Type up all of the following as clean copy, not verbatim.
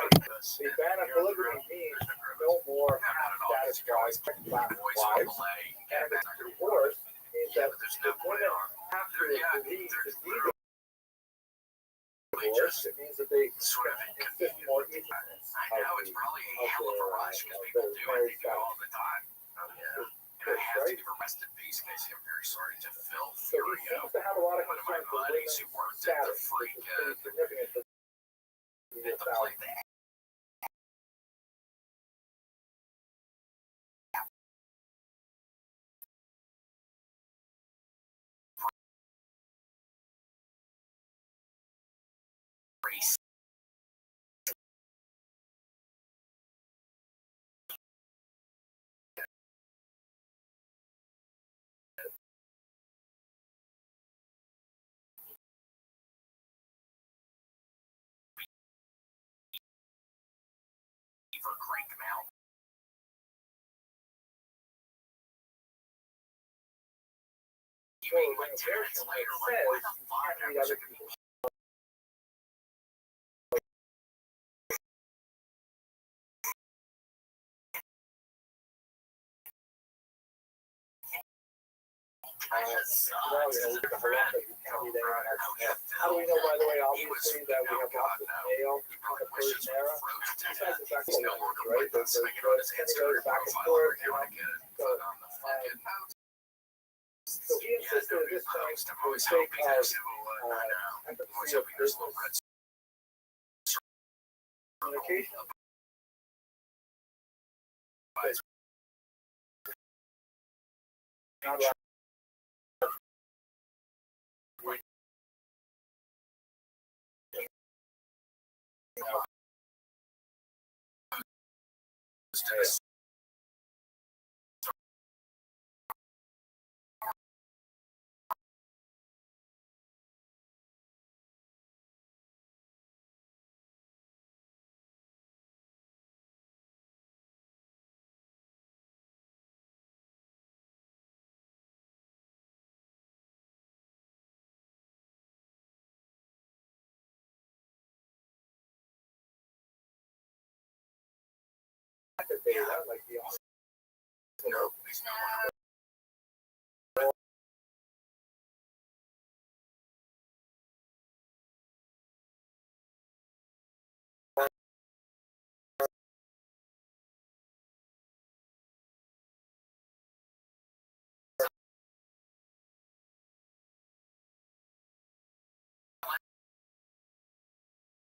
The ban of polygamy means no more status quo, black wives, and divorce means that the women have to agree to be divorced. It means that they insist more equally. I know it's probably a hell of a rush because people do it. They do it all the time. Oh yeah. I have to give a rest in peace, Casey. I'm very sorry to Phil So he Furio. seems to have a lot of One of my concern for buddies women's who worked at the status, freak which is pretty significant for at the place. Race. For crank them out. Even like 10 minutes later, like, why the fuck? I wish I could be. How do we know, by the way, obviously, that we have lots of mail in the Persian era? Besides the fact that right? There's goes back and forth, so he insisted at this time for the sake of empathy of business communication. Not allowed. Like the no, he's not.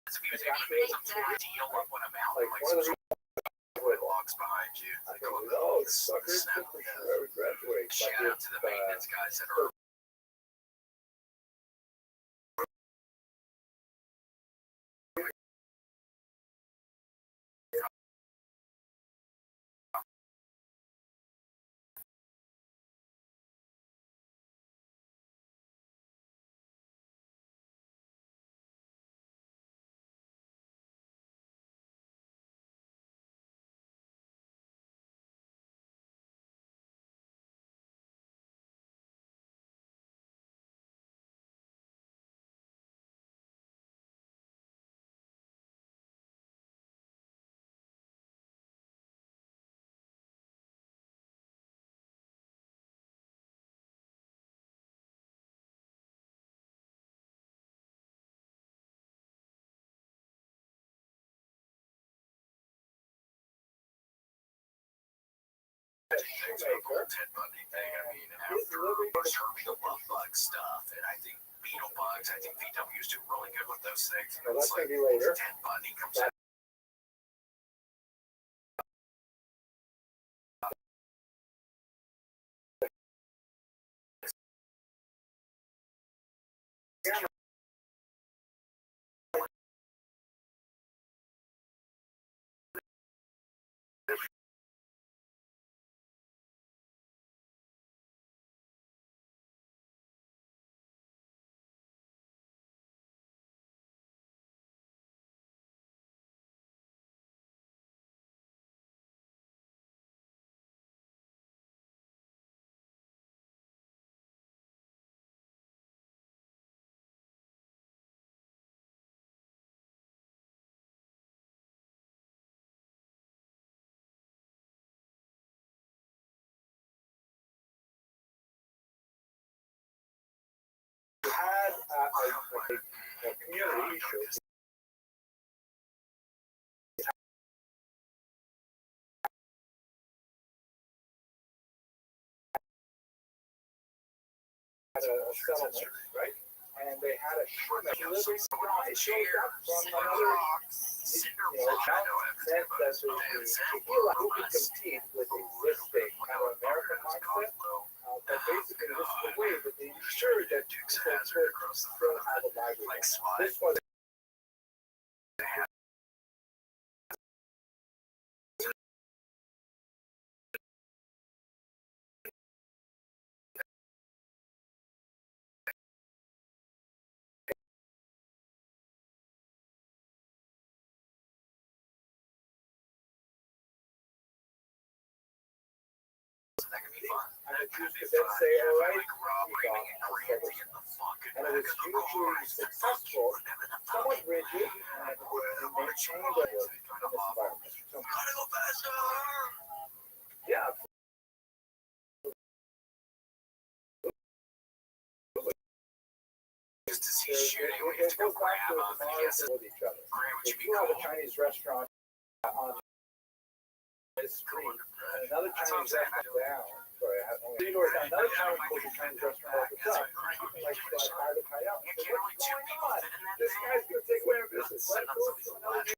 If he was able to make some sort of deal up on a mountain, like some logs behind you. Oh, suckers! Graduate. Shout out to the maintenance guys that are Ted Bundy thing. I mean, after serving the love bug stuff, and I think beetle bugs, I think VW's do really good with those things. Well, that's going to be later. Ted Bundy comes out. a community should had a settlement, right? And they had a shipment delivering guy shows up from another, town meant that the tequila who could compete with existing kind of American mindset. But basically, this is the way that they ensured that folks still have a livelihood. This was That could be fun. and the Jews could then say, all right, we got and it was hugely successful, somewhat rigid, and it maintained in this environment. So, yeah. Just to see shooting, we have to go grab them. With each other. If you have a Chinese restaurant on this street, and another Chinese restaurant down, sorry, I have another Chinese restaurant opens up, like hire the guy out. So what's going on? This guy's going to take away our business. Let it go to another.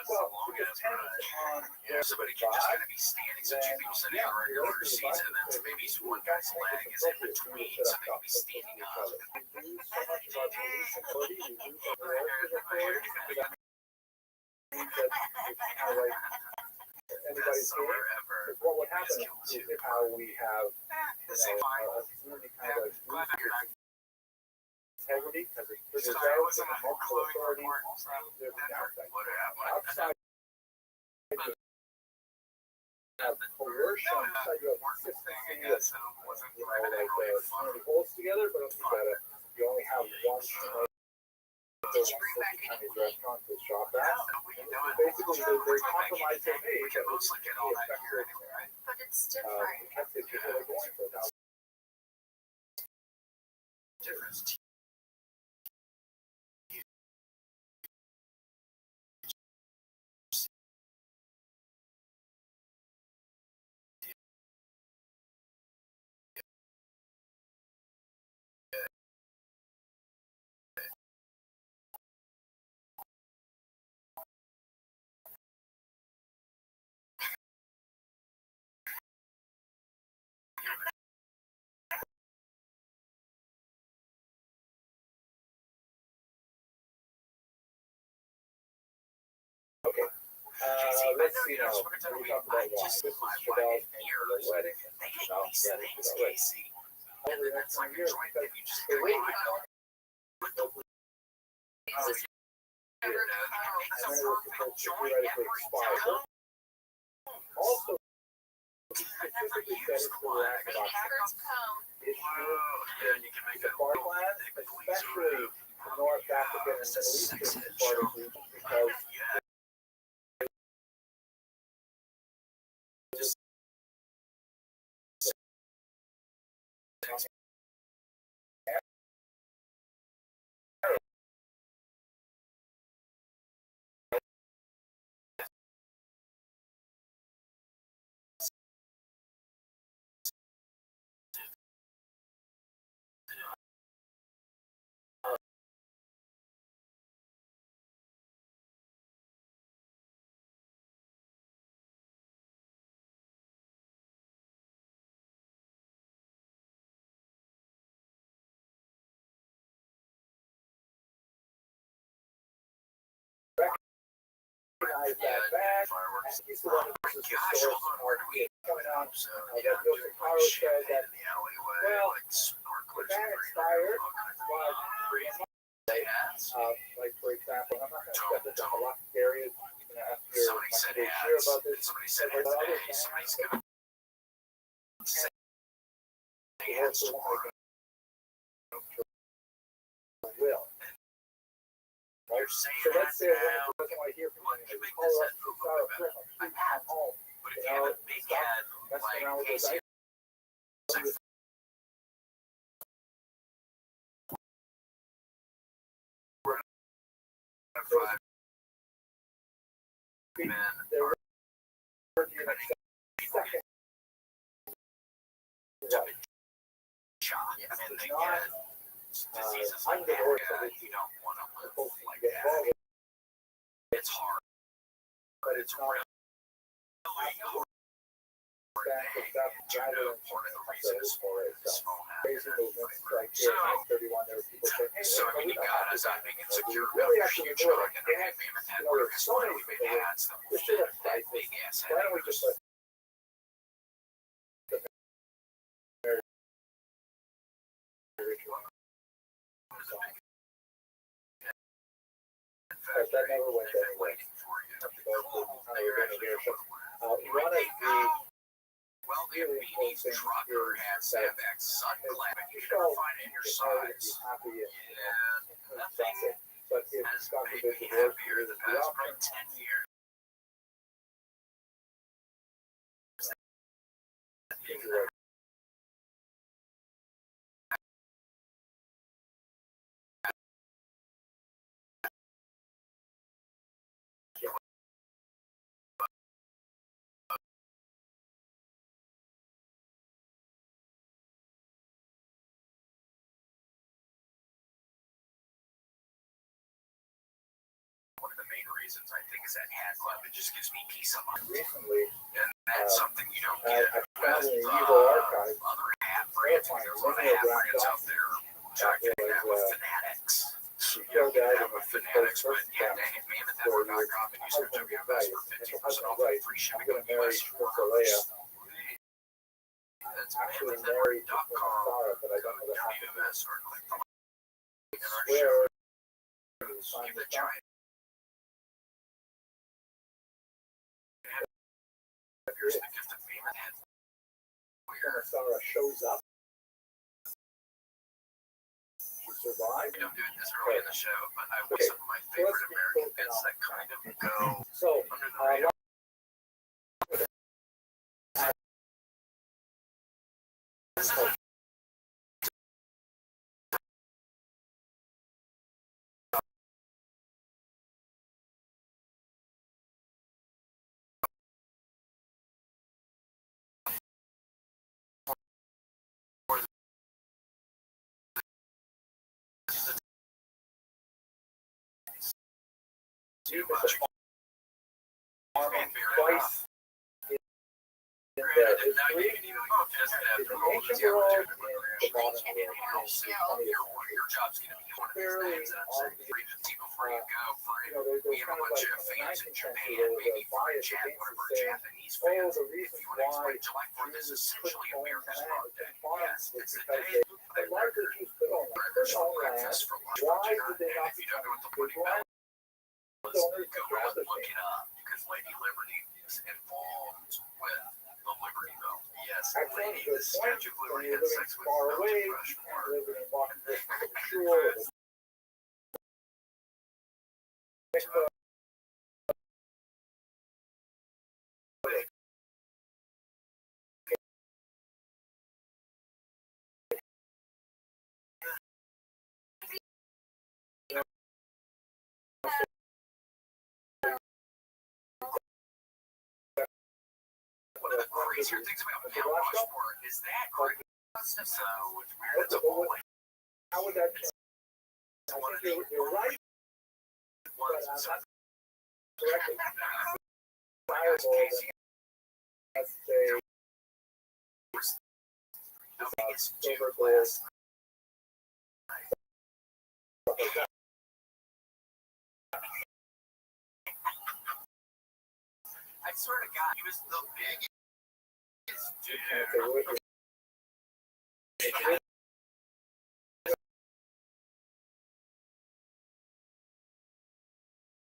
Well, it depends on somebody can just kind of be standing, so two people sitting on regular seats, and then maybe one guy's leg is in between, so they can be standing up. We lose so much of our police authority, we lose our director's authority, that means that it's kind of like anybody's game. Because what would happen is how we have, a community kind of like integrity, because it triggers out with multiple authorities, there's a downside. Outside, you have coercion, outside you have consistency, like the community holds together, but you only have one Chinese restaurant to shop at. And basically, the compromise they made that was effective, kept the people going for now. Difference. Let's see now. We talked about why. This is Chadelle's wedding. Casey. Over the next 1 year, because the way we talk, and then it was supposed to theoretically expire. Also, specifically said it's the lack of issue. The farmland, especially the North African and Middle Eastern part of the region, because recognize that back. He's the one who was the source coming out. That Bill Carlos said that, well, the ban expired, but like for example, I'm not going to step into a lot of areas. I'm going to ask your hear about this. will. Right? So let's say one doesn't want to hear from you. They call up, I'm at home. But if you have a big head, Messing around with those Casey, five men are cutting people get shot, and they get diseases like that. You don't want to live like that. It's hard, but it's not really hard. Part of the reason is small habits. So I mean, you got us. I think it's secure about your future. And I think Mammoth had workers. Why don't we make hats that will fit that big ass head? That never went that way. Well, the Beanie's trucker has Sandbag sunglasses. You can never find it in your size. Yeah, that thing has made me happier the past probably 10 years. One of the main reasons I think is that hat club. It just gives me peace of mind. Recently, And that's something you don't get found with in the Eagle Archive. other hat brands. There's a lot of hat brands out there talking that with fanatics. You can have a fanatics, but yeah, mammoth.com and use their WMS for 50% off and free shipping on US orders. That's mammoth.com, WMS, or click the link in our show. Give the giant. Here's the gift of Mammoth head. Sarah shows up. She survived. We don't do it this early in the show, but I was some of my favorite American bits that kind of go So, under the radar. Too much. twice in Now their you history. can even doesn't have to roll Ancient the world opportunity. and the modern world. Your job's going to be one of these things that I'm saying before you go for it. We have a bunch of fans in Japan, maybe for one of our Japanese fans. The If reasons you want to explain why July 4th is essentially America's birthday. Yes, it's a because day the largest you put on burgers for breakfast, for lunch, for why dinner, did they and not if you don't know what the Liberty why Bell is, go and look it up, because Lady Liberty is involved with the Liberty Bell. Yes, Lady, the Statue of Liberty had sex with far Mount away, Rushmore. living in Washington, sure. One of the crazier things about Mount Rushmore is that great. So it's weird. It's a whole like How would that one of the you're right. ones in South Correctly. Casey. Let's say I think it's two class. I swear to God, he was the biggest dude.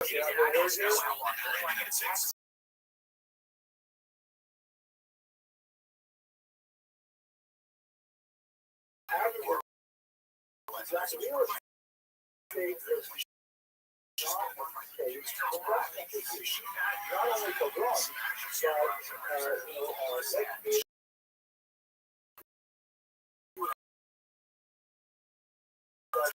And I don't know how long it's average real estate is not only for growing, but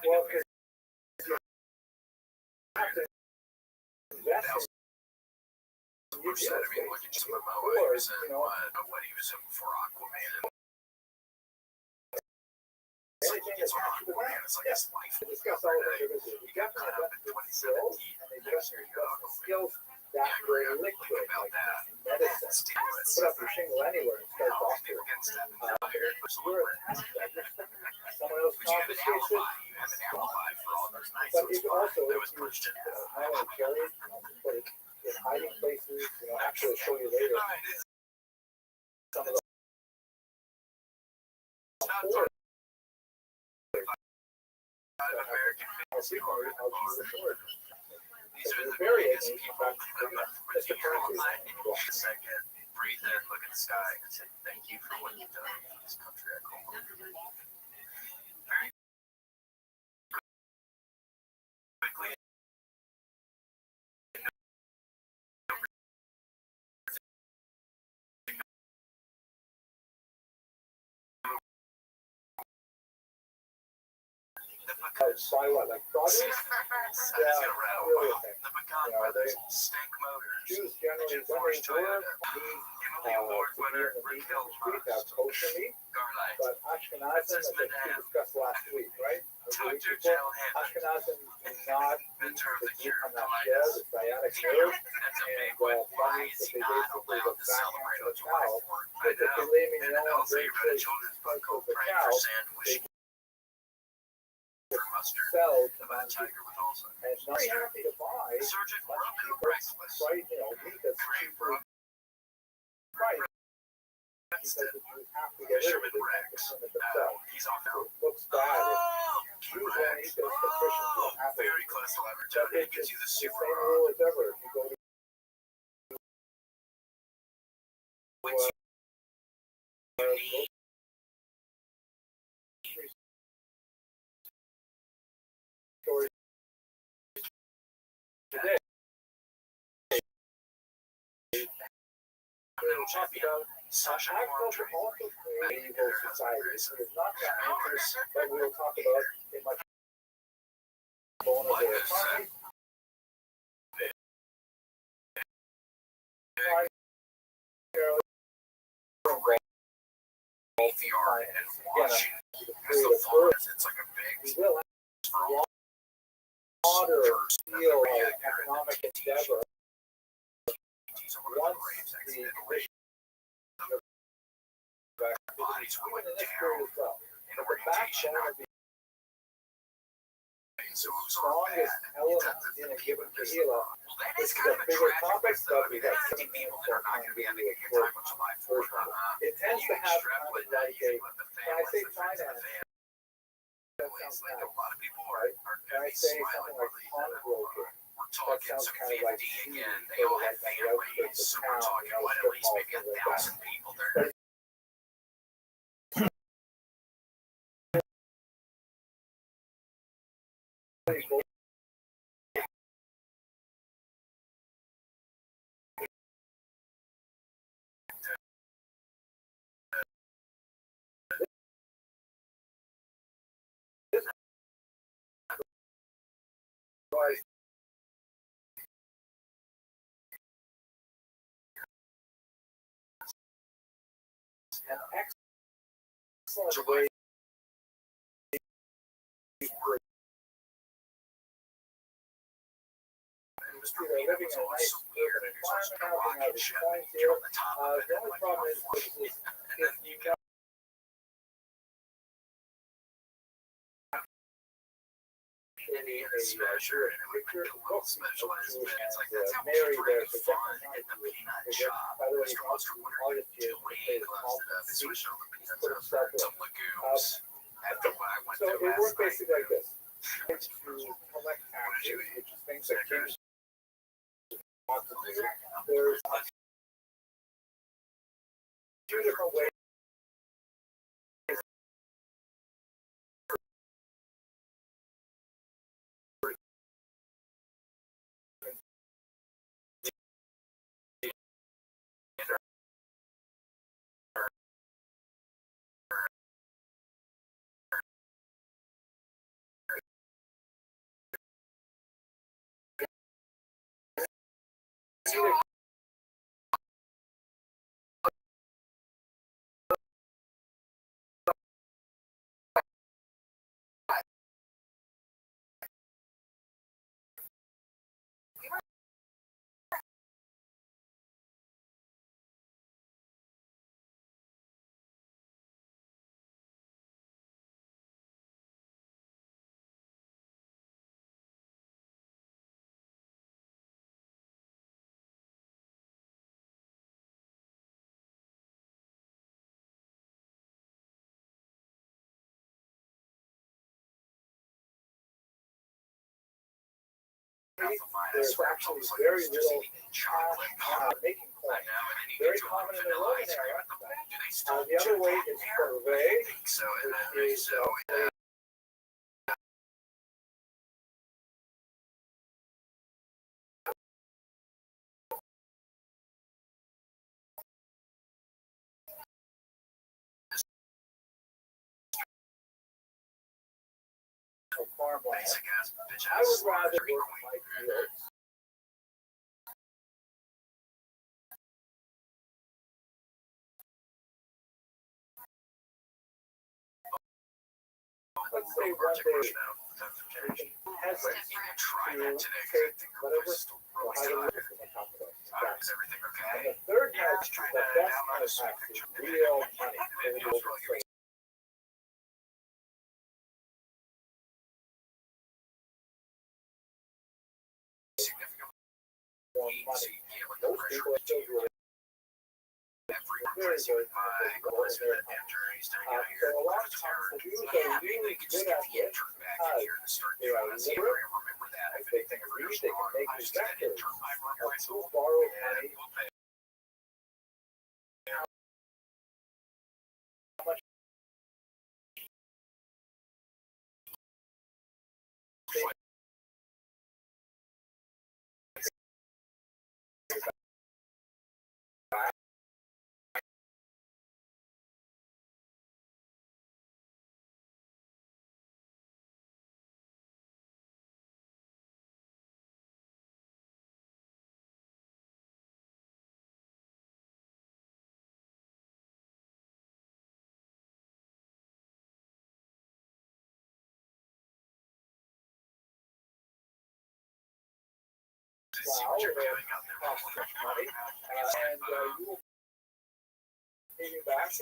well, because you have to invest in your real estate. I mean, look at some of my Or, ways and what he was in before Aquaman. Anything that's happened to that, It's like his life. to discuss all of it, we definitely have the skills, and they just discuss the skills that were liquid, like medicine. Put up your shingle anywhere and start doctoring. You're a tax collector. Someone else confiscates it. But you also, if you not only carry it, put it in hiding places, actually show you later. Some of the These are the biggest people. Second, breathe in, look at the sky, and say thank you for what you've done for this country. I call home. Very quickly. Buy what, like produce? Yeah, Really okay. the Pecan Brothers, Stank Motors, Jews generally, when they work, Emily Award winner, street Raquel have kosher meat, Garlight, but Ashkenazim, as we discussed last week, right? Dr. Jill Hammond, Ashkenazim do not eat mentor of the the cure meat on of that colitis. shell, the sciatic You know, nerve, that's a and big one. Why that means is that he they not basically allowed look to back celebrate onto on the July cow, 4th? I with the know. filet And mignon also, very you read a close children's book to called the Praying cow, for Sandwich for Mustard cells about a tiger with Alzheimer's. and not happy to buy Surgeon much Roku cheaper, Breakfast. right, meat that's Pray cheaper for price, because the Jews have to get rid Fisherman of it, Rex. consume it themselves. He's off now. It looks bad if Jews won't eat this, but Christians will have to. Very close to But laboratory. It it's gives the you the same super rule as ever. If you go to stores today, we'll talk about Sasha agriculture also created evil society. So it's not that interest that we will talk about in much vulnerable economy. VR and watching. Period of growth. It's like a big We will have broader deal of economic endeavor once the conditions of bodies went in this down period as well. in But the orientation. backbone of the So it was all bad. strongest element in a given kahila, Well, that this is is kind a of a bigger tragic topic, though. but we There got are 7 people minutes that are left not on going to be the having a good time on July 4th. It tends to have kind of like a, when I say finance, that It's sounds like kind a of, lot of people are when going I to be say smiling something like really pawnbroker, We're that talking sounds some kind of like 50 seedy, again. They sort all of have like on the outskirts families. of So we're town, talking what, at least maybe 1,000 people there. An excellent way industry. They're living in a nice urban environment, having all these points here. The only problem is if you got any Special, and it would picture make a little book specialized and minutes. Like that's how much Mary there freaking for fun at the peanut shop. by the way, Mr. Monster, what are you doing? Closed it up. They switched over peanuts put out stuff for some legumes. After what I went so through it last works night. basically like this. It's to collect taxes, which is things that kids want to do. There's two different ways. There's actually very little making coins. Very common in the Roman area. The other way is corvée, which is farmland. I would rather work my fields. Let's say one day we can peasants to take whatever higher from the top of us. Is everything okay? And the third type is the best kind of tax, is real money. More money. Those people are still doing very good. So a lot of times the Jews are really good at it because they are literate. If they can read, they can make these records. They'll borrow money. How much flour will cost much money, and you will pay me back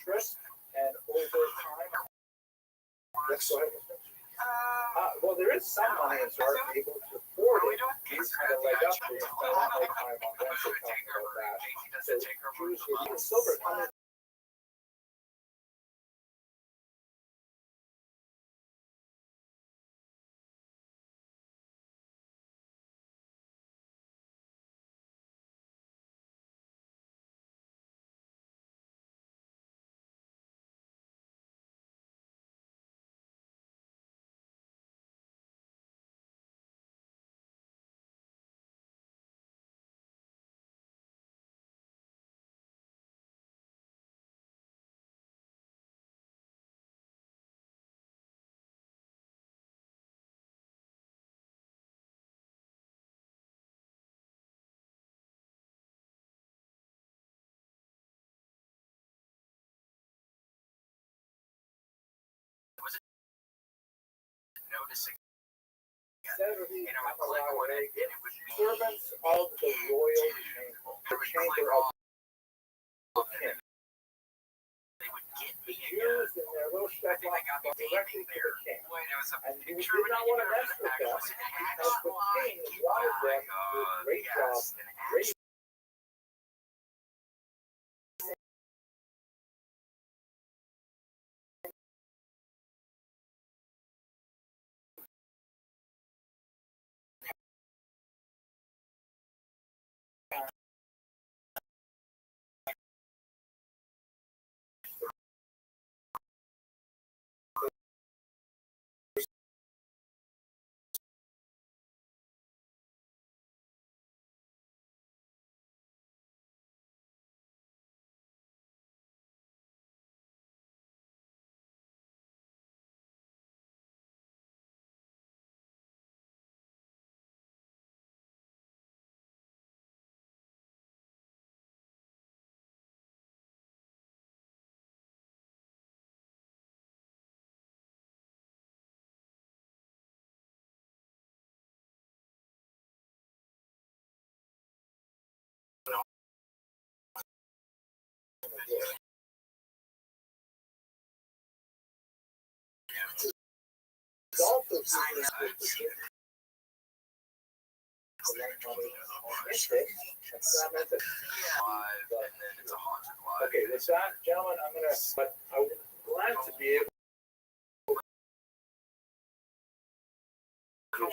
interest, and over time, let's go ahead and well, there is some money in sort of able to rewarded, these kind of leg up to spend a lot more time on Wednesday talking about that. So Jews were even silver coming. Noticing Saturday, and I would click on it, and it would be servants of the royal chamber, the chamber of him. They would get me The Jews in their little I think they got me directly standing to there. the king. Boy, there was a And he picture did not want to mess with actually them was an because the king actual wanted them to do a great job. yes, an Great also okay, with that, gentlemen, I'm glad to be able to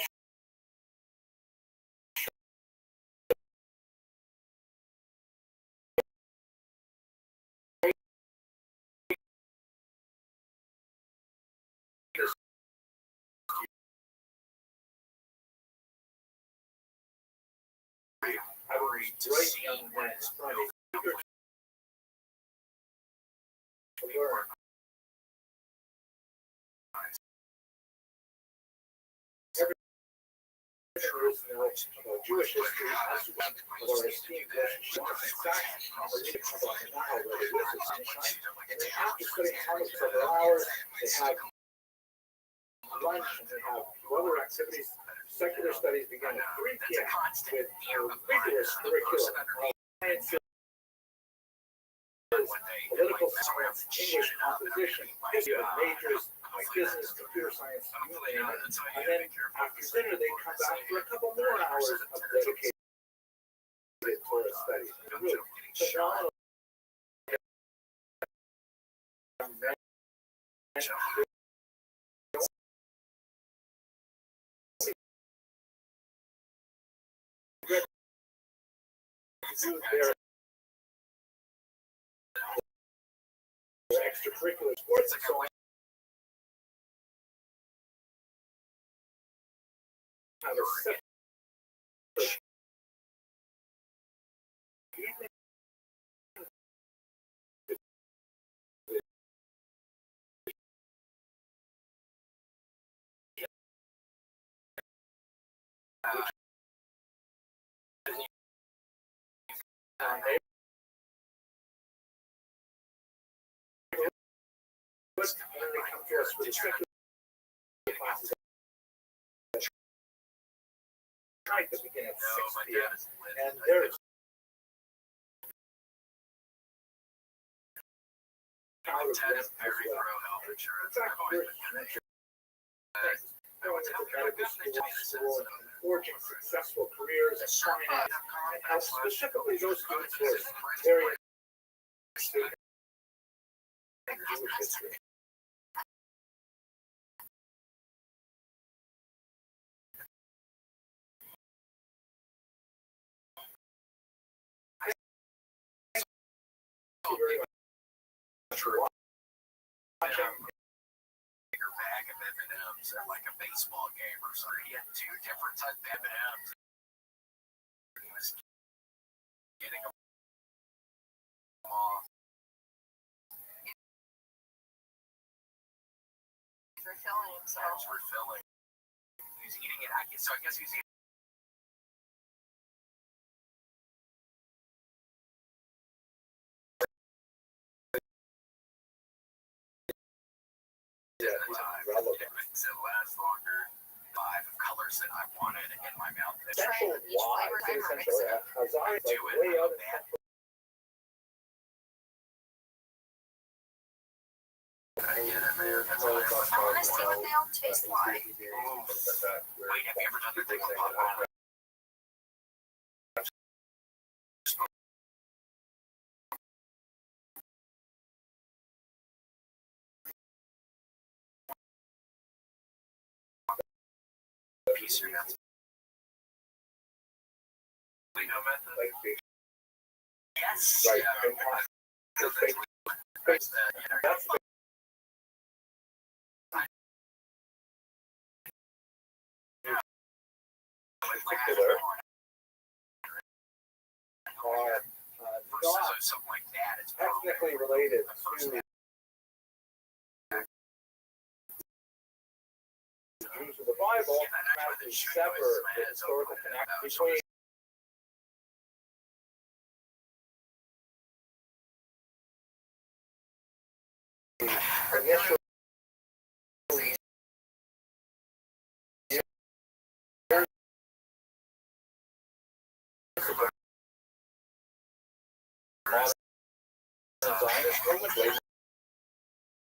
I was right young men, Friday. About Jewish history, as well as esteemed relationship and fact, or even about now, whether it is sunshine, and they have to study Talmud for several hours, they have lunch, and they have other activities. Secular studies begin at 3 p.m. with a rigorous curriculum of sciences, political science, English composition, history of majors like business, computer science, you name it. And then after dinner, they come back for a couple more hours of dedicated Torah studies. Really phenomenal. Their extracurricular sports and so on. Have a separate evening. When they come to us with the secular classes, trying to begin at 6 p.m. And there's out of them as well. In fact, we're I went to medical school, forging successful careers in finance, and how specifically those students were very interested in Jewish history. Very much watching Bigger bag of M&Ms at like a baseball game or something. He had two different types of M&Ms. He was getting them off. Refilling himself. He was refilling. He was eating it. So I guess he was eating. Yeah, relevant. Makes it last longer. 5 colors that I wanted in my mouth. Essential why, essentially, Hazari is like way out in I want to see what they all taste like. Wait, have you ever done the thing with popcorn? Piece or nothing. We know method? Yes. right. That's the particular not something like that. It's technically related to Jews of the Bible, have to sever the historical connection between initial Zionist movement, late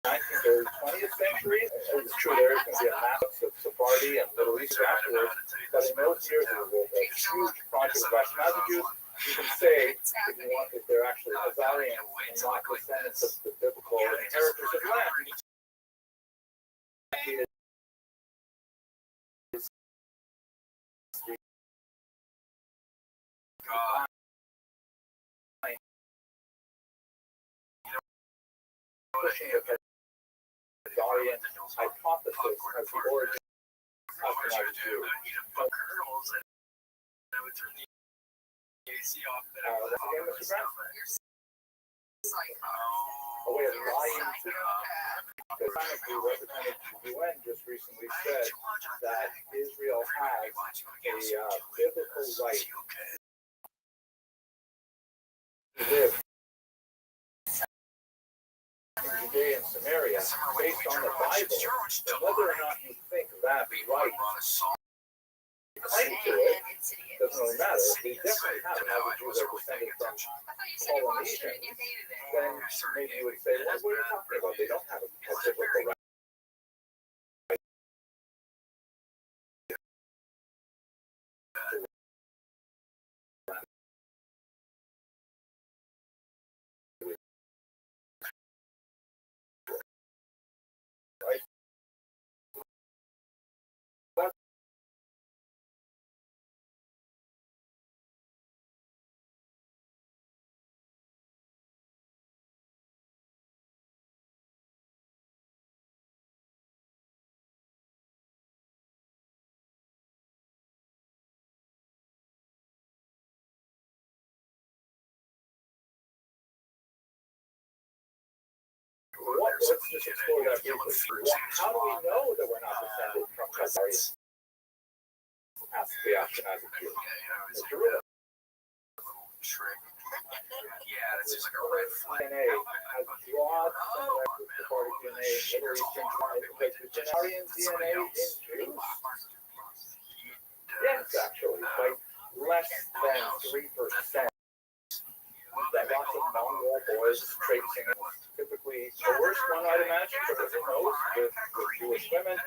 19th or 20th century. It's true there is going to be a massive Sephardi and Middle East afterwards, but in those years it was a huge project of Ashkenazi Jews. You can say, if you want, if they're actually Khazarians and not descendants of the biblical inheritors of land. Pushing the Khazarian hypothesis as the origin of Ashkenazi Jew. A way of lying to the Representative UN just recently said that Israel has a biblical right to live in Judea and Samaria based on the Bible. Whether or not you think that right claim to it doesn't really matter. They definitely have another Jews are descended from Polynesians. Then maybe you would say, well, what are you talking about? They don't have a biblical right. Let's just explore that briefly. How do we know that we're not descended from Khazarians? Ask the Ashkenazi Jew. Yeah, it's just like a red flag. DNA has broad similarity with Sephardic DNA, Middle Eastern Khazarian DNA in Jews? Yes, actually, by less than 3%. That lots of Mongol boys tracing typically the worst one, I'd imagine, because who knows, with Jewish women.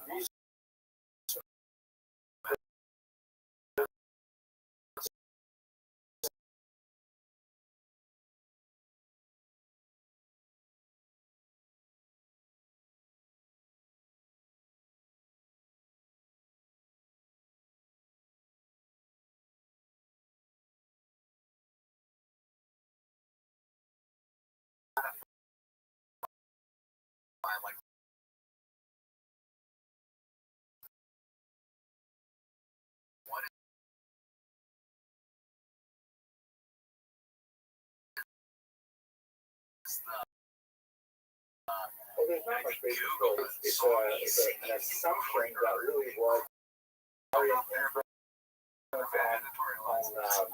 reason like what is the well, there's not much basic story. It's an assumption that really was very influence on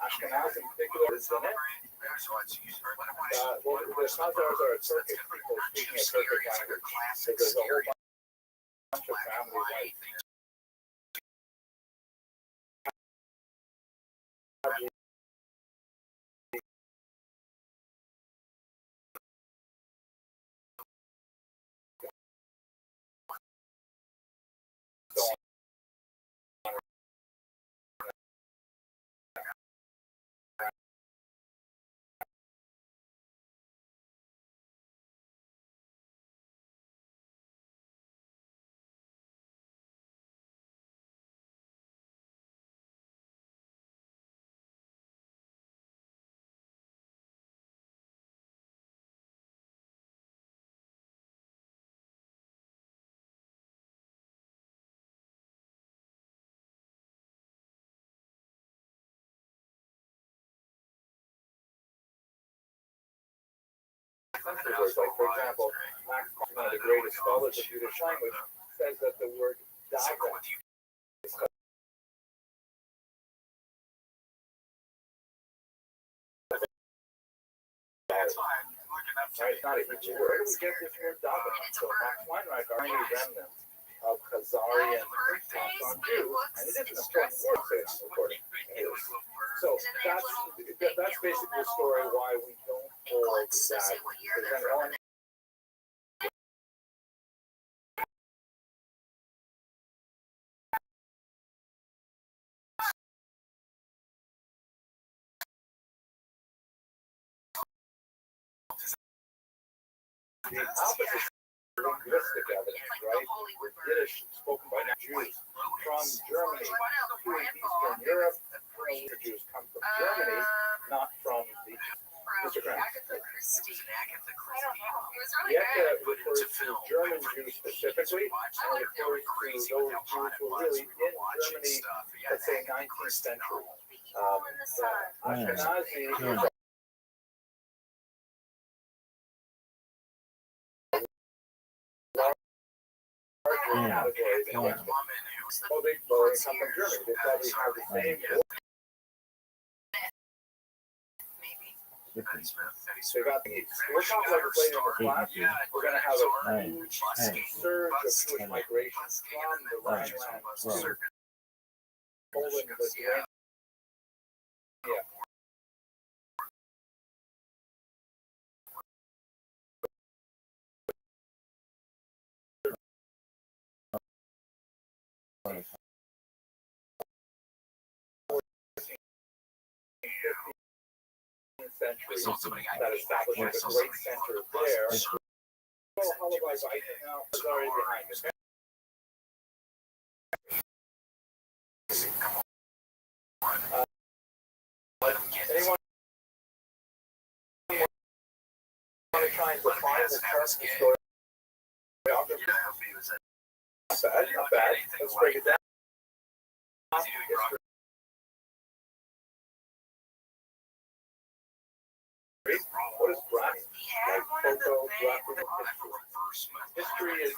Ashkenaz in particular is in it. Well, the Khazars are a Turkish people speaking a Turkish language. So there's a whole bunch of families like like, for example, Max, one of the greatest scholars of Yiddish language, says that the word daven is right, not a Hebrew word. Where do we get this word daven? So Max Weinreich, our tiny remnant of Khazarian influence on Jews, and it isn't a important word for us, according to his. So that's basically the story why we don't hold that. Because then one the opposite linguistic evidence, right? With Yiddish spoken by Jews from Germany to Eastern Europe. The Jews come from Germany, not from the Mr. Grant. Yet refers to German Jews specifically, and refers to those Jews who were really in Germany, let's say 19th century. Ashkenazi category. They come from Germany. They probably have the same. So got the, we're talking about this later in the class. We're going to have a huge surge of Jewish migration from the Rhineland, Poland, Lithuania. Century that established a great center there. So, otherwise, I now is already behind us. Anyone want to try and define the Turkey story? Not bad, not bad. Let's break it down. What is Rabbbi? Like history is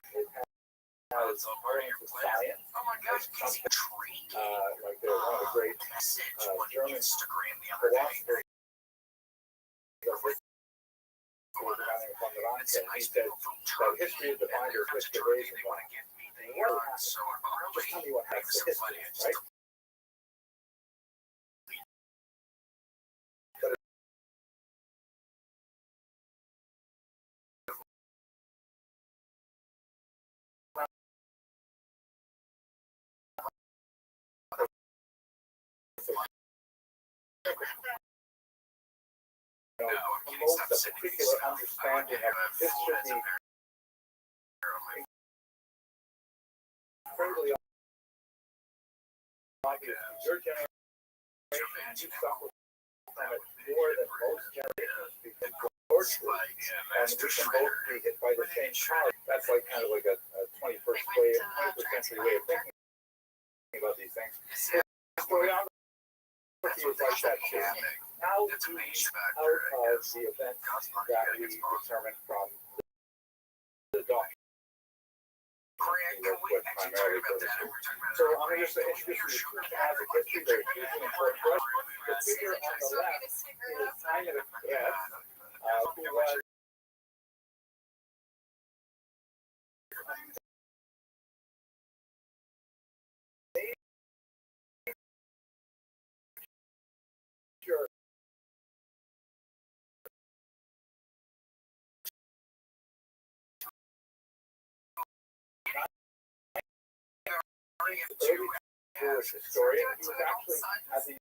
has oriented to science. Like they're one of the great German philosophers. He said that history is defined as excavation. Just tell me what happens to history, right? know, promotes a particular understanding of this should be incredibly obvious. Your generation, you suffer from it more than most generations because unfortunately, and we can both be hit by the same charge. That's like kind of like a 21st century way of thinking about these things. Historiography is like that too. How do we out of the events that we determine from the document? Primarily for this. So I'm going to just introduce you to as a history that is hugely important for us. The figure on the left is Simon of Brest, who was sure Jewish historian. He was actually, as a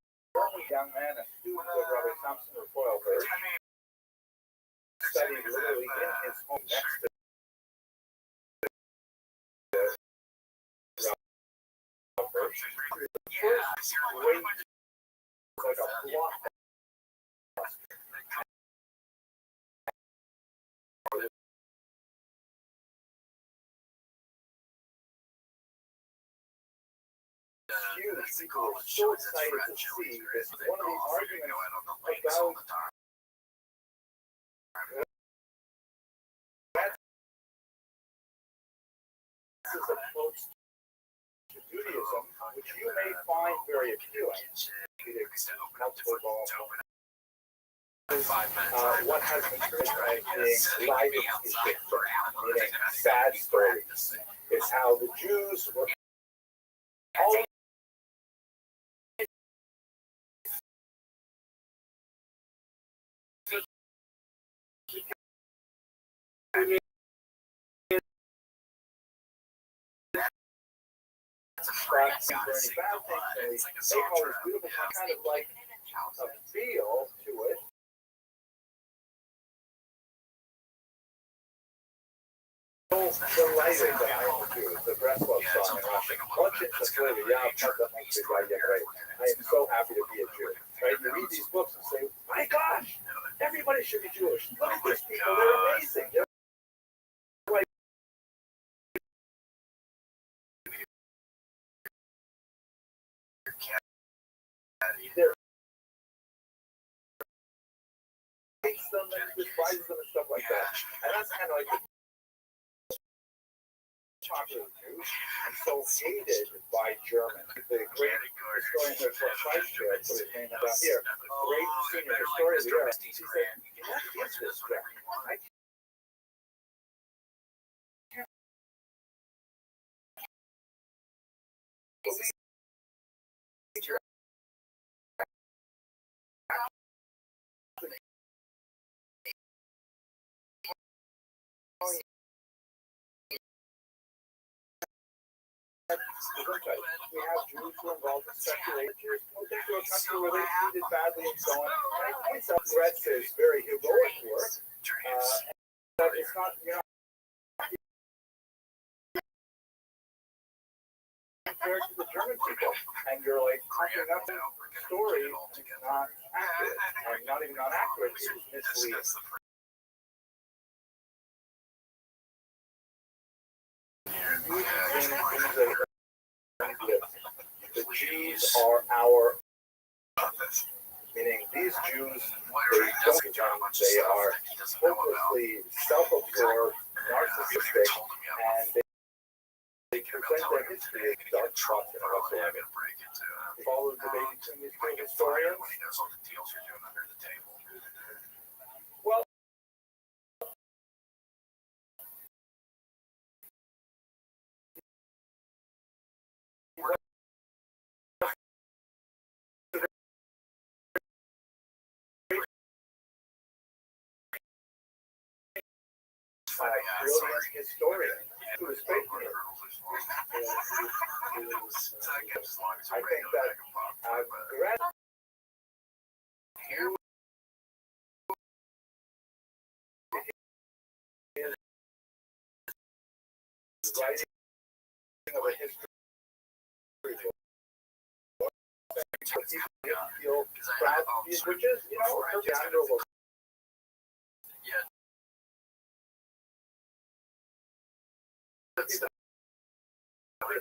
young man, a student of Rabbi Thompson of Rothschild, studied literally in his home next to like a block. Huge. People were so excited to see this. One of the arguments about this approach to Judaism, which you may find very appealing. What has been criticized being leibniz, meaning sad stories, is how the Jews were all tracks and very bad things, and they make all this beautiful kind of like a feel to it. Delighted that I am a Jew, the Breslov song in Russian. Much it's a yeah, I am so happy to be a Jew. Right? You read these books and say, my gosh, everybody should be Jewish. Look at these people, they're amazing. They're like they're hates them and despises them and stuff like that. And that's kind of like the popular Jews and so hated by Germans. The great historian Rothschild put his name down here. Great senior historian there. He said, what is this German? I can't believe you're we have Jews who are involved in speculation. Jews moved into a country where they treated badly and so on. And he points out Brett's very heroic work. But it's not, compared to the German people. And you're like cooking up a story that's not accurate. And not even not accurate, it is misleading. The Jews are our, meaning these Jews, they don't become, they are hopelessly self-absorbed, narcissistic, and they present their history as dark spots in whatsoever. Follow the debate between these two historians. Well, brilliant historian who is faithful. I think that here. Writing of a history book. People feel proud, which is, admirable. Yeah.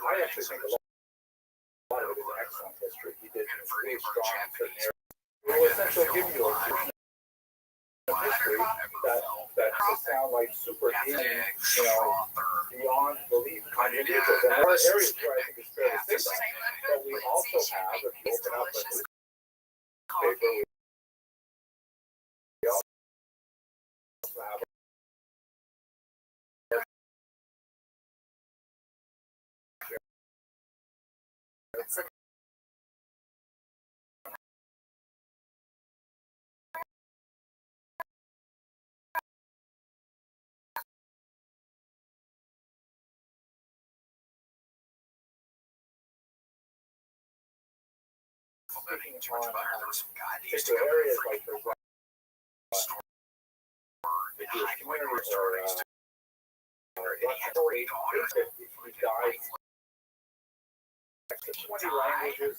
I actually think a lot of it is excellent history. He did really strong in certain areas. It will essentially give you a version of history that just sound like super deep, beyond belief kind of details. And there are areas where I think it's fair to say that, but we also have, if you open up a newspaper, we also have Too much butter. There was some guy that used to particular come areas in like the store. the Jewish community or And he had 3 daughters. he died 20 languages.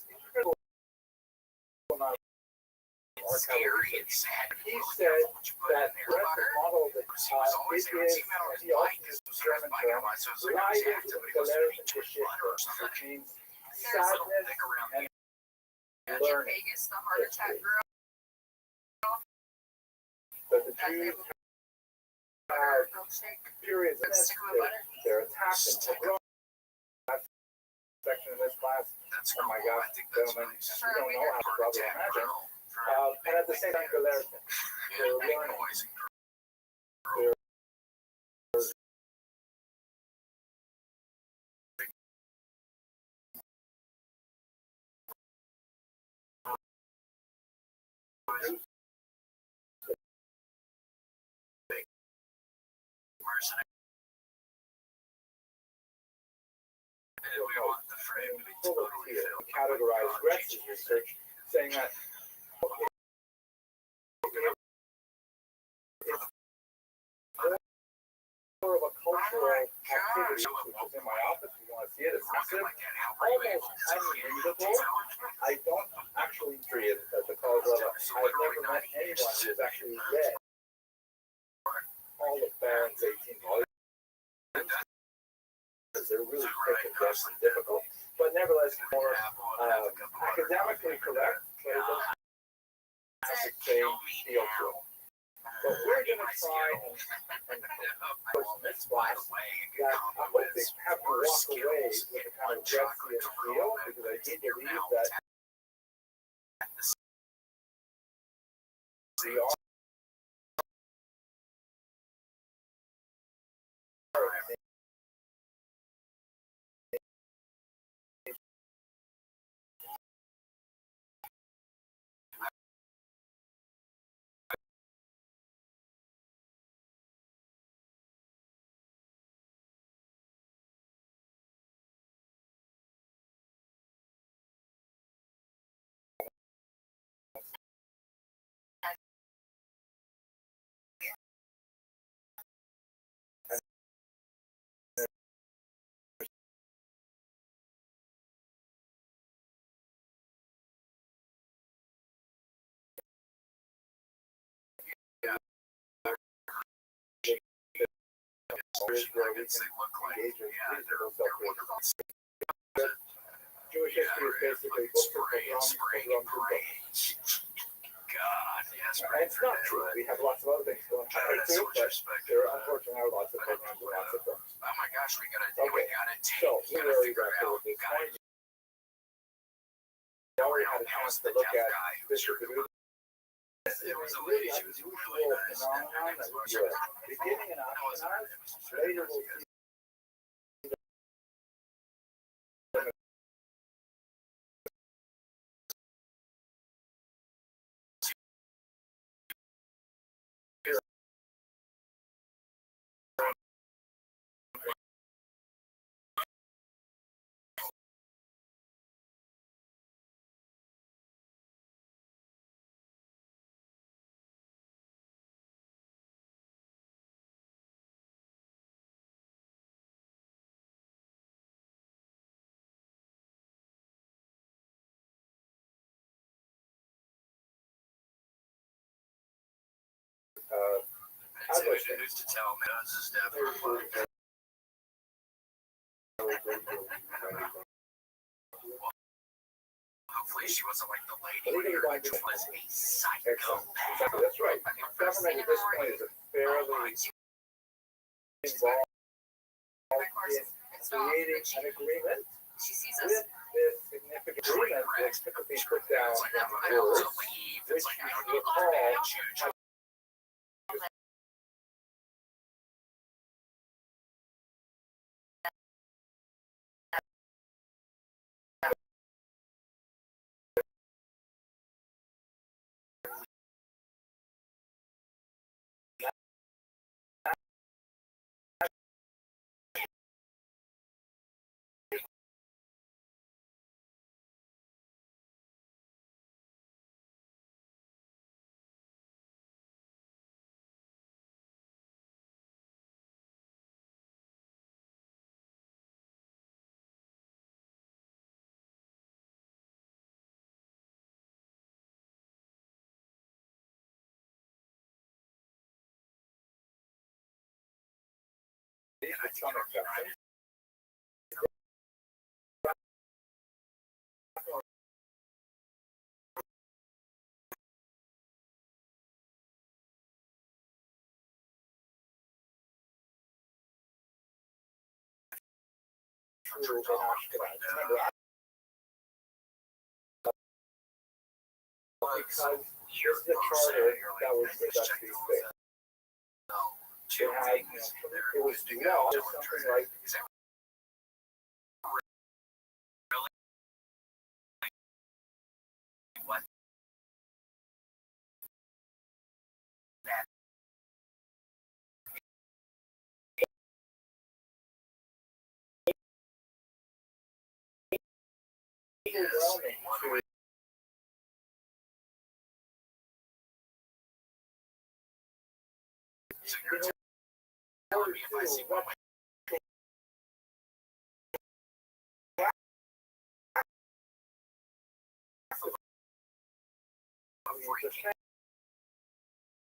Scary and sad. He said that the model that He was always it there. is, He met on his he also bike. used the So German his bike term, on my so it's like I was Leiden active, but he the goes to Leiden too much butter or something. which means There's a little sadness thick around and In learning. Vegas, the heart attack girl. That the That they Jews would have milkshake. periods in this, Stick with butter. they're attacked and pogrom. That section of this class, That's oh my cool. gosh, I think that's gentlemen, nice. you don't know how to probably imagine. And at the same time, they're learning. And make noise and where's it? We want the frame to be totally filled. Categorized Grex's research, saying that more of a cultural activity, which is in my office. You want to see it? It's massive, almost unreadable. I don't actually read it at the college level. I've never met anyone who's actually read all of Barron's 18 volumes. They're really thick and dense and difficult, but nevertheless more academically correct, but it doesn't have the same feel to it. But we're going to try and push this class that I hope they have to walk away with a kind of Grexian feel, because I do believe that we are where we can engage in reasonable self-criticism. Jewish history is basically books of pogroms. God, yes, And it's not true. We have lots of other things going on too, but there are unfortunately lots of programs and lots of books. Oh my gosh, we gotta do Okay, it. Gotta so take. we Gotta already figure got out. to this Gotta point. We already had a How chance was to the look deaf at guy who was Bishop your It was a lady. She was really nice. phenomenon that we do beginning in Ashkenaz, later we'll see who's to tell me this is definitely hopefully she wasn't like the lady who was a psychopath. That's right. Government at this point is a fairly involved in creating an agreement She sees with us. this significant agreement that's typically put down in rules, which you recall some exceptions. Because here's the charter that was discussed these things. It had, it was law, something like overwhelming to so you're telling me if I see one of my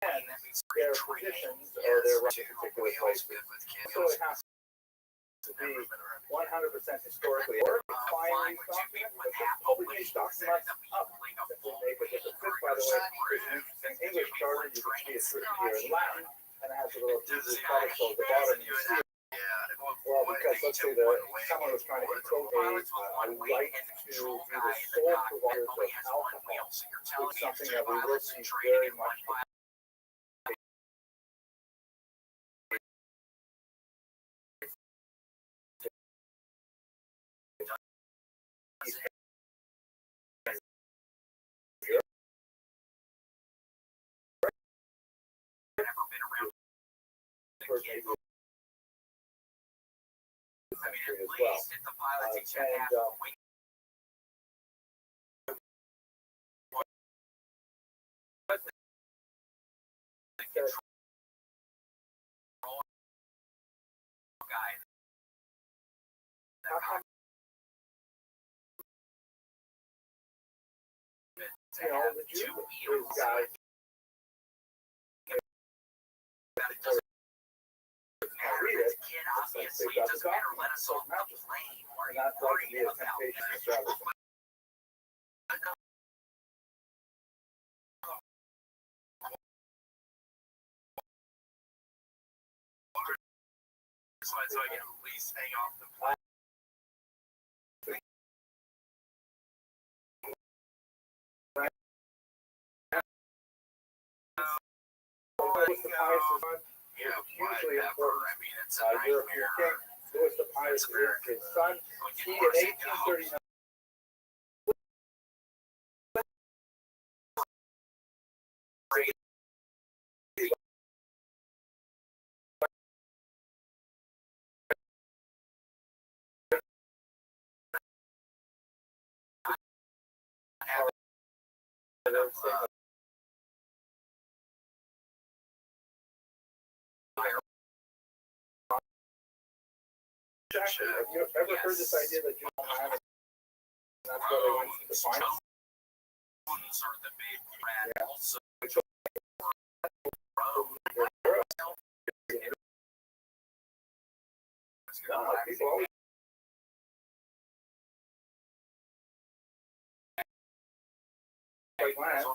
that means their positions or their right to particular places. So it has to be 100% historically or find these documents, but just publish these documents up to make a difference. This, by the way, is an interesting English charter. You can see it's written here in Latin, and it has a little Hebrew codicil at the bottom. You see it. Well, because let's say someone was trying to control a right to be the sole providers of alcohol, which is something that we will see very much. I mean, at least if the pilot takes you half a week. You know, the Jew guy. Read it. Obviously, it doesn't matter. Let us all know the lane. Or Not like to be a temptation to travel. So I can at least hang off the plane. Hugely important. I mean, it's a European king, Louis the Pious, his son, he in 1839. Exactly. Have you ever heard this idea that you don't have it? That's why they went to the final. Are the big rat also. No, people always like land.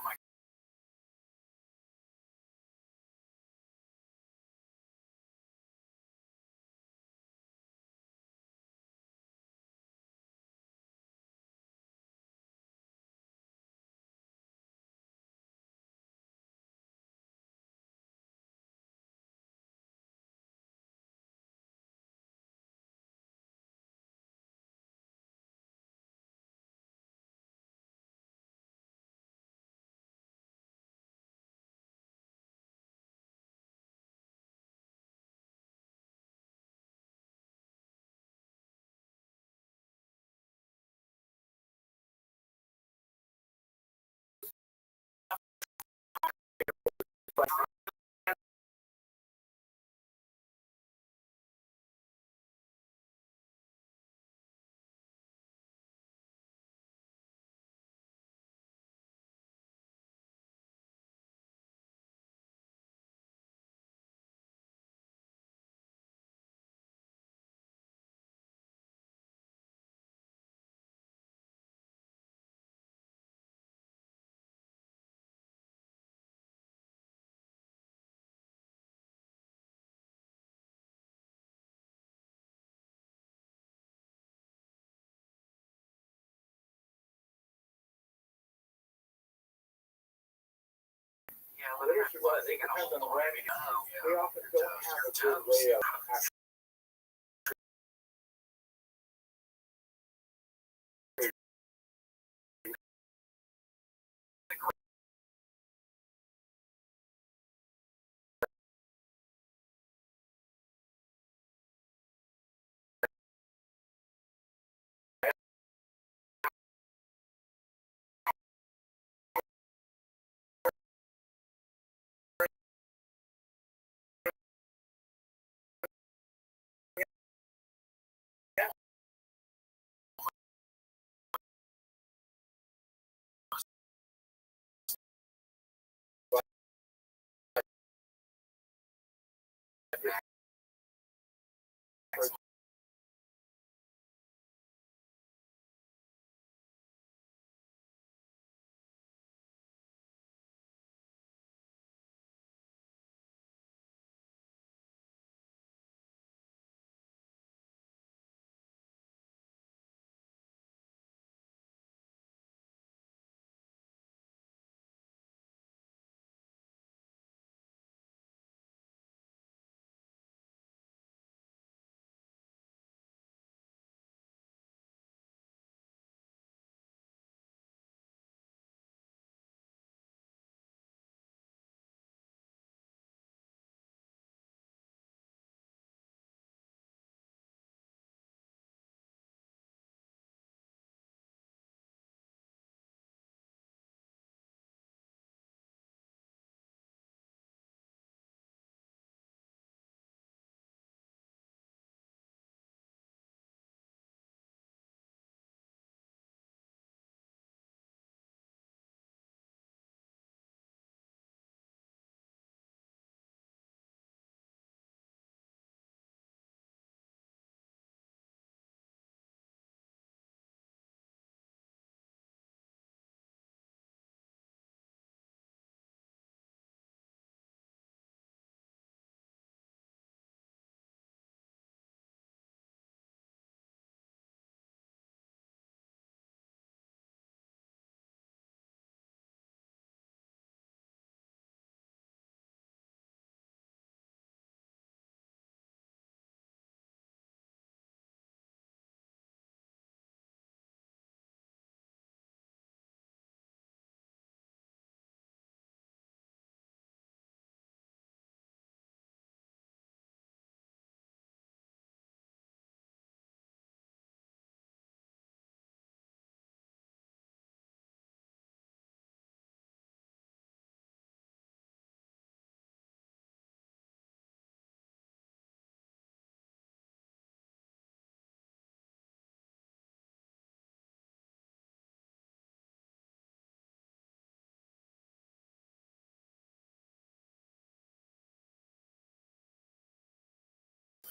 Yeah, but it depends on the land. They often don't have a good way of actually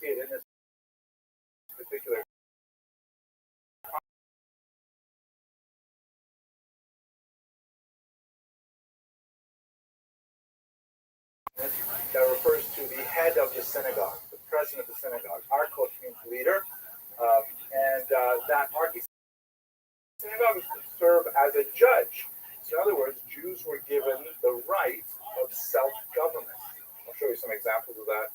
see it in this that refers to the head of the synagogue, the president of the synagogue. Archos means leader, and that archis synagogue is to serve as a judge. So in other words, Jews were given the right of self-government. I'll show you some examples of that.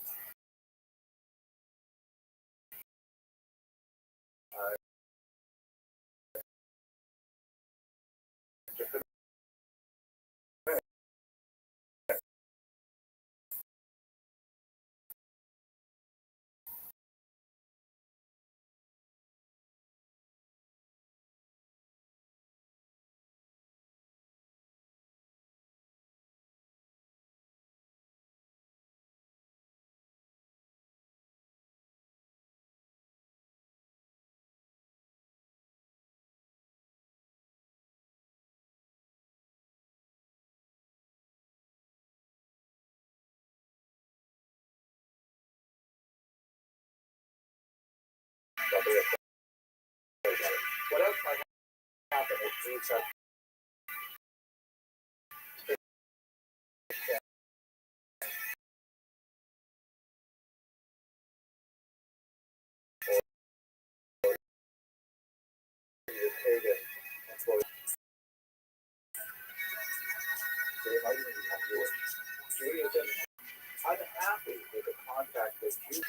Just a minute. What else might happen if Jews have pagan influence? They might even become Jewish. Judaism unhappy with the contact with Jews.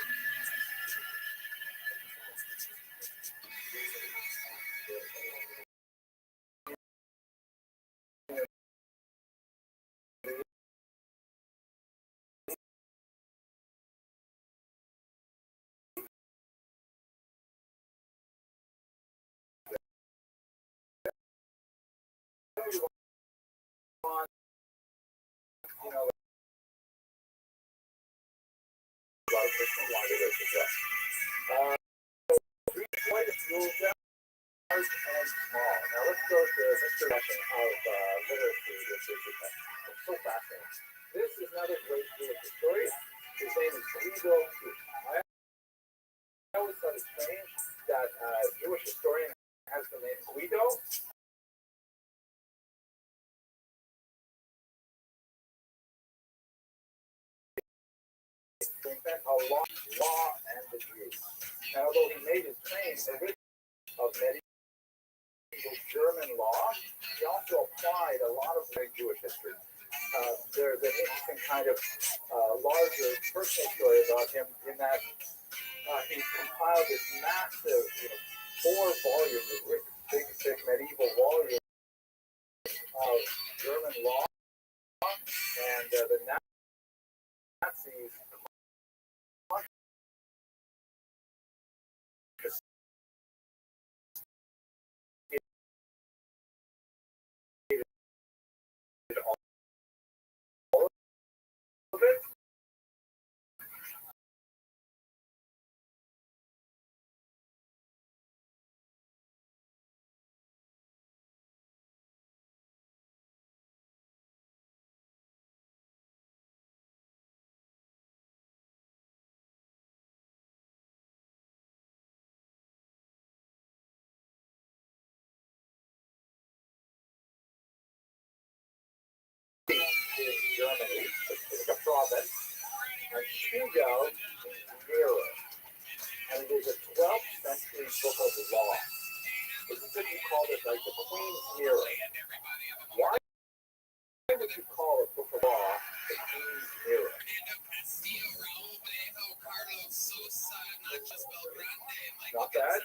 You know, a lot of Christians wanted to suggest. Three points rules large and small. Now let's go to this direction of literacy, which is so fascinating. This is another great Jewish historian. His name is Guido. I always thought it strange that a Jewish historian has the name Guido. To invent a law and the Jews. And although he made his claims of medieval German law, he also applied a lot of great Jewish history. There's an interesting kind of larger personal story about him in that he compiled this massive, 4 volume, big, thick medieval volume of German law, and the Nazis all of it. In Germany, it's a province, and Schlegel is mirror, and it is a 12th century book of law. It's as if you called it like the Queen's Mirror. Why would you call a book of law the Queen's Mirror? Not bad.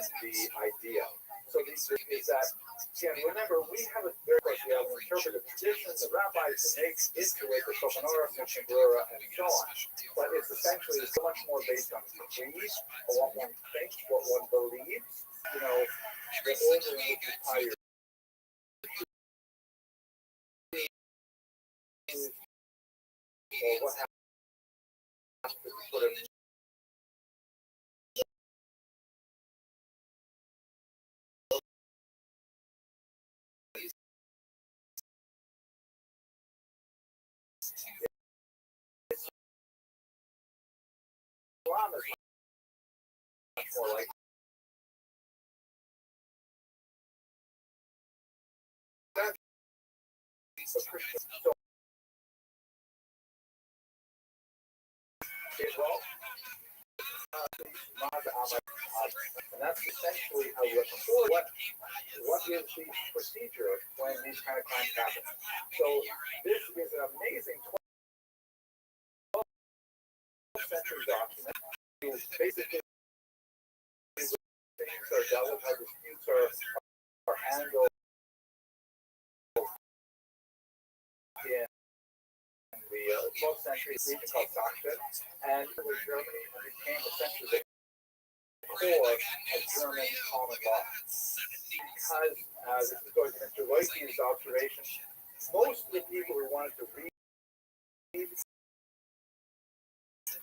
and the idea. So this is that, again, remember, we have a very close, we have an interpretive tradition, the rabbis make into it the Shulchan Aruch, Mishnah Berurah, and so on. But it's essentially so much more based on creed, or what one thinks, what one believes. You know, the order in which you tie your or what happens to put it. Islam is much more like that. So Christians don't get involved. And that's essentially how you record what is the procedure when these kind of crimes happen. So this is an amazing 12th century document. It's basically things are dealt with, how disputes are handled in the 12th century region called Rothschild, and it was Germany, and it became essentially the core of German common law. Because, this is going to Mr. Leukey's observation, most of the people who wanted to read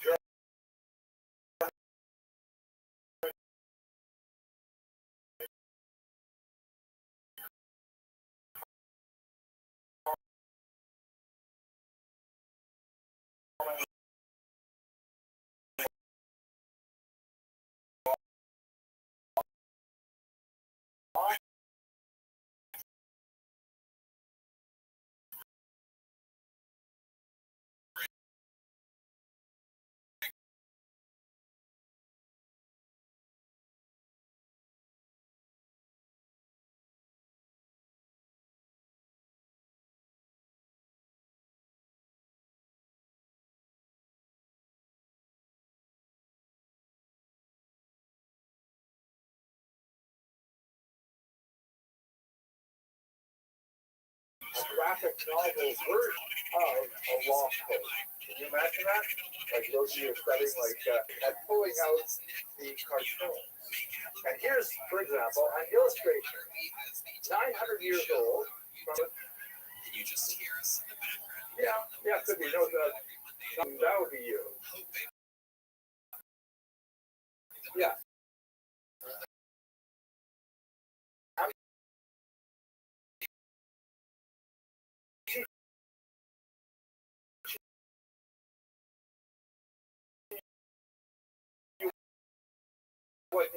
German a graphic novel version of a law code. Can you imagine that? Like those of you studying, like, and pulling out the cartoons. And here's, for example, an illustration, 900 years old. Can you just hear us in the background? Yeah, could be. No, that would be you. Yeah. What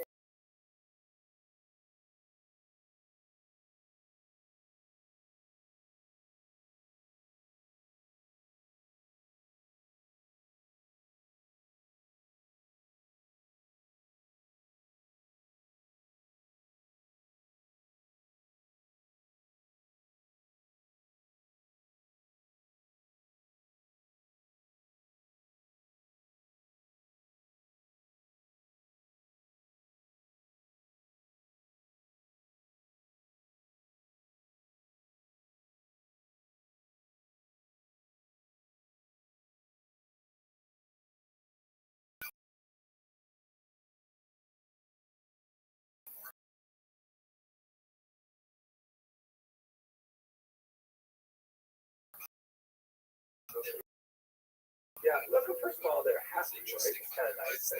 Yeah, look, first of all, they're happy, right? It's kind of nice.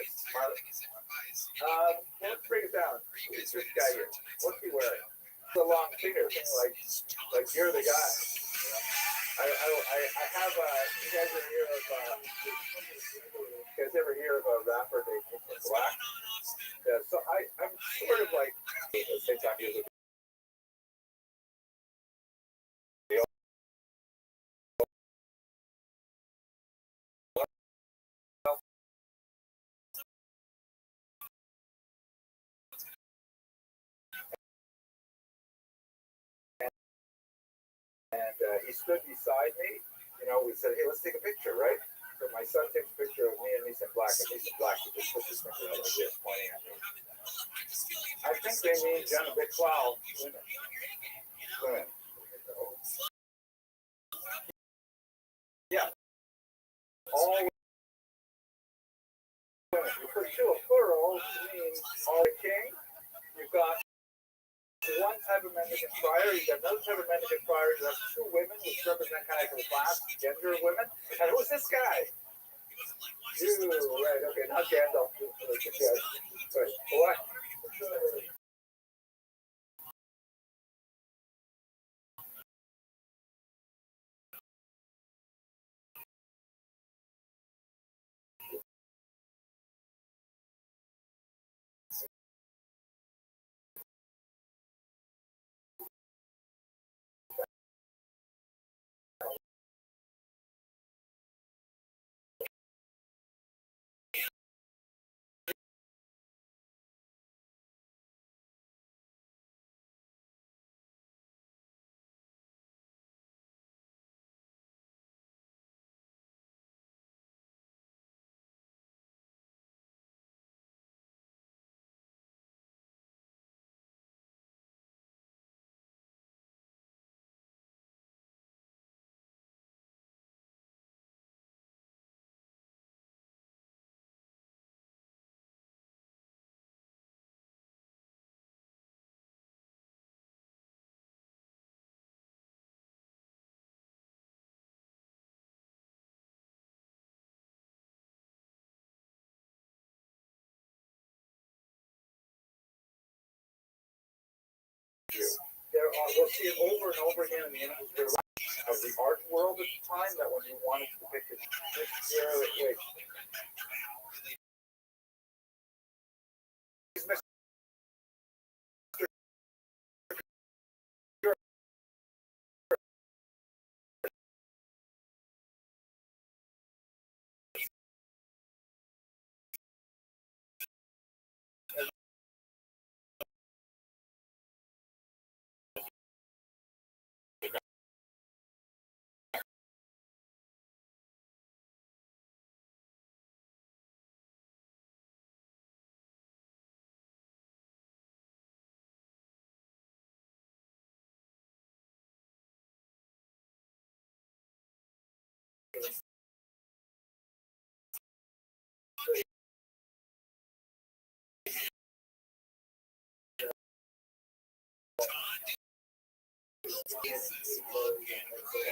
Let's bring it down. Who's this guy here? What's he wearing? It's a long finger, like you're the guy. I have, you guys ever hear of a rapper named Nick Black? Yeah, so I'm sort of like, at the same time, he was a and he stood beside me. You know, we said, hey, let's take a picture, right? So my son takes a picture of me and Lisa Black, and Lisa Black, he just puts his finger out like this, pointing at me. I think they mean Jenna Big Cloud. Women. Yeah. All women. You put two a plural, it means all the king. You've got one type of mendicant friar, you've got another type of mendicant friar, you have two women, which represent kind of the class, gender of women. And who's this guy? You, right, okay, not Gandalf. Right. What? There are, we'll see it over and over again in the images of the art world at the time, that when you wanted to depict it, wait.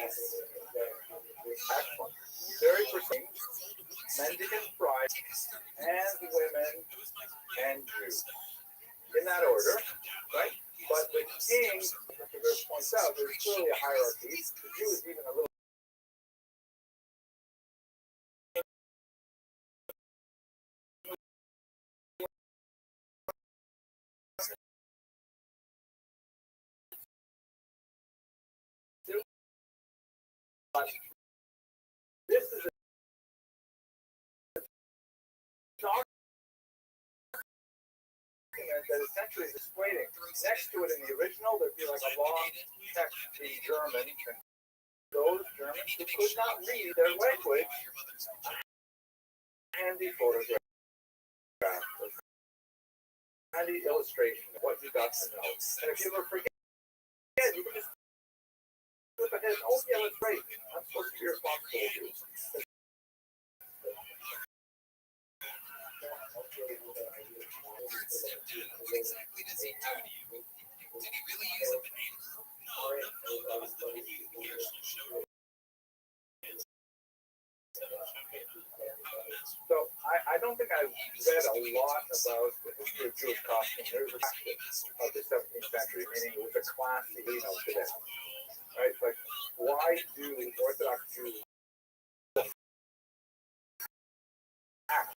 Excellent. Very precise. Mendicant brides and women and Jews. In that order, right? But the king, as the verse points out, there's clearly a hierarchy. The Jew is even a little. But this is a document that essentially is explaining. Next to it in the original, there'd be like a long text in German, and those Germans who could not read their language, handy photograph, handy illustration of what you got to know. And if you ever forget, you can just flip ahead. Oh yeah, that's right. I'm supposed to be responsible. What exactly does he do to you? Did he really use a banana? No, that was the movie. He actually showed me. So I don't think I've read a lot about the history of Jewish costume. There's a fact of the 17th century, meaning it was a classic, today. Right? Like, why do Orthodox Jews act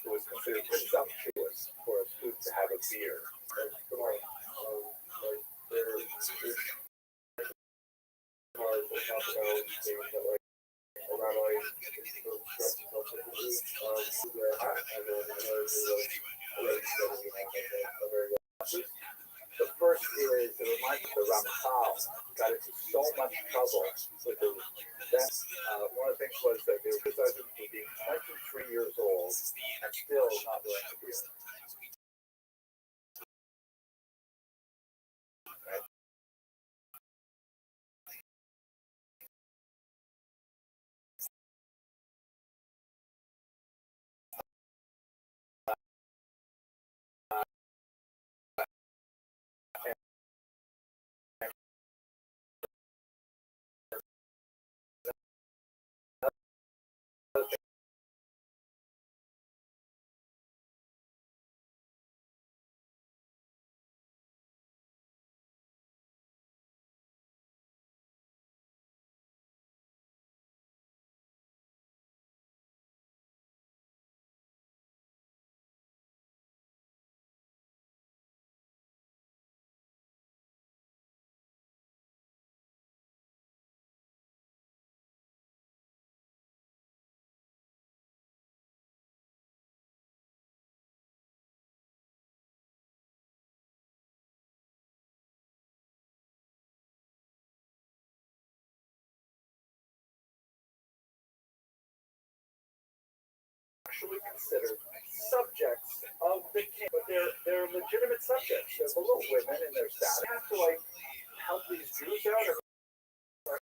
it was considered presumptuous for a student to have a beard. The first is it reminds me of the Rabbis got into so much trouble with the then one of the things was that they were criticizing for being 23 years old and still not wearing a beard. Right? Actually considered subjects of the king, but they're legitimate subjects. There's little women and their status. They have to like help these Jews out. Or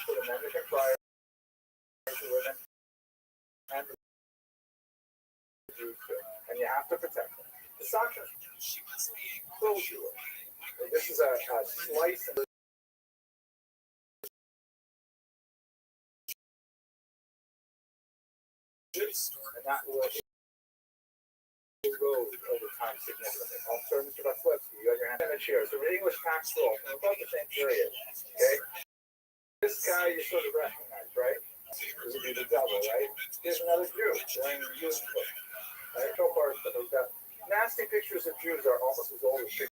the men can prior to women and the Jews too. And you have to protect them. The Sasha so Jewish. This is a slice and that will erode over time significantly. I'm sorry, Mr. Vasilevsky, you got your hand image here. So the English tax roll from about the same period. Okay? This guy you sort of recognize, right? This would be the devil, right? Here's another Jew wearing a Jewish clothes. Right? So far, those nasty pictures of Jews are almost as old as pictures.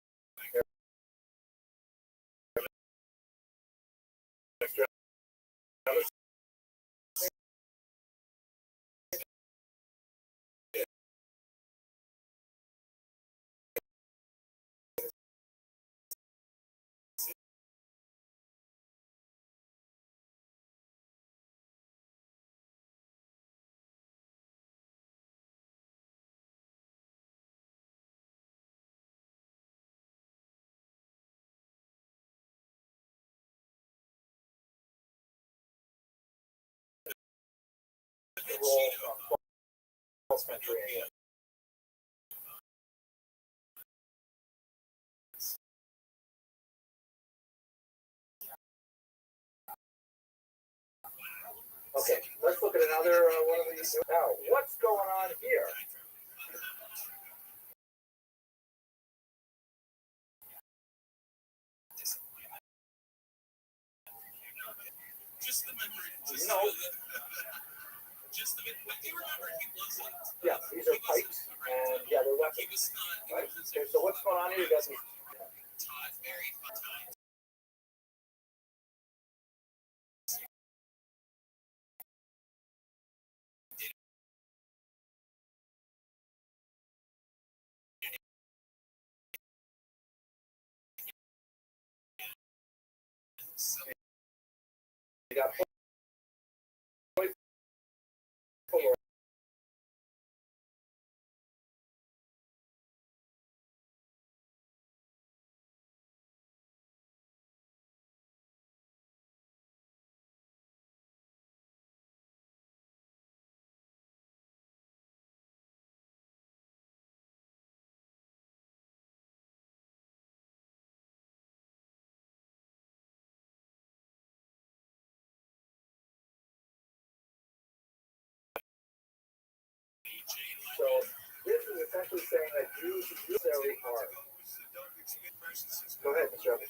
Roll from 12th century England. Okay, let's look at another one of these. Now, what's going on here? No. Yeah, these are pipes, and yeah, they're weapons. Right? Okay, so what's going on here? You got these. You got So this is essentially saying that Jews necessarily are. Go ahead, Mr. Evans.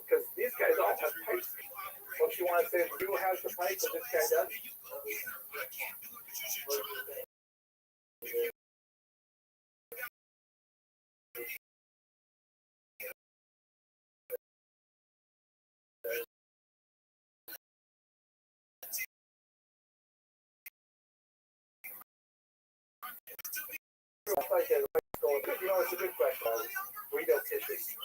Because these guys all have pipes. Don't you want to say the Jew has the pipe, but this guy doesn't? It's a good question. We don't get this.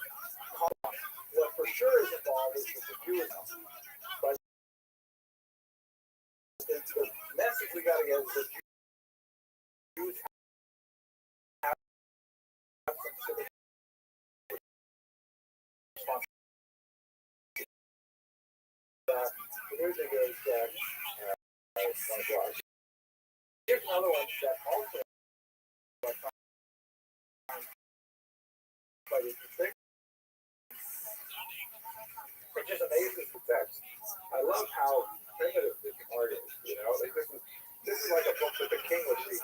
What for sure is involved is the Jew. But the message we got to get is that Jews have some civic responsibility. The music is here's another one that also quite interesting. It just amazes the text. I love how primitive this art is. You know, like this is like a book that the king would read.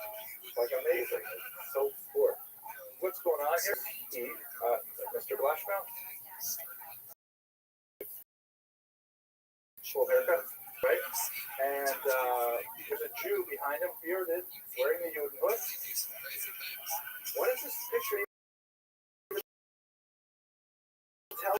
Like amazing. It's so poor. What's going on here? Mr. Blashbaum? Full haircut, right? And there's a Jew behind him, bearded, wearing the Judenhood. What is this picture even tell?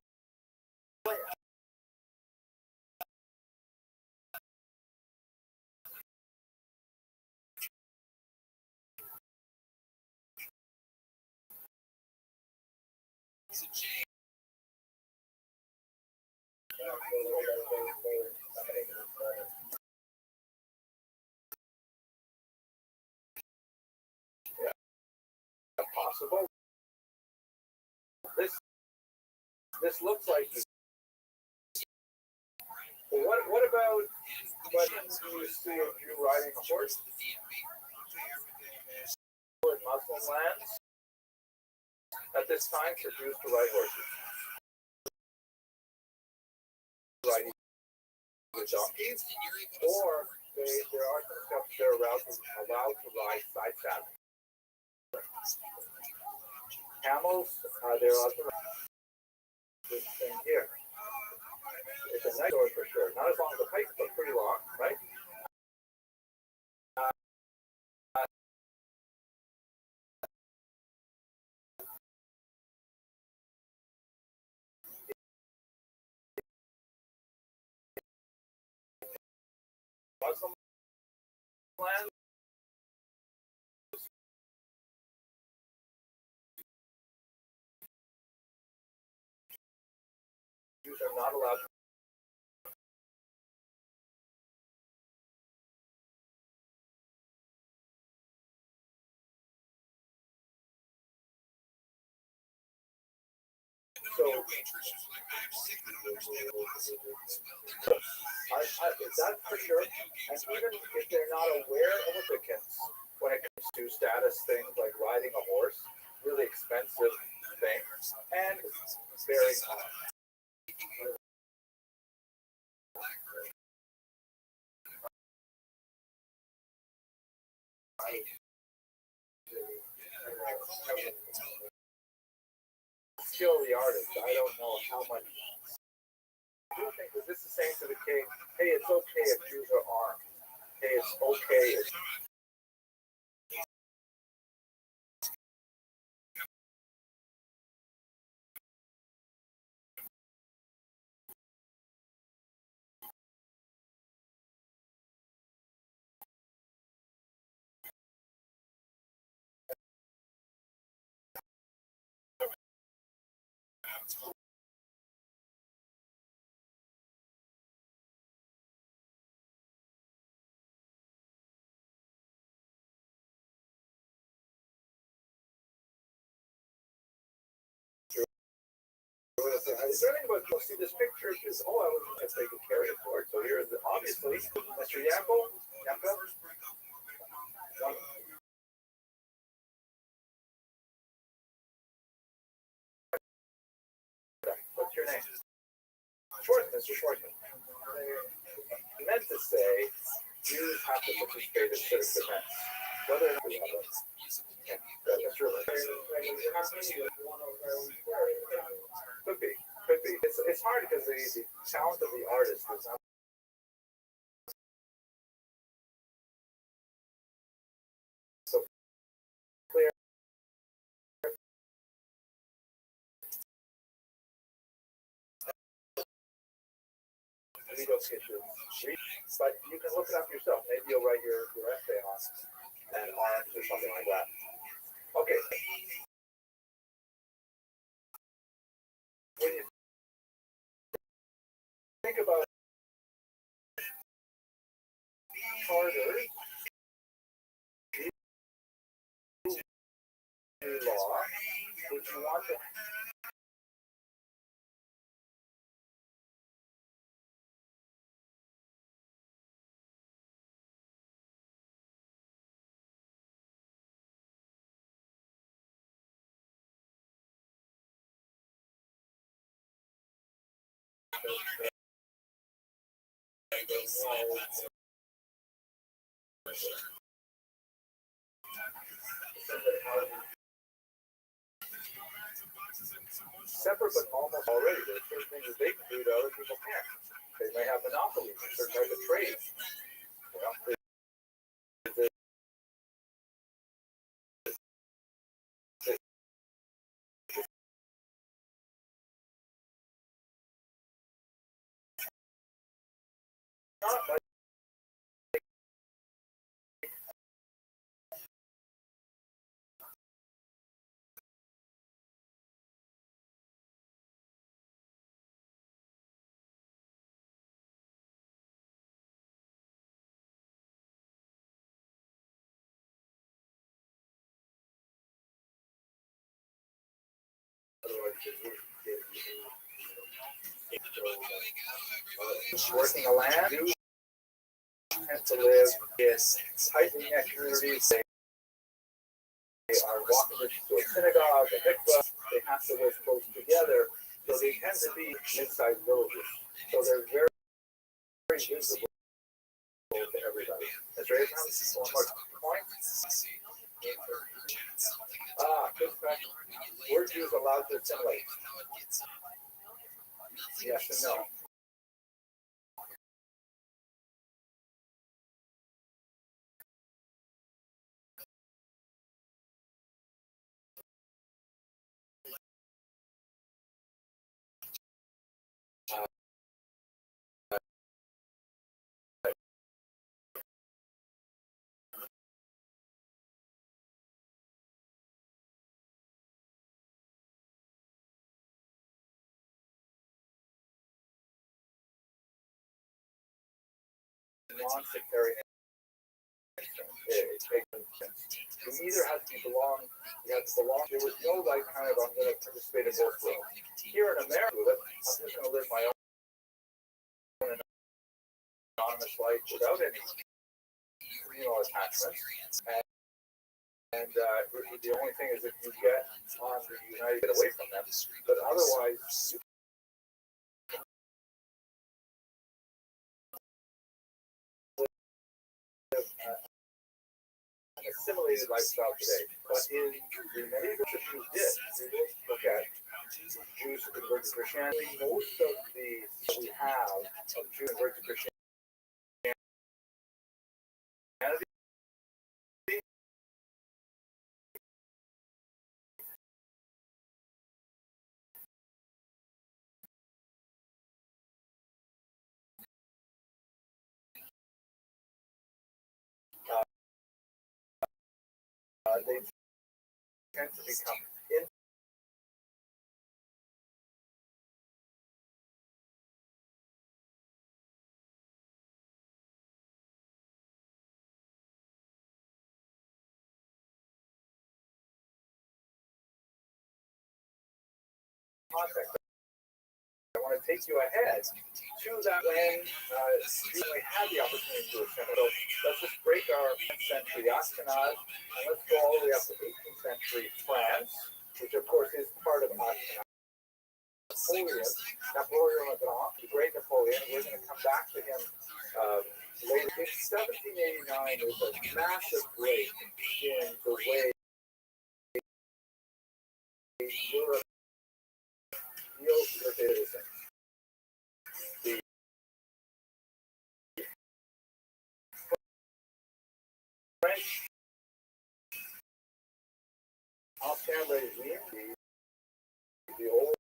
Possible. This looks like. Well, what about what you see of you riding a horse in Muslim lands at this time for Jews to ride horses? Riding the donkeys, or there are some stuff they're allowed to ride side saddle. Camels, they're allowed to ride this thing here. It's a nice sword for sure. Not as long as a pike, but pretty long, right? Muslim land. Jews are not allowed to. So, that's for sure. And even if they're not aware of Wiccans, when it comes to status things like riding a horse, really expensive thing, and very common. Skill the artist. I don't know how much. I do think that this is saying to the king, hey, it's okay if Jews are armed. Hey, it's okay if is there anyone who see this picture? Just, I was if they could carry it forward. So here is obviously Mr. Yambo. What's your name? Schwartzman, Mr. Schwartzman. I meant to say Jews have have to participate in civic events. Whether or not we have it. That's true. Could be. Could be. It's hard because the talent of the artist is not so clear. Legal issues. But you can look it up yourself. Maybe you'll write your essay on an arms or something like that. Okay. When you think about charter, law, would you want to separate but almost already? There are certain things that they can do that other people can't. They may have monopolies in certain types of trade. You know, not like working a land, Jews tend to live in tightly knit communities. They are walking to a synagogue, a mikvah. They have to live close together. So they tend to be mid-sized villages. So they're very, very visible to everybody. That's right. One more point. Good question. Were Jews allowed to assimilate? Yes and no. Non-sectarian. You either have to belong, you have to belong. There was no like kind of I'm going to participate in both worlds. Here in America, I'm just going to live my own anonymous life without any, attachments. And the only thing is that you get on the United get away from them, but otherwise you live an assimilated lifestyle today. But in the medieval Jews did. You look at Jews who converted to Christianity. Most of the we have of Jews converted to Christianity. They tend to become in context. I want to take you ahead to that when you really had the opportunity to assimilate. So let's just break our 10th century Ashkenaz and let's go all the way up to 18th century France, which of course is part of Ashkenaz. Napoleon Le Grand, the great Napoleon. We're going to come back to him later in 1789, there's a massive break in the way Europe deals with citizens. The French Austrian regime, the old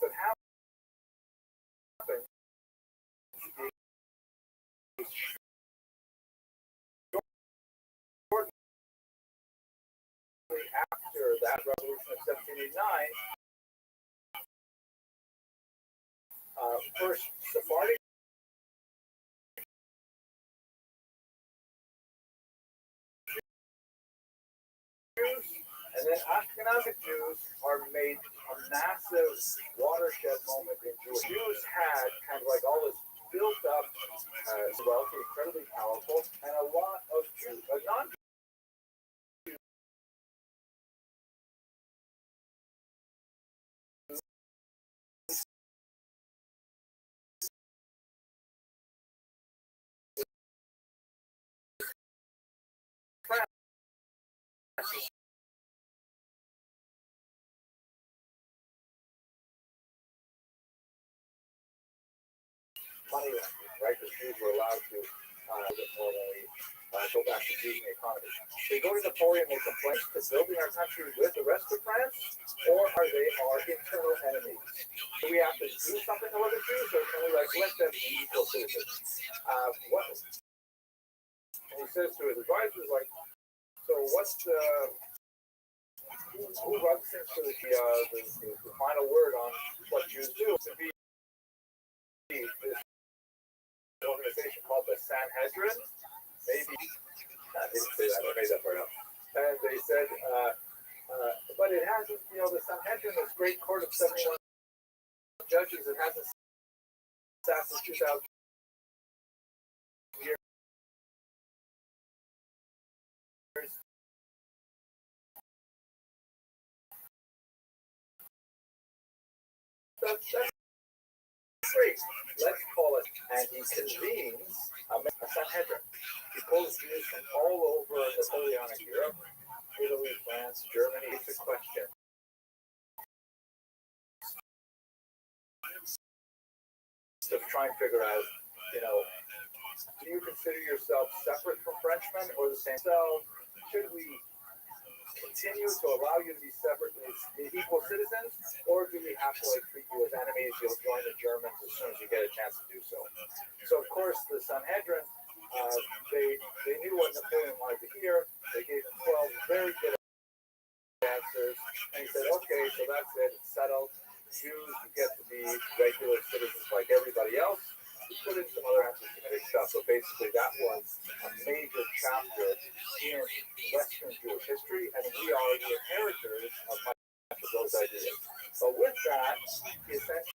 that happened shortly after that revolution of 1789. First, Sephardic Jews and then Ashkenazic Jews are made a massive watershed moment in Jewish. Jews had kind of like all this built up wealthy, incredibly powerful, and a lot of Jews, non-Jews. Money language, right? Because Jews were allowed to formally go back to using the economy. They go to Napoleon and complain to building our country with the rest of France, or are they our internal enemies? Do we have to do something to other Jews, or can we let them be equal citizens? And he says to his advisors, so what's who runs things for the final word on what Jews do? To be this organization called the Sanhedrin, maybe I didn't say that, I made that part up. And they said, but it hasn't, the Sanhedrin, this great court of 71 judges, it hasn't sat for 2,000 years. That's great. Let's call it, and he convenes a Sanhedrin. He pulls Jews from all over Napoleonic Europe, Italy, France, Germany. It's a question. To try and figure out, do you consider yourself separate from Frenchmen or the same? So, should we continue to allow you to be separate as equal citizens, or do we have to treat you as enemies? You'll join the Germans as soon as you get a chance to do so. So, of course, the Sanhedrin, they knew what Napoleon wanted to hear. They gave him 12 very good answers, and he said, "Okay, so that's it. It's settled. Jews, you get to be regular citizens like everybody else." We put in some other anti-Semitic stuff. So basically, that was a major chapter in Western Jewish history, and we are the inheritors of much of those ideas. So with that, he essentially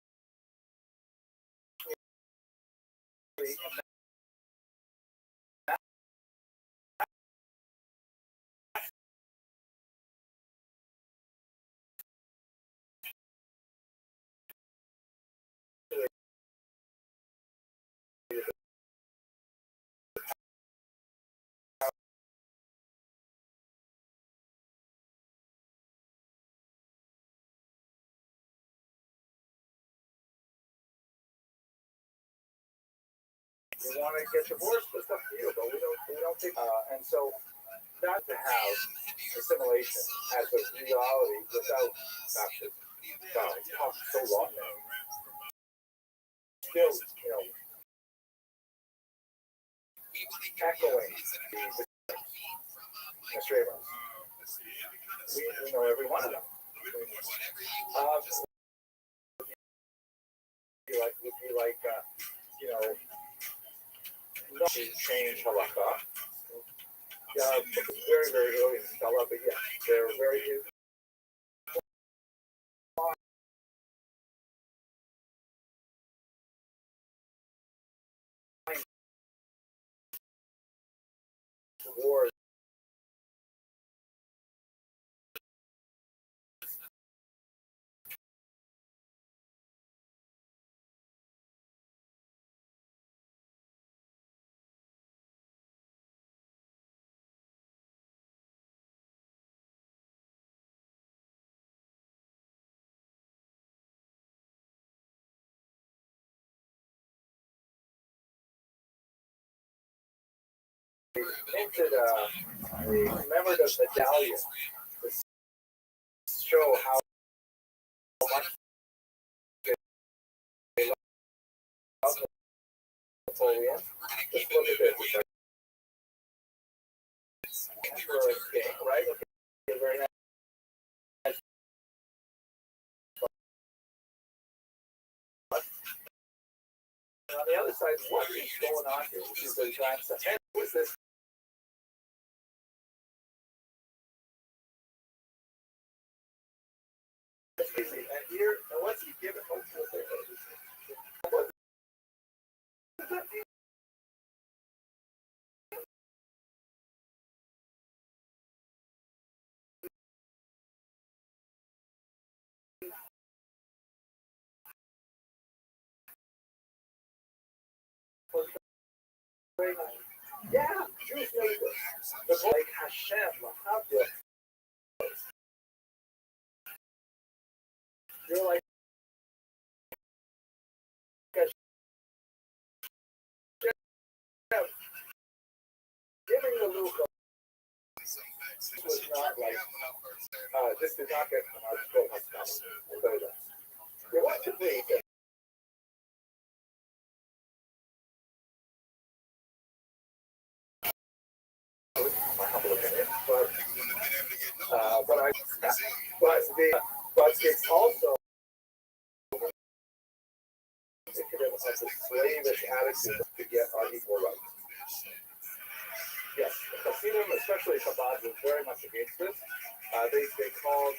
you want to get divorced, it's up to you, but we don't think. And so not to have assimilation as a reality without baptism. God, it's talked so long now. Still, echoing the Australians. We know every one of them. Would you like not to change halakha? very, very early in Stella, but yeah, they're very wars. Painted a commemorative medallion to show how much they love Napoleon. Just look at this. Emperor King, right? Okay, very nice. And on the other side, what is going on here? This is the giant Sahara. What's this? And here, and what's he given? Yeah, Jews know this. The boy like Hashem, Mahavdil. You're like giving the Luca was not like this did not get from our school. You want to be my humble opinion, but it's also indicative of the slavish attitude to get our equal rights. Yes, the Hasidim, especially Chabad, was very much against this. They called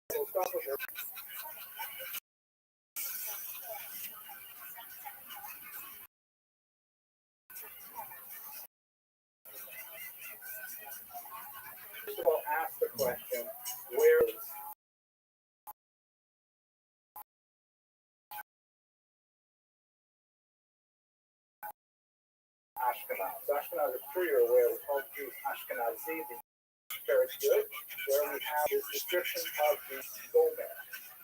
first of all ask the question, where is Ashkenaz? Ashkenaz, I'm sure you're aware, we call Jews Ashkenazi, very good, where we have this description of the Gomer,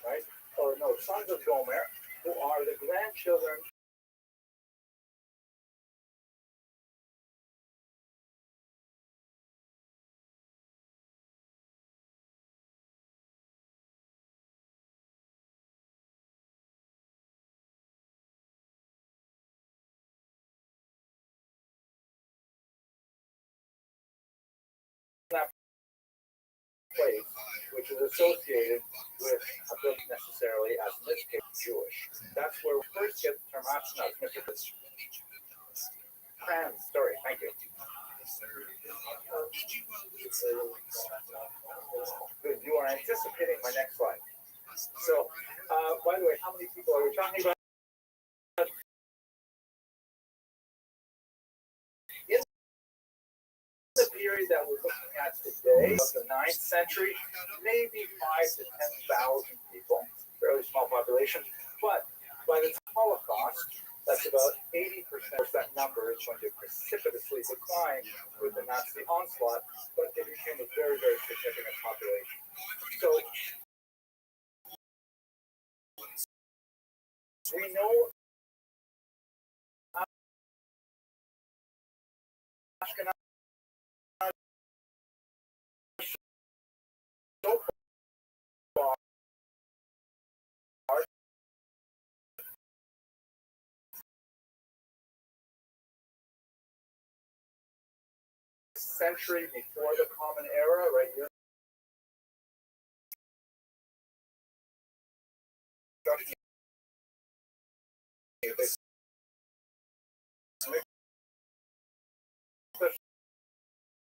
right? Or no, sons of Gomer, who are the grandchildren that place, which is associated with a book necessarily as in this case Jewish. That's where we first get the term Ashkenaz. Trans story, thank you. Good, you are anticipating my next slide. So, by the way, how many people are we talking about? In the period that we're looking at today, of the 9th century, maybe 5,000 to 10,000 people, fairly small population. But by the Holocaust, That's about 80%. That number is going to precipitously decline with the Nazi onslaught, but it became a very, very significant population. So we know Ashkenaz so far century before the Common Era, right here.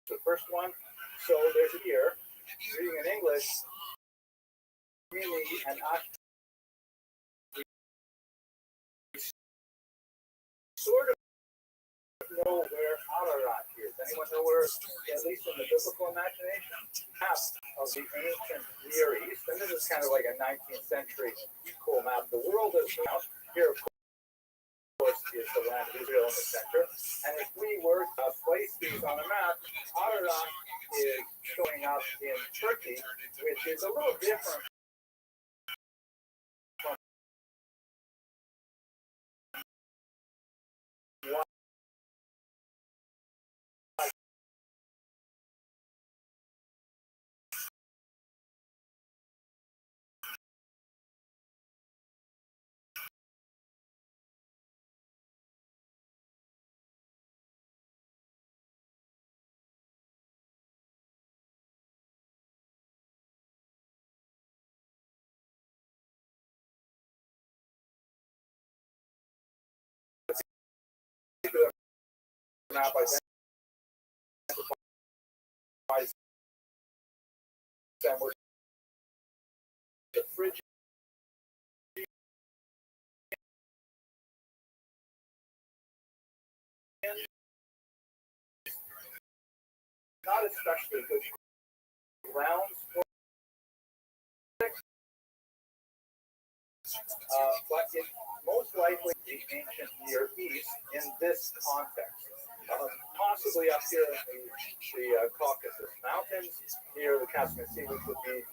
The first one, so there's here, reading in English, really, and sort of know where Ararat is. Anyone know where, at least in the biblical imagination, map of the ancient Near East? And this is kind of like a 19th century cool map. The world is now here, of course, is the land of Israel in the center. And if we were to place these on a map, Ararat is showing up in Turkey, which is a little different from what particular map identifies them with the Phrygian. Not especially good grounds for but it's most likely the ancient Near East in this context. Possibly up here in the Caucasus Mountains near the Caspian Sea, which would be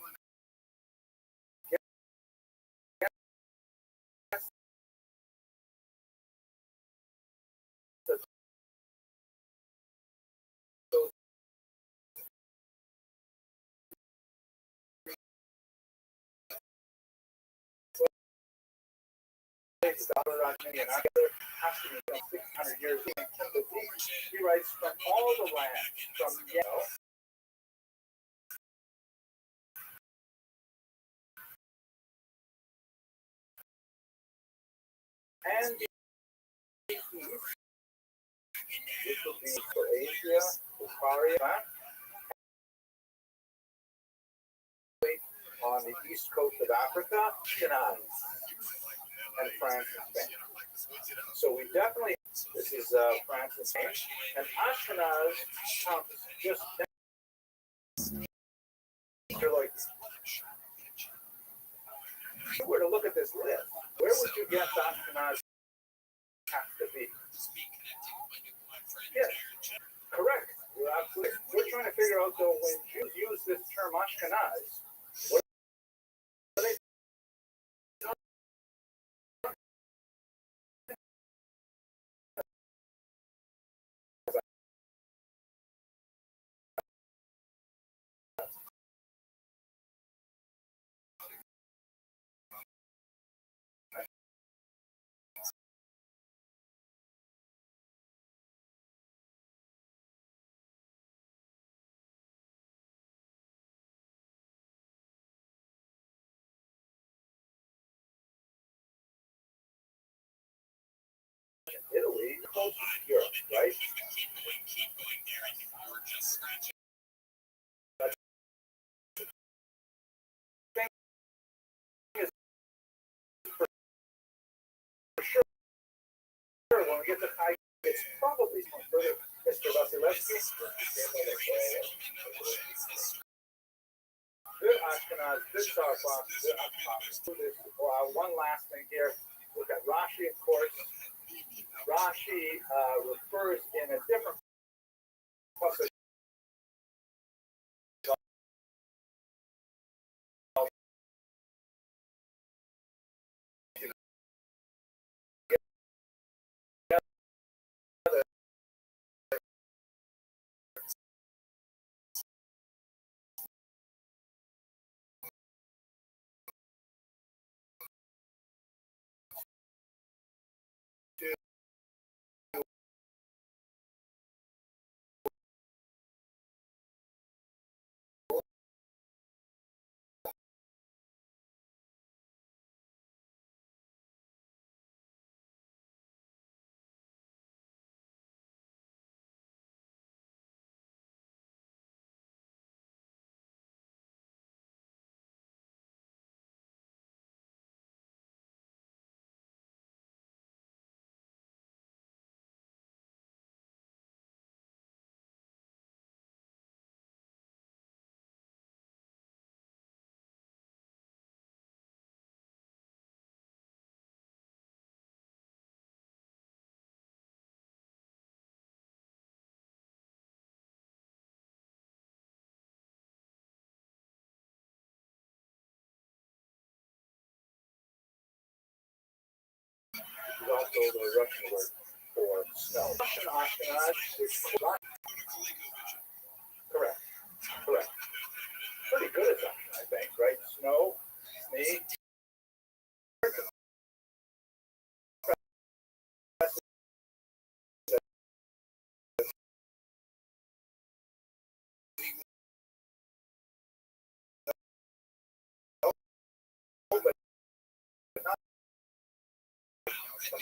has to be 600 years. He writes from all the land, from Yellow and the East, which will be for Asia, Bukhara, on the east coast of Africa, Ashkenaz, and France and Spain. So we definitely, this is France and Spain, and Ashkenaz comes just you're like, if you were to look at this list, where would you guess Ashkenaz has to be? Yes, correct. You're absolutely. We're trying to figure out though when Jews use this term Ashkenaz, what are they? Italy, close to Europe, right? For sure, when we get to high, it's probably Mr. Vasilevsky. Good Ashkenaz, good Sarfat, good Ashkenaz. One last thing here. Look at Rashi, of course. Rashi refers in a different passage is also the Russian word for snow. Russian Ashkenaz is correct. Correct. Pretty good at that, I think, right? Snow, sneak.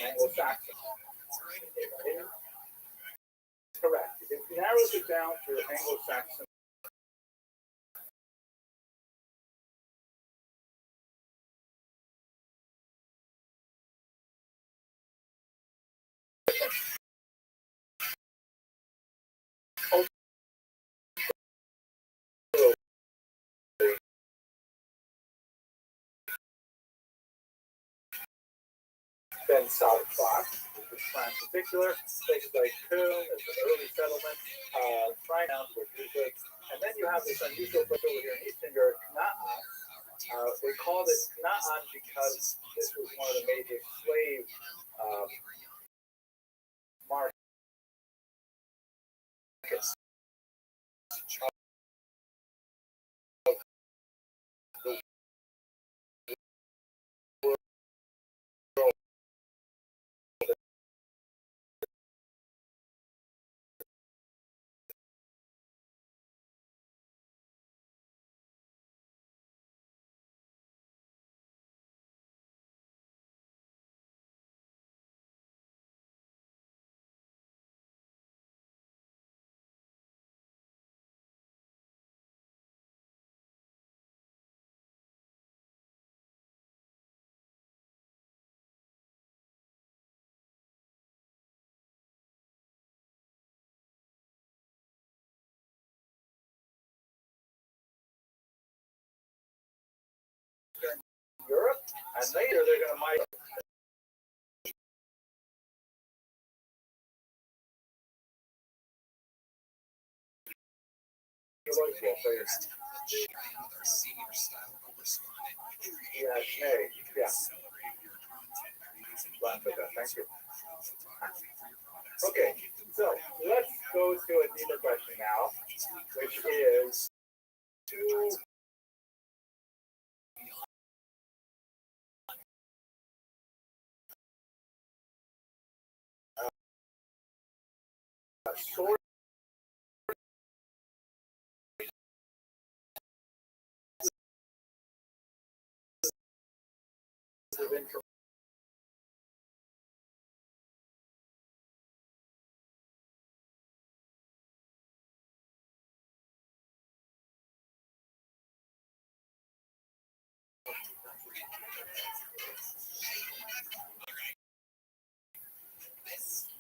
Anglo-Saxon. Correct. It narrows it down to Anglo-Saxon. Then South Fox, which is transparticular, places like Coon, is an early settlement, Trinouns were used, and then you have this unusual place over here in Eastern Europe, Kna'an. They called it Kna'an because this was one of the major slave markets. Europe, and later they're going to migrate. Yeah, hey, yeah. Thank you. Okay, so let's go to a deeper question now, which is two sources of information.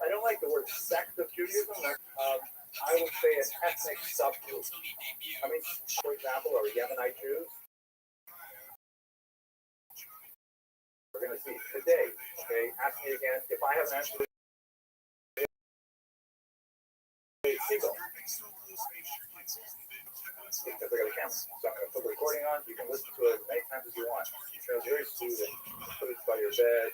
I don't like the word sect of Judaism. I would say an ethnic subgroup. I mean, for example, are Yemenite Jews? We're going to see today. Okay, ask me again if I have an answer. Seagull. Because I got a camera. So I'm going to put the recording on. You can listen to it as many times as you want. It's very soothing. Put it by your bed.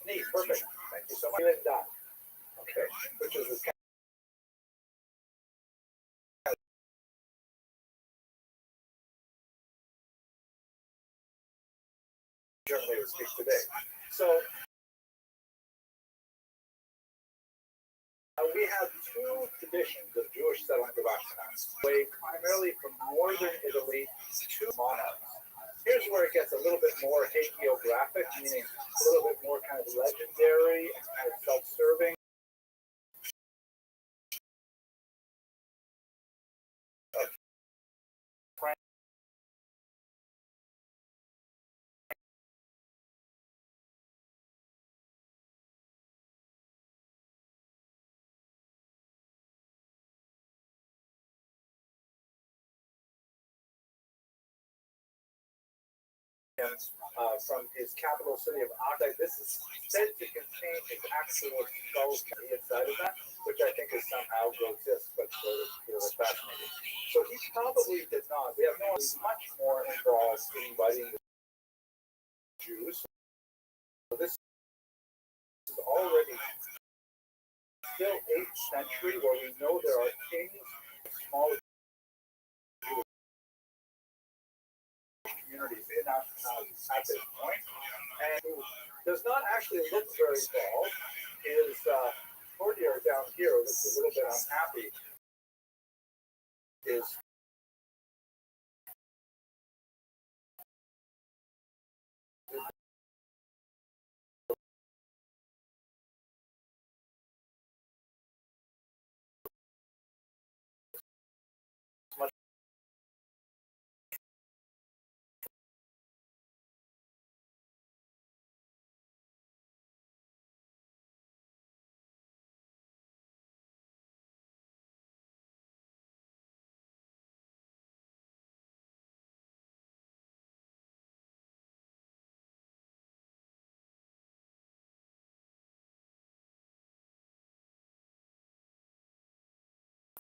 Neat, perfect. Thank you so much. Okay, which is this Germany would speak today. So we have two traditions of Jewish settlement of Ashkenaz, way primarily from northern Italy to monarchs. Here's where it gets a little bit more hagiographic, meaning a little bit more kind of legendary and kind of self-serving. From his capital city of Aachen. This is said to contain his actual skull inside of that, which I think is somehow grotesque, but sort of fascinating. So he probably did not. We have no one much more involved in inviting the Jews. So this is already still 8th century, where we know there are kings, small communities in Ashkenaz at this point, and who does not actually look very tall. His courtier down here looks a little bit unhappy. Is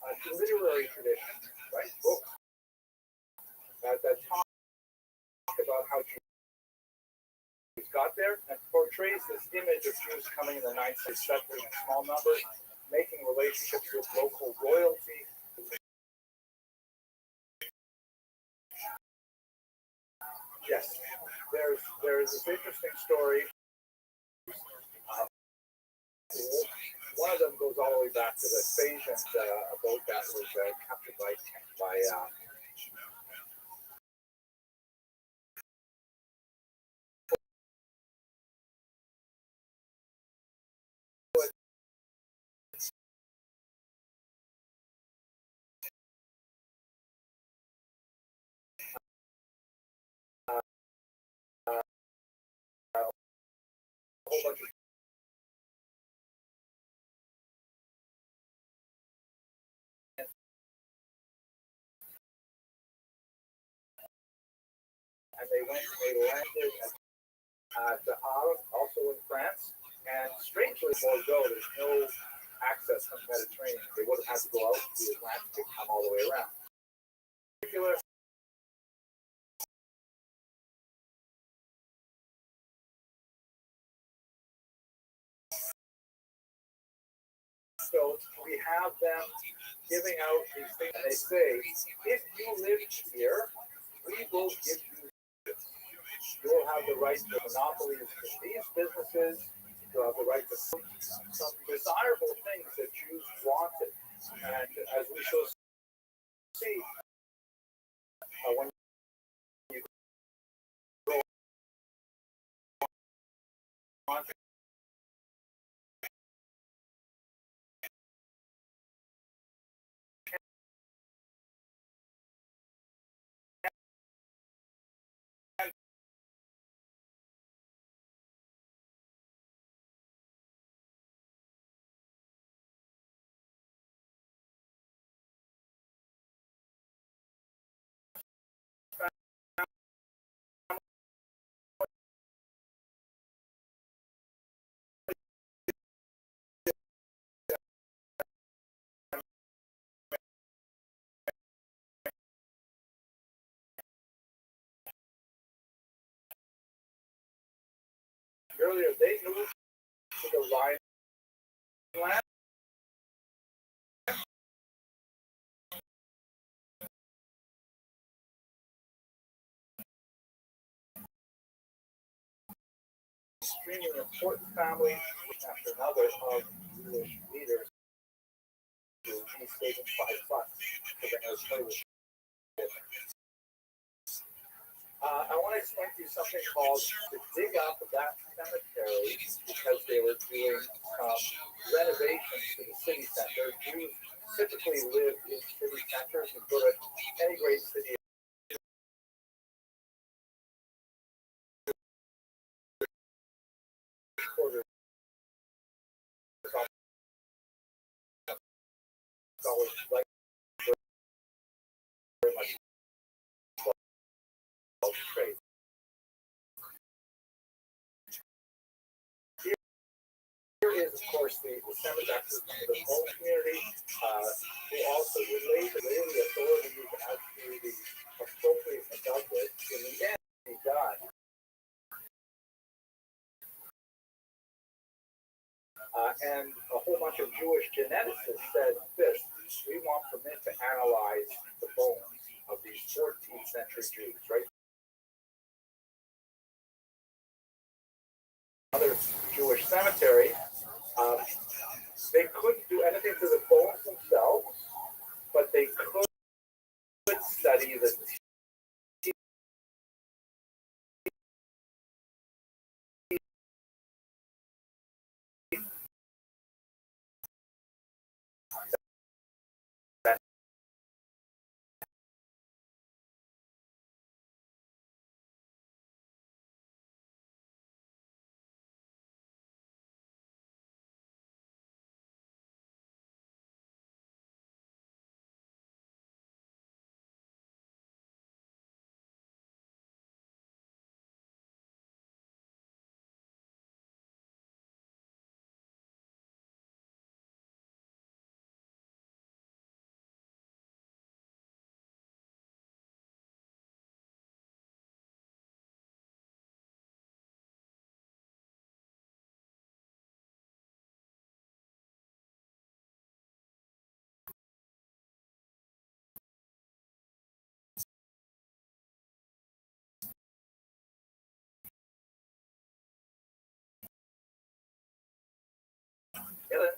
much literary tradition, right? Books that talk about how Jews got there and portrays this image of Jews coming in the 9th century, settling in small numbers, making relationships with local royalty. Yes, there's this interesting story. One of them goes all the way back to the Phasians, a boat that was captured by a whole bunch of and they landed at Havre, also in France, and strangely Bordeaux, there's no access from the Mediterranean. They would have had to go out to the Atlantic and come all the way around. So we have them giving out these things, and they say, if you live here, we will give you you will have the right to monopolies in these businesses. You'll have the right to put some desirable things that Jews wanted. And as we shall see, when you go on earlier, they moved to the Rhineland. Extremely important family after another of Jewish leaders who saved $5 for the play with it. I want to explain to you something called to dig up that cemetery because they were doing renovations to the city center. Jews typically live in city centers. You go to any great city. It's always like very much trade. Here is, of course, the cemetery of the whole community, who also relate the authorities as to the appropriateness of this. In the end, he died. And a whole bunch of Jewish geneticists said this: we want permit to analyze the bones of these 14th century Jews, right? Other Jewish cemetery, they couldn't do anything to the bones themselves, but they could study the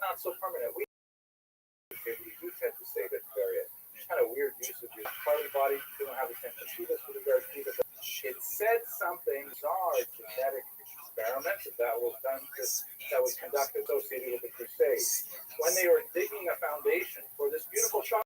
not so permanent. We do tend to say that very kind of weird usage of part of the body. We don't have the sensitivity for the very feet. It said something bizarre genetic experiment that was done that was conducted associated with the Crusades when they were digging a foundation for this beautiful child.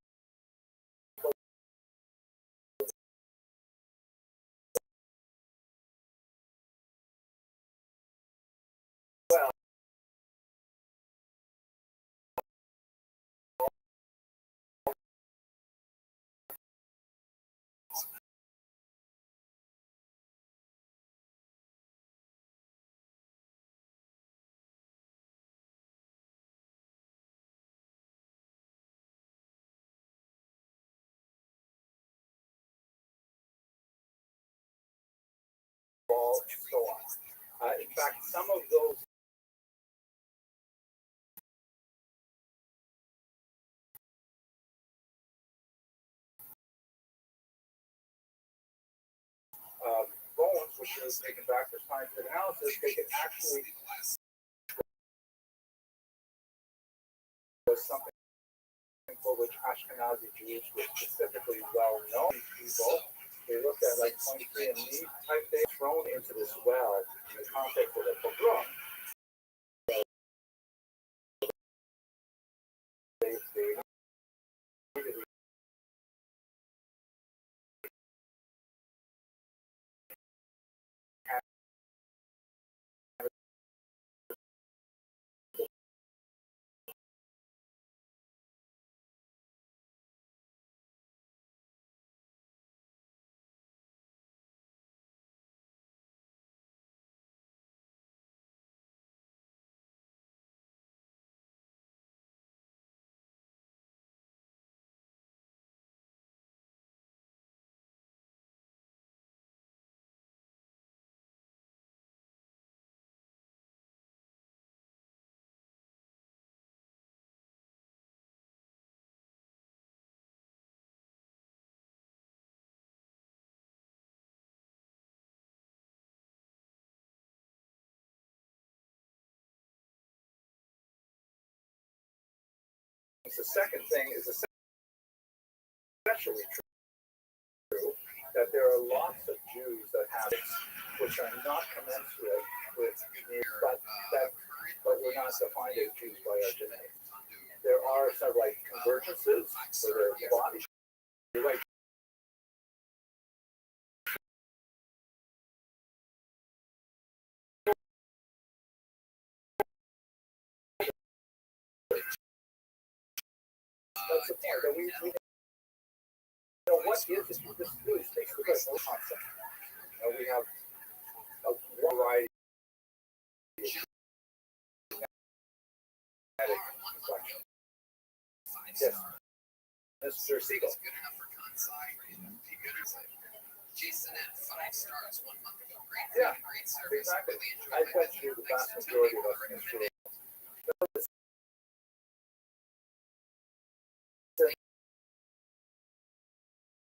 Well, and so on. In fact, some of those bones which is taken back for scientific analysis, they can actually was something for which Ashkenazi Jews were specifically well known people. They looked at like 23andMe type things thrown into this well in the context of the pogrom. They The second thing is essentially true that there are lots of Jews that have which are not commensurate with but we're not defined as Jews by our genetics. There are some like convergences where their bodies like that's the point that we know what is this really speaks to this concept. We have a variety of genetic complexion. Yes, Mr. Siegel. Jason had 5 stars 1 month ago. Great, Yeah, great service. exactly. Really enjoyed I it. bet you the vast majority of us in this room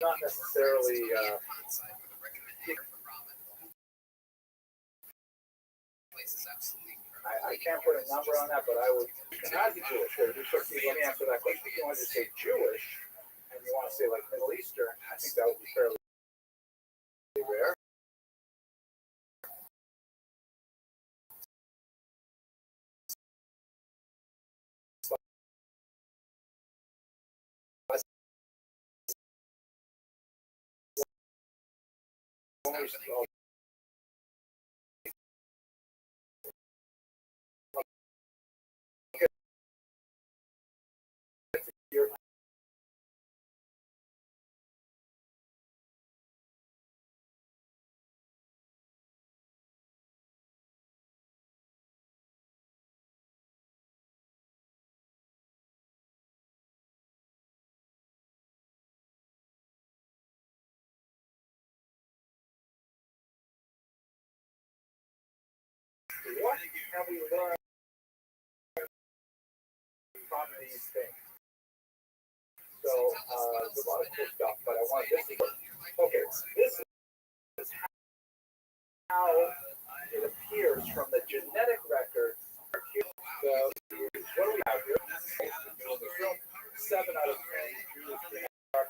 not necessarily I can't put a number on that, but I would not be Jewish. Let me answer that question. If you want to say Jewish and you want to say like Middle Eastern, I think that would be fairly rare. What have we learned from these things? So there's a lot of cool stuff, but I want this. Okay, this is how it appears from the genetic record. What do we have here? 7 out of 10 Jews are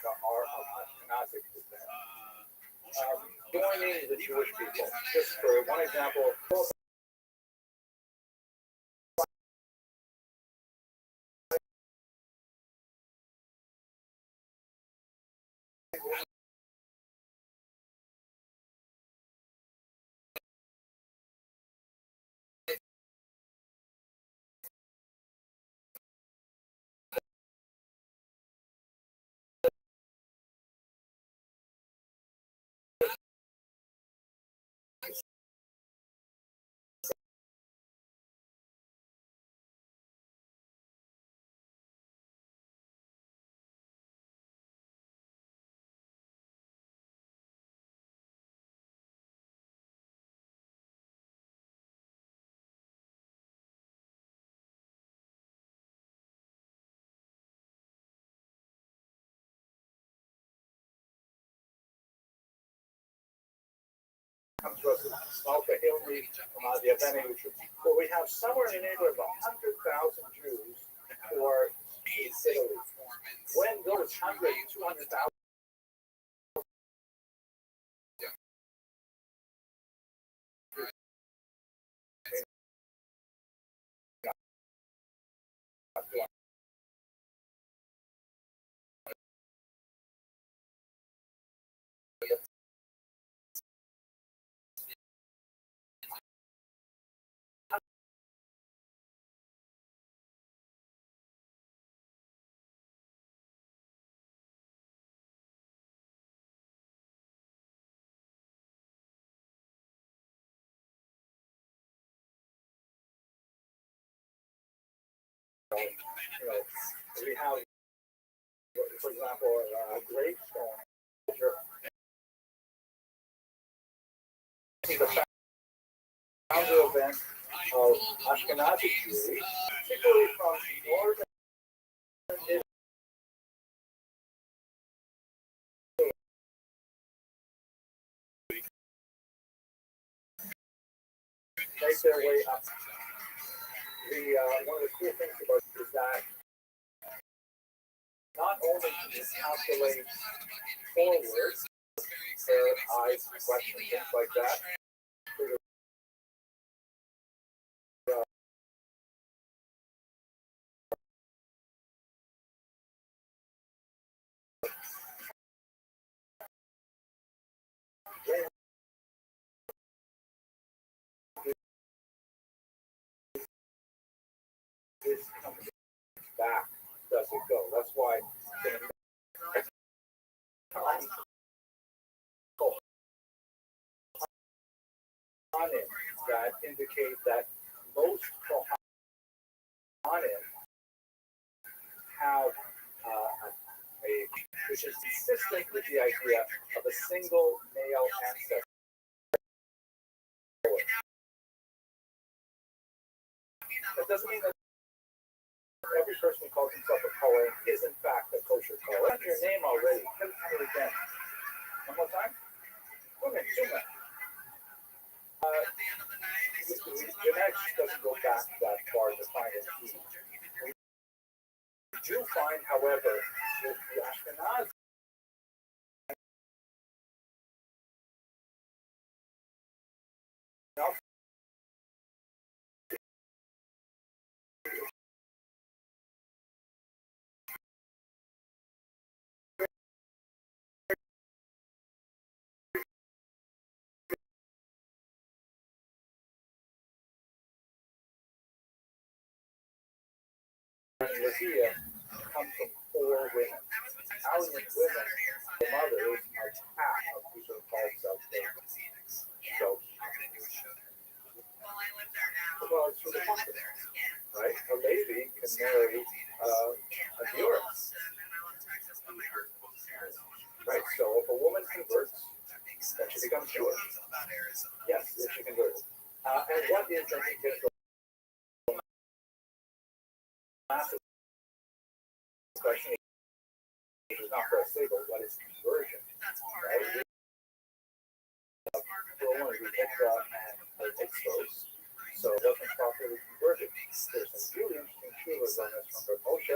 of Ashkenazic descent. Joining the Jewish people, just for one example, comes to us in Malta, he'll read the event where we have somewhere in the neighborhood of 100,000 Jews who are in Italy. When those 200,000 we have, for example, a gravestone. The founder event of Ashkenazi Jews, particularly from northern Israel, make their way up. One of the cool things about it is that not only can you calculate forward, eyes, questions, things like that, this comes back, does it go? That's why that indicate that most Kohanim have which is consistent with the idea of a single male ancestor. That doesn't mean that every person who calls himself a Kohen is in fact a kosher Kohen. That's your name already. Come it again. One more time. Okay, genetics doesn't go back that far to find it. We do find, however, with the Ashkenazi Leah come from 4 women. Aryan women, the mothers, are half of who are called self-made. So, well, it's for the future, right? A lady can marry a Buick. Right, so if a woman converts, then she becomes Jewish. Yes, if she converts. And what is the massive question is not per se, but what is conversion? Right? For one, we take and expose, so it doesn't properly convert it. There's some really interesting shuvas on this from Moshe.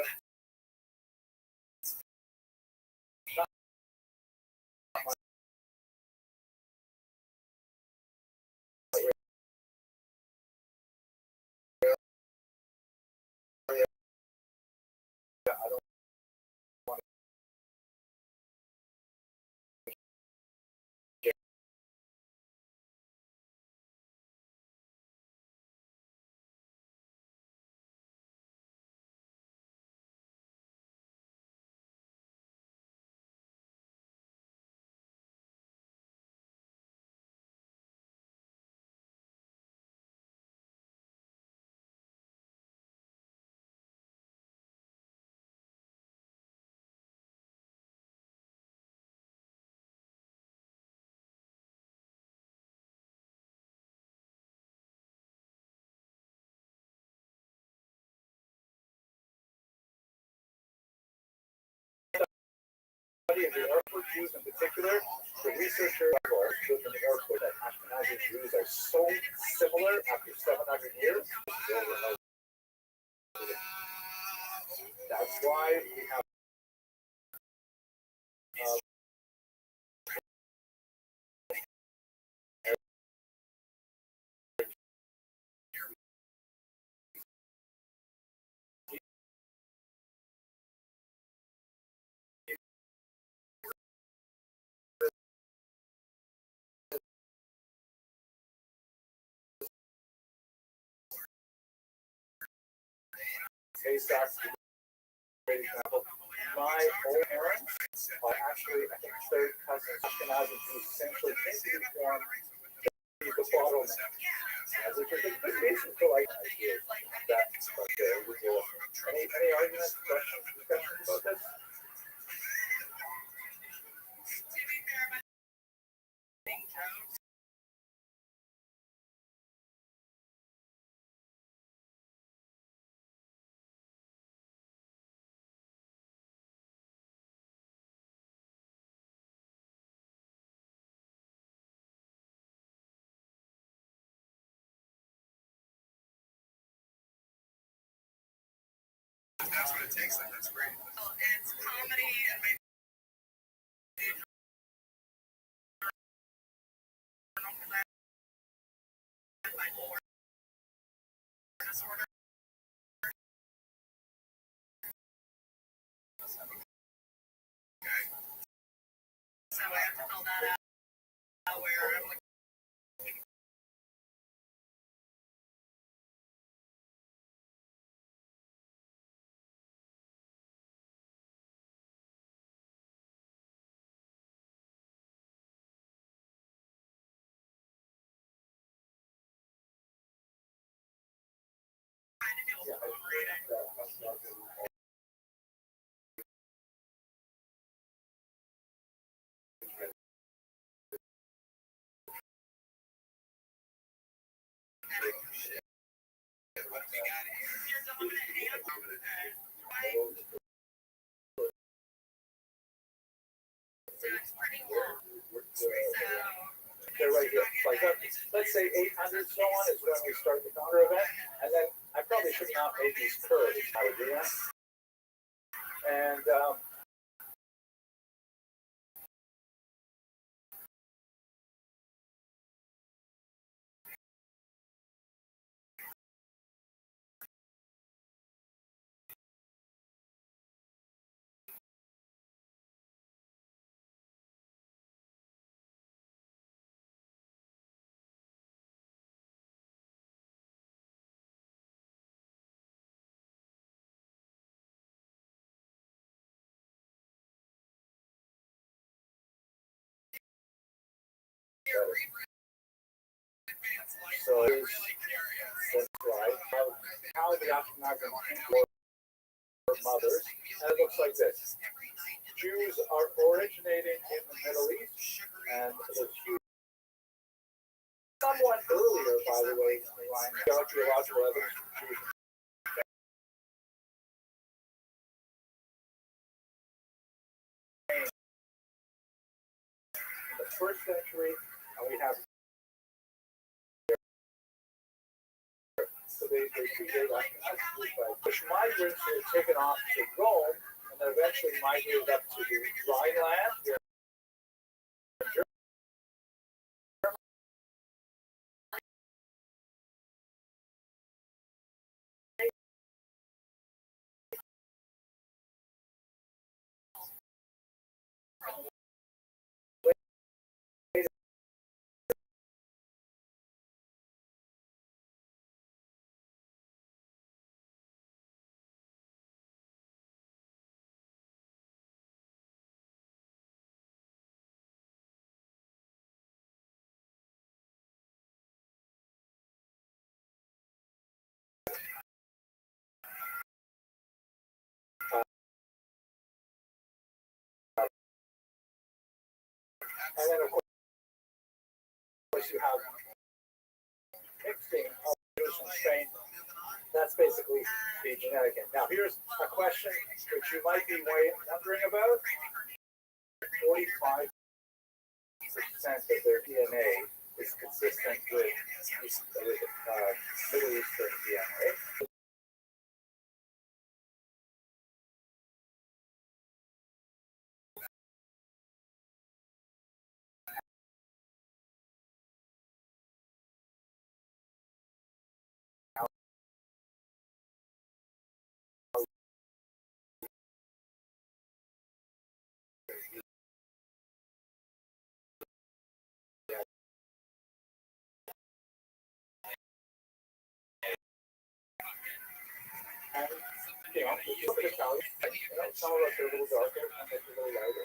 study of the Orthodox Jews in particular, the researchers lived in the Orthodox that Ashkenazi Jews are so similar after 700 years. That's why we have Pesach. Great example. My old parents are actually, I think, third cousins. Ashkenazi Jews essentially came to be formed the bottleneck. Which is a good reason to like that. But any arguments, questions, discussions about this? That's what it takes. That's great. Well, it's comedy and maybe bipolar disorder. Okay. So I have to fill that out where I'm like, trying to deal with overeating. What have we got here? Your dominant hand. Right? So it's pretty long. So They're right here. Like, let's say 800 so on is when we start the counter event, and then I probably should not make these curves. I would do that. And so it's right. How the Ashkenazi were mothers, and it looks like this. Jews are originating in the Middle East, and the Jews, somewhat earlier, by the way, in the line of archaeological evidence. In the first century, and we have so they treated which migrants were taken off to Rome and then eventually migrated up to the Rhineland. And then, of course, you have mixing of Jews from Spain. That's basically the genetic. Now, here's a question which you might be wondering about. 45% of their DNA is consistent with Middle Eastern DNA. And, some of us are a little darker, some of us are a little lighter,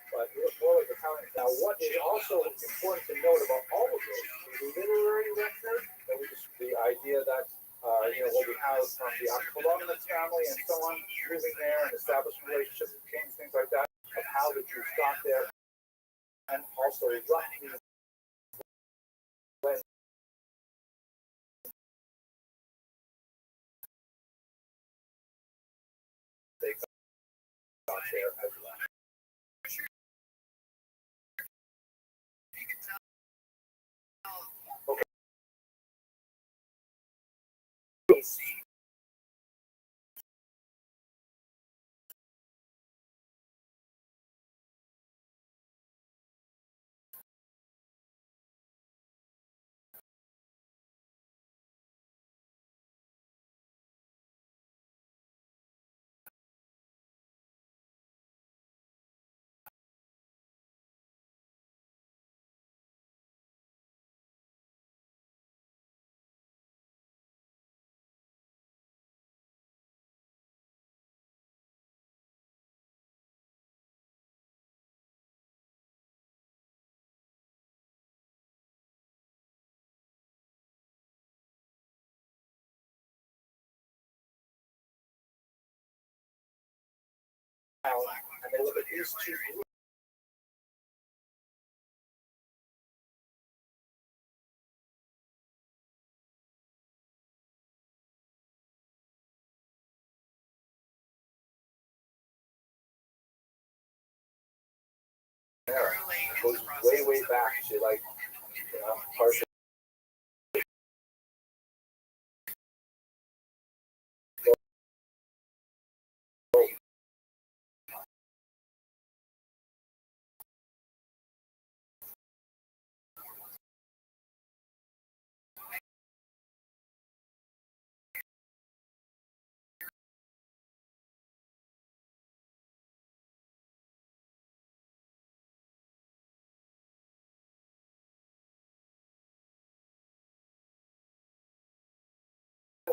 but we're more like Italian. Now, what is also important to note about all of this is the literary record, that the idea that, what we have from the Columbus family and so on, moving there and establishing relationships with kings, things like that, of how the Jews got there, and also roughly when they got there as well. Okay. And they look at these two groups. It goes way back to like, partial.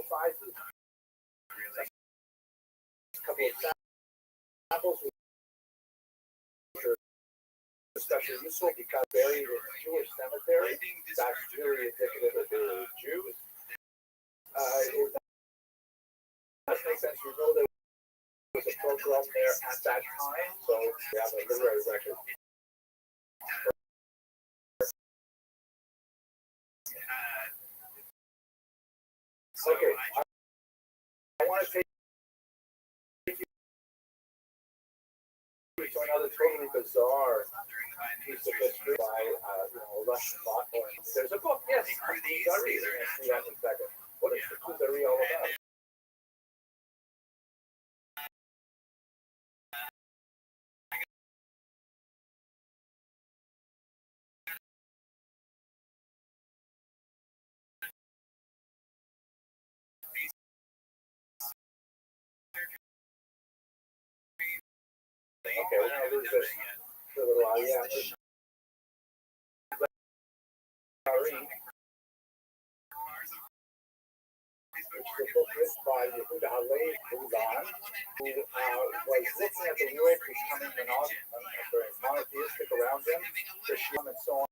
Sizes, a couple of samples, which are especially useful because buried in a Jewish cemetery, that's really indicative that they were Jews. It does make sense. You know there was a program there at that time, so we have a literary record. Okay, I want to take you to another totally bizarre piece of history by Russian author. There's a book, yes, Kuzari. You're going to see that in a second. What is the Kuzari all about? Okay, we're going to lose this for a little while. Yeah. Which is a book written by Yehuda Halev Ulan, who was looking at the world becoming monotheistic around them, Christian and so on.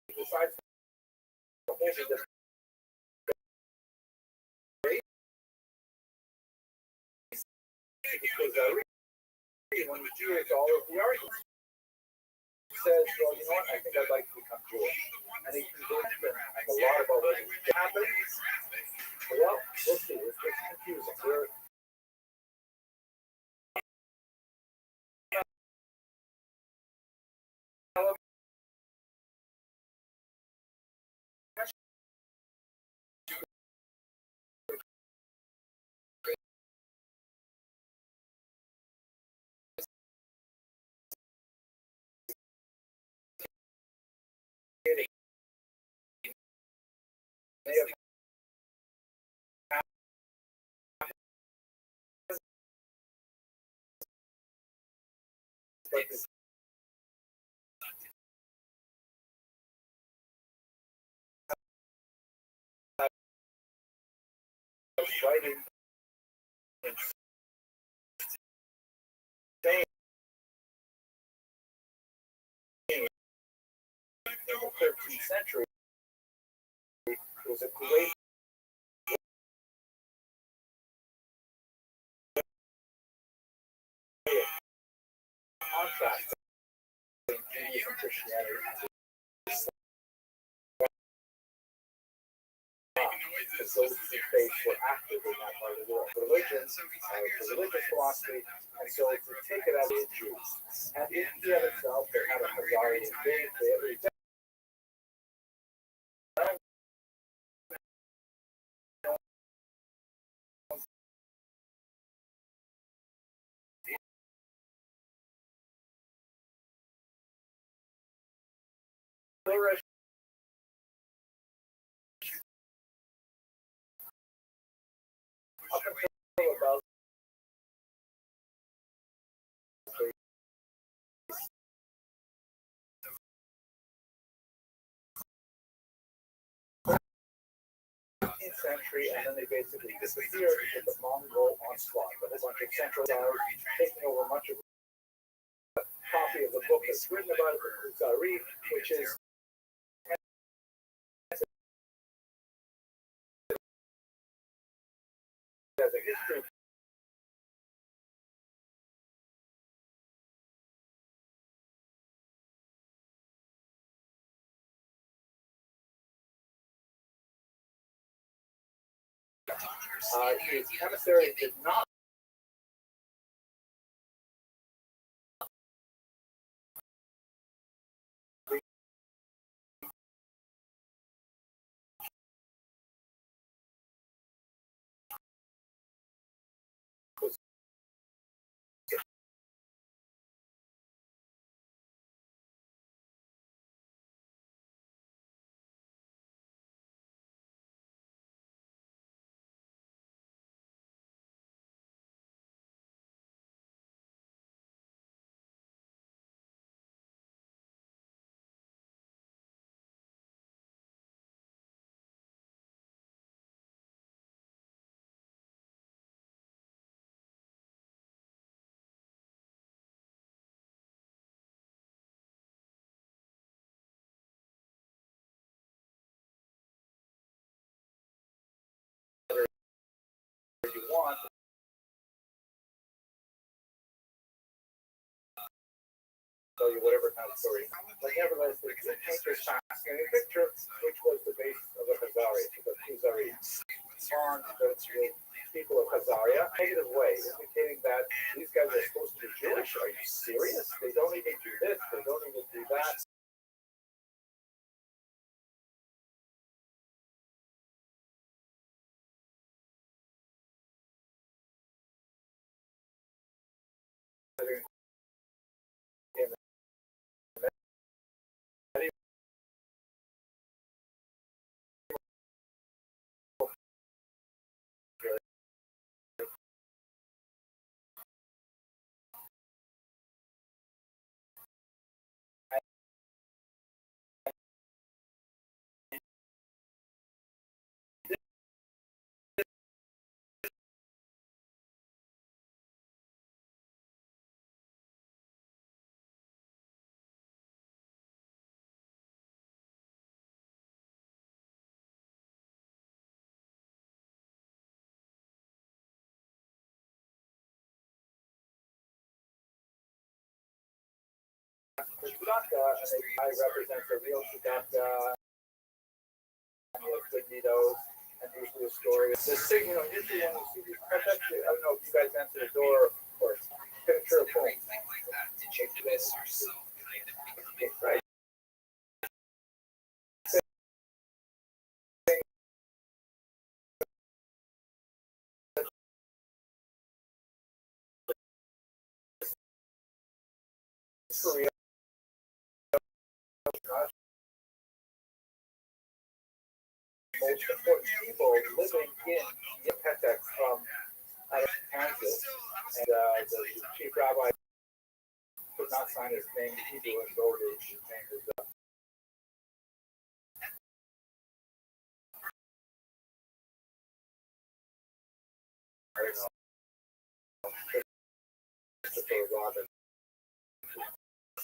Besides the whole of this, because when you hear all of the arguments, he says, well, you know what, I think I'd like to become Jewish. And he convinced them, and a lot of other things happen. may have but this writing in Spain in the 13th century was a great contrast between Judaism and Christianity. Because those two faiths were active in that part of the world. Religion, the religious philosophy, and so to take it as a Jew. And in India itself, they had a Hazarian faith, they had a flourished up until about the 15th century, and then they basically disappeared with the Mongol onslaught. A whole bunch of Central Asians taking over much of a copy of the book that's written about it, the Kuzari, which is as a history his emissary did not was you want. Tell you whatever kind of story. But nevertheless, they did paint this fascinating picture, which was the base of a Hazari, the Kuzari, on the people of Hazaria, negative way, indicating that these guys are supposed to be Jewish. Are you serious? They don't even do this, they don't even do that. The Shudaka, and I represent the real Shudaka, and the Magnetos, and usually a story. The signal, usually when you see these, I don't know if you guys answer the door or picture a phone. Right? Korea. most important people living in Yapetech from out of Kansas. And the chief rabbi could not sign his name in Hebrew, and so his name is Christopher Robin.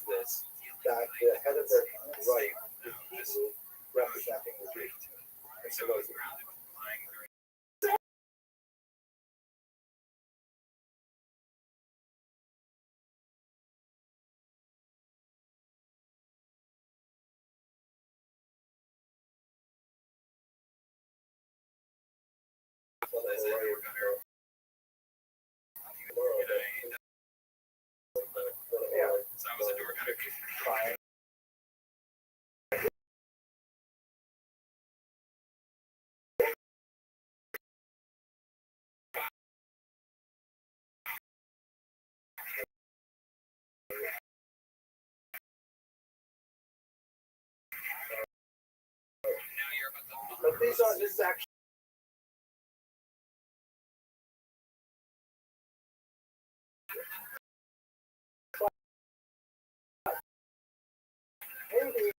This that the head of their right is Hebrew, representing the Jews. And so those but these are this is actually maybe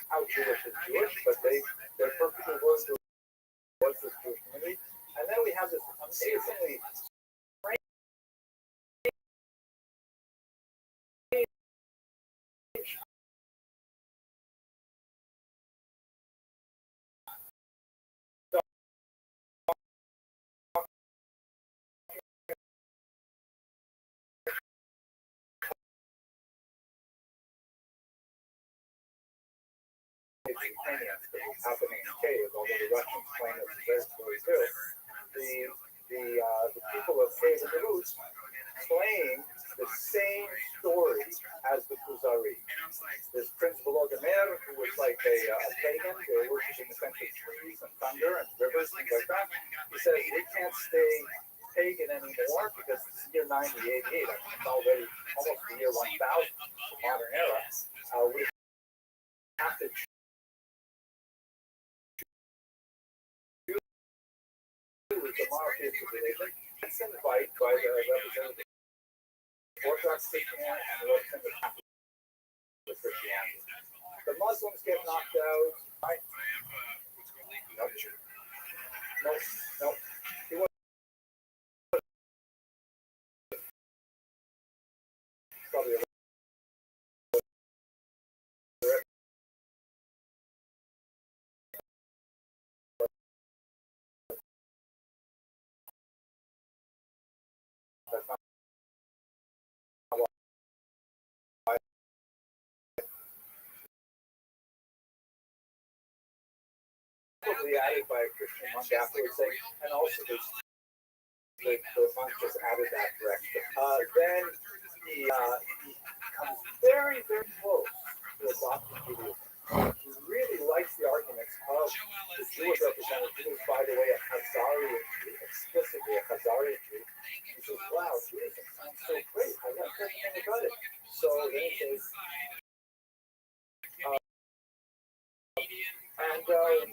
how Jewish is Jewish, but they're perfectly willing to work with Jewish community. And then we have this amazingly Ukrainians that was happening in Kiev, although the Russians claim it's very too. The people of Kiev and the Rus claim the same story as the Kuzari. This Prince Volodymyr, who was like a pagan, they were worshiping essentially trees and thunder and rivers and things like that. He says we can't stay pagan anymore because it's year 9088. I mean, it's already almost the year 1000, the modern era. We have to the monotheistic religion. It's invited by the representative Orthodox Christianity and the representative Catholic Christianity. The Muslims get knocked out. Right? Nope. Nope. He was probably that's not probably added by a Christian monk afterwards, and also the monk just added that correction. Then he comes very, very close to adopting Judaism. He really likes the arguments of the Jewish representative, who is, by the way, a Khazarian Jew, explicitly a Khazarian Jew. He says, wow, Judaism sounds so great. I like everything about it. So then he says, and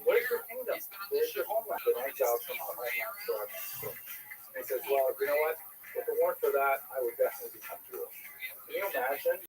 where's your kingdom? Where's your homeland? And exile from our homeland forever. And he says, well, you know what? If it weren't for that, I would definitely become Jewish. Can you imagine?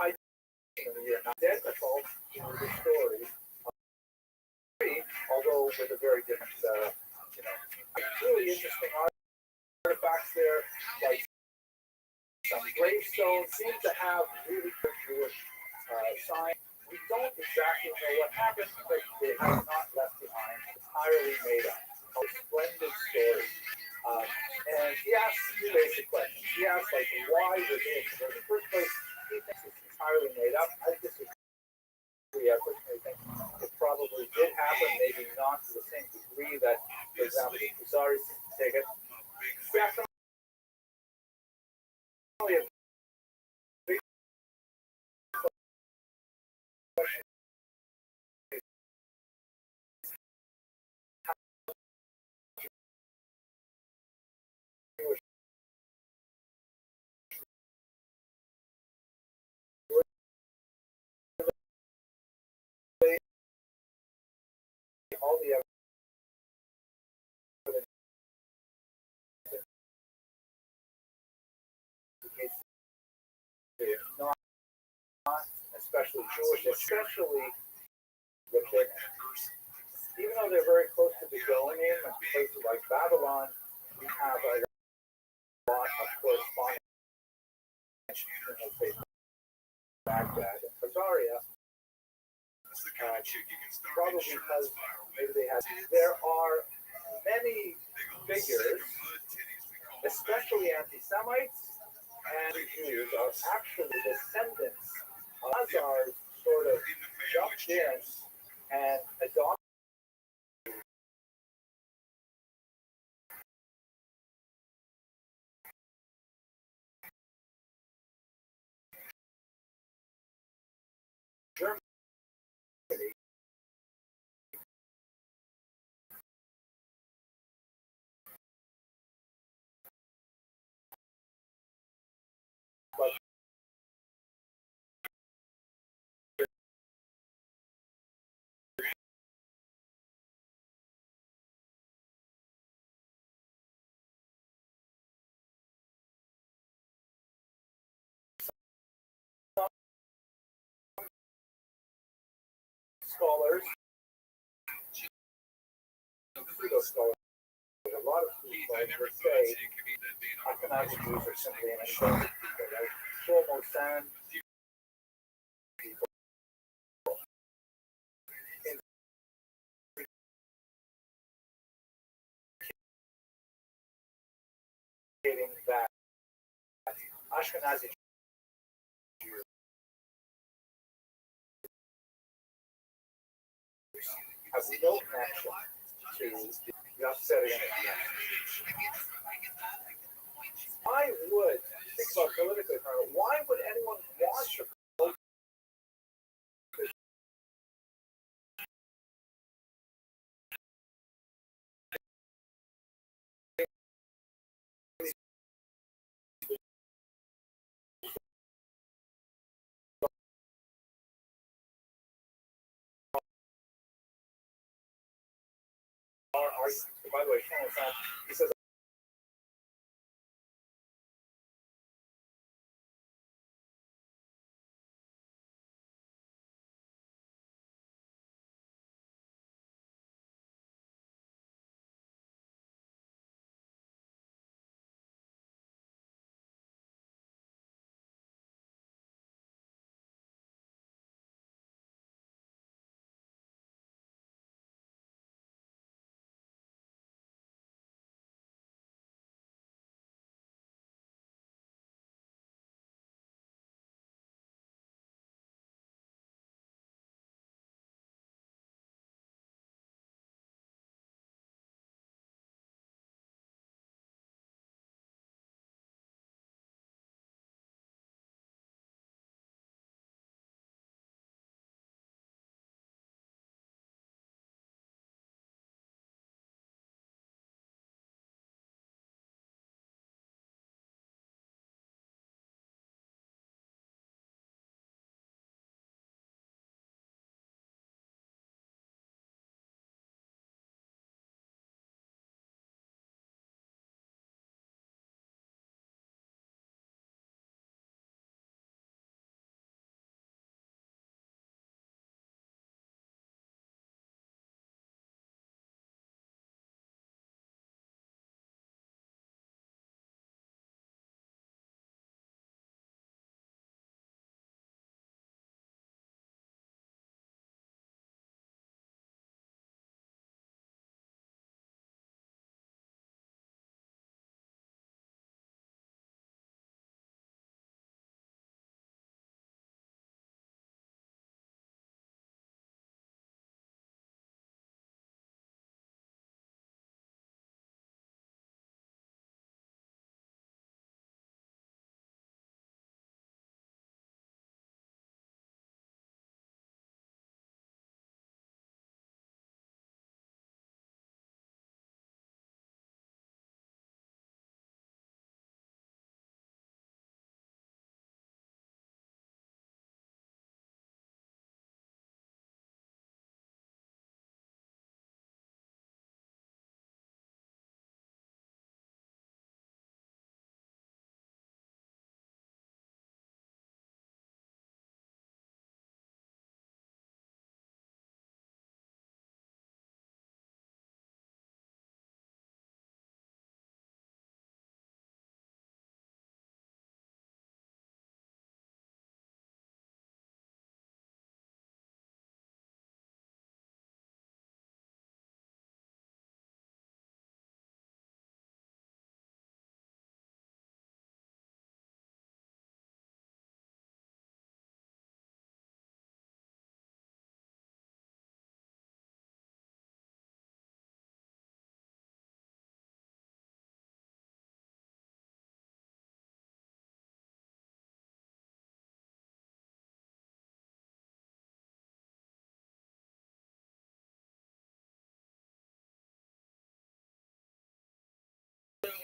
I identical to the story, although with a very different, really interesting artifacts there, like some gravestones seem to have really good Jewish signs. We don't exactly know what happened, but they have not left behind entirely made up. A splendid story. And he asks two basic questions. He asks, like, why were they in the first place? He thinks it's entirely made up. I disagree. I personally think it probably did happen, maybe not to the same degree that, for example, Kuzari seems to take it. Definitely a big question. All the evidence indicates not especially Jewish, especially within, even though they're very close to the Babylonian and places like Babylon, we have a lot of correspondence in Baghdad and Khazaria. Probably because maybe they have. There are many figures, especially anti-Semites and Jews, are actually descendants of Khazars, sort of jumped in and adopted Germany. But scholars, pseudo scholars, a lot of scholars would say Ashkenazi Jews are simply an invented people, right? Shlomo Sand people indicating that Ashkenazi Jews have no connection to the upsetting of the end. Why would, think about politically, why would anyone want to promote this? By the way, Shlomo Sand, he says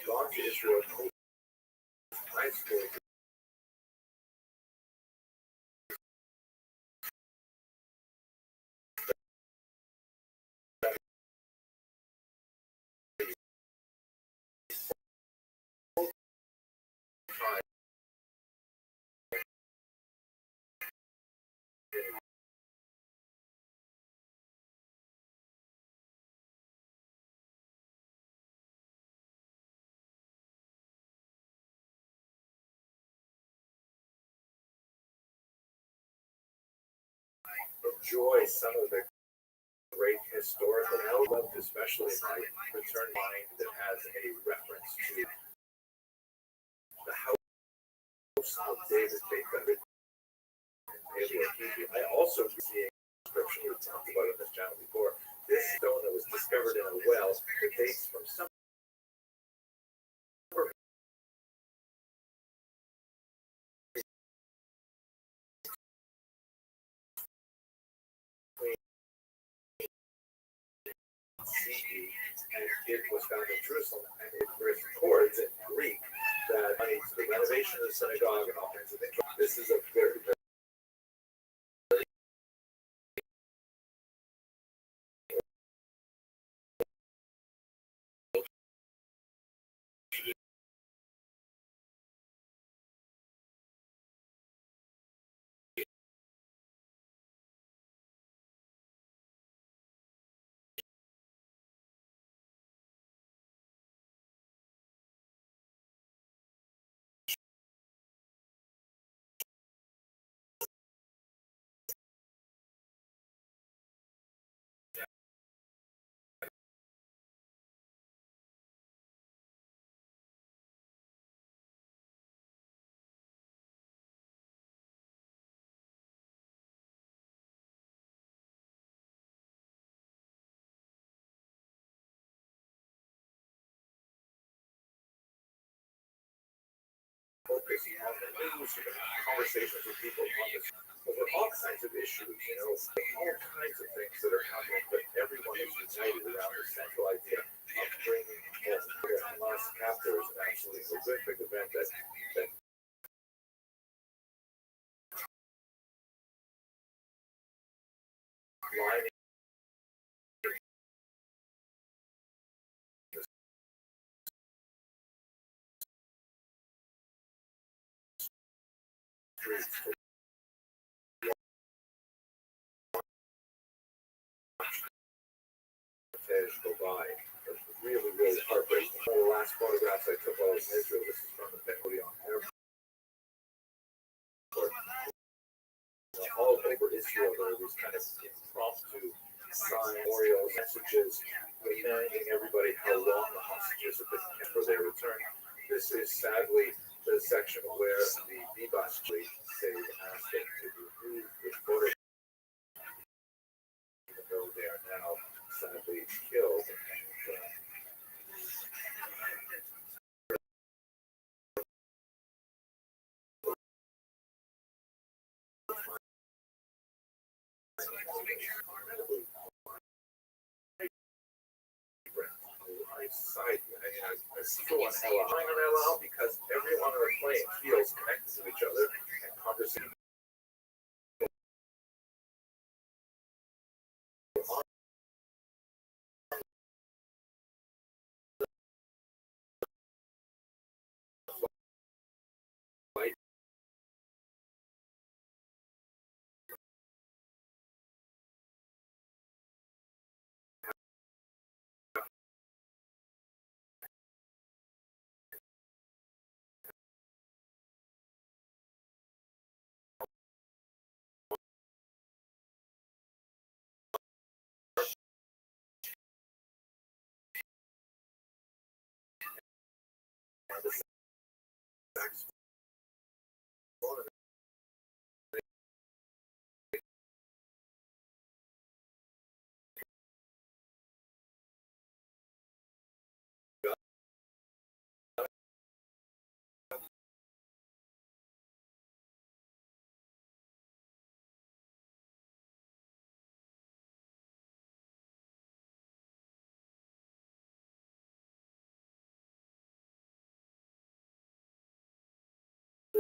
gone to Israel, high school. Enjoy some of the great historical elements, especially my return mind that has a reference to the house of David Baker. I also see a description we talked about on this channel before. This stone that was discovered in a well that dates from some CE, and it was found in Jerusalem, and it records in Greek that the renovation of the synagogue and all kinds of things. This is a very, very focusing on the news, conversations with people on this, over all kinds of issues, all kinds of things that are happening, but everyone is united around the central idea of bringing the Hamas captors an absolutely horrific event that lining the streets to go by. It's really, really heartbreaking. One of the last photographs I took while I was in Israel, this is from the Ben Gurion Airport. All over Israel, there are these kind of impromptu sign memorial messages reminding everybody how long the hostages have been kept for their return. This is sadly the section where the Bibas fleet say asked them to remove the photo, even though they are now sadly killed. Society. I still want to allow because everyone on the plane feels connected to each other and conversation.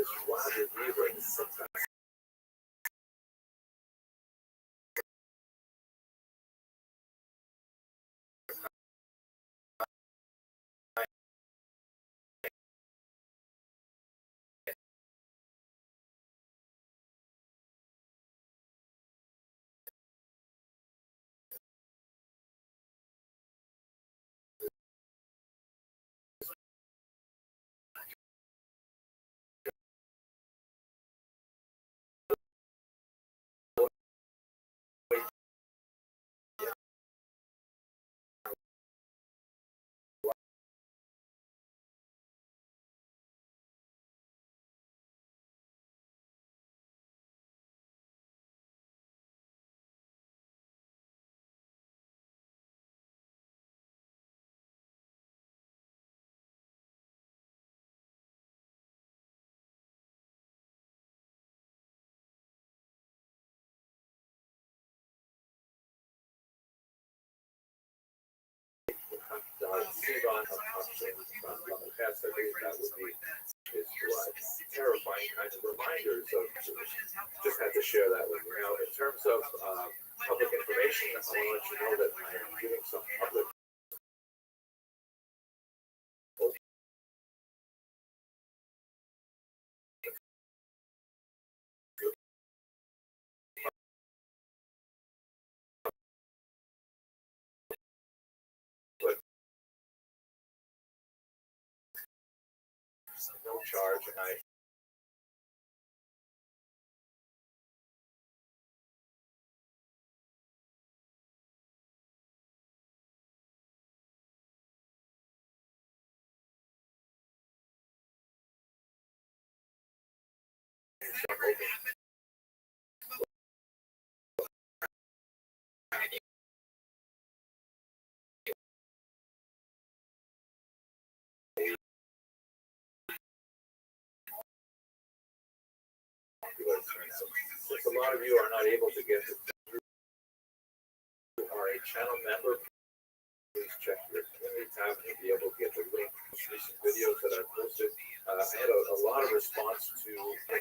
this flathead beaver, and sometimes Sivan of options from the past, I think that would be his terrifying kinds of reminders of just had to share that with you. Now, in terms of public information, I want to let you know that I am giving some public no charge, and I since a lot of you are not able to get through, are a channel member, please check your community tab and you'll be able to get the link to recent videos that I've posted. I had a lot of response to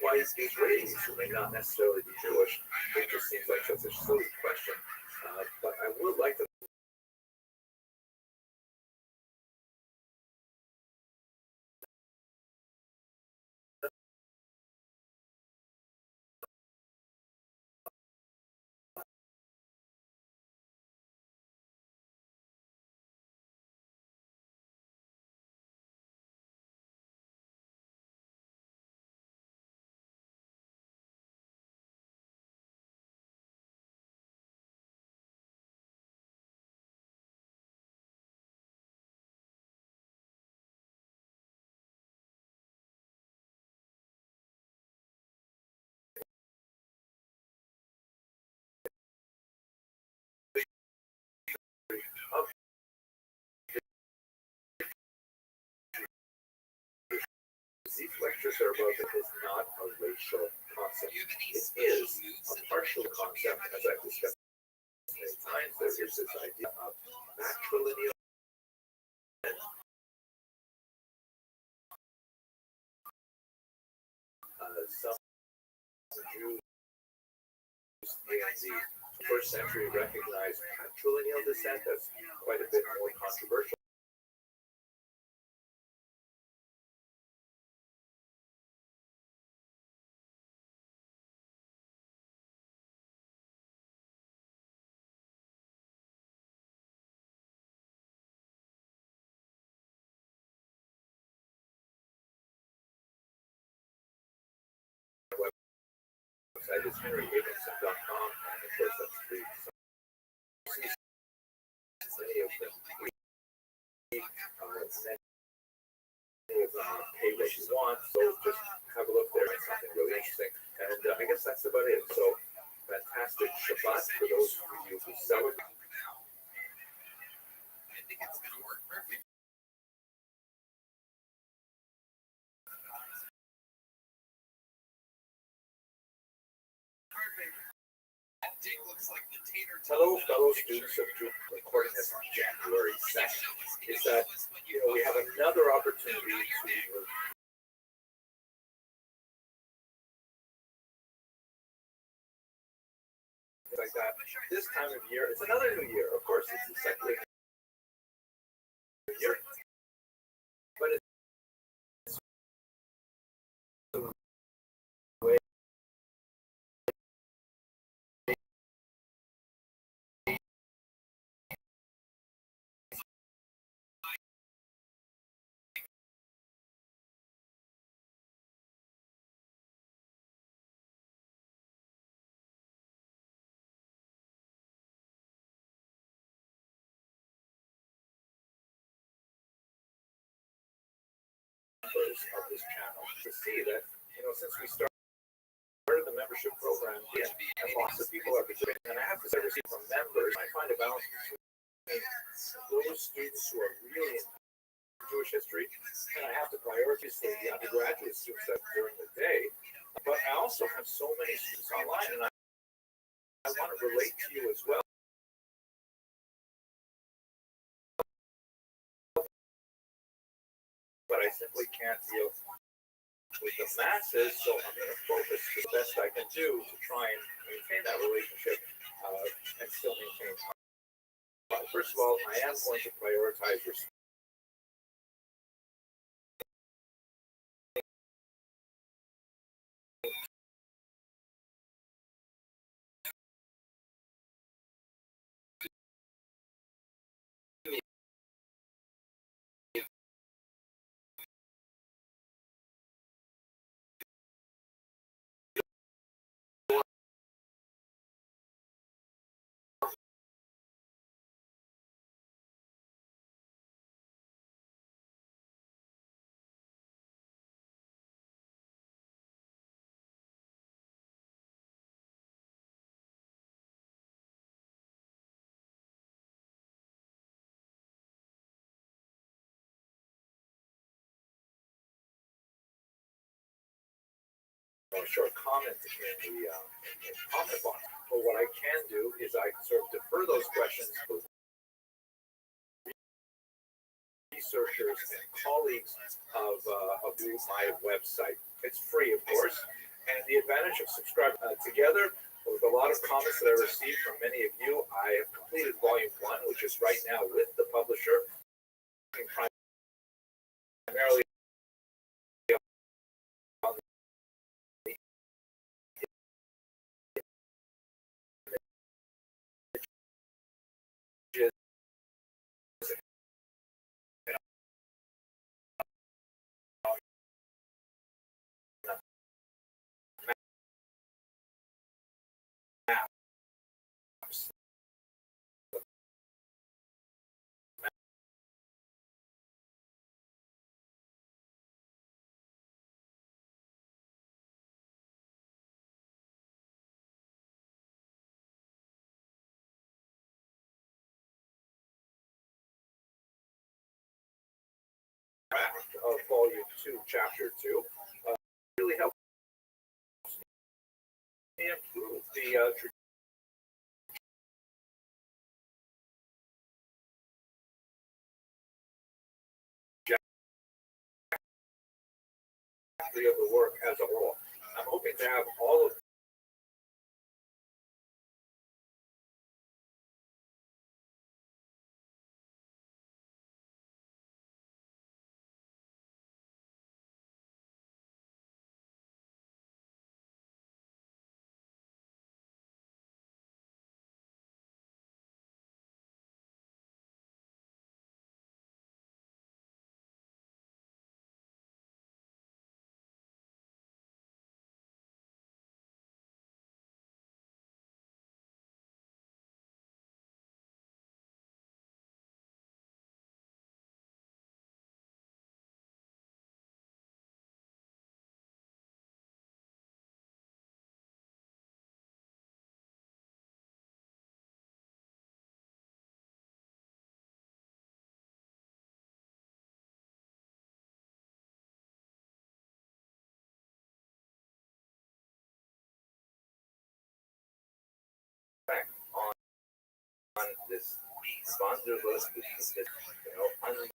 why these ratings who may not necessarily be Jewish. It just seems like such a silly question. But I would like to these lectures are about it is not a racial concept. It is a partial concept, as I've discussed many times. There is this idea of matrilineal some Jews in the first century recognized matrilineal descent as quite a bit more controversial. Website is henryabramson.com, and of course that's free. Many of them pay what you want, so just have a look there. It's something really interesting, and I guess that's about it. So fantastic Shabbat for those of you who celebrate. I think it's going to work perfect. Hello, fellow students of Duke, recording this on January 2nd, is that, we have another opportunity to like that. This time of year, it's another new year. Of course, it's the secular new year, but it's the way of this channel to see that, since we started the membership program, and lots of people are contributing, and I have to say, I receive from members, I find a balance between those students who are really into Jewish history, and I have to prioritize the undergraduate students during the day, but I also have so many students online, and I want to relate to you as well. But I simply can't deal with the masses, so I'm going to focus the best I can do to try and maintain that relationship and still maintain. First of all, I am going to prioritize respect. A short comment in the comment box. But what I can do is I sort of defer those questions to researchers and colleagues of my website. It's free, of course, and the advantage of subscribing together with a lot of comments that I received from many of you, I have completed volume 1, which is right now with the publisher, primarily on the images and maps. Of volume 2, chapter 2, really helps me improve the trajectory of the work as a whole. I'm hoping to have all of back on this Wanderlust, this unknown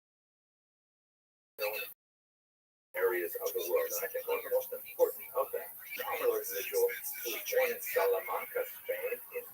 areas of the world. And I think one of the most important of them, the individual who was born in Salamanca, Spain, in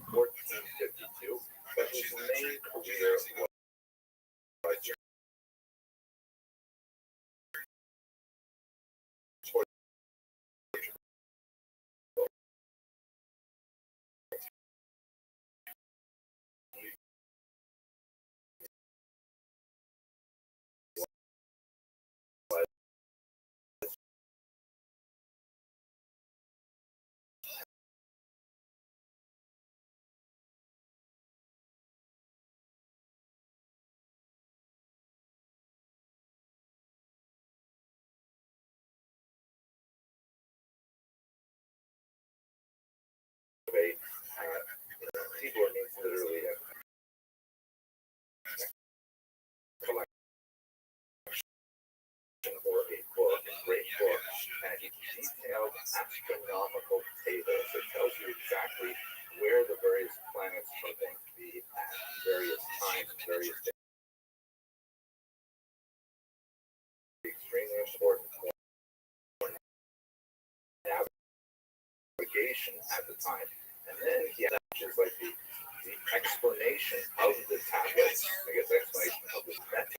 literally a collection or a book, a great book, and he detailed astronomical tables. It tells you exactly where the various planets are going to be at various times, various days. Extremely important for navigation at the time. And then he has just like the explanation of the tablets, I guess explanation of the method.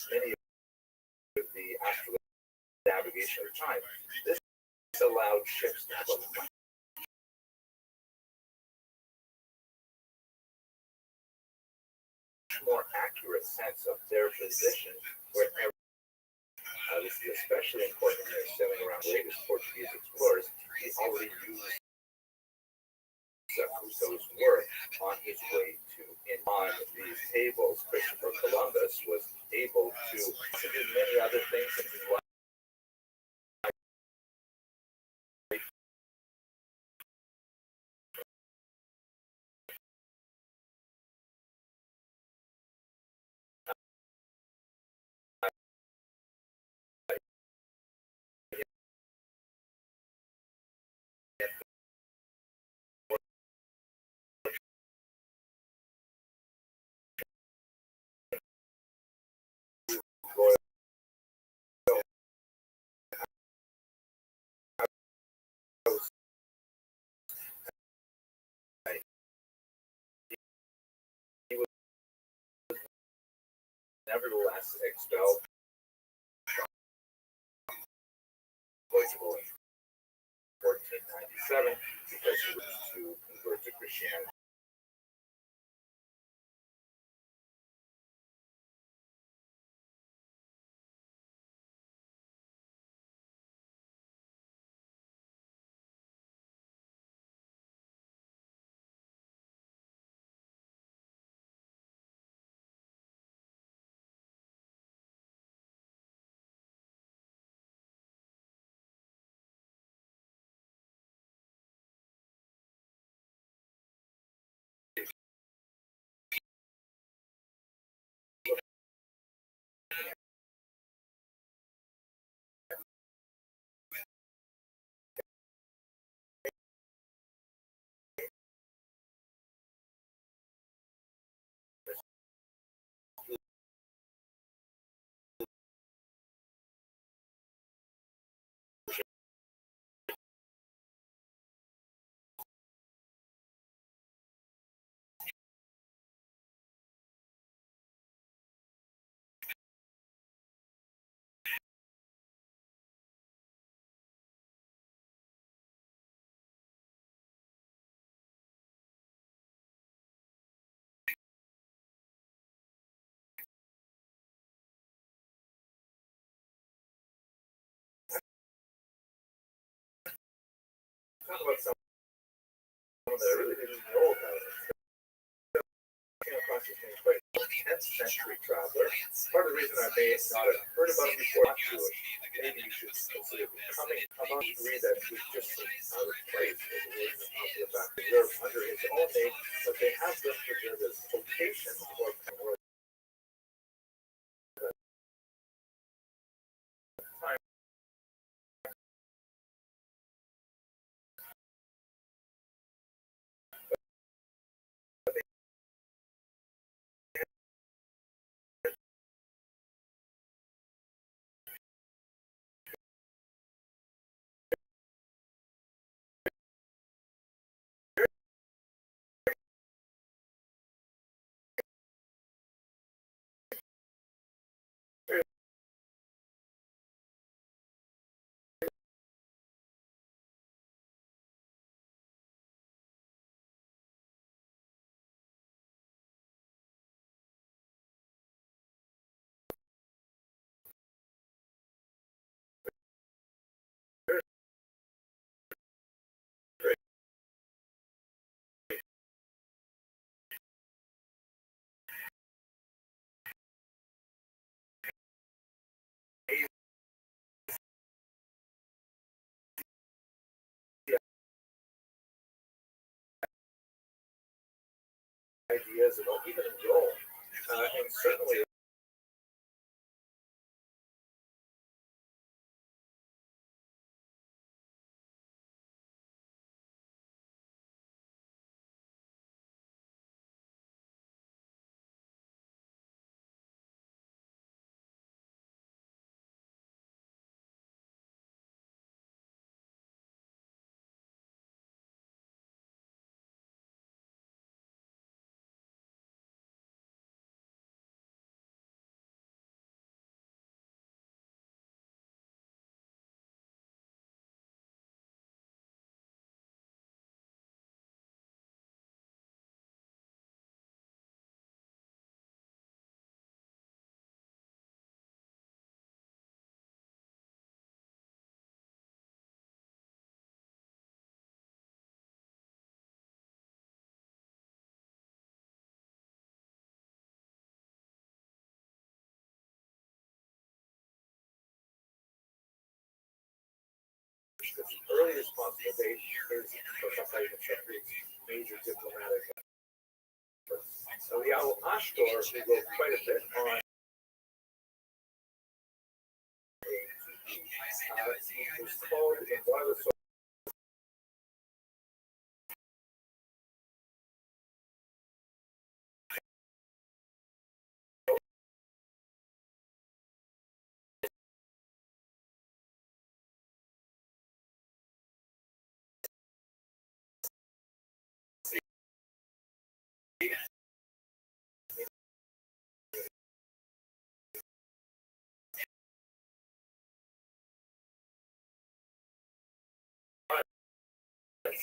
Many of the astral navigation of time, this allowed ships to have a much more accurate sense of their position wherever. This is especially important when they're sailing around the latest Portuguese explorers. He already used Crusoe's work on his way to in on these tables. Christopher Columbus was able to do many other things in his life. He was nevertheless expelled from Portugal in 1497 because he was to convert to Christianity. Talk about someone that I really didn't know about. Came across this name quite a 10th century traveler. Part of the reason I may not have heard about it before, not Jewish, maybe you should consider becoming among three that would just seem out of place with the reason of the fact that they're under his own name, but they have them preserved as quotations or time. ideas about even in Rome, and certainly the earliest possible date is for major diplomatic efforts. So the Al Ashtor, who wrote quite a bit on was called in one of the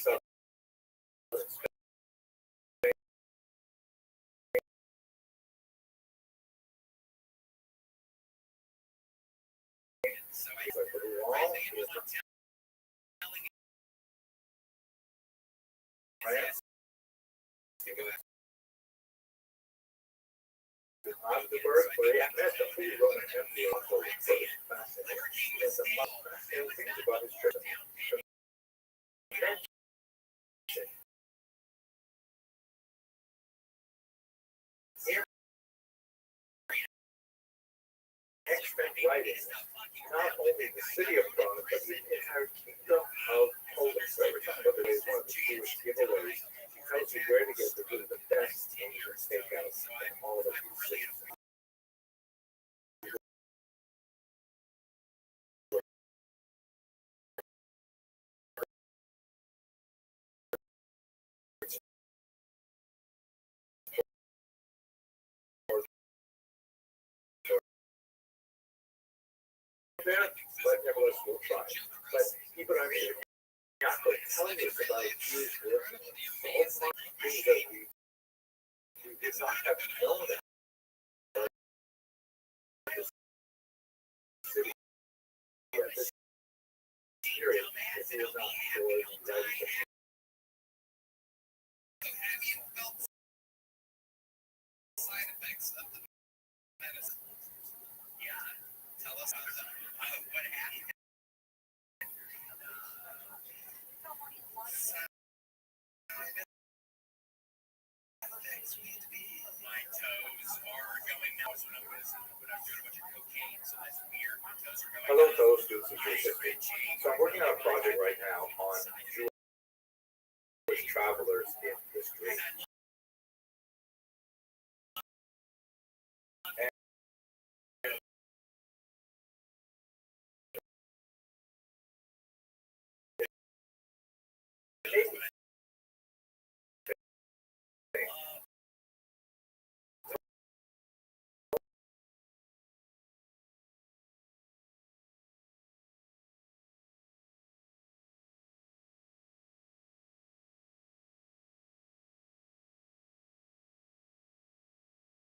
so after the birth, where he met the free Roman empire, also fascinating. There's a fascinating things about his church. Extant writing, not only the city of Prague, but the entire kingdom of Poland. So every time there is one of the Jewish giveaways, he tells you where to get the best Asian steakhouse in all of these cities. But nevertheless, we'll try. But people are telling us about Jewish worship, all things that we did not have known that this city at this period, if it was not for the writing of Side effects of the medicine. Yeah, tell us what happened. My toes are going now. When I was doing a bunch of cocaine, so that's weird. My toes are going. Hello, toes, students and students. So I'm working on a project right now on Jewish travelers in history.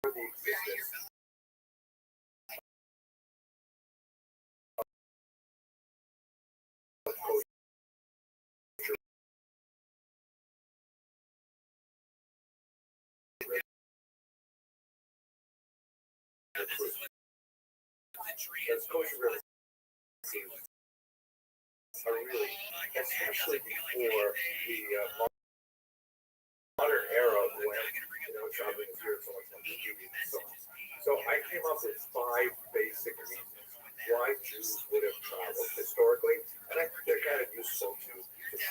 For the existence of culture. That's kosher really are really, especially before the modern era when, traveling here, so much more beauty and so on. So I came up with 5 basic reasons why Jews would have traveled historically, and I think they're kind of useful to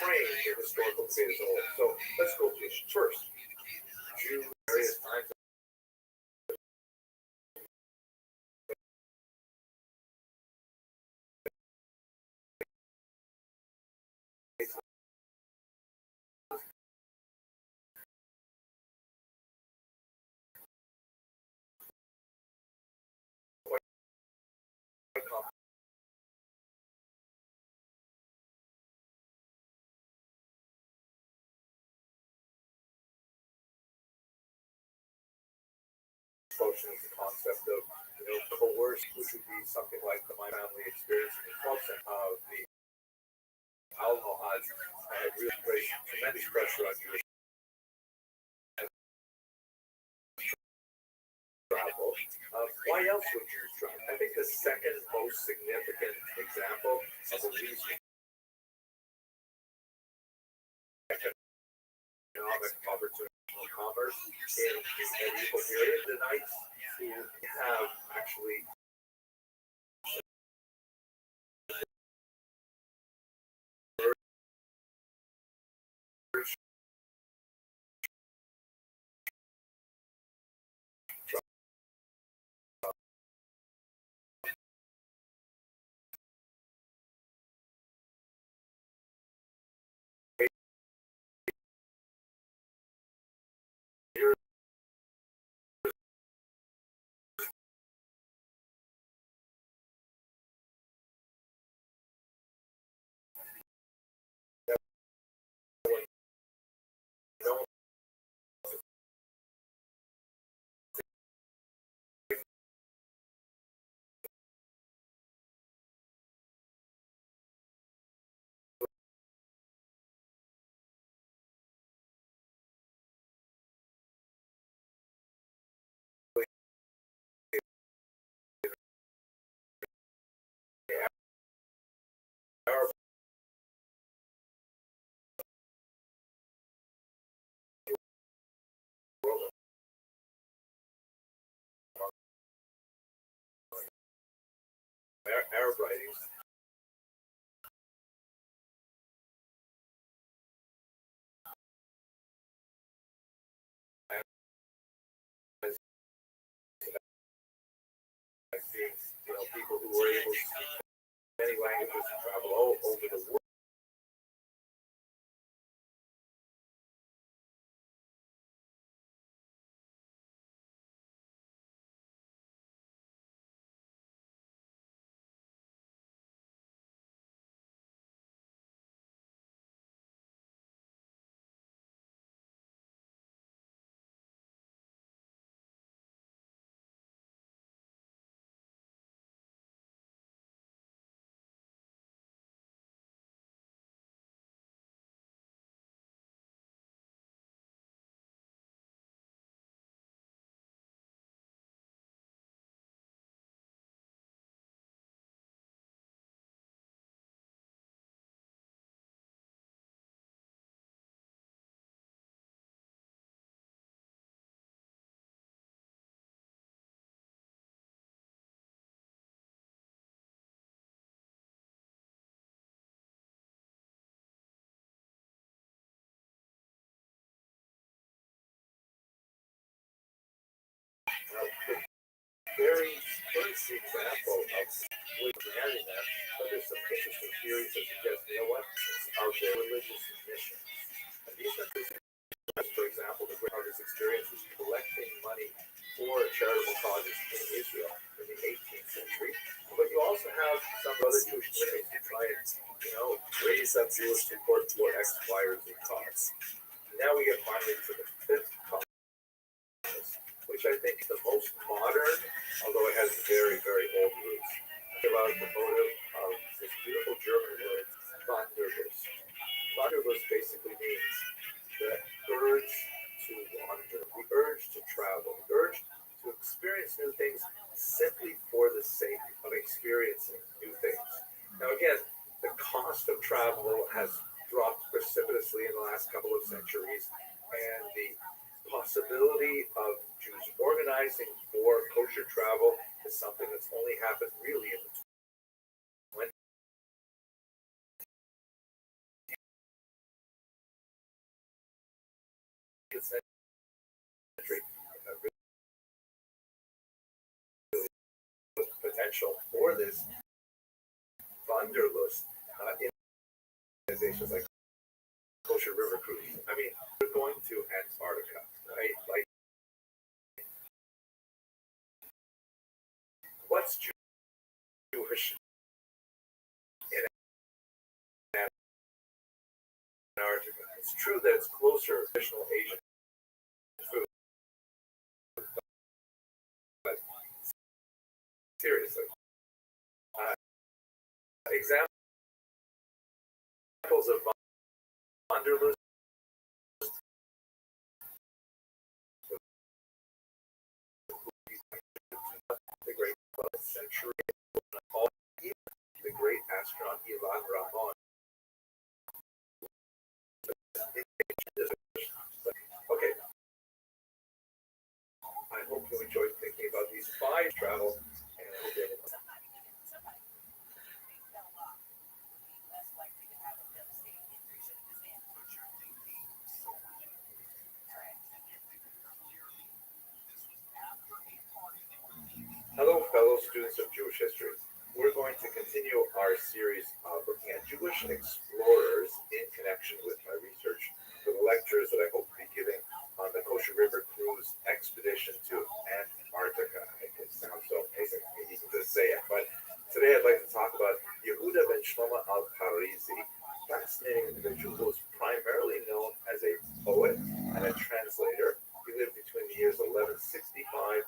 frame the historical debate as a whole. So let's go through it. First, Jews at various times function is the concept of coerce, which would be something like my family experienced in the 12th century of the Almohad had really great tremendous pressure on Jewish travel. Why else would Jews travel? I think the second most significant example of the reason economic opportunity for commerce in the medieval period, the knights who have actually Arab writings I see people who were able to speak many languages and travel all over the world. Very first example of Christianity that, but there's some interesting theories that suggest, of their religious mission. And these are, for example, the greatest experience is collecting money for charitable causes in Israel in the 18th century. But you also have some other Jewish communities who try and, raise up Jewish support for X, Y, or Z cause. Now we get finally to the fifth cause, which I think is the most modern, although it has very, very old roots. About the motive of this beautiful German word, Wanderlust. Wanderlust basically means the urge to wander, the urge to travel, the urge to experience new things simply for the sake of experiencing new things. Now again, the cost of travel has dropped precipitously in the last couple of centuries, and the possibility of Jews organizing for kosher travel is something that's only happened really in the 20th century. Really potential for this Wanderlust organizations like Kosher River Cruise. I mean, we're going to Antarctica, right? Like, what's Jewish in Antarctica? It's true that it's closer to traditional Asian food, but seriously, examples of Wanderlust, the great 12th century, the great astronaut Ilan Ramon. Okay, I hope you enjoyed thinking about these 5 travel, and I hope you Hello, fellow students of Jewish history. We're going to continue our series of looking at Jewish explorers in connection with my research for the lectures that I hope to be giving on the Kosher River Cruise expedition to Antarctica. It sounds so amazing for me even to say it, but today I'd like to talk about Yehuda ben Shlomo al-Parisi, fascinating individual who was primarily known as a poet and a translator. He lived between the years 1165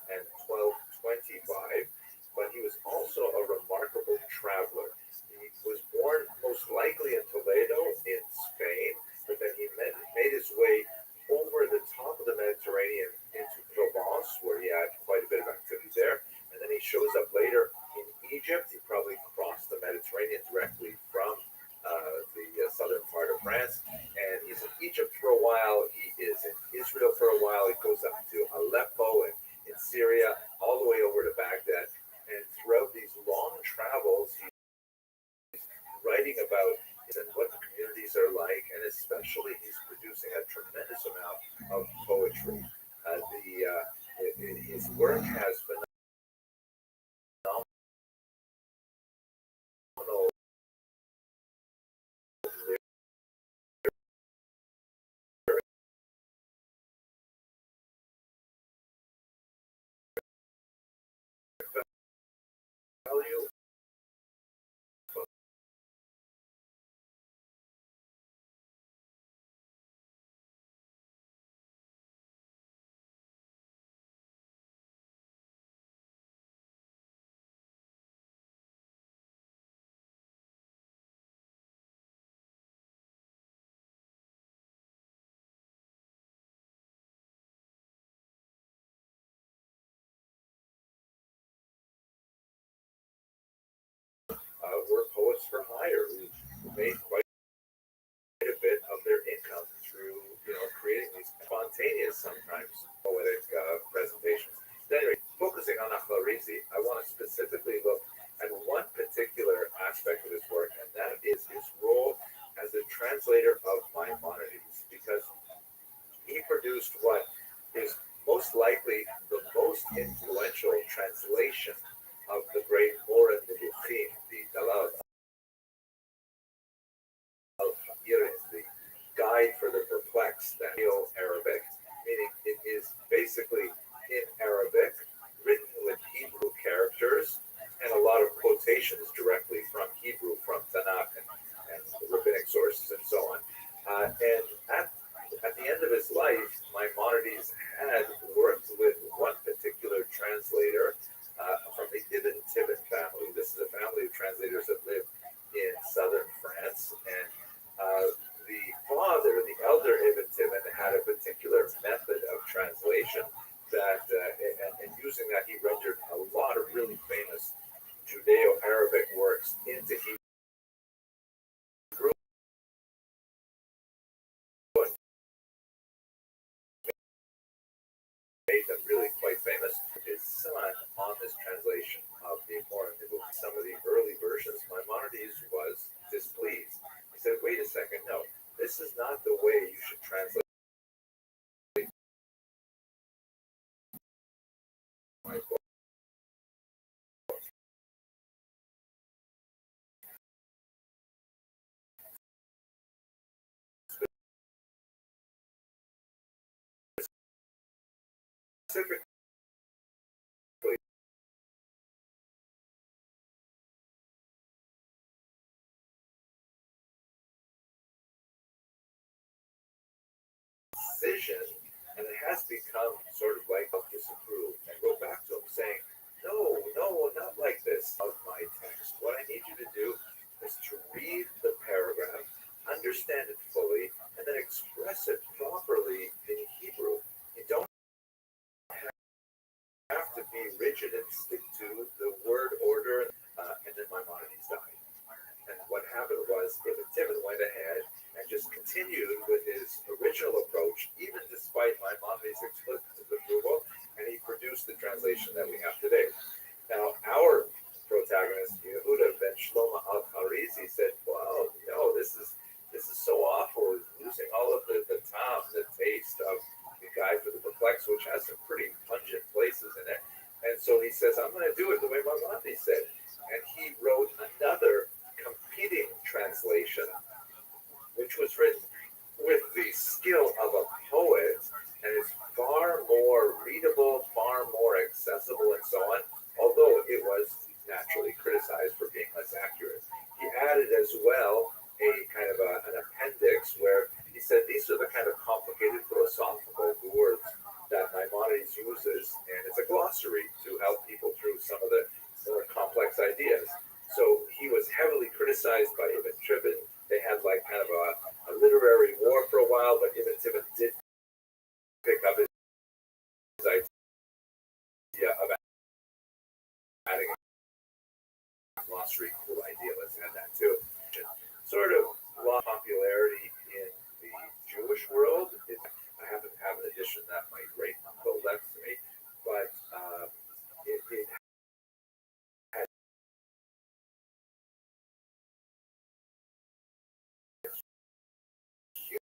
and 1225, but he was also a remarkable traveler. He was born most likely in Toledo in Spain, but then he made his way over the top of the Mediterranean into Provence, where he had quite a bit of activity there. And then he shows up later in Egypt. He probably crossed the Mediterranean directly from the southern part of France. And he's in Egypt for a while. He is in Israel for a while. He goes up to Aleppo and in Syria, all the way over to Baghdad. And throughout these long travels, he's writing about and what the communities are like, and especially he's producing a tremendous amount of poetry. His work has phenomenal value. Were poets for hire who made quite a bit of their income through, creating these spontaneous, sometimes poetic presentations. But anyway, focusing on Al-Kharisi, I want to specifically look at one particular aspect of his work, and that is his role as a translator of Maimonides, because he produced what is most likely the most influential translation of the great Morad Nebuchim, the Dalal al-Hamiris, the guide for the perplexed, the Neo-Arabic, meaning it is basically in Arabic, written with Hebrew characters, and a lot of quotations directly from Hebrew, from Tanakh and the rabbinic sources and so on. And at the end of his life, Maimonides had worked with one particular translator from the Ibn Tibbon family. This is a family of translators that lived in southern France, and the father, the elder Ibn Tibbon, had a particular method of translation that, and using that, he rendered a lot of really famous Judeo-Arabic works into Hebrew. specifically decision, and it has become sort of like disapprove and go back to him saying, no, no, not like this of my text. What I need you to do is to read the paragraph, understand it fully, and then express it properly in Hebrew. You don't have to be rigid and stick to the word order. And then Maimonides died. And what happened was Ibn Tibbon went ahead and just continued with his original approach, even despite Maimonides' explicit approval, and he produced the translation that we have today. Now, our protagonist, Yehuda ben Shlomo al-Harizi, said, "Wow, no, this is so awful, losing all of the time, the taste of the Guide for the Perplexed, which has some pretty pungent places in it." And so he says, "I'm going to do it the way Maimonides said." And he wrote another competing translation, which was written with the skill of a poet, and is far more readable, far more accessible, and so on, although it was naturally criticized for being less accurate. He added as well a kind of an appendix where he said these are the kind of complicated philosophical words that Maimonides uses, and it's a glossary to help people through some of the more complex ideas. So he was heavily criticized by Ibn Tibbon. They had like kind of a literary war for a while, but Ibn Tibbon did pick up his idea of adding a glossary. Cool idea, let's add that too. Sort of lost popularity in the Jewish world. I happen to have an edition that my great uncle left to me, but it had huge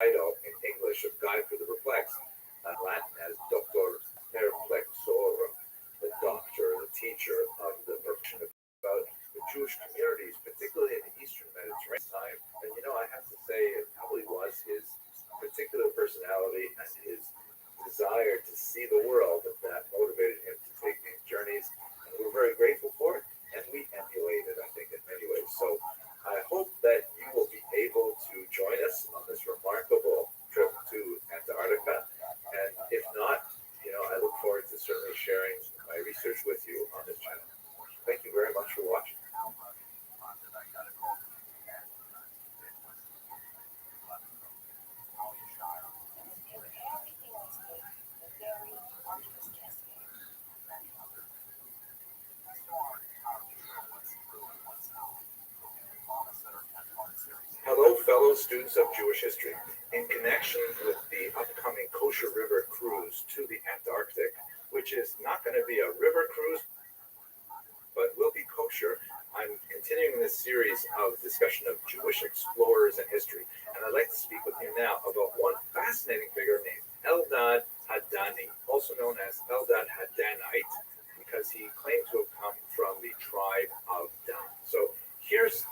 title in English of Guide for the Perplexed, in Latin as Doctor Perplexorum, the doctor, the teacher of the perplexity about the Jewish communities, particularly in the Eastern Mediterranean time. And I have to say, it probably was his particular personality and his desire to see the world that motivated him to take these journeys. And we're very grateful for it, and we emulate it, I think, in many ways. So I hope that you will be able to join us on this remarkable trip to Antarctica. And if not, I look forward to certainly sharing my research with you on this channel. Thank you very much for watching. Hello, fellow students of Jewish history. In connection with the upcoming Kosher River cruise to the Antarctic, which is not going to be a river cruise, but will be kosher, I'm continuing this series of discussion of Jewish explorers and history. And I'd like to speak with you now about one fascinating figure named Eldad Hadani, also known as Eldad Hadanite, because he claimed to have come from the tribe of Dan. So here's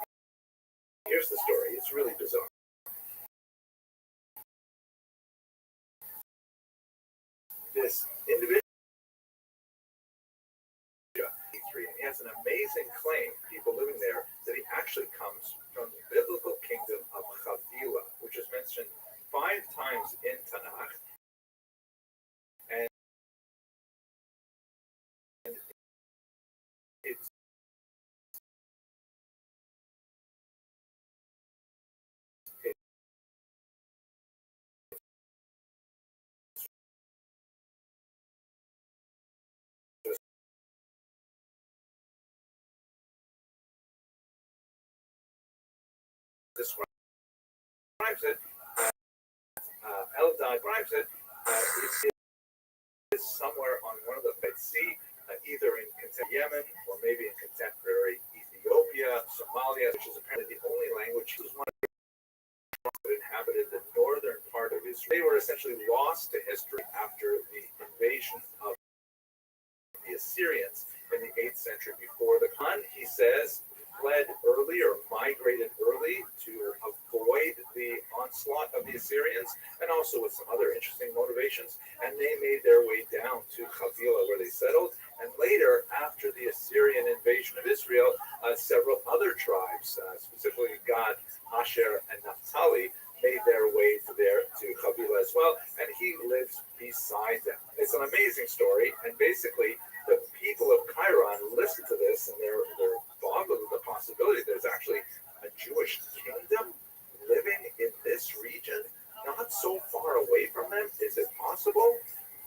the story. It's really bizarre. This individual, and he has an amazing claim, people living there, that he actually comes from the biblical kingdom of Chavila, which is mentioned 5 times in Tanakh. And it's describes it, Eldad describes it, it is somewhere on one of the Red Sea, either in contemporary Yemen or maybe in contemporary Ethiopia, Somalia, which is apparently the only language. It was one of the that inhabited the northern part of Israel. They were essentially lost to history after the invasion of the Assyrians in the 8th century before the Khan. He says fled early or migrated early to avoid the onslaught of the Assyrians, and also with some other interesting motivations. And they made their way down to Havilah, where they settled. And later, after the Assyrian invasion of Israel, several other tribes, specifically Gad, Asher, and Naphtali, made their way to Havilah as well. And he lives beside them. It's an amazing story. And basically, the people of Chiron listen to this, and they're boggled with the possibility there's actually a Jewish kingdom living in this region, not so far away from them. Is it possible?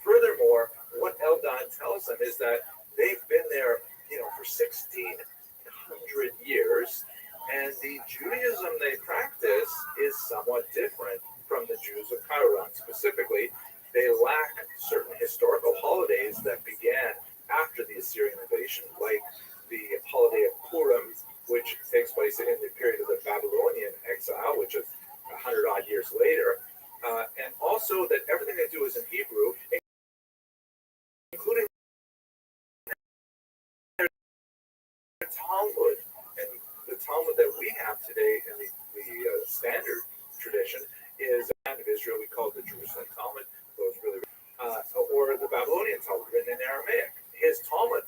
Furthermore, what Eldad tells them is that they've been there, for 1,600 years, and the Judaism they practice is somewhat different from the Jews of Chiron. Specifically, they lack certain historical holidays that began after the Assyrian invasion, like the holiday of Purim, which takes place in the period of the Babylonian exile, which is 100 odd years later, and also that everything they do is in Hebrew, including the Talmud. And the Talmud that we have today in the standard tradition is the land of Israel. We call it the Jerusalem Talmud, so it's really, or the Babylonian Talmud written in Aramaic. His Talmud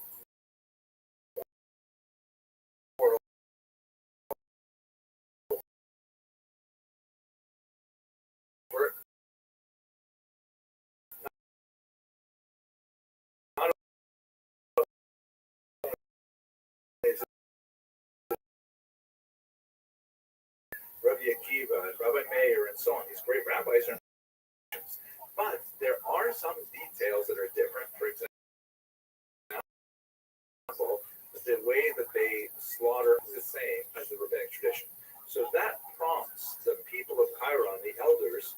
Rabbi Akiva and Rabbi Meir and so on. These great rabbis are, but there are some details that are different. For example, the way that they slaughter is the same as the rabbinic tradition. So that prompts the people of Chiron, the elders,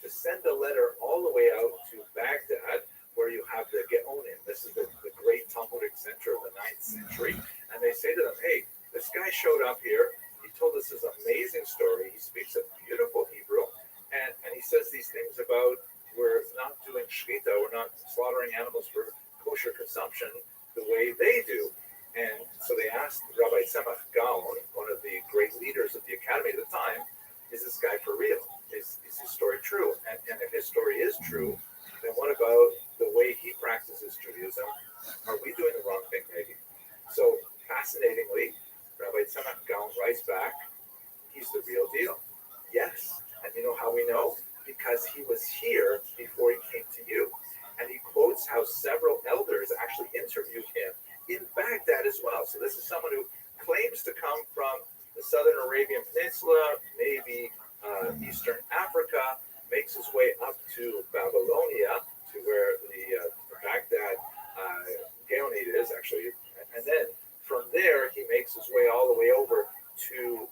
to send a letter all the way out to Baghdad, where you have the Geonim. This is the great Talmudic center of the 9th century. And they say to them, hey, this guy showed up here. He told us this amazing story. He speaks a beautiful Hebrew. And he says these things about we're not doing shechita, we're not slaughtering animals for kosher consumption the way they do. And so they asked Rabbi Tzemach Gaon, one of the great leaders of the academy at the time, is this guy for real? Is his story true? And if his story is true, then what about the way he practices Judaism? Are we doing the wrong thing maybe? So fascinatingly, Rabbi Tzemach Gaon writes back, he's the real deal. Yes. And you know how we know? Because he was here before he came to you. And he quotes how several elders actually interviewed him in Baghdad as well. So this is someone who claims to come from the southern Arabian Peninsula, maybe Eastern Africa, makes his way up to Babylonia, to where the Baghdad Gaonid is actually. And then from there, he makes his way all the way over to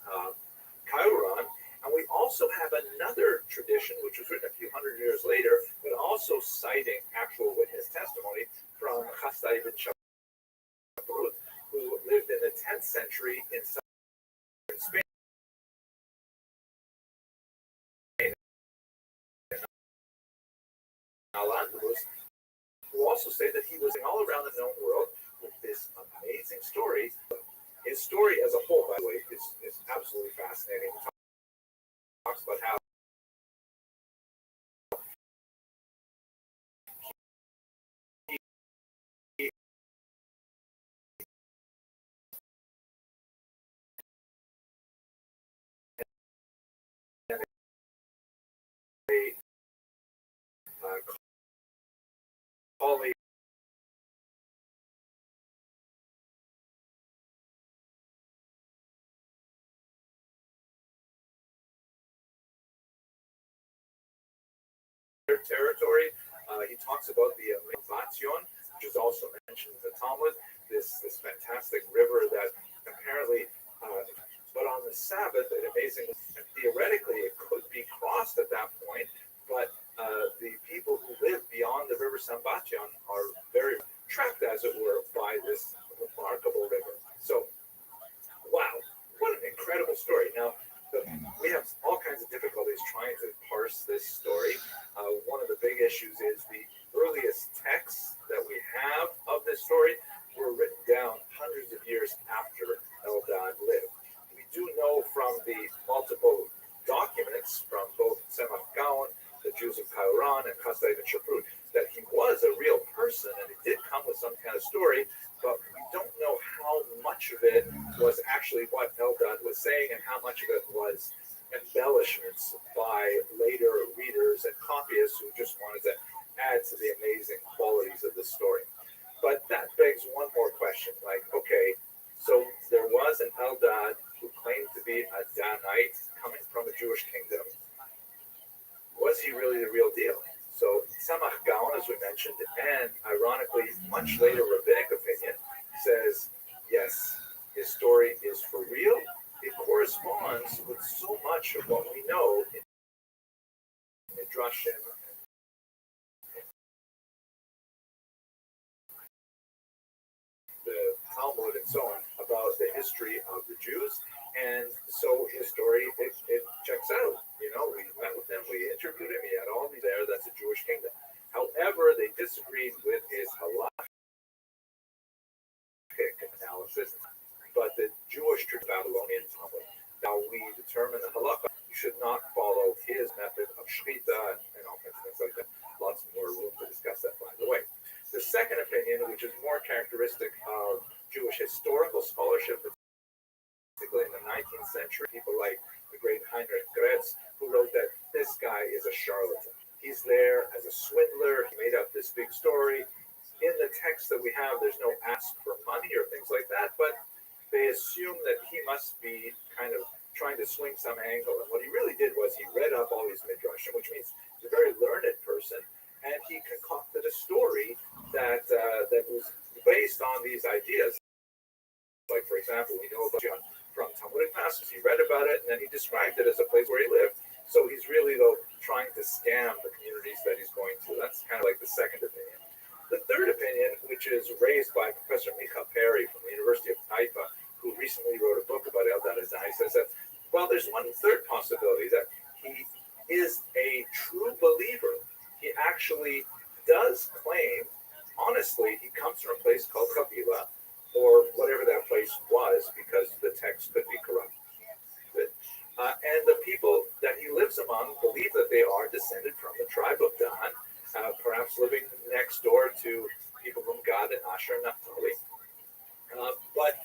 Chiron. And we also have another tradition, which was written a few hundred years later, but also citing actual witness testimony from Chasdai ben Shaprut, who lived in the 10th century in southern Spain. Al-Andalus, who also say that he was all around the known world with this amazing story. His story as a whole, by the way, is absolutely fascinating. Talks about how colleague territory. He talks about the Batyon, which is also mentioned in the Talmud, this fantastic river that apparently, but on the Sabbath, it amazingly, theoretically, it could be crossed at that point, but the people who live beyond the river Sambatyon are very trapped all kinds of difficulties trying to parse this story. One of the big issues is the earliest texts that we have of this story were written down hundreds of years after Eldad lived. We do know from the multiple documents from both Tzemach Gaon, the Jews of Qumran, and Chasdai and Shaprut, that he was a real person and it did come with some kind of story, but we don't know how much of it was actually what Eldad was saying and how much of it was embellishments by later readers and copyists who just wanted to add to the amazing qualities of the story. But that begs one more question, like, okay, so there was an Eldad who claimed to be a Danite coming from a Jewish kingdom. Was he really the real deal? So Tzemach Gaon, as we mentioned, and ironically, much later rabbinic opinion, says, yes, his story is for real. It corresponds with so much of what we know in Midrashim, the Talmud, and so on, about the history of the Jews. And so his story, it checks out. You know, we met with him, we interviewed him, he had all these there, that's a Jewish kingdom. However, they disagreed with his halachic analysis, but the Jewish Babylonian Talmud. Now we determine the halakha, you should not follow his method of shchita and all kinds of things like that. Lots more room to discuss that, by the way. The second opinion, which is more characteristic of Jewish historical scholarship, particularly in the 19th century, people like the great Heinrich Gretz, who wrote that this guy is a charlatan. He's there as a swindler. He made up this big story. In the text that we have, there's no ask for money or things like that, but they assume that he must be kind of trying to swing some angle. And what he really did was he read up all these midrashim, which means he's a very learned person, and he concocted a story that was based on these ideas. Like, for example, we know about John from Talmudic passages. He read about it, and then he described it as a place where he lived. So he's really, though, trying to scam the communities that he's going to. That's kind of like the second opinion. The third opinion, which is raised by Professor Micha Perry from the University of Haifa, who recently wrote a book about Eldad Azai, says that, well, there's one third possibility that he is a true believer. He actually does claim, honestly, he comes from a place called Kabila, or whatever that place was, because the text could be corrupt. And the people that he lives among believe that they are descended from the tribe of Dan, perhaps living next door to people from Gad and Asher and Naphtali. But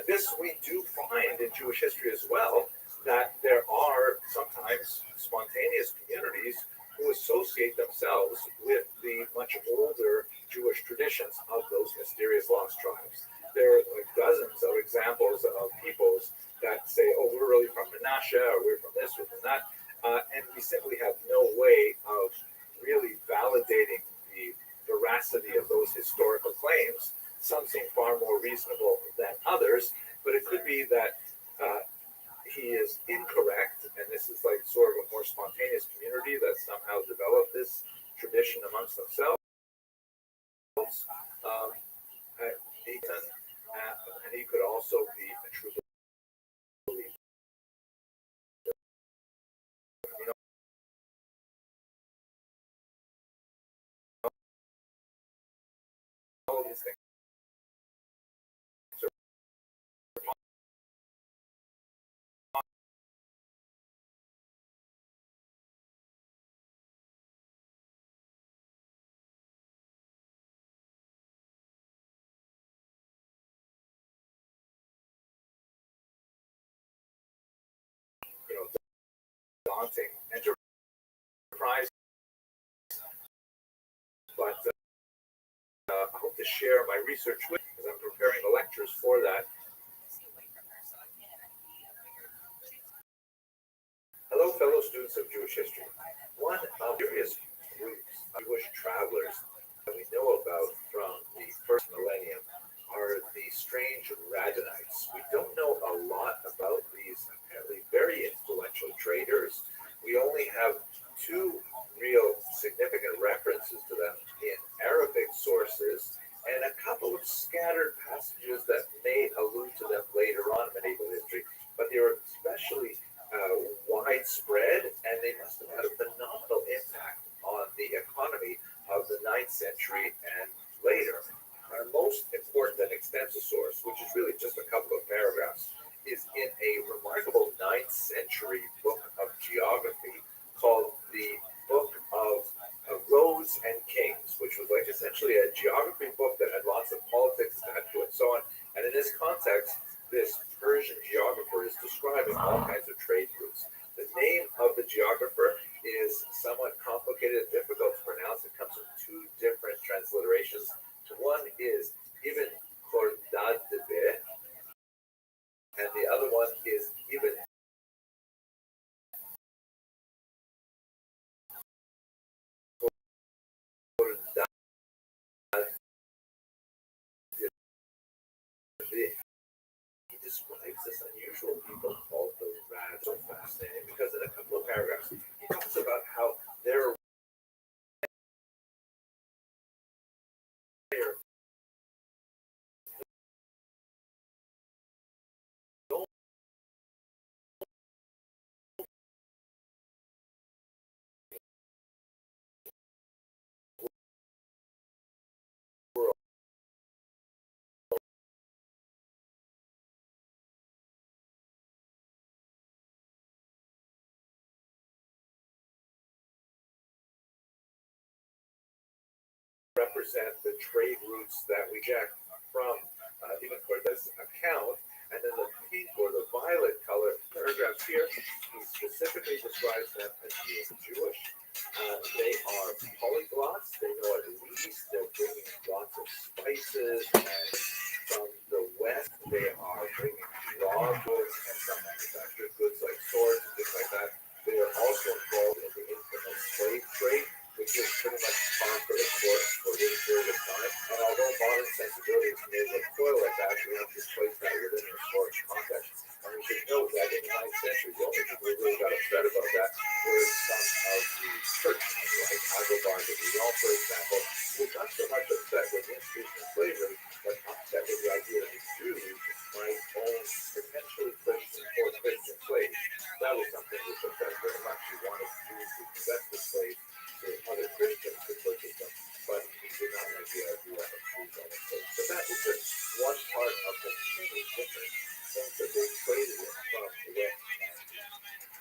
this we do find in Jewish history as well, that there are sometimes spontaneous communities who associate themselves with the much older Jewish traditions of those mysterious lost tribes. There are like dozens of examples of peoples that say, oh, we're really from Menashe, or we're from this, or from that, and we simply have no way of really validating the veracity of those historical claims. Some seem far more reasonable than others, but it could be that he is incorrect, and this is like sort of a more spontaneous community that somehow developed this tradition amongst themselves. And he could also be a true believer. You know, all of these things. You know, daunting enterprise, but I hope to share my research with you as I'm preparing the lectures for that. Hello, fellow students of Jewish history. One of the various groups of Jewish travelers that we know about from the first millennium are the strange Radhanites. We don't know a lot about these apparently very influential traders. We only have two real significant references to them in Arabic sources and a couple of scattered passages that may allude to them later on in medieval history, but they were especially widespread they must have had a phenomenal impact on the economy of the 9th century and later. Our most important and extensive source, which is really just a couple of paragraphs, is in a remarkable 9th century book of geography called the Book of Roads and Kings, which was like essentially a geography book that had lots of politics attached to it and so on. And in this context, this Persian geographer is describing all kinds of trade routes. The name of the geographer is somewhat complicated and difficult to pronounce. It comes from two different transliterations. One is Ibn Khordadbeh, and the other one is Ibn Khordadbeh. He describes this unusual people called the Rabbis. So fascinating because in a couple of paragraphs he talks about how their represent the trade routes that we check from Ibn Khordad's account. And then the pink or the violet color paragraphs here, he specifically describes them as being Jewish. They are polyglots. They know at least they're bringing lots of spices. And from the west, they are bringing raw goods and some manufactured goods like swords and things like that. They are also involved in the infamous slave trade, which was pretty much par for the course for this period of time. And although modern sensibilities may look foil like that, we have to place that within a historic context. And we should note that in the 9th century, the only people who really got upset about that were some of the churchmen, like Agobard of Lyon, for example, who was not so much upset with the institution of slavery, but upset with the idea that the Jews might own potentially Christian or Christian slaves. That was something which upset very much. He wanted Jews to possess the slaves to other Christians to purchase them, but he did not like the idea of Jews on the slaves. So that is just one part of the many different things that they traded in from the West.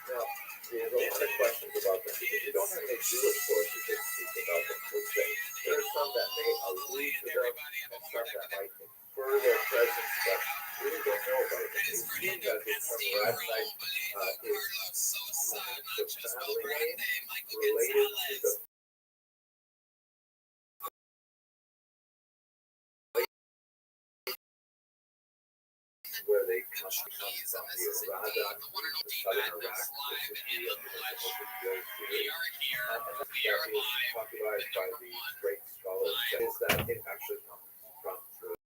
Now, there's a lot of questions about them because you don't have any Jewish sources that speak about them per se. There are some that may allude to them and some that might infer their presence, but really don't know about them. It seems that the term Rabbinite is the family name related to the where they come from the Irada, the southern Iraq, which is the and that is popularized by the great scholars, is that it actually comes from the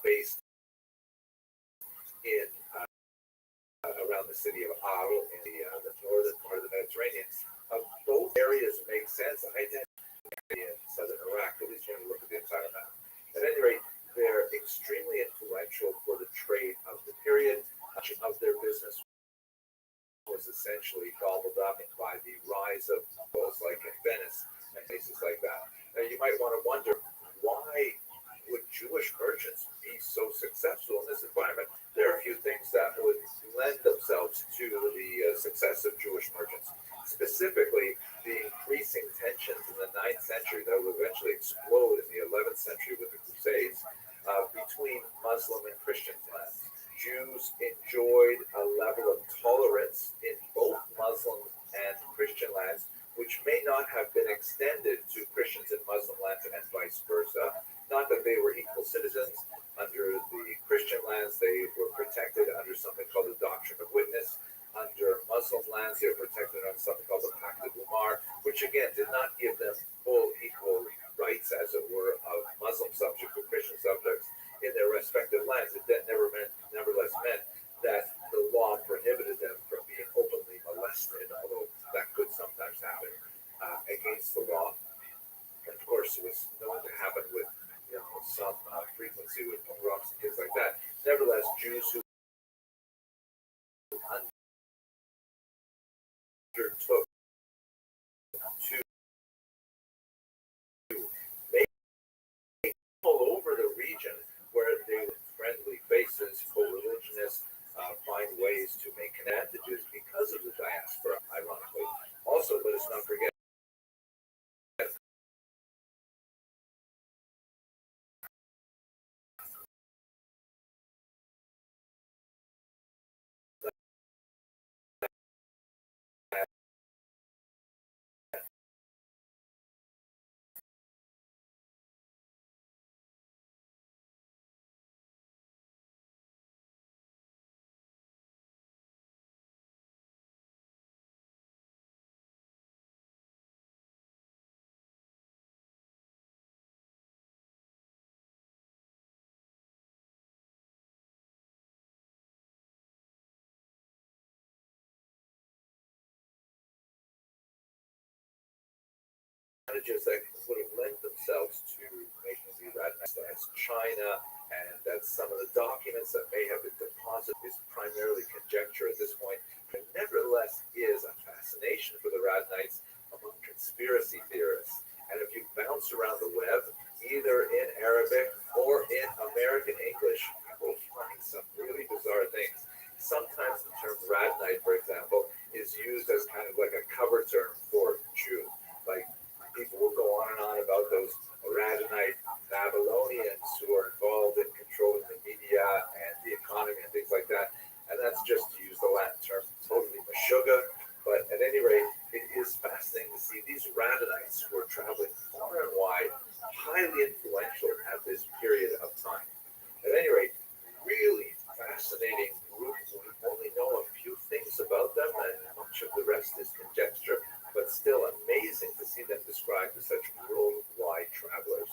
based in around the city of Arles in the northern part of the Mediterranean. Both areas make sense. I did in southern Iraq, at least when you look at the entire map. At any rate, they're extremely influential for the trade of the period. Much of their business was essentially gobbled up by the rise of boats like in Venice and places like that. Now, you might want to wonder, why would Jewish merchants be so successful in this environment? There are a few things that would lend themselves to the success of Jewish merchants. Specifically, the increasing tensions in the 9th century that would eventually explode in the 11th century with the Crusades between Muslim and Christian lands. Jews enjoyed a level of tolerance in both Muslim and Christian lands, which may not have been extended to Christians in Muslim lands and vice versa. Not that they were equal citizens. Under the Christian lands, they were protected under something called the Doctrine of Witness. Under Muslim lands, they were protected under something called the Pact of Umar, which which again did not give them full equal rights, as it were, of Muslim subjects or Christian subjects in their respective lands. It nevertheless meant that the law prohibited them from being openly molested, although that could sometimes happen against the law. And of course, it was known to happen with some frequency with pogroms and things like that. Nevertheless, Jews who undertook to make all over the region where they were friendly faces, co-religionists, find ways to make advantages because of the diaspora, ironically. Also, let us not forget advantages that would have lent themselves to making these Adventists as China, and that some of the documents that may have been deposited is primarily conjecture at this point, but nevertheless is a fascination for the Radnites among conspiracy theorists. And if you bounce around the web, either in Arabic or in American English, you will find some really bizarre things. Sometimes the term Radnite, for example, is used as kind of like a cover term for Jew. Like, people will go on about those Radhanite Babylonians who are involved in controlling the media and the economy and things like that. And that's just to use the Latin term, totally Meshuggah. But at any rate, it is fascinating to see these Radhanites who are traveling far and wide, highly influential at this period of time. At any rate, really fascinating group. We only know a few things about them, and much of the rest is conjecture, but still amazing to see them described as such worldwide travelers.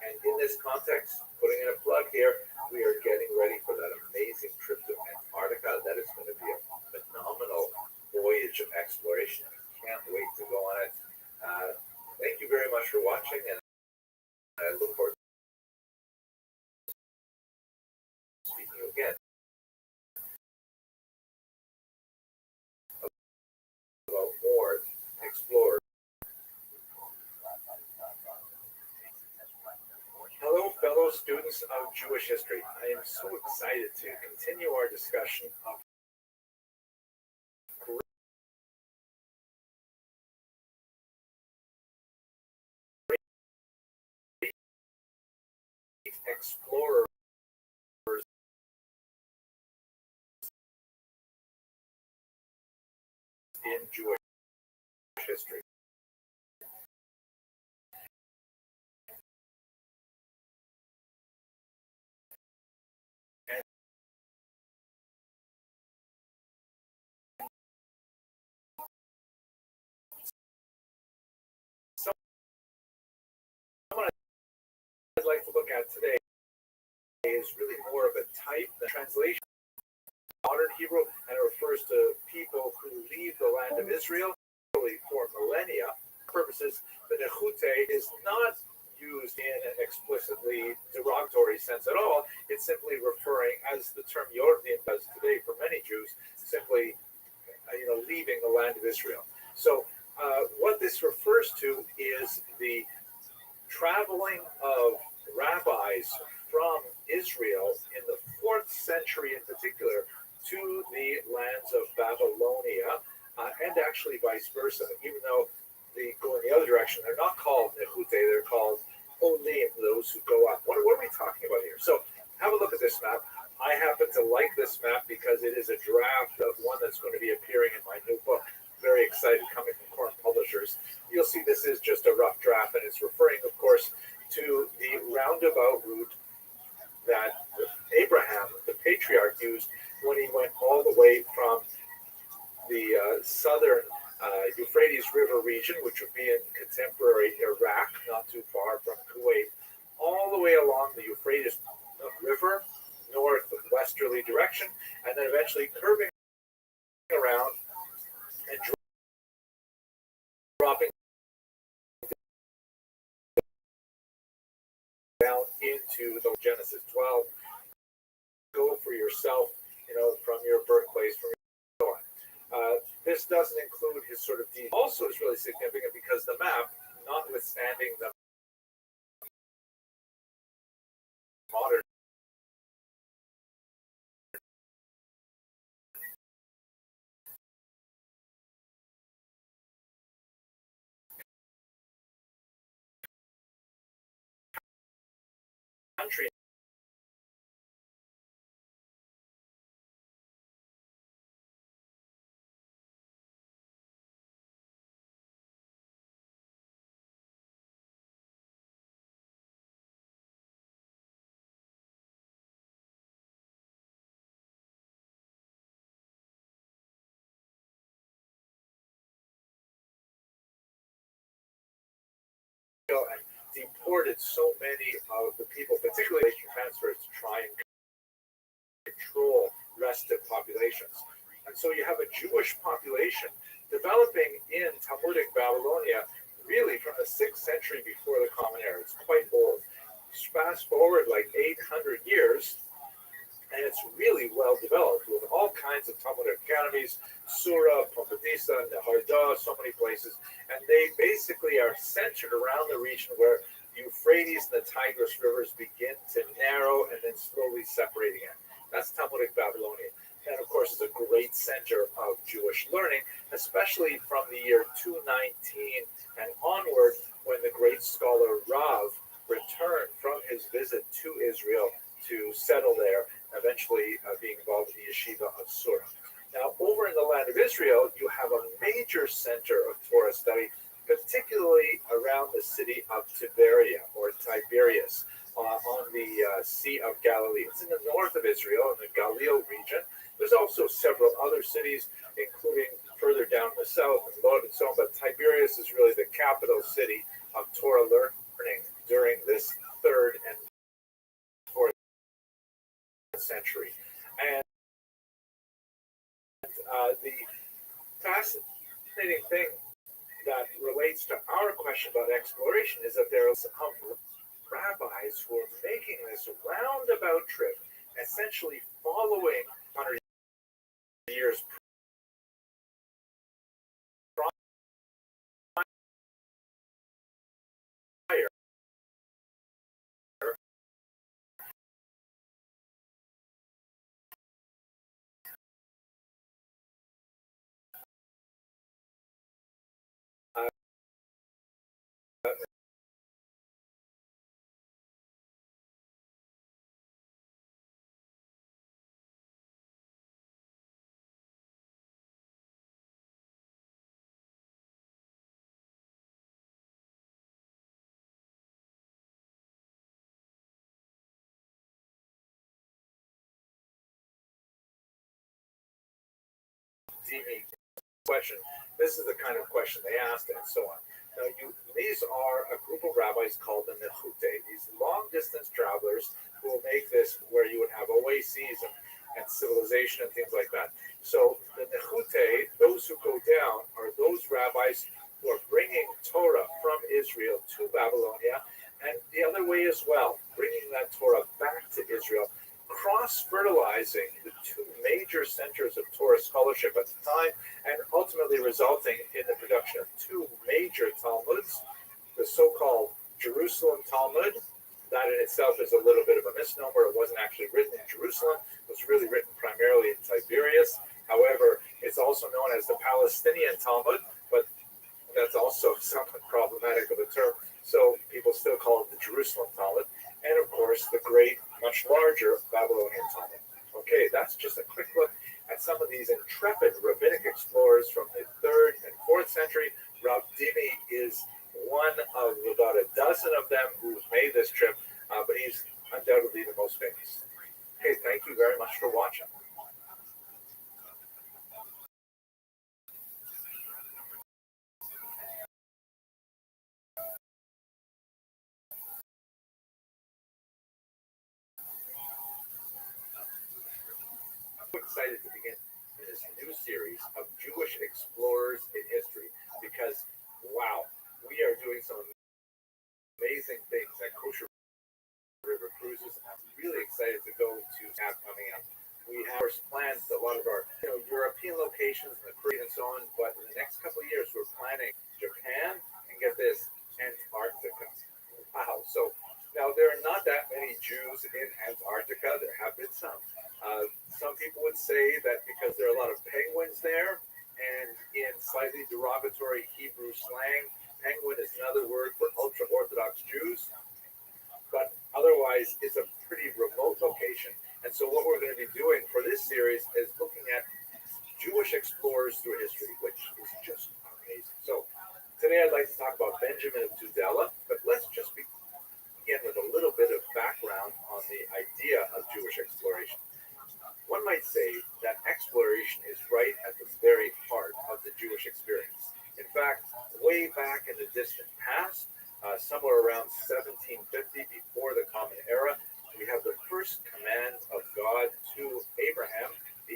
And in this context, putting in a plug here, we are getting ready for that amazing trip to Antarctica. That is going to be a phenomenal voyage of exploration. I can't wait to go on it. Thank you very much for watching, and I look forward to speaking to you again about more explore. Hello, fellow students of Jewish history. I am so excited to continue our discussion of great explorers in Jewish history. And someone I'd like to look at today is really more of a type, the translation modern Hebrew, and it refers to people who leave the land of Israel for millennia purposes. The nechute is not used in an explicitly derogatory sense at all. It's simply referring, as the term Yordim does today for many Jews, simply leaving the land of Israel. So what this refers to is the traveling of rabbis from Israel in the 4th century in particular to the lands of Babylonia, and actually vice versa, even though they go in the other direction. They're not called Nechute, they're called Olim, those who go up. What are we talking about here? So have a look at this map. I happen to like this map because it is a draft of one that's going to be appearing in my new book. Very excited, coming from Corn Publishers. You'll see this is just a rough draft, and it's referring, of course, to the roundabout route that Abraham, the patriarch, used when he went all the way from the southern Euphrates River region, which would be in contemporary Iraq, not too far from Kuwait, all the way along the Euphrates River, northwesterly direction, and then eventually curving around and dropping down into the Genesis 12. Go for yourself, from your birthplace, from your so on. This doesn't include his sort of deed. Also, is really significant because the map, notwithstanding the modern country, and deported so many of the people, particularly transfers, to try and control restive populations. And so you have a Jewish population developing in Talmudic Babylonia really from the 6th century before the Common Era. It's quite old. Fast forward like 800 years, and it's really well developed with all kinds of Talmudic academies, Surah, Pumbedisa, Neharda, so many places. And they basically are centered around the region where Euphrates and the Tigris rivers begin to narrow and then slowly separating it. That's Talmudic Babylonia. And of course, it's a great center of Jewish learning, especially from the year 219 and onward, when the great scholar Rav returned from his visit to Israel to settle there, eventually being involved in the yeshiva of Surah. Now, over in the land of Israel, you have a major center of Torah study, particularly around the city of Tiberia or Tiberias on the Sea of Galilee. It's in the north of Israel, in the Galil region. There's also several other cities, including further down the south and Lod and so on, but Tiberias is really the capital city of Torah learning during this 3rd and 4th century. And the fascinating thing that relates to our question about exploration is that there are some rabbis who are making this roundabout trip, essentially following 100 years prior. Question. This is the kind of question they asked, and so on. Now, these are a group of rabbis called the Nechute, these long-distance travelers who will make this where you would have oases and civilization and things like that. So the Nechute, those who go down, are those rabbis who are bringing Torah from Israel to Babylonia, and the other way as well, bringing that Torah back to Israel, cross-fertilizing the two major centers of Torah scholarship at the time, and ultimately resulting in the production of two major Talmuds, the so-called Jerusalem Talmud. That in itself is a little bit of a misnomer. It wasn't actually written in Jerusalem. It was really written primarily in Tiberias. However, it's also known as the Palestinian Talmud, but that's also somewhat problematic of a term. So people still call it the Jerusalem Talmud. And of course, the great, much larger Babylonian Talmud. Okay, that's just a quick look at some of these intrepid rabbinic explorers from the 3rd and 4th century. Rabbbi is one of about a dozen of them who's made this trip, but he's undoubtedly the most famous. Okay, thank you very much for watching. excited to begin this new series of Jewish explorers in history because, wow, we are doing some amazing things at Kosher River Cruises. I'm really excited to go to have coming up. We have plans a lot of our European locations in the Caribbean and so on, but in the next couple of years we're planning Japan and get this, Antarctica. Wow! So now there are not that many Jews in Antarctica. There have been some. Some people would say that because there are a lot of penguins there, and in slightly derogatory Hebrew slang, penguin is another word for ultra-Orthodox Jews. But otherwise, it's a pretty remote location. And so what we're going to be doing for this series is looking at Jewish explorers through history, which is just amazing. So today I'd like to talk about Benjamin of Tudela, but let's just begin with a little bit of background on the idea of Jewish exploration. One might say that exploration is right at the very heart of the Jewish experience. In fact, way back in the distant past, somewhere around 1750, before the Common Era, we have the first command of God to Abraham, the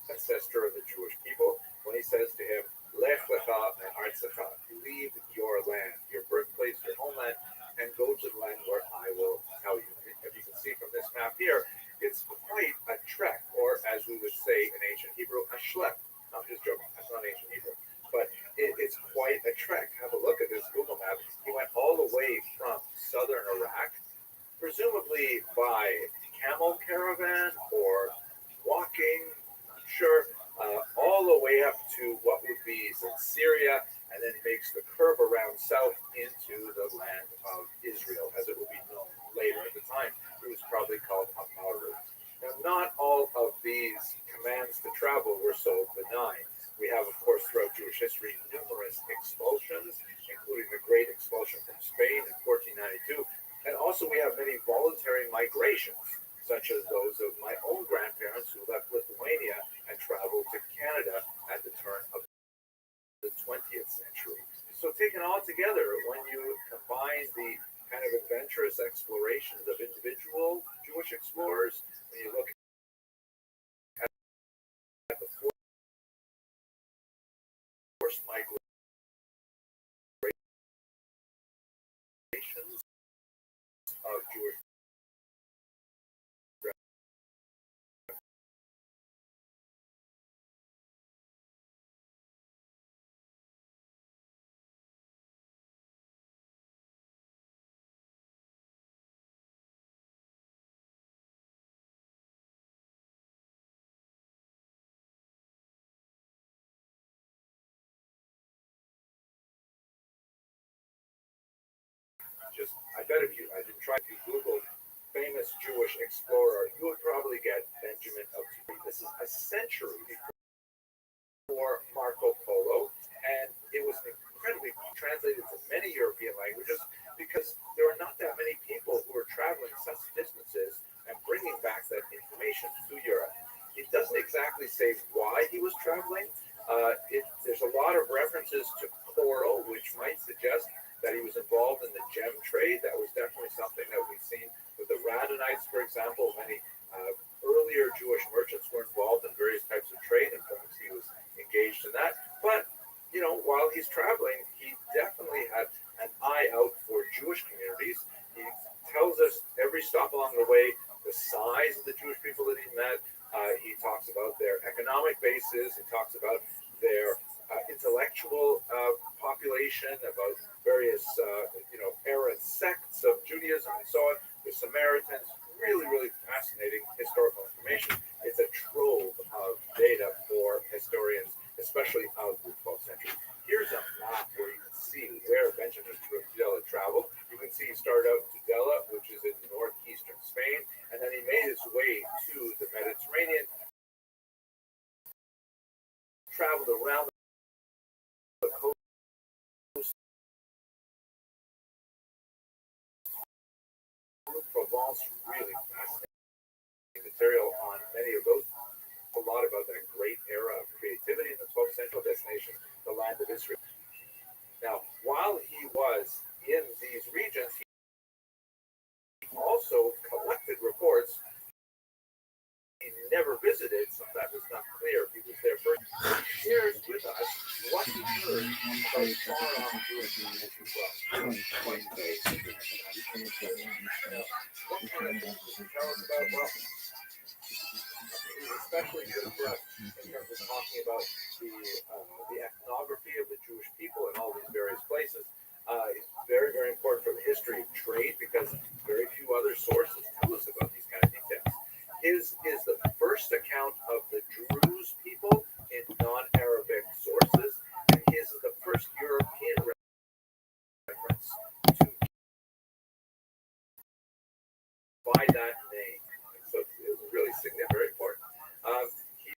ancestor of the Jewish people, when he says to him, Lech lecha me'artzecha, leave your land, your birthplace, your homeland, and go to the land where I will tell you. If you can see from this map here, it's quite a trek, or as we would say in ancient Hebrew, a shlep. I'm just joking, that's not ancient Hebrew. But it's quite a trek. Have a look at this Google map. He went all the way from southern Iraq, presumably by camel caravan or walking, not sure, all the way up to what would be Syria, and then makes the curve around south into the land of Israel, as it will be known later. At the time, it was probably called Amaru. Now, not all of these commands to travel were so benign. We have, of course, throughout Jewish history, numerous expulsions, including the Great Expulsion from Spain in 1492. And also we have many voluntary migrations, such as those of my own grandparents who left Lithuania and traveled to Canada at the turn of the 20th century. So taken all together, when you combine the kind of adventurous explorations of individual Jewish explorers, when you look at the forced migrations of Jewish I bet if I didn't try to Google famous Jewish explorer, you would probably get Benjamin of Tudela. This is a century before Marco Polo, and it was incredibly translated to many European languages because there are not that many people who are traveling such distances and bringing back that information to Europe. It doesn't exactly say why he was traveling. There's a lot of references to coral, which might suggest that he was involved in the gem trade. That was definitely something that we've seen with the Radonites, for example. Many earlier Jewish merchants were involved in various types of trade. In fact, he was engaged in that. But, while he's traveling, he definitely had an eye out for Jewish communities. He tells us every stop along the way the size of the Jewish people that he met. He talks about their economic basis. He talks about their intellectual population, about various, errant sects of Judaism and so on. The Samaritans, really, really fascinating historical information. It's a trove of data for historians, especially of the 12th century. Here's a map where you can see where Benjamin of Tudela traveled. You can see he started out in Tudela, which is in northeastern Spain, and then he made his way to the Mediterranean, traveled around the coast, Provence, really fascinating material on many of those. A lot about that great era of creativity in the 12th century destination, the land of Israel. Now, while he was in these regions, he also collected reports. He never never visited, sometimes it's not clear if he was there first. He shares with us what he heard about far-off Jewish life as well. What kind of things does he tell us about? Well, he's especially good for us in terms of talking about the ethnography of the Jewish people in all these various places. It's very, very important for the history of trade because very few other sources tell us about these kind of details. His is the first account of the Druze people in non-Arabic sources, and his is the first European reference to by that name. So it was really significant, very important. He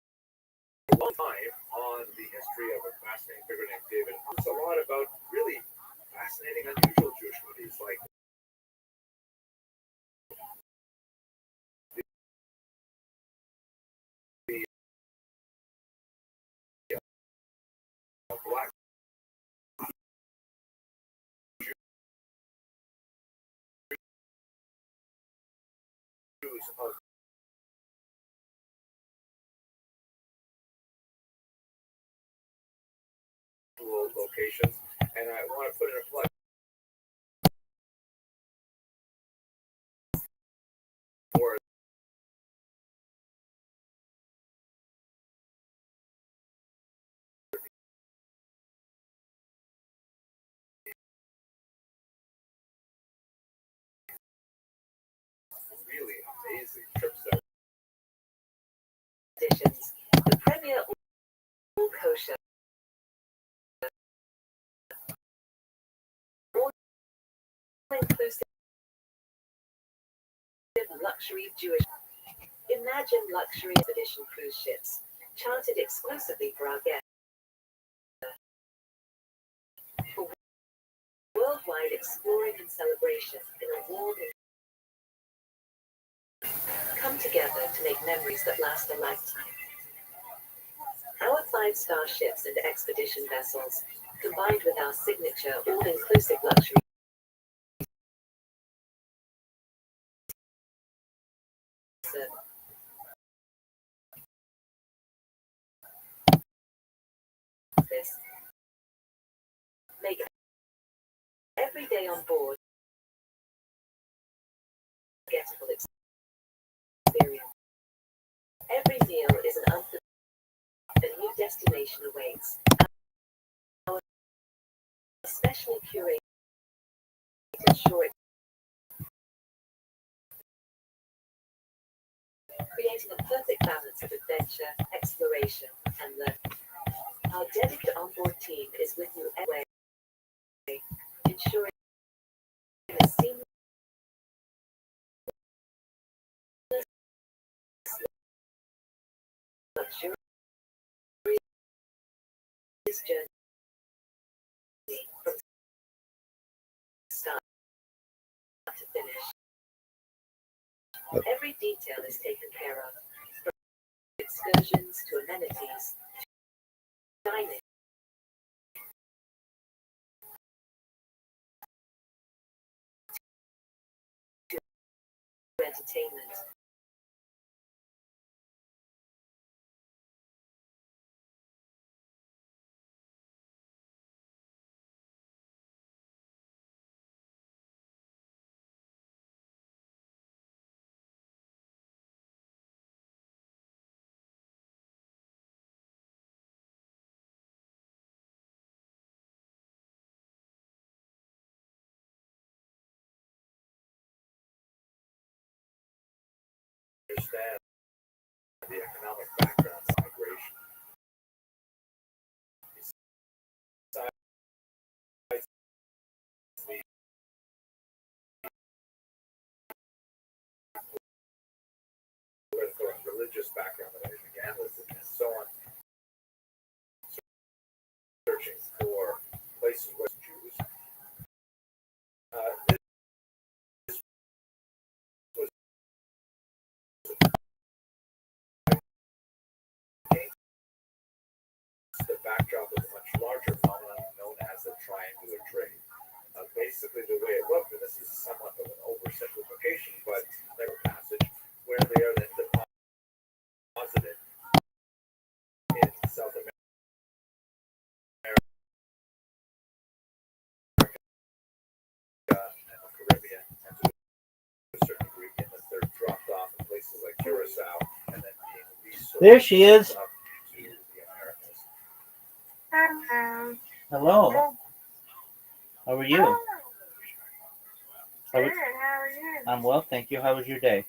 a long time on the history of a fascinating figure named David. It's a lot about really fascinating, unusual Jewish movies like the Black Jews of locations, and I want to put in a plug for really amazing trips that Editions, the premier all kosher, all inclusive luxury Jewish. Imagine luxury expedition cruise ships, chartered exclusively for our guests. For worldwide exploring and celebration in a warm and come together to make memories that last a lifetime. Our 5-star ships and expedition vessels, combined with our signature all-inclusive luxury service, make every day on board a forgettable experience. Every meal is an unforgettable. A new destination awaits. Our specially curated short, creating a perfect balance of adventure, exploration, and learning. Our dedicated onboard team is with you every way, ensuring a seamless luxurious journey from start to finish. Every detail is taken care of, from excursions to amenities, dining, to entertainment. understand the economic background of migration. Besides the political and religious background that I began with, and so on, searching for places where Jews. This was the backdrop of a much larger phenomenon known as the triangular trade. Basically, the way it looked, and this is somewhat of an oversimplification, but like a passage where they are then depositing Curacao and then being resourced There she is. up to the Americas. Hello. How are you? Good, how are you? I'm well, thank you. How was your day?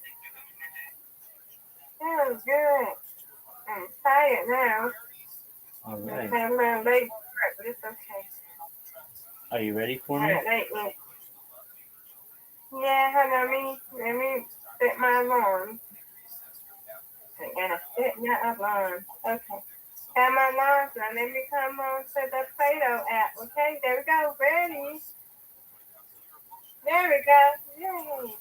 Oh, good. I'm tired now. All I'm right. a little late for it, but it's okay. Are you ready for I'm me? late yet. Yeah, hold on, let me set my alarm. I gotta set my alarm. Okay. Have my alarm, now let me come on to the Play-Doh app. Okay, there we go. Ready. There we go. Yay.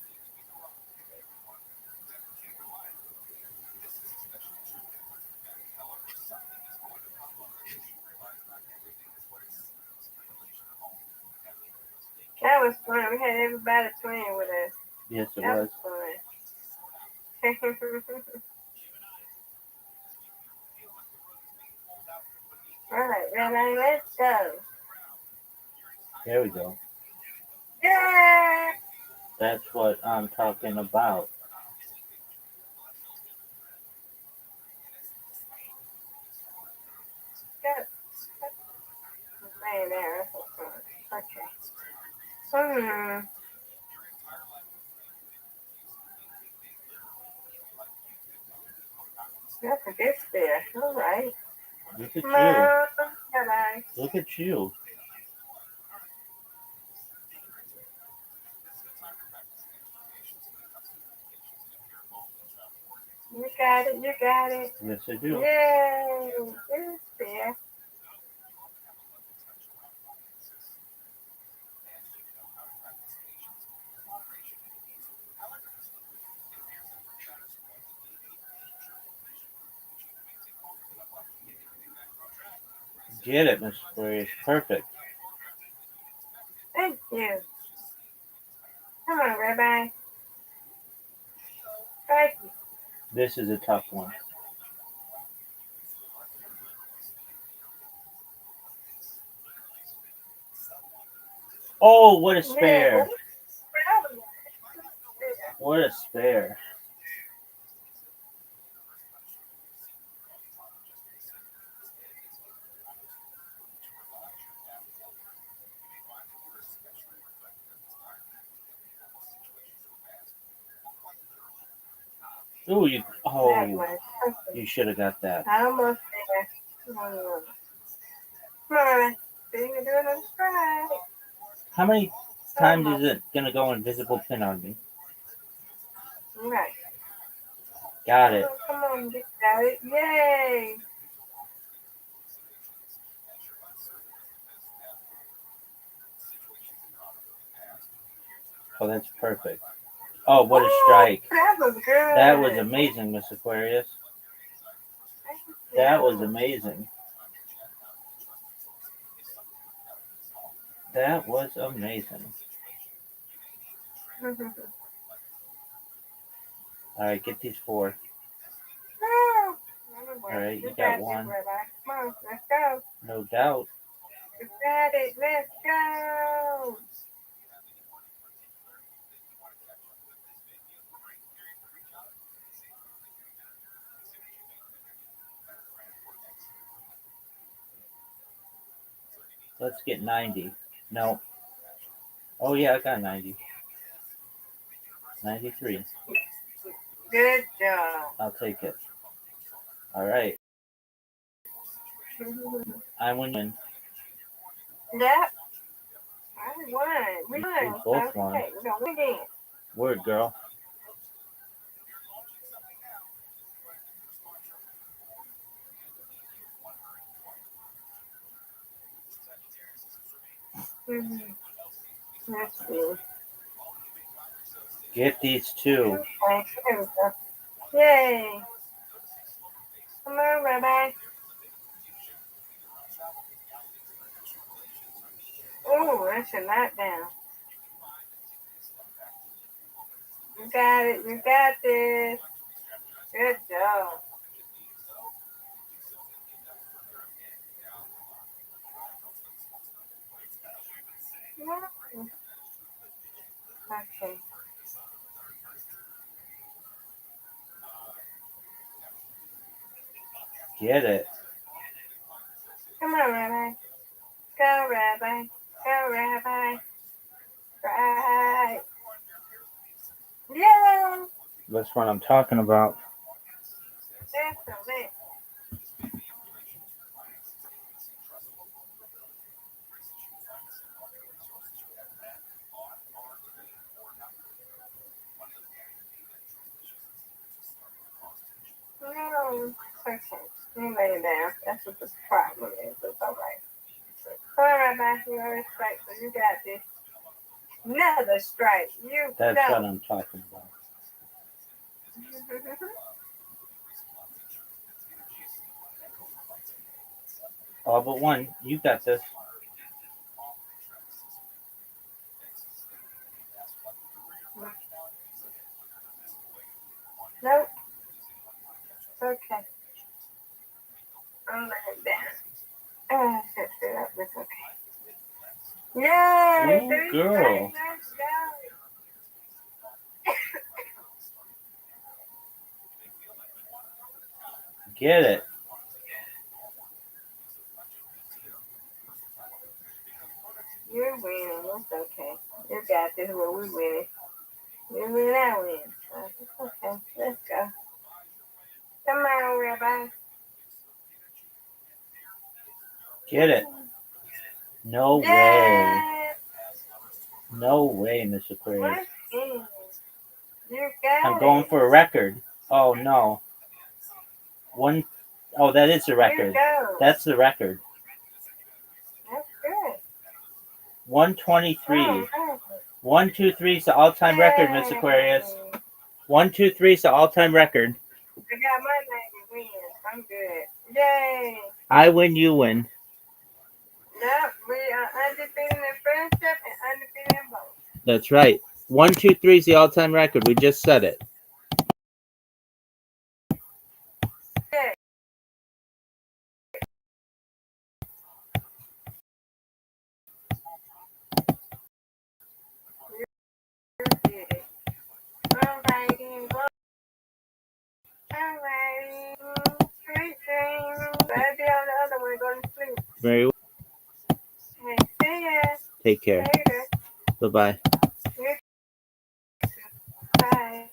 That was fun. We had everybody playing with us. Yes, it That was. was fun. All right, Rabbi, let's go. There we go. Yeah. That's what I'm talking about. Go. Laying there. That's so fun. Okay. That's a good there. All right. Look at you. Bye-bye. Look at you. You got it. You got it. Yes, I do. Yay. It's there. Get it, Miss Aquarius. Perfect. Thank you. Come on, Rabbi. Thank you. This is a tough one. Oh, what a spare. What a spare. Ooh, you should have got that. Almost there. Come on. See, you're doing it right. How many times is it gonna go invisible pin on me? Right. Got it. Come on, get got it. Yay. Oh, that's perfect. Oh, what a strike. That was good. That was amazing, Miss Aquarius. That was amazing. That was amazing. All right, get these 4. All right, you got 1. Come on, let's go. No doubt. You got it. Let's go. Let's get 90. No. Oh, yeah, I got 90. 93. Good job. I'll take it. All right. I win. Yep. I won. We won. We both won. Okay, we're going to win again. Word, girl. Let's see. Get these 2. Okay, here we go. Yay. Come on, Rabbi. Oh, that's a knockdown. You got it. You got this. Good job. Okay. Get it. Come on, Rabbi. Go, Rabbi. Go, Rabbi. Right. Yeah. That's what I'm talking about. Excellent. No. Okay. You lay it down. That's what the problem is. It's all right. Come on, Rabbi. You already straight, so you got this. Another strike. You That's go. what I'm talking about. All but one. You got this. Nope. Okay. I'm laying down. Oh, shit, up. It's okay. Yay! Ooh, 3 girl. strikes. Let's go. Get it. You're winning. It's okay. You got this where we winning. You win, I win. It's okay. Let's go. Come on, Rabbi. Get it. No way. Yay! No way, Miss Aquarius. What's in? You got I'm going it. for a record. Oh no. One. Oh, that is the You record. go. That's the record. That's good. 123. Oh, nice. 123 is the all-time record, Miss Aquarius. 123 is the all-time record. I got my name to win. I'm good. Yay! I win, you win. Nope, we are undefeated in friendship and undefeated in both. That's right. 123 is the all-time record. We just said it. Yay! You did it. Alrighty, go. Alrighty. Sweet dreams. I'll be on the other one going to sleep. Very well. Hey, see ya. Take care. Later. Bye-bye. Bye.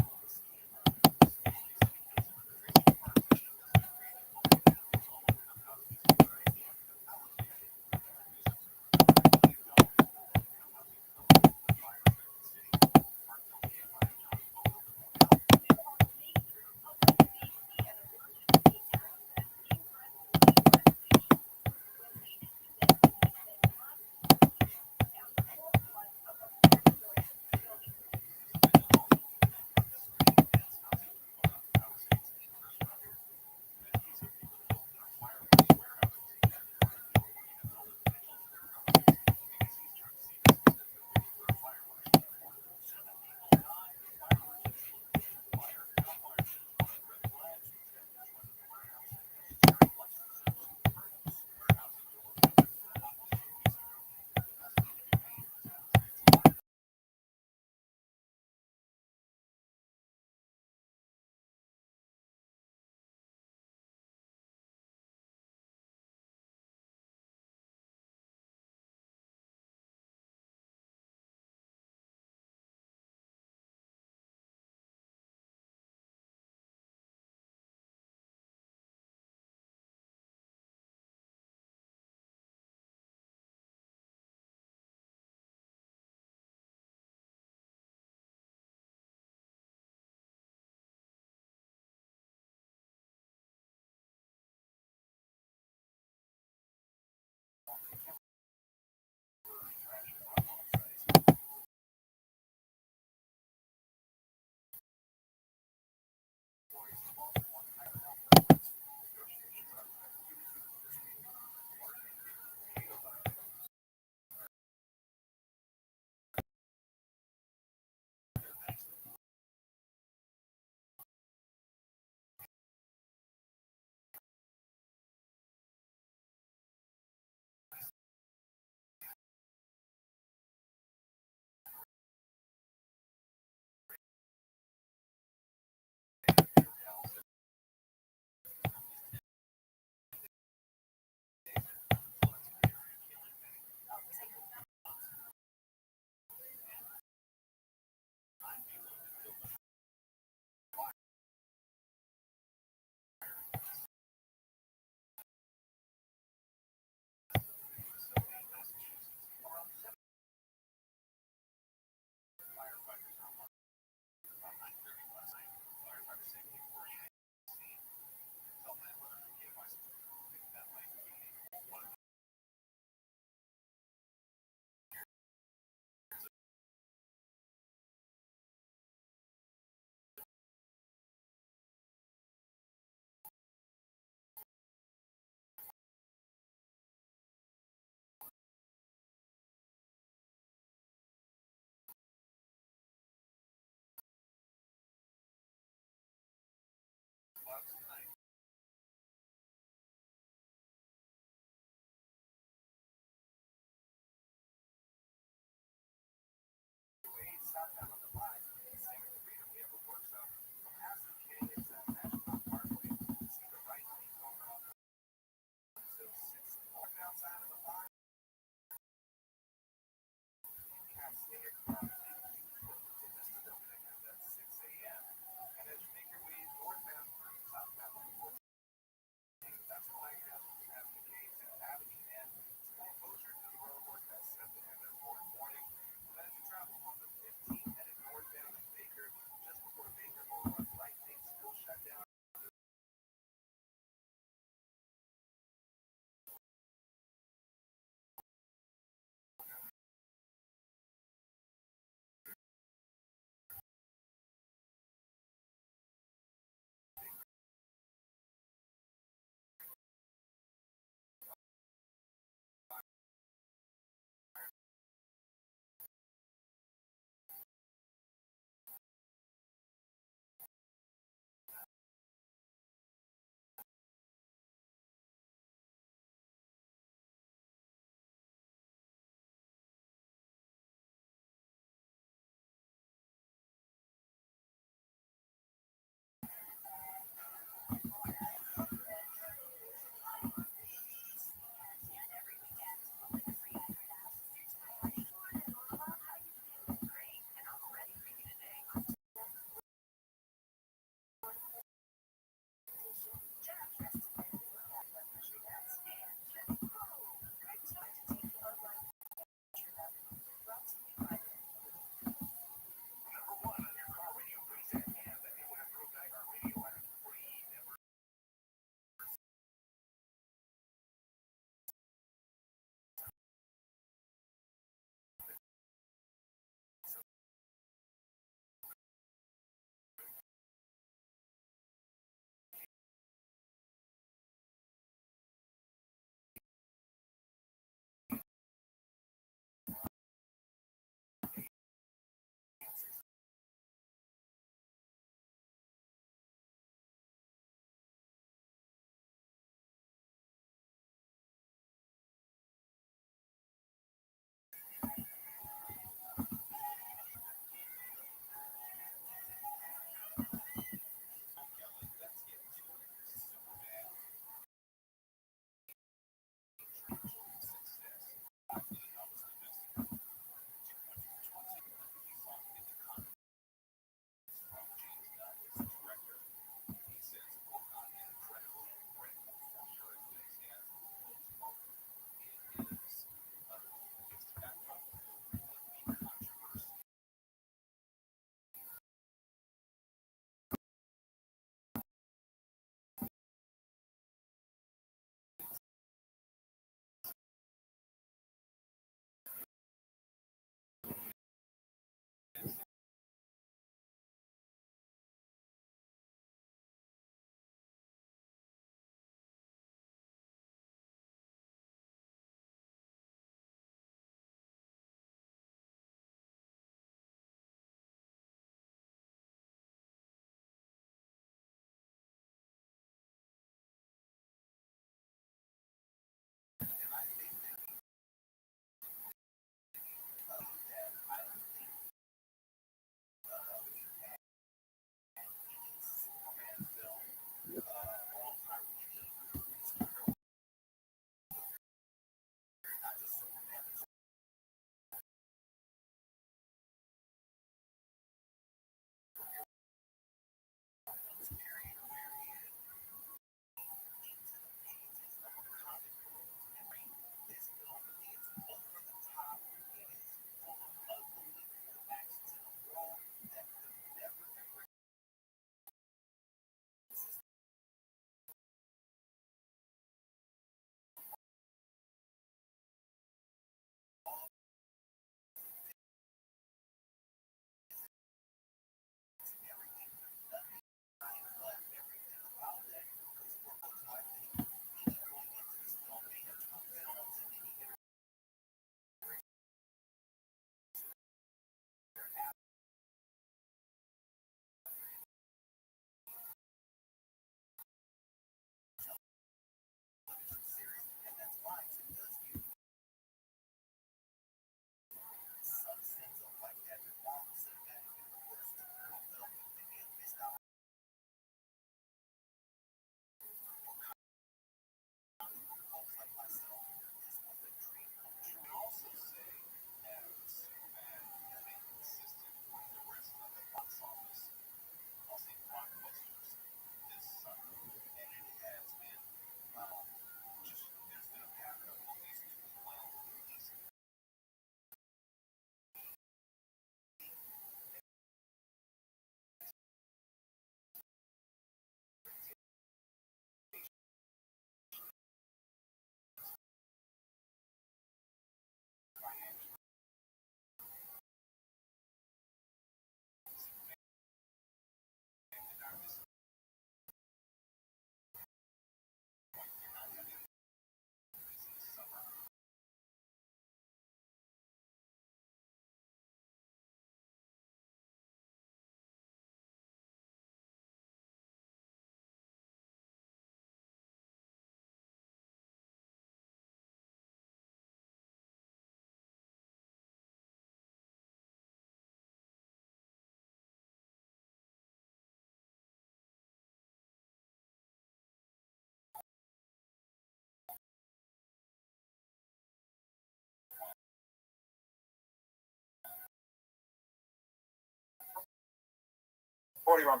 41.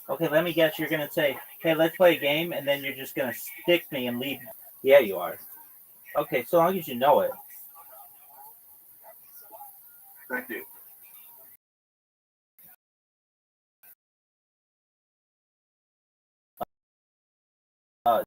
Okay, let me guess. You're gonna say, "Hey, let's play a game," and then you're just gonna stick me and leave. Yeah, you are. Okay, so long as you know it. Thank you. Uh,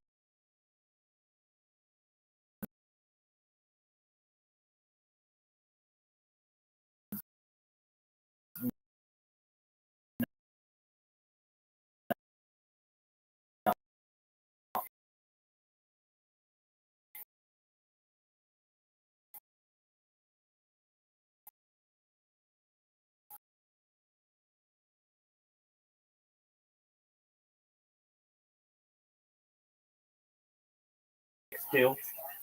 do,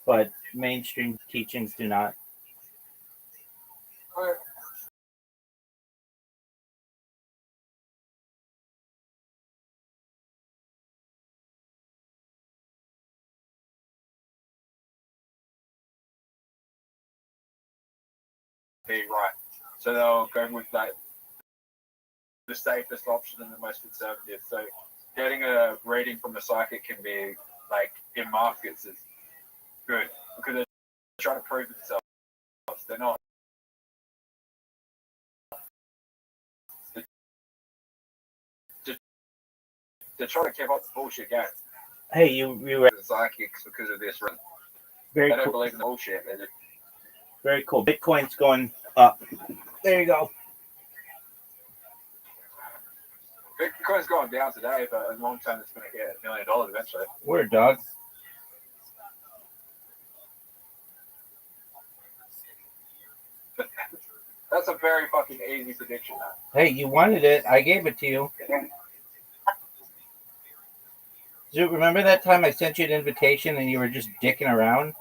but mainstream teachings do not. All right. Be right. So they'll go with that, the safest option and the most conservative. So getting a reading from the psychic can be like in markets is good because they're trying to prove themselves. They're not. They're trying to keep up the bullshit game. Hey, you read The psychics because of this. very They don't cool. believe in the bullshit. They just, Very cool. Bitcoin's going up. There you go. Bitcoin's going down today, but in the long term, it's going to hit $1 million eventually. Word, dog. That's a very fucking easy prediction, though. Hey, you wanted it. I gave it to you. Zoot, remember that time I sent you an invitation and you were just dicking around?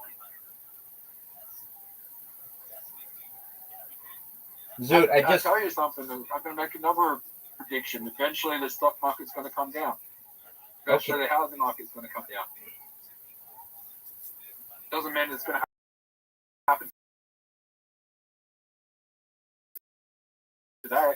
Zoot, I'll tell you something. I'm going to make another prediction. Eventually, the stock market's going to come down. Eventually, the housing market's going to come down. Doesn't mean it's going to happen today.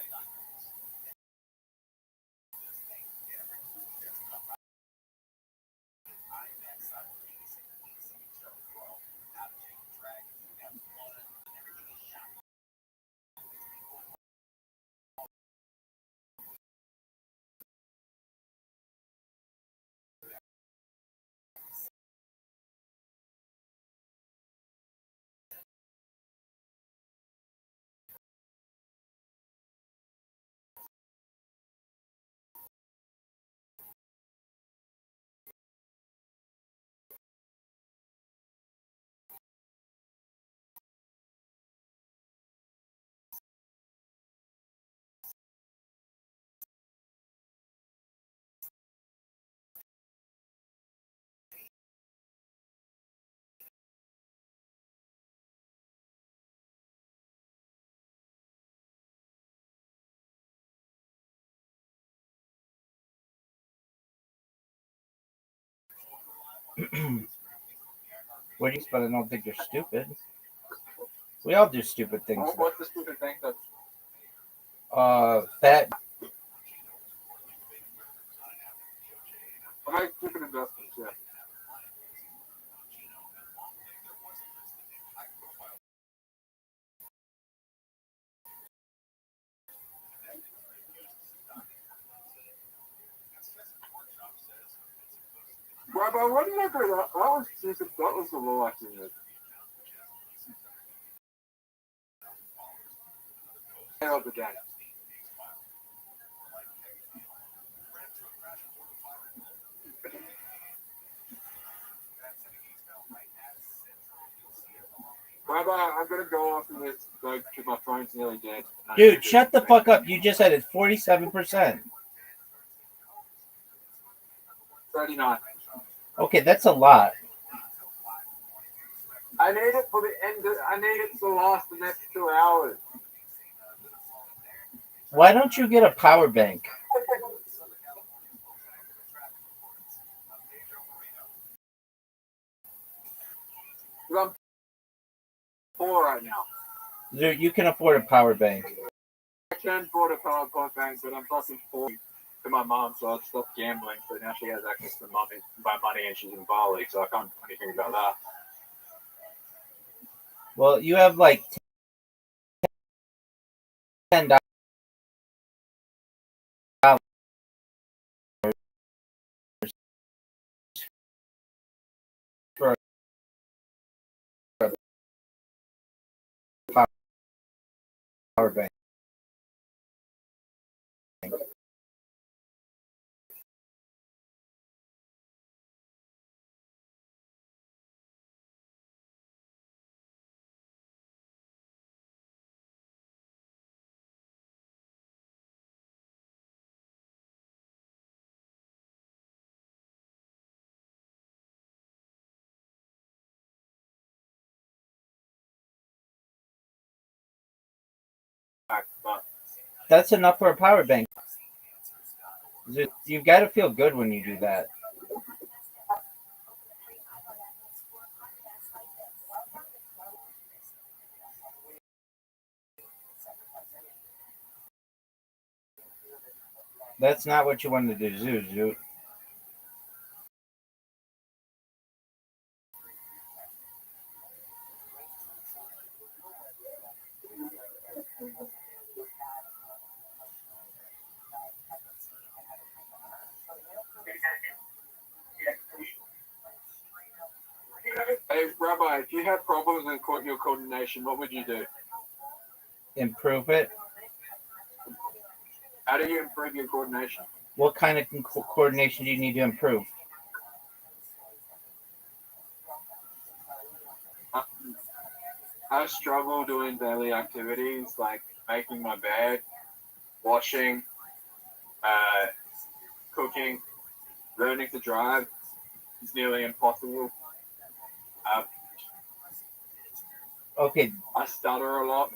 What do you but I don't think you're stupid. We all do stupid things. What's the stupid thing that? Fat. I make stupid investments, yeah. Rabbi, what did I do? That was stupid. That was the law I did. Of the game. Rabbi, I'm gonna go off of this because my phone's nearly dead. Dude, shut the fuck up. You just said it's 47%. 39. Okay, that's a lot. I need it for the end. I need it to last the next 2 hours. Why don't you get a power bank? I'm poor right now. Zoot, you can afford a power bank. Ken bought a PowerPoint bank, but I'm fucking 40 to my mom, so I stopped gambling. So now she has access to my money, and she's in Bali, so I can't do anything about that. Well, you have like $10 for a power bank. But That's enough for a power bank. You've got to feel good when you do that. That's not what you wanted to do, Zoot. hey, Rabbi, if you had problems in your coordination, what would you do? Improve it. How do you improve your coordination? What kind of coordination do you need to improve? I struggle doing daily activities like making my bed, washing, cooking, learning to drive. It's nearly impossible. Okay, I stutter a lot.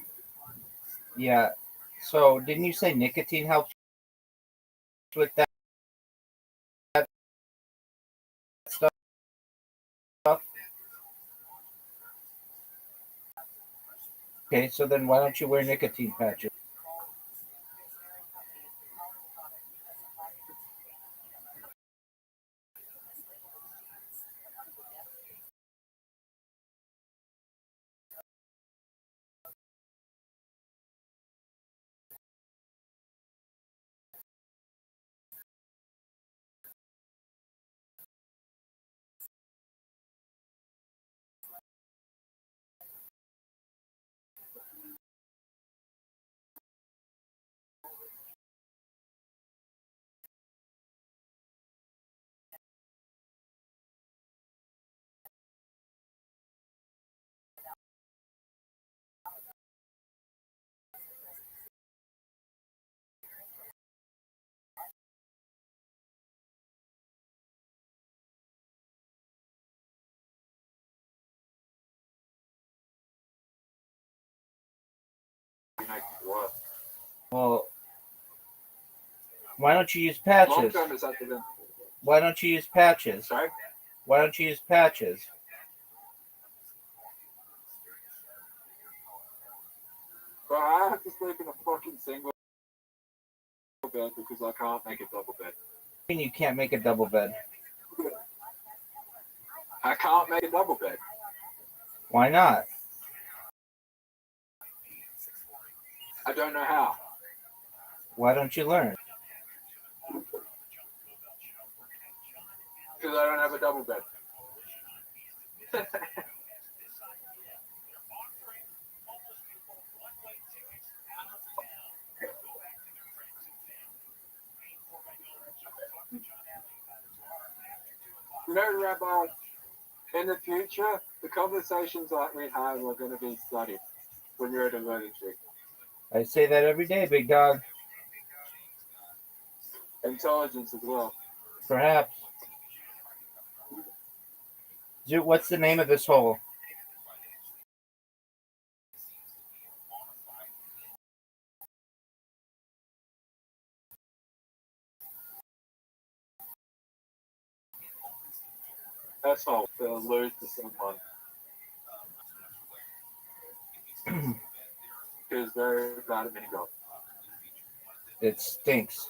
yeah. So, didn't you say nicotine helps with that stuff? Okay, so then why don't you wear nicotine patches? Well, why don't you use Long patches? term is that the Why don't you use patches? sorry? Why don't you use patches? But I have to sleep in a fucking single bed because I can't make a double bed. And you can't make a double bed. I can't make a double bed. Why not? I don't know how. Why don't you learn? Because I don't have a double bed. You know, Rabbi, in the future, the conversations like we have are going to be studied when you're at a learning tree. I say that every day, big dog. Intelligence as well. Perhaps. Zoot, what's the name of this hole? That's all. To lose to someone. Because they're bad at mini golf. It stinks.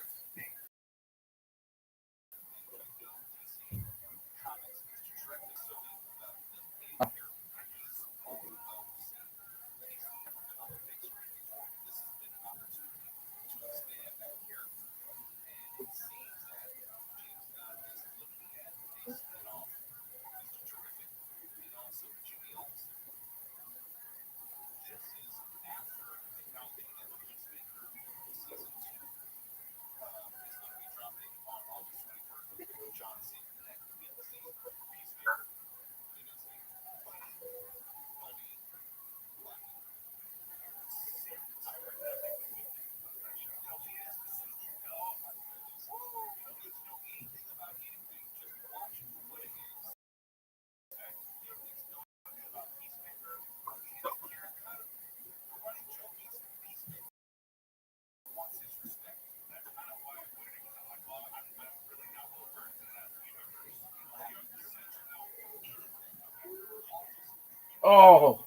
Oh.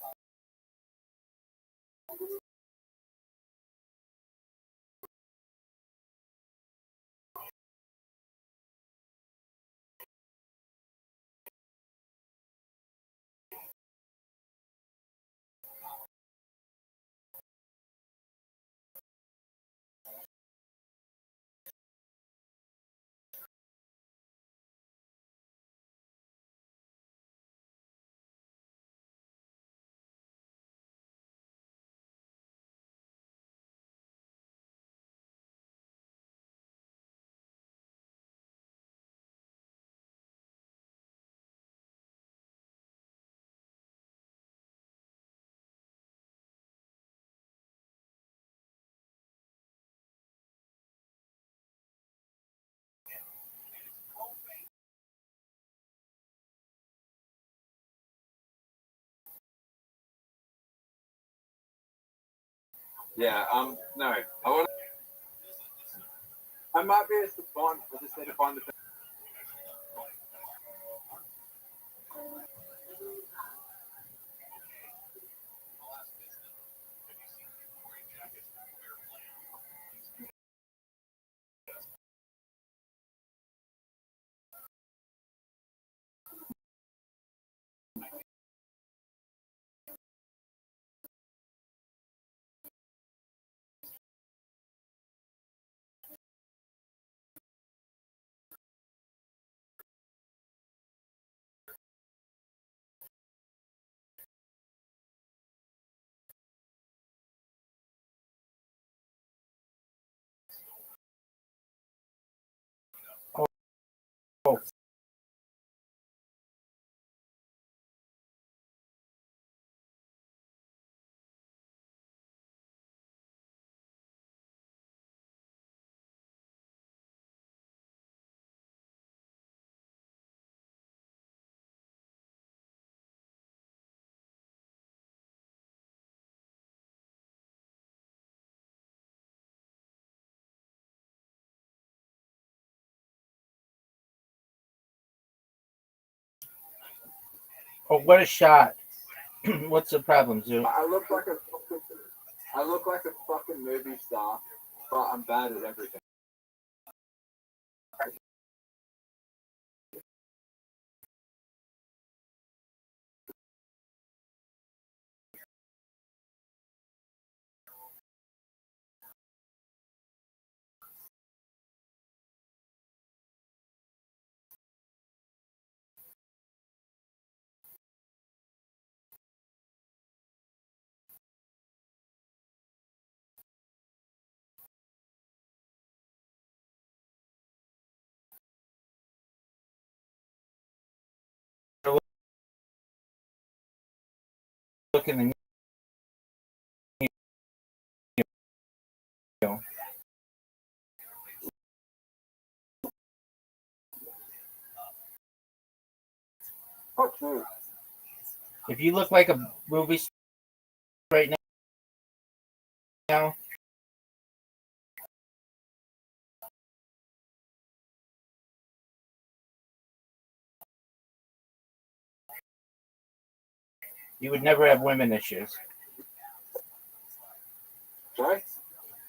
Yeah, no, I might be able to bond. I just need to find the. Oh. Oh, what a shot. What's the problem, Zoo? I look like a fucking movie star, but I'm bad at everything. Look in the Oh, true. If you look like a movie star right now, you would never have women issues. Sorry?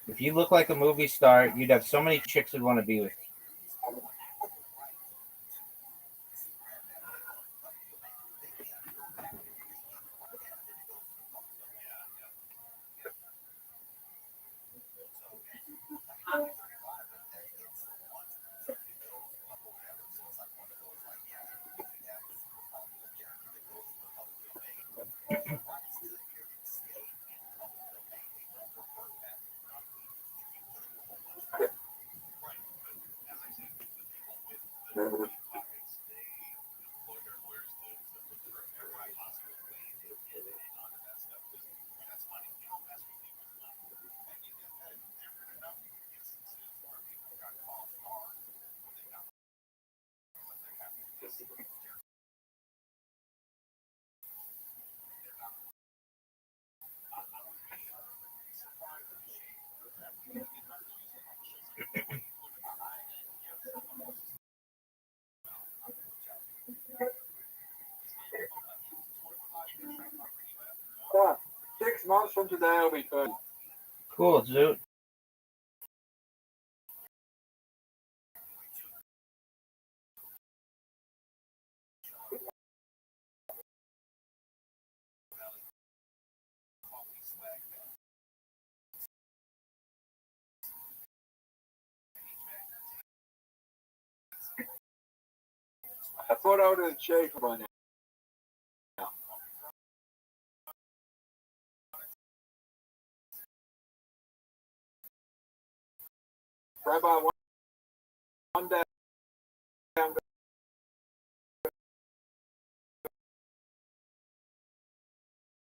If you look like a movie star, you'd have so many chicks who'd want to be with you. Yeah, 6 months from today, I'll be 30. Cool, Zoot. I thought I would have achieved by now. Rabbi, one day I'm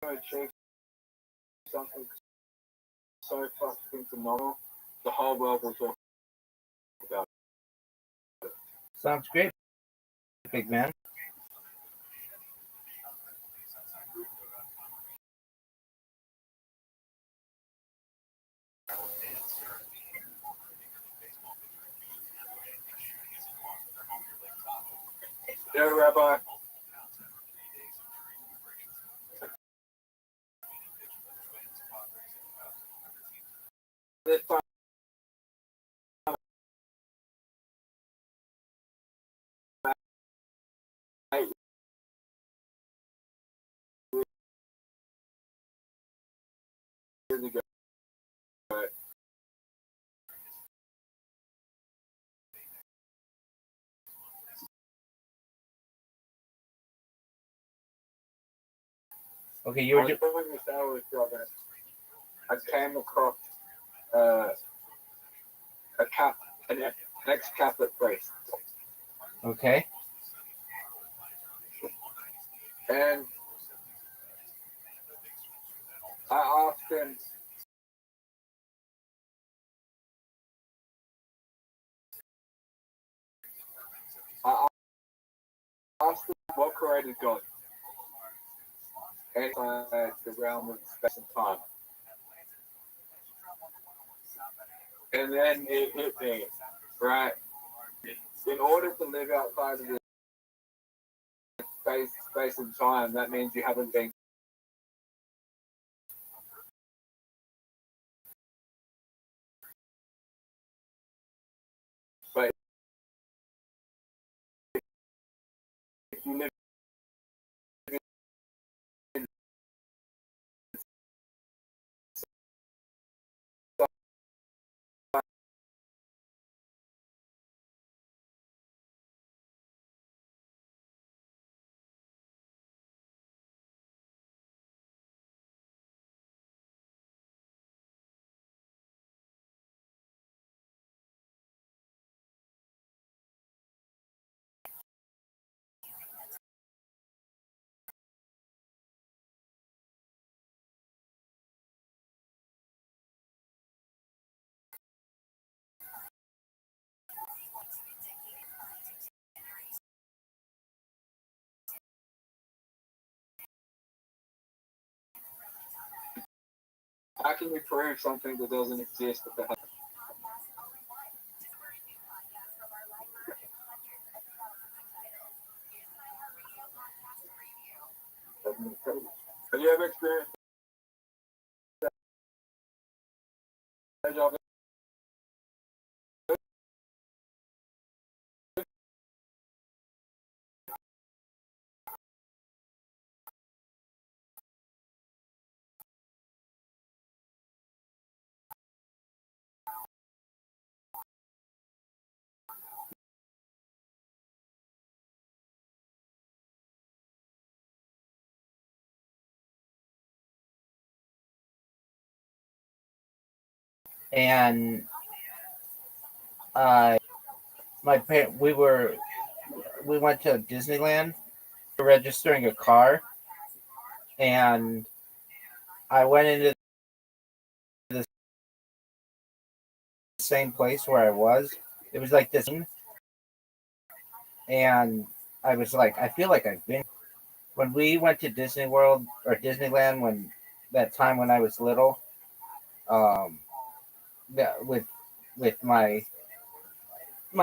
going to achieve something so fucking phenomenal, the whole world will talk about it. Sounds great, big man. Yeah, Rabbi. This time, years ago. Okay, you were I was filming this hour with brother. I came across an ex-Catholic priest, okay. and I asked him. I asked him what created God, and the realm of space and time. And then it hit me, right? In order to live outside of this space and time, that means you haven't been. But if you live in how can you prove something that doesn't exist if it happens? Have you ever experienced of and we went to Disneyland, registering a car, and I went into the same place where I was. It was like this, and I was like, I feel like I've been. When we went to Disney World or Disneyland, when that time when I was little, with my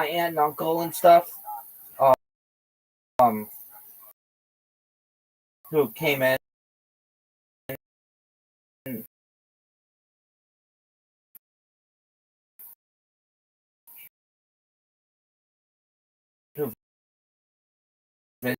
aunt and uncle and stuff, um, who came in. Who visited.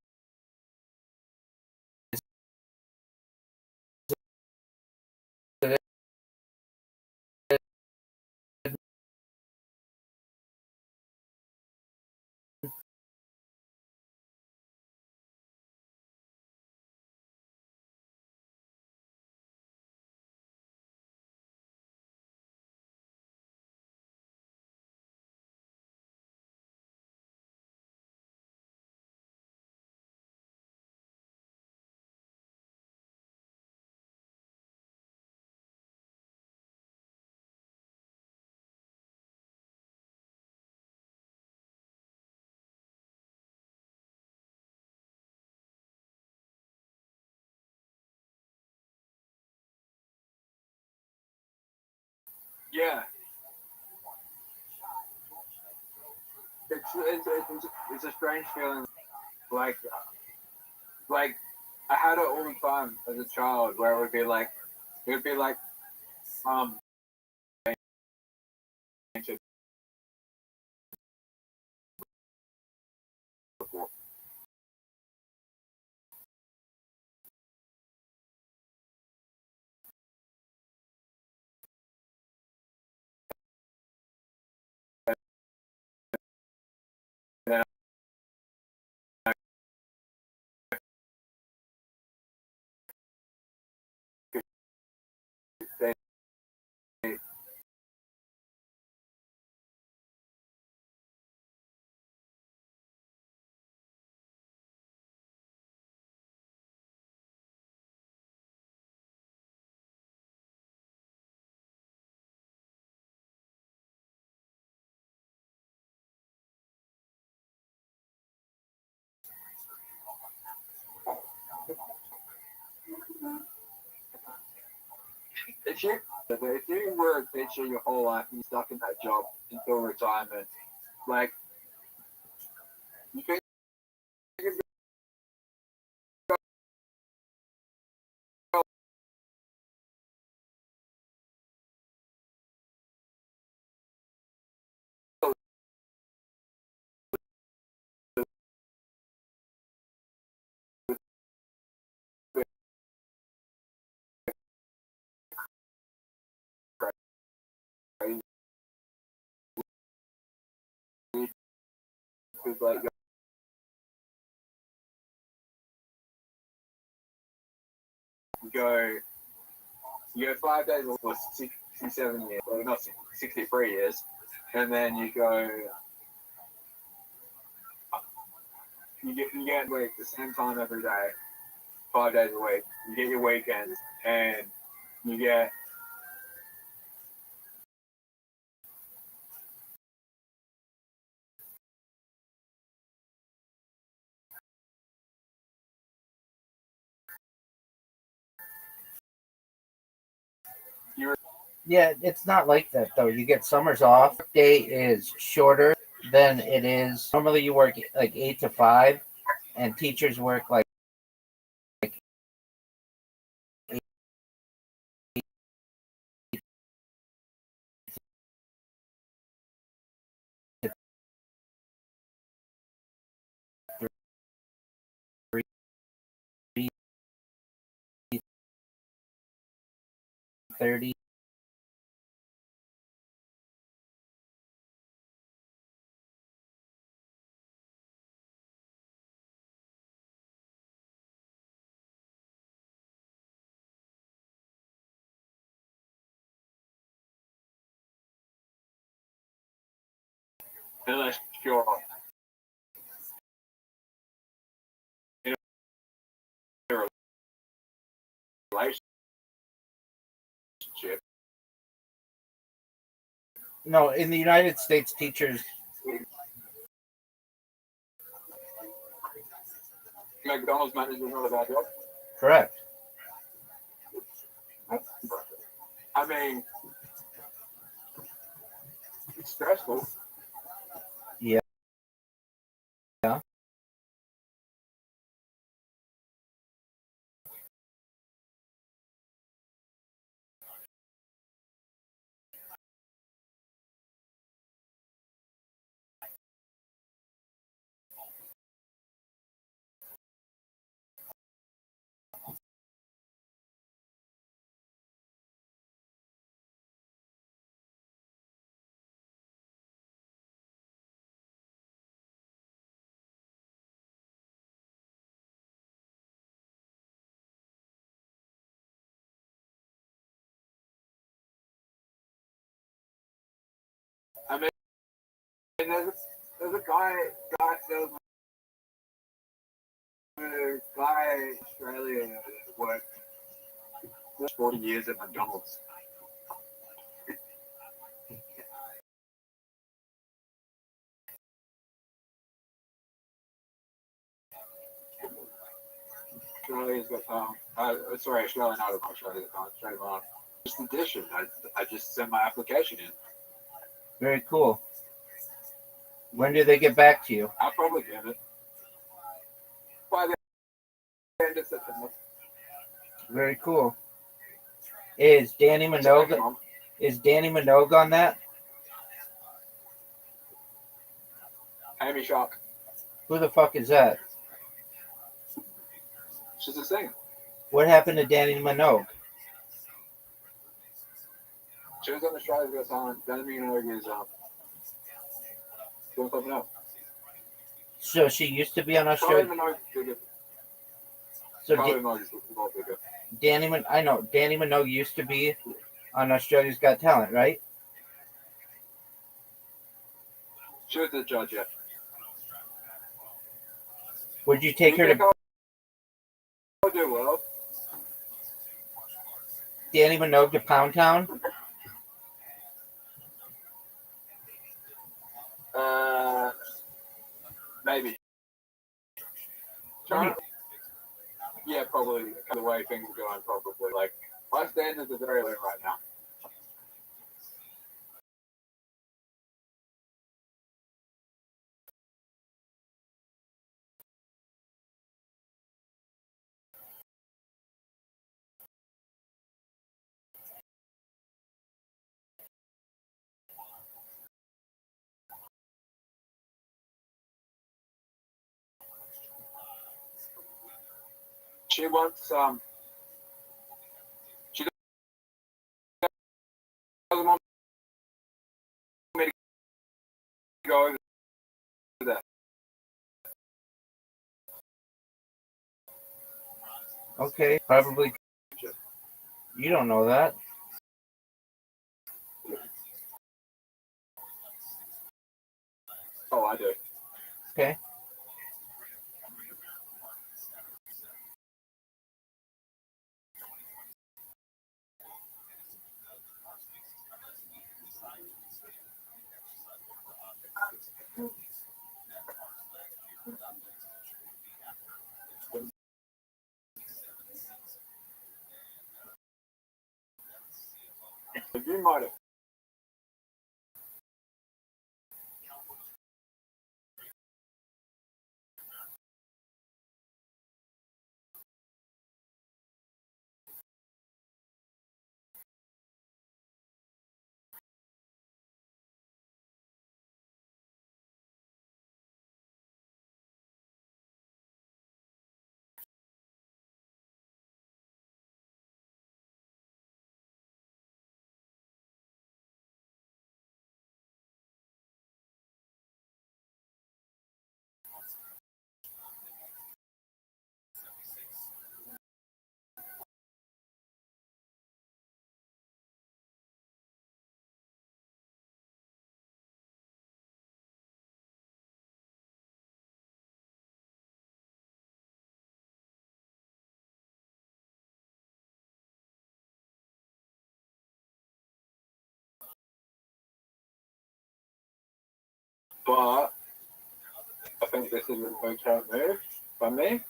yeah. It's a strange feeling. Like I had it all the time as a child, where it would be like um if you were a teacher your whole life and you're stuck in that job until retirement, like you think because like go you go 5 days or 67 years, or not 63 years, and then you go you get like the same time every day, 5 days a week. You get your weekends, and you get Yeah, it's not like that though. You get summers off. Day is shorter than it is. Normally you work like 8 to 5, and teachers work like 8 30. Unless you're in a relationship. No, in the United States, teachers. McDonald's manager is not a bad job. Correct. I mean, it's stressful. Yeah. Yeah. I mean, there's a guy in Australia that worked 40 years at McDonald's. Australia's got sorry, Australian out of Australia. Australian. Just addition. I just sent my application in. Very cool. When do they get back to you? I'll probably get it by the end of September. Very cool. Is Danny Minogue on that? Amy Shark. Who the fuck is that? She's a singer. What happened to Danny Minogue? She was on Australia's Got Talent. Danny Minogue is doing something else. So she used to be on Australia. So Danny Minogue used to be on Australia's Got Talent, right? She was the judge, yeah. Would you take her to I'll do well. Danny Minogue to Pound Town? Maybe. Yeah, probably. The way things are going, probably. Like, my standards are very low right now. She wants she doesn't want me to go over there. Okay, probably. You don't know that. Oh, I do. Okay. You might have. But I think this is an okay move by me.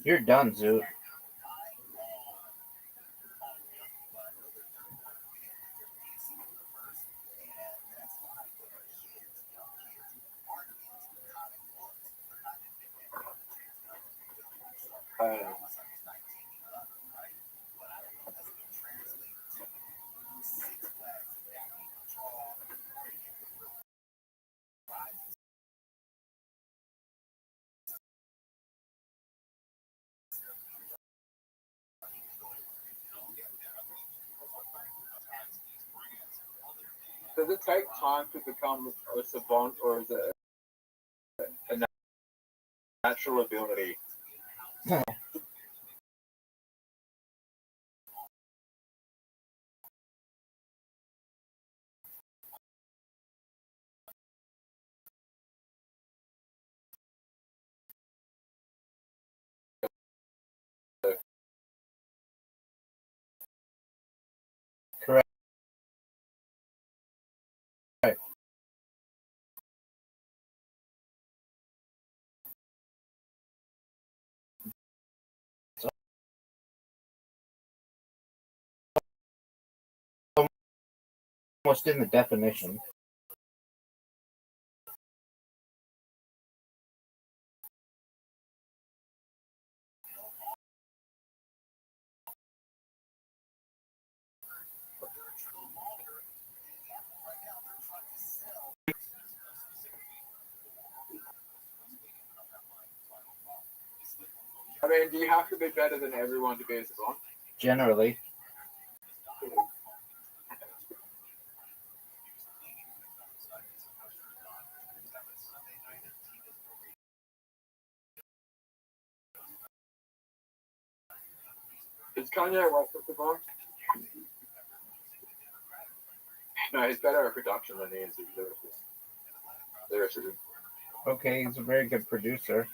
You're done, Zoot. Does it take time to become a savant, or is it a natural ability? Correct. It's almost in the definition. I mean, do you have to be better than everyone to be a savant? Generally. Is Kanye West a savant? No, he's better at production than he is at lyricist. Okay, he's a very good producer.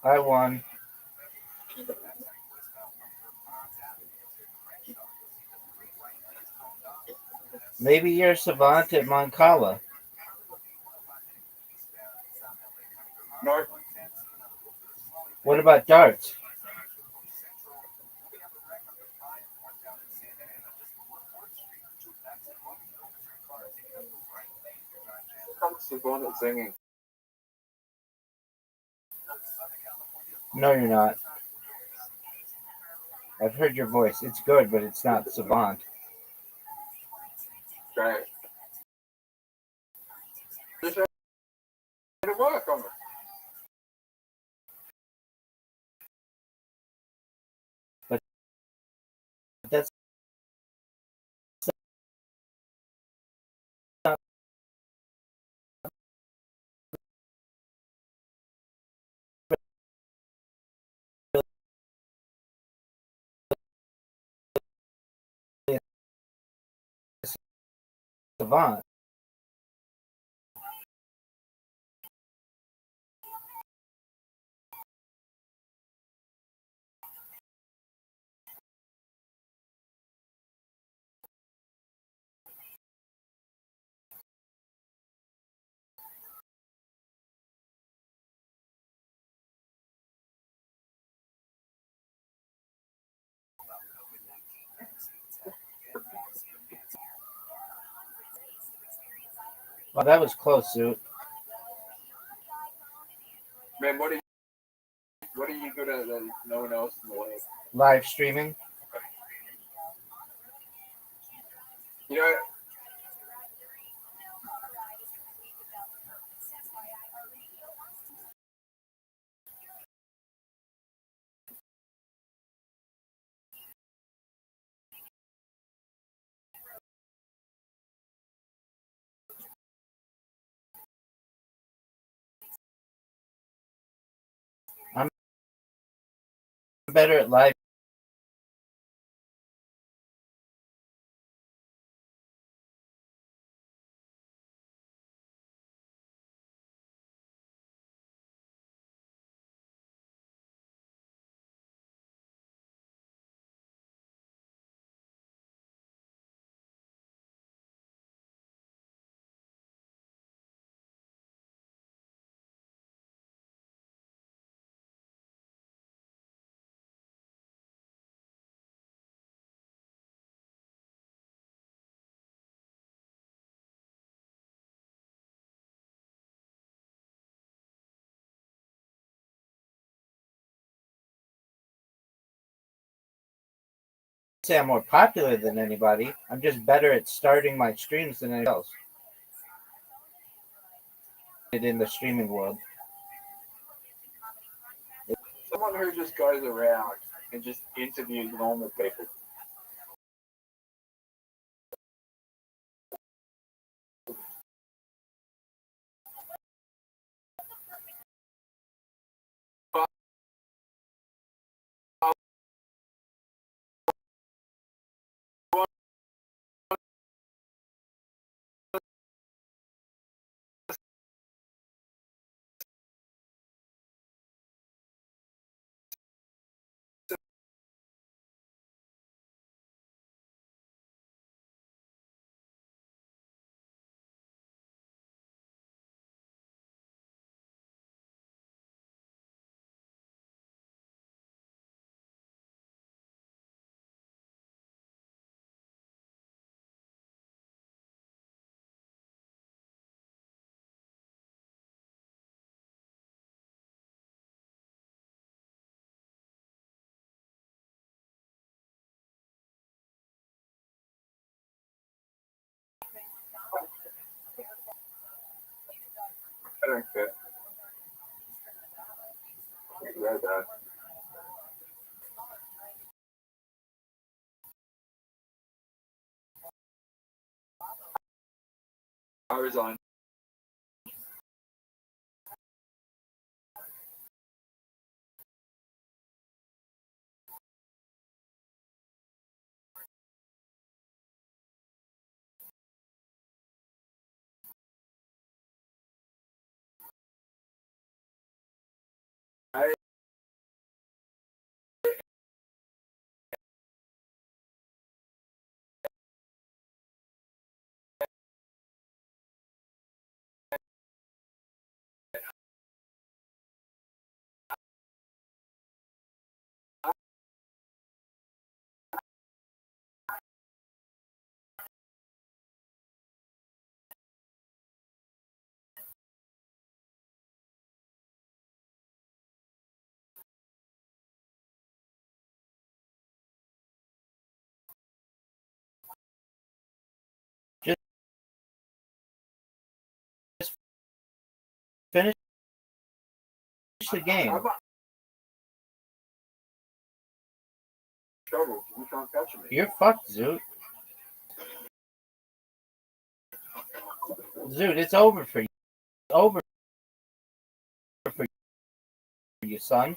I won. Maybe you're a savant at Moncala. No. What about darts? I'm savant at singing. No, you're not. I've heard your voice. It's good, but it's not savant. Great. Just had to work on it. But that's not really a savant. Well, that was close, Zoot. Man, what are you good at that no one else in the world? Live streaming. You know, I'm better at live. Say I'm more popular than anybody. I'm just better at starting my streams than anybody else in the streaming world. someone who just goes around and just interviews normal people. I don't care. Yeah, that. I resign. Just finish the game. Trouble. You can't catch me. You're fucked, Zoot. Zoot, it's over for you. It's over for you, son.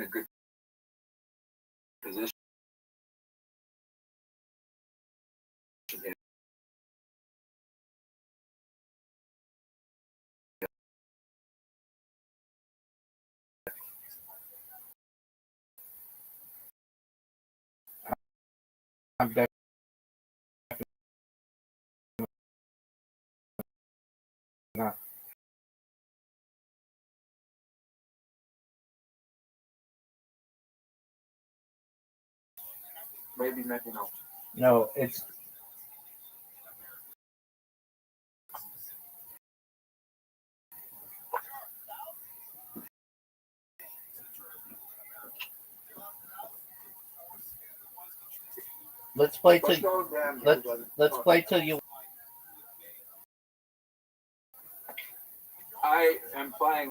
a good position. I'm definitely not. Maybe no. No, it's let's play till let's play till you. I am playing.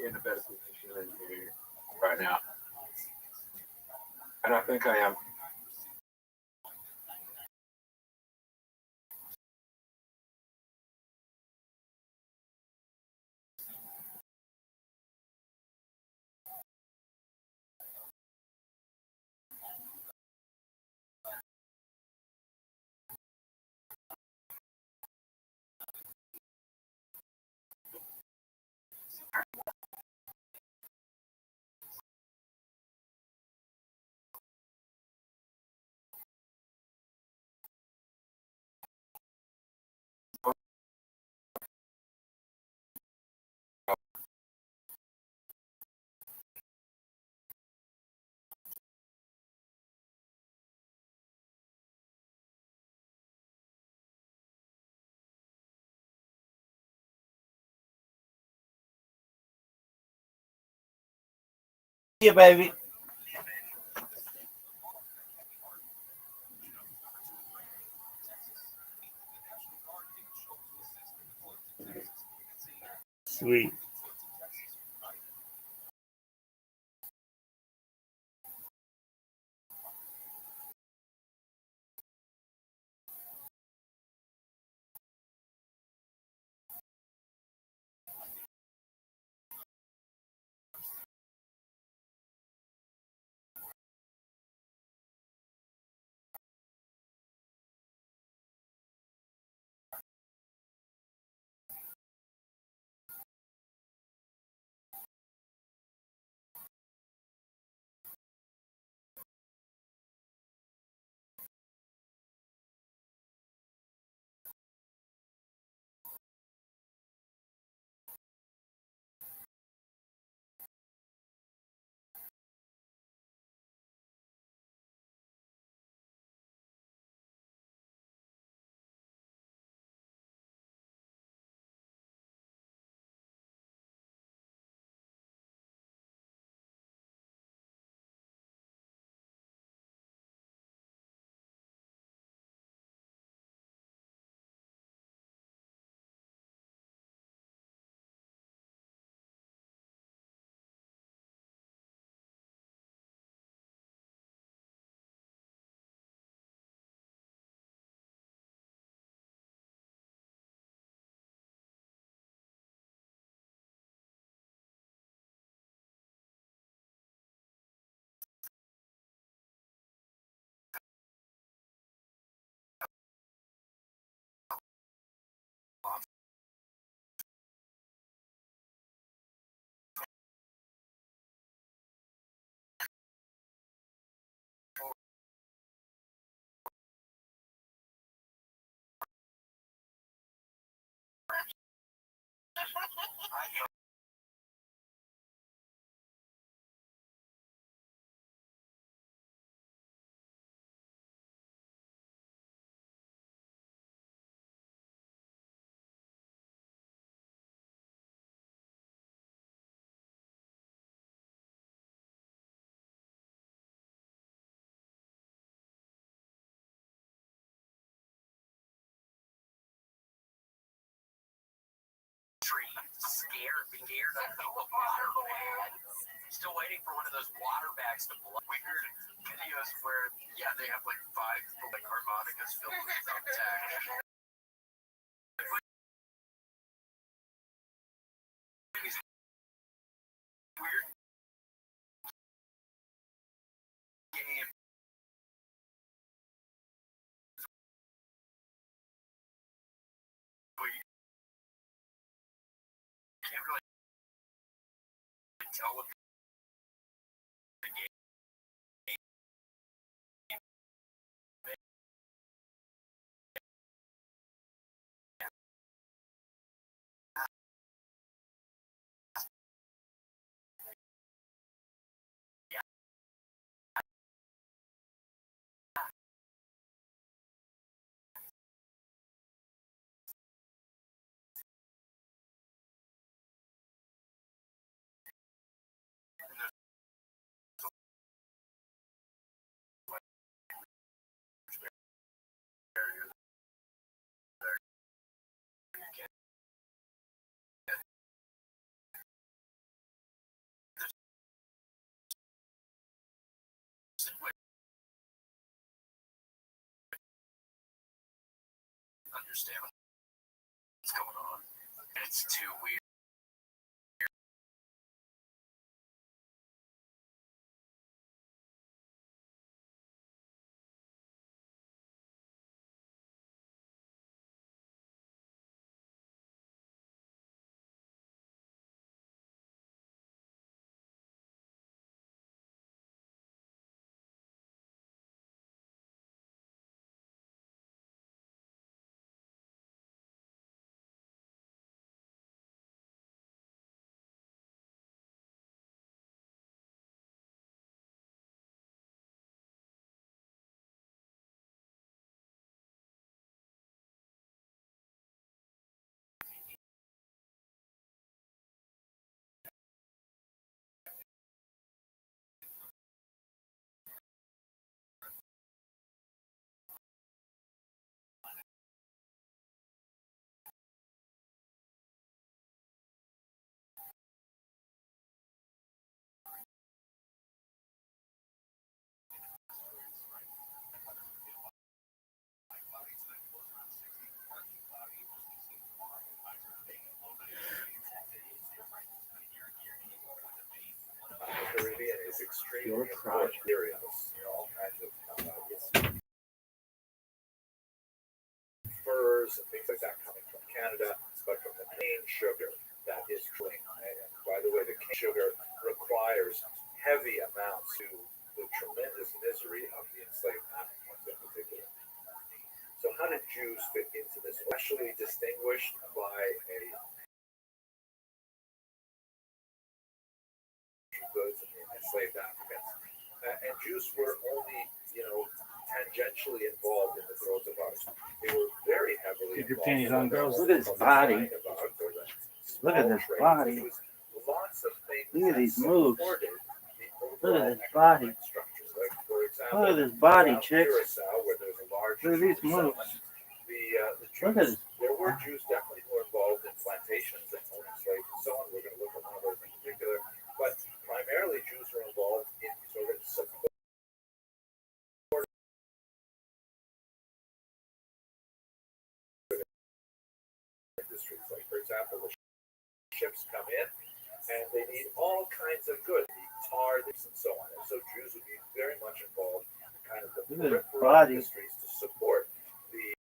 In a better position than you right now, and I think I am. Yeah, baby. Sweet. Scared of the water bag. Still waiting for one of those water bags to blow. Weird videos where, yeah, they have like 5 like harmonicas filled with thumbtacks. Weird game. Can't really tell what the game understand what's going on. It's too weird. Caribbean is extremely important materials. All kinds of furs and things like that coming from Canada, but from the cane sugar that is clean. And by the way, the cane sugar requires heavy amounts to the tremendous misery of the enslaved Africans in particular. So how did Jews fit into this? Especially distinguished by a goods and the enslaved Africans. And Jews were only, tangentially involved in the growth of ours. They were very heavily Keep your involved. panties on, girls. Look at his body. Look at this body. Lots of things. Look at these moves. Look at this body. Like, for example, Look at this body, chicks. where there's a large Look at these moves. the Jews, Look at this. there were Jews definitely who were involved in plantations and owning slaves and so on. We're going to look at one of those in particular. But primarily Jews were involved in sort of support industries. Like, for example, the ships come in and they need all kinds of goods, they need tar, this and so on. And so Jews would be very much involved in kind of the peripheral industries to support the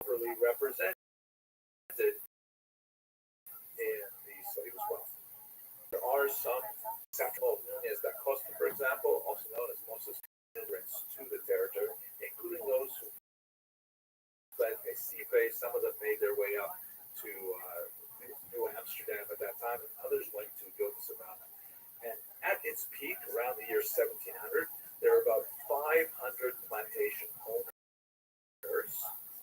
overly represented in the slave as well. There are some exceptional Nunes da Costa, for example, also known as Moses immigrants to the territory, including those who fled Recife. Some of them made their way up to New Amsterdam at that time, and others went to Yoga Savannah. And at its peak, around the year 1700, there were about 500 plantation owners,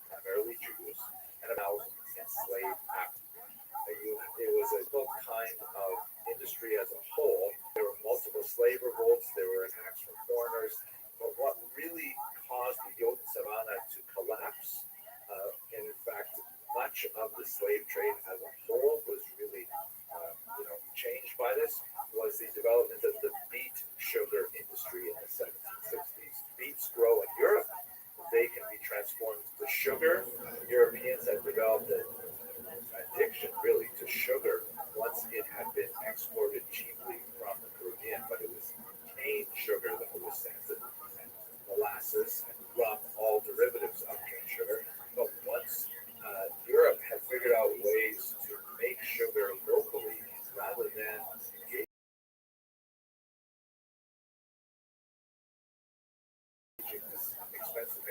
primarily Jews, and about enslaved Africans. It was a full kind of industry as a whole. There were multiple slave revolts, there were attacks from foreigners, but what really caused the Yoga Savannah to collapse, and in fact, much of the slave trade as a whole was really changed by this, was the development of the beet sugar industry in the 1760s. Beets grow in Europe. They can be transformed to sugar. Europeans had developed an addiction really to sugar once it had been exported cheaply from the Caribbean, but it was cane sugar that was sent, and molasses and rum, all derivatives of cane sugar. But once Europe had figured out ways to make sugar locally rather than engaging this expensive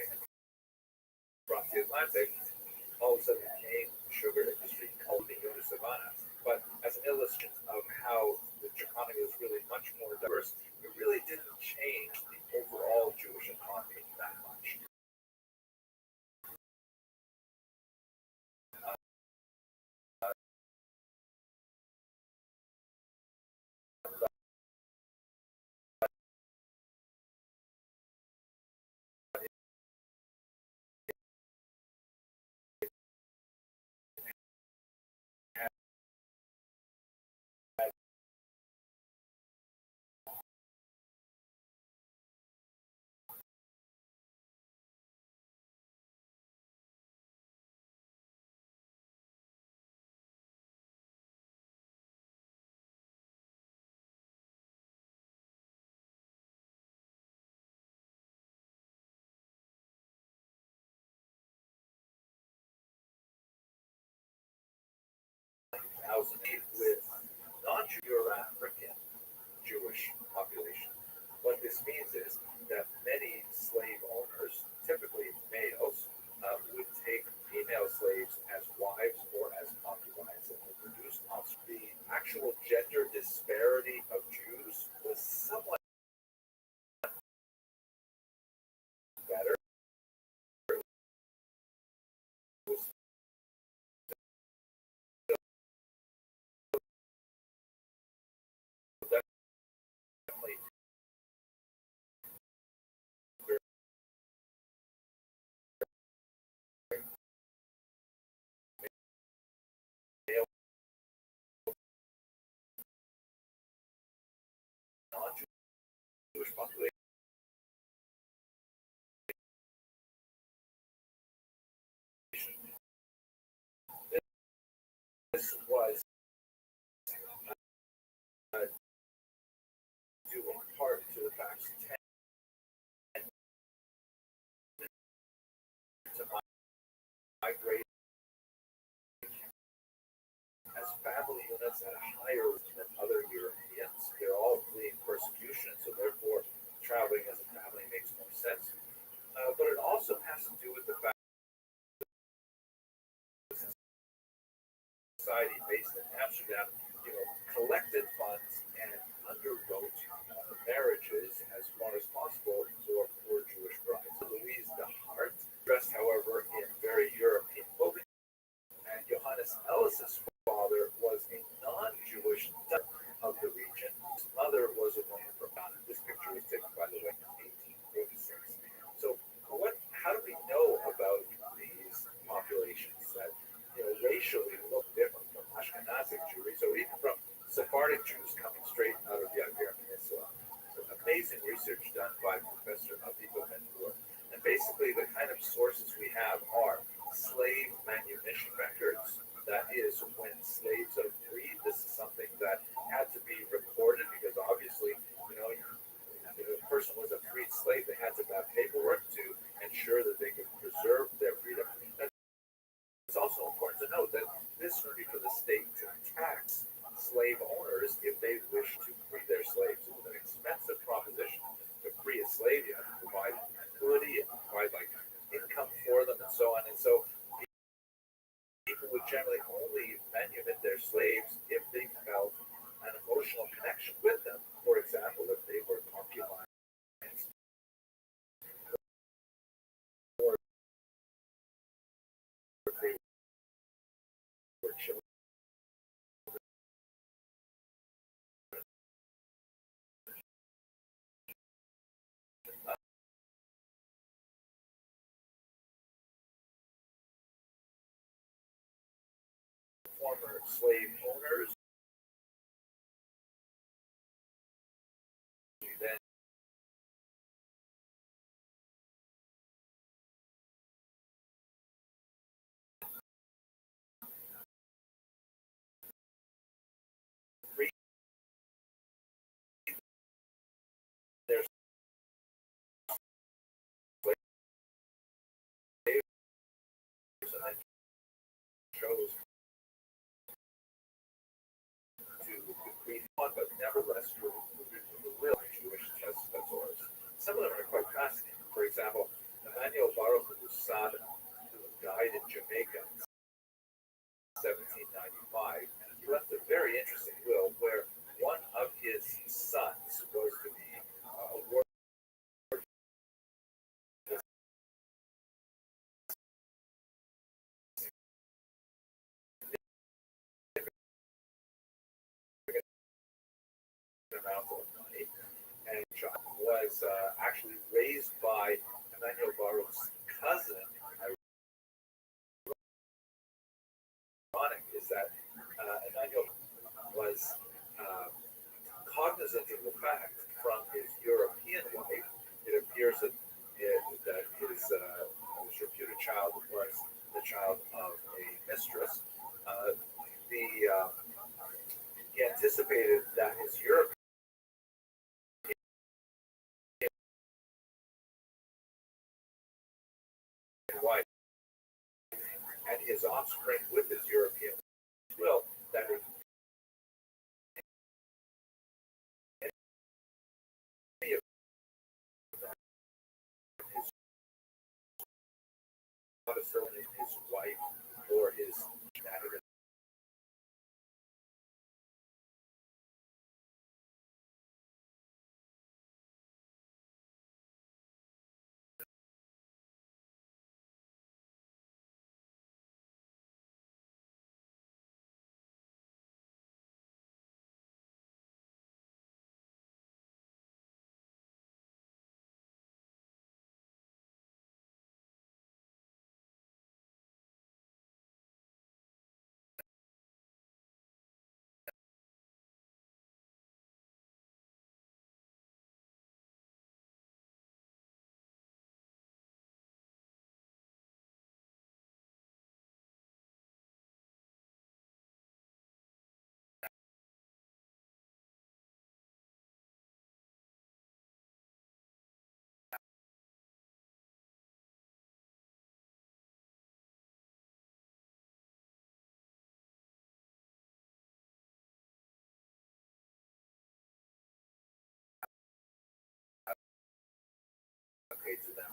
across the Atlantic, all of a sudden became sugar industry called the Yoga Savannah. But as an illustration of how the economy was really much more diverse, it really didn't change the overall Jewish economy that much. With non-Jew or African Jewish population. What this means is that many slave owners, typically males, would take female slaves as wives or as concubines and would produce offspring. The actual gender disparity of Jews was somewhat better. Non-Jewish population. This was due in part to the fact that to migrate as family units at a higher rate than other Europeans. They're all fleeing persecution, so therefore traveling as a family makes more sense. But it also has to do with the fact that society based in Amsterdam, collected funds and underwrote marriages as far as possible for poor Jewish brides. Louise de Hart, dressed, however, in very European clothing, and Johannes Ellis's father was a non-Jewish of the region. His mother was a woman from Ghana. This picture was taken, by the way, in 1846. So, how do we know about these populations that racially look different from Ashkenazic Jewry, or even from Sephardic Jews coming straight out of the Iberian Peninsula? So amazing research done by Professor Aviva Ben-Hur. And basically, the kind of sources we have all necessary for the state to tax slave owners if they wish to free their slaves. It was an expensive proposition to free a slave. You have to provide utility and provide like income for them and so on. And so people would generally only manumit their slaves if they felt an emotional connection with them. For example, if they were concubines or if they were children. Former slave owners, then free their slaves and then chose to decree one, but nevertheless were the will of Jewish testamentors. Some of them are quite fascinating. For example, Emmanuel Baruch Lusada, who died in Jamaica in 1795, he left a very interesting will where one of his sons was to be awarded an amount of money, and John was actually raised by Emmanuel Baruch's cousin. Ironic is that Emmanuel was cognizant of the fact from his European wife. It appears that his reputed child was the child of a mistress. He anticipated that his European wife and his offspring with his European will that any of his not necessarily his wife or his dad. Okay, to them.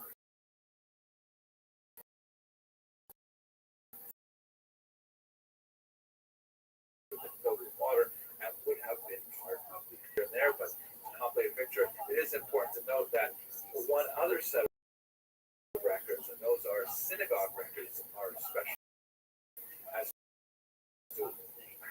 Filled with water and would have been part of the here and there, but to complete a picture, it is important to note that one other set of records, and those are synagogue records, are special as to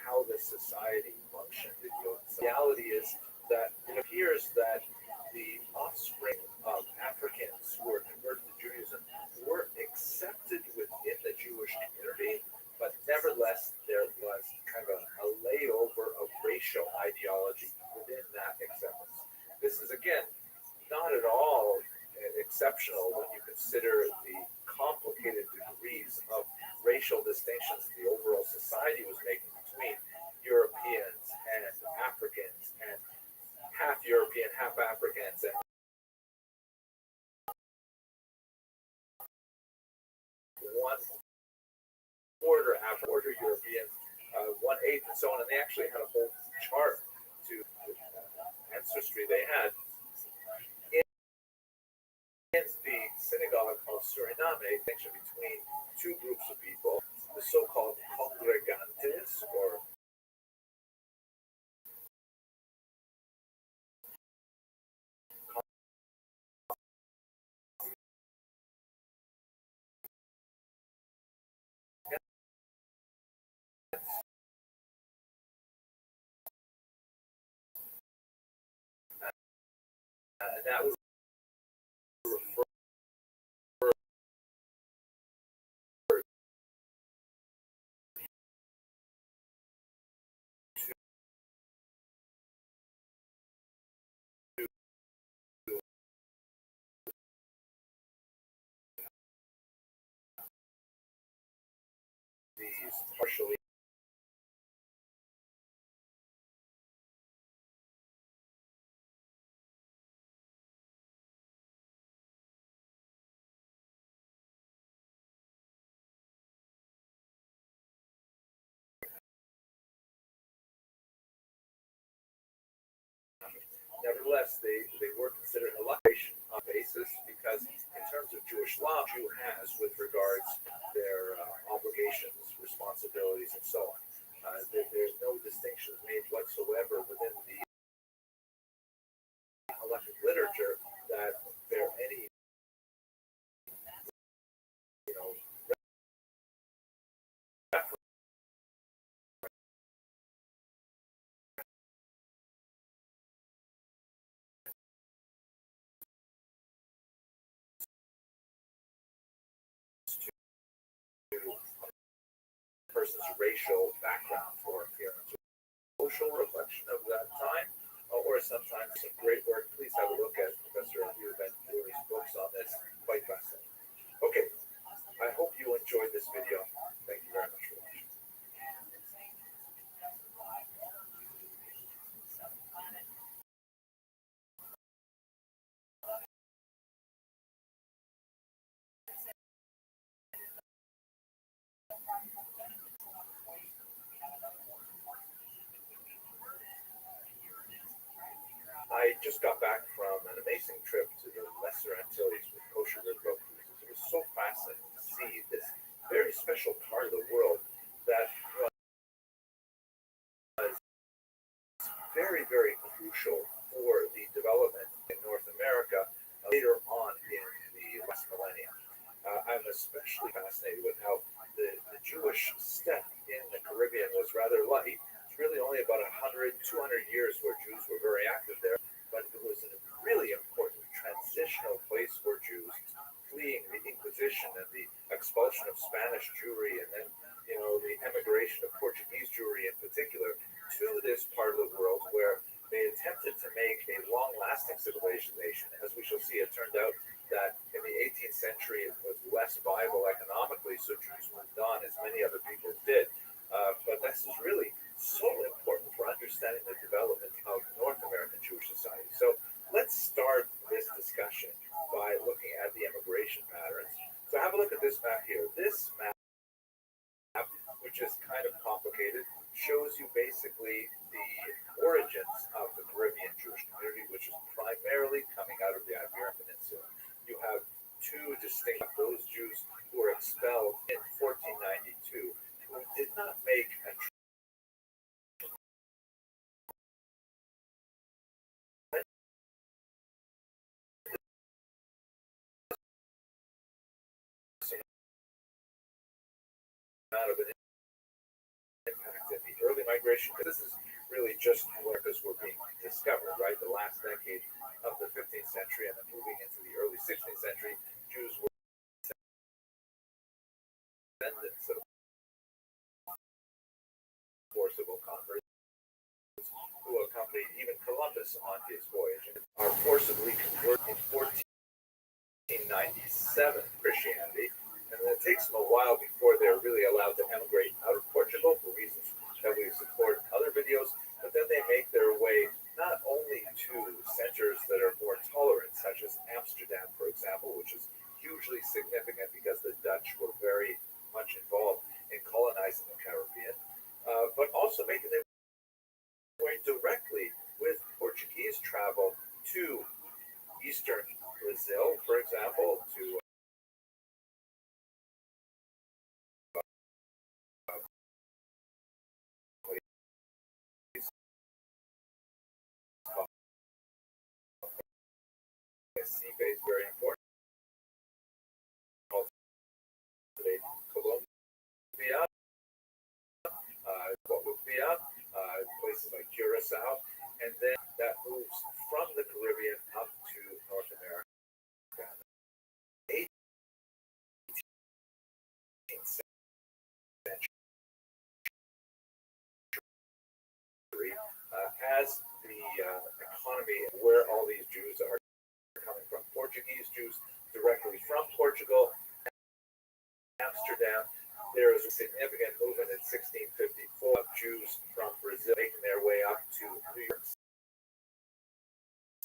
how the society functioned. The reality is that it appears that the offspring of Africans who were converted to Judaism were accepted within the Jewish community, but nevertheless there was kind of a layover of racial ideology within that acceptance. This is again not at all exceptional when you consider the complicated degrees of racial distinctions the overall society was making between Europeans and Africans and half European, half Africans, and one quarter African, quarter European. Caribbean, 1/8 and so on. And they actually had a whole chart to ancestry they had in the synagogue of Suriname, connection between two groups of people, the so-called congregantes, or and that was these partially nevertheless, they were considered a liberation basis because, in terms of Jewish law, Jew has with regards their obligations, responsibilities, and so on. There's no distinctions made whatsoever within the halachic literature that there are any, you know, reference to a person's racial background or appearance, social reflection of that time, or sometimes some great work. Please have a look at Professor Ben Brewer's books on this. Quite fascinating. Okay, I hope you enjoyed this video. Thank you very much for watching. I just got back from an amazing trip to the Lesser Antilles with kosher river cruises. It was so fascinating to see this very special part of the world that was very, very crucial for the development in North America later on in the last millennium. I'm especially fascinated with how the Jewish steppe in the Caribbean was rather light. It's really only about 100, 200 years where Jews were very active there, but it was a really important transitional place for Jews fleeing the Inquisition and the expulsion of Spanish Jewry, and then, you know, the emigration of Portuguese Jewry in particular to this part of the world where they attempted to make a long-lasting civilization. As we shall see, it turned out that in the 18th century it was less viable economically, so Jews moved on, as many other people did. But this is really so important for understanding the development of North American Jewish society. So let's start this discussion by looking at the immigration patterns. So have a look at this map here. This map, which is kind of complicated, shows you basically the origins of the Caribbean Jewish community, which is primarily coming out of the Iberian Peninsula. You have two distinct, those Jews who were expelled in 1492, who did not make a amount of an impact in the early migration. This is really just Americas were being discovered, right? The last decade of the 15th century and then moving into the early 16th century, Jews were descendants of forcible converts who accompanied even Columbus on his voyage and are forcibly converted in 1497 Christianity. And it takes them a while before they're really allowed to emigrate out of Portugal for reasons that we support in other videos. But then they make their way not only to centers that are more tolerant, such as Amsterdam, for example, which is hugely significant because the Dutch were very much involved in colonizing the Caribbean. Brazil, for example, to sea base, very important. Colombia, Colombia, places like Curacao, and then that moves from the Caribbean up to North America. 18th century, as the economy, where all these Jews are coming from. Portuguese Jews directly from Portugal, Amsterdam. There is a significant movement in 1654 of Jews from Brazil making their way up to New York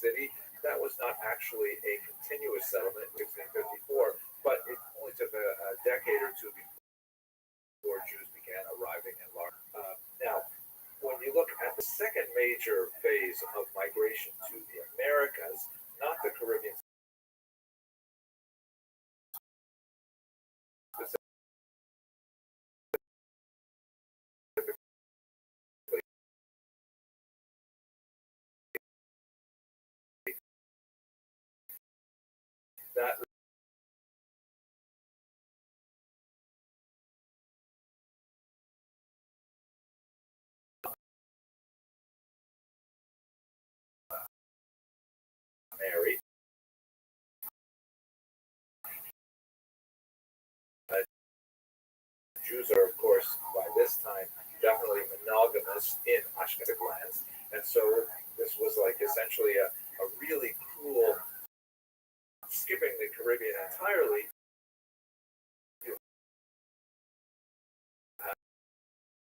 City. That was not actually a continuous settlement in 1654, but it only took a decade or two before Jews began arriving in large. Now, when you look at the second major phase of migration to the Americas, not the Caribbean, that married. Jews are, of course, by this time, definitely monogamous in Ashkenazic lands. And so this was like essentially a really cool, skipping the Caribbean entirely, you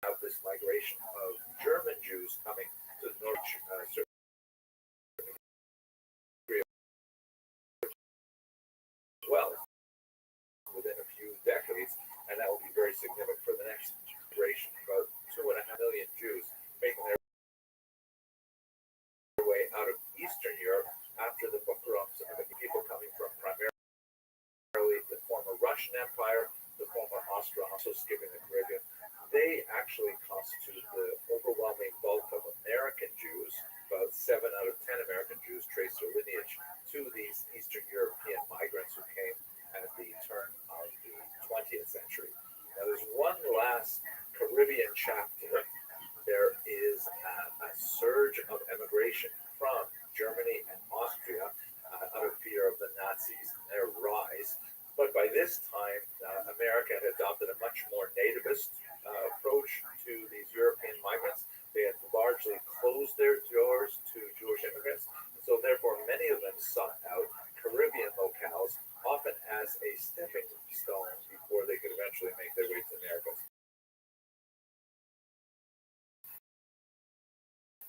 have this migration of German Jews coming to the north, well, within a few decades, and that will be very significant for the next generation. About 2.5 million Jews making their way out of Eastern Europe after the pogroms, and the people coming from primarily the former Russian Empire, the former Austria, also skipping the Caribbean. They actually constitute the overwhelming bulk of American Jews. About 7 out of 10 American Jews trace their lineage to these Eastern European migrants who came at the turn of the 20th century. Now, there's one last Caribbean chapter. There is a surge of emigration from Germany and Austria out of fear of the Nazis and their rise. But by this time, America had adopted a much more nativist approach to these European migrants. They had largely closed their doors to Jewish immigrants. So therefore, many of them sought out Caribbean locales, often as a stepping stone before they could eventually make their way to America.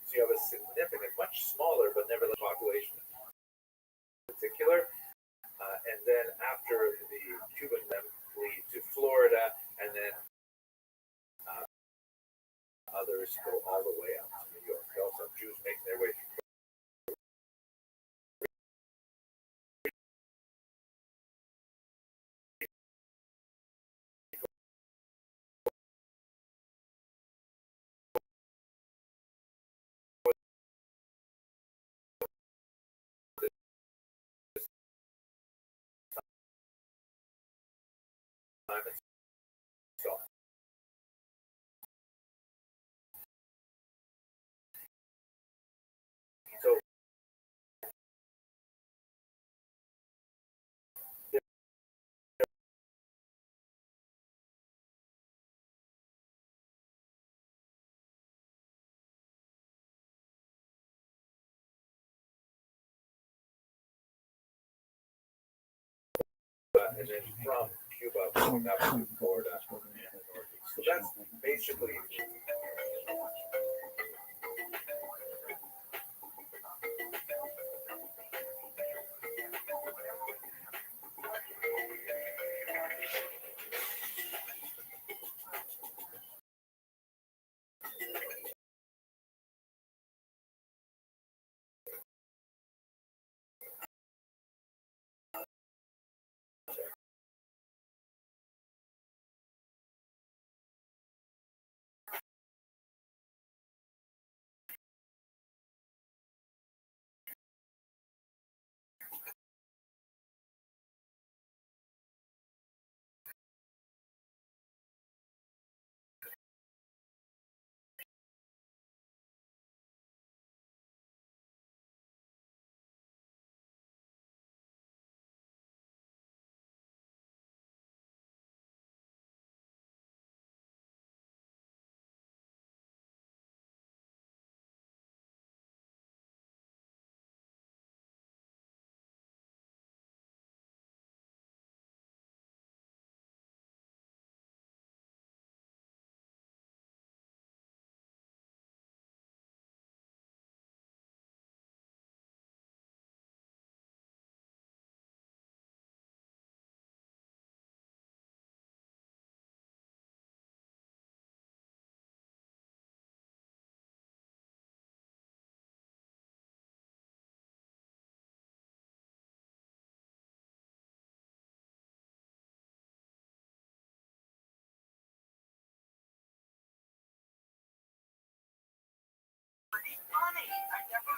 So you have a significant, much smaller, but nevertheless population in particular. And then after the Cuban them flee to Florida, and then others go all the way up to New York. You also have Jews making their way through time and so on. So and then from Cuba going up to Florida and the Northeast. So that's basically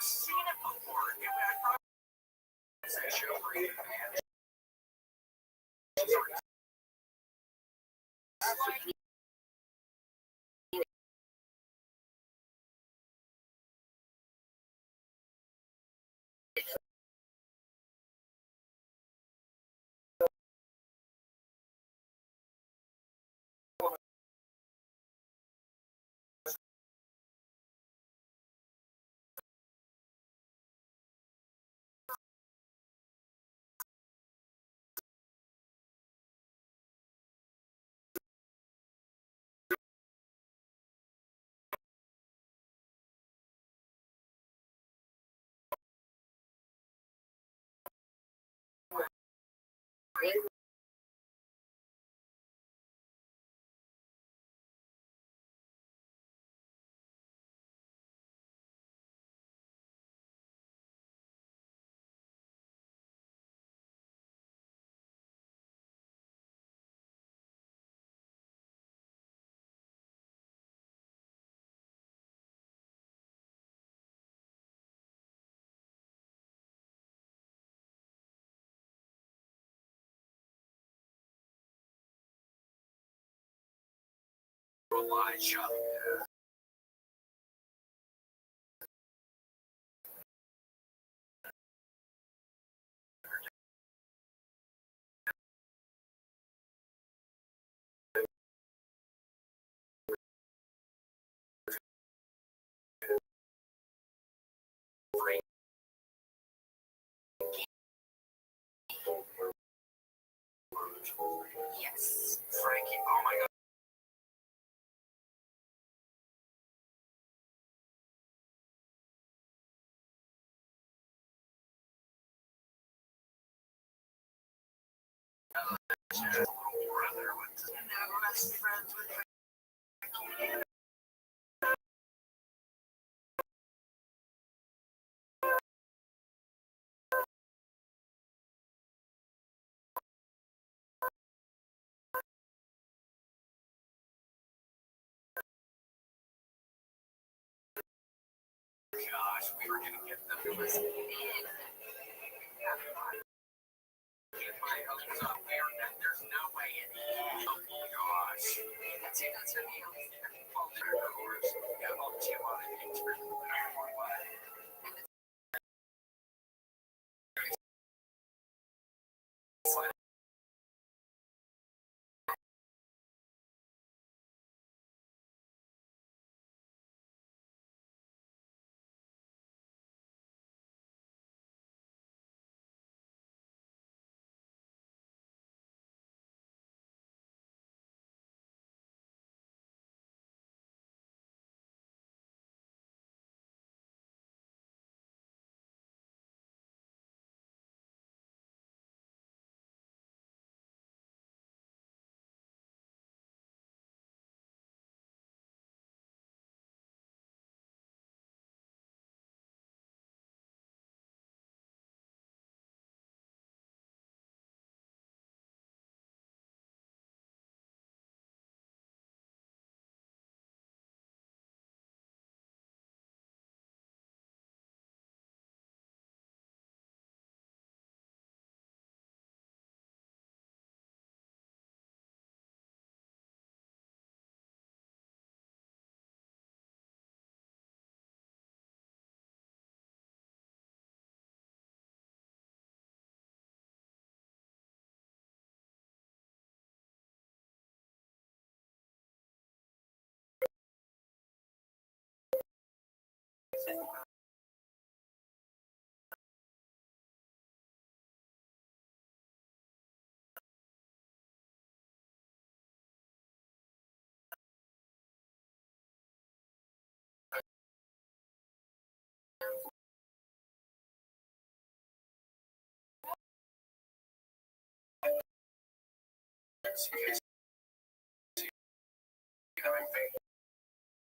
seen it before. I probably that show for you, man. Elijah. Yes, Frankie. Oh my God. Brother with best friends with Frankie. Gosh, we were gonna get them. It was big. Get my hopes up there, that there's no way in hell. Oh gosh. That's it, that's what he else. Well, of course. Yeah, I'll chew on it. It's really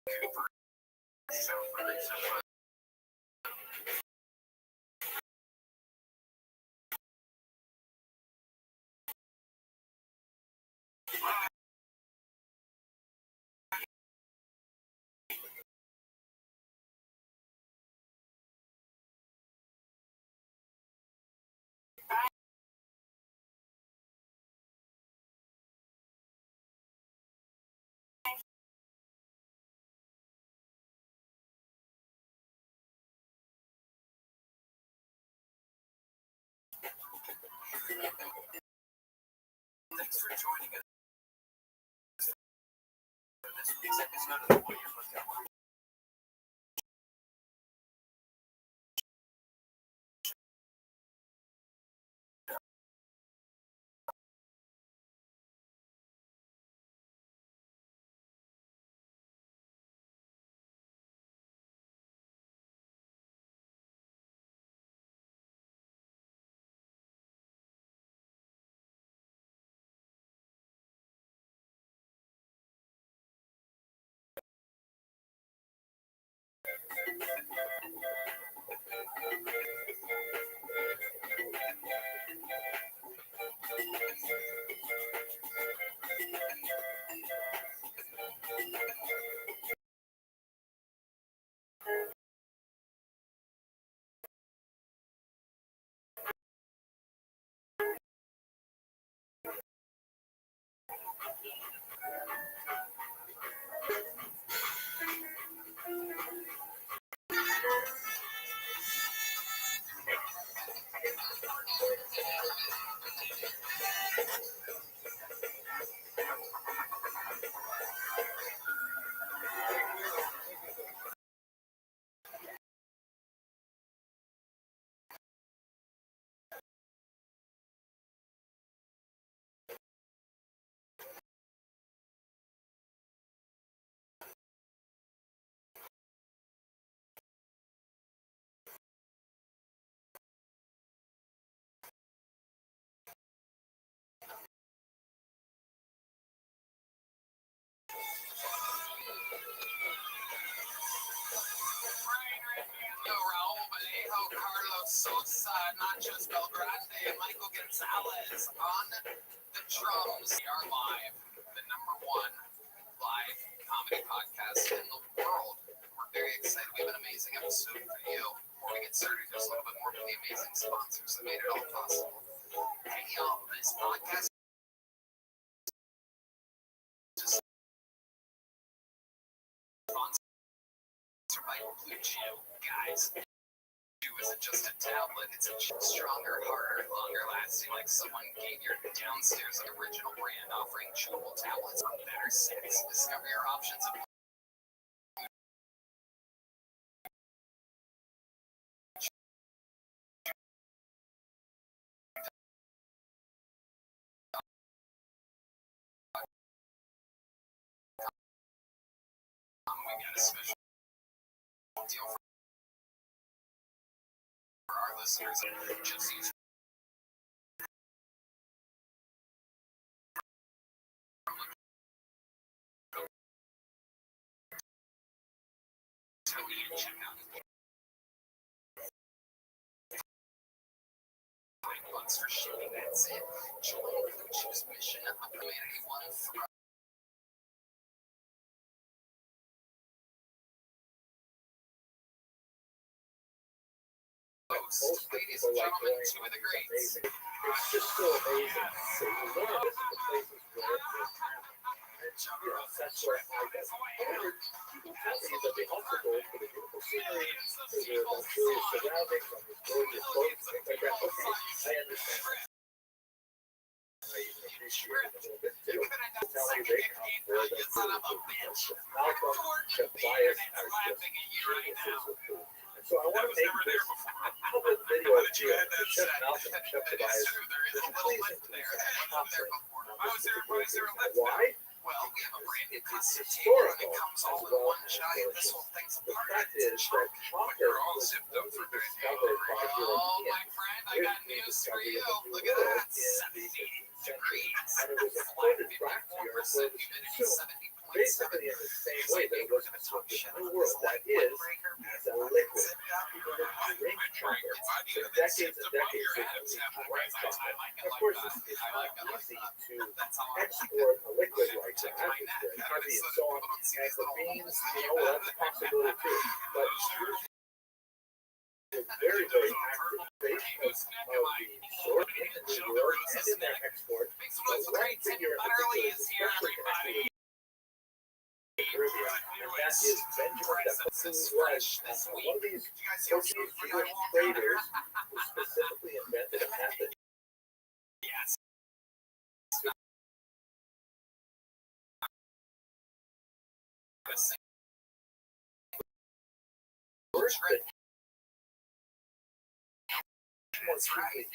Cooper. So really, so for joining us for this week's episode of the Warriors Lookout. Sosa, Nacho Belgrande, Michael Gonzalez on the drums. We are live, the #1 live comedy podcast in the world. We're very excited. We have an amazing episode for you. Before we get started, there's a little bit more from the amazing sponsors that made it all possible. Hey, y'all, this podcast is sponsored by Blue Chew, guys. Isn't just a tablet, it's a stronger, harder, longer lasting, like someone gave your downstairs an original brand offering chewable tablets for better sex. Discover your options at we got a special deal for our listeners. Just use check out $5 for shipping. That's it. Join Blue Chew's mission of humanity one for most, ladies and gentlemen, two of the greats. It's just so amazing. So you learn this in the places where it happens. And that's where I guess people tell me that they also go for the beautiful scenery, for the luxurious surroundings, on the gorgeous boats, things like that. Okay, I understand. I even appreciate it a little bit too. Tell me they come for the food. Malcolm, Chef Bias, are just geniuses with food. So I want to make this public video of Chef Malcolm and Chef Tobias. Please include why? Well, we have a branded It's table and historical it comes as all in well one as shot. This whole thing's a the part fact of it. is that chocolate You're all was zipped up for good. discovered by Oh, Europeans. my friend, I got news for you. Look at that. 70 degrees. And it was imported back to Europe where it was consumed basically in the same way that it was consumed in the world. That is, as a liquid. People would drink chocolate for decades and decades. They used to drink chocolate. And of course, it's not easy to export a liquid like that. It's heavy and so on. And the beans, well, that's a possibility too. But it's very, very active base of the source in the world and in their export. But one figure in particular is especially connected with Caribbean, and that is Benjamin who was one of these Portuguese Jewish traders who specifically invented a method worse than That's right.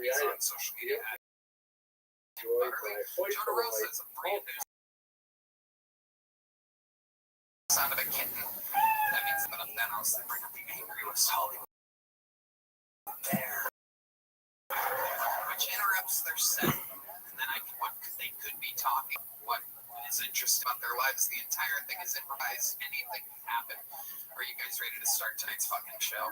On social media. Joe Rosa is a brand new sound of a kitten. That means that then I was bring up the angry with Hollywood there, which interrupts their set, and then they could be talking. What is interesting about their lives? The entire thing is improvised. Anything can happen. Are you guys ready to start tonight's fucking show?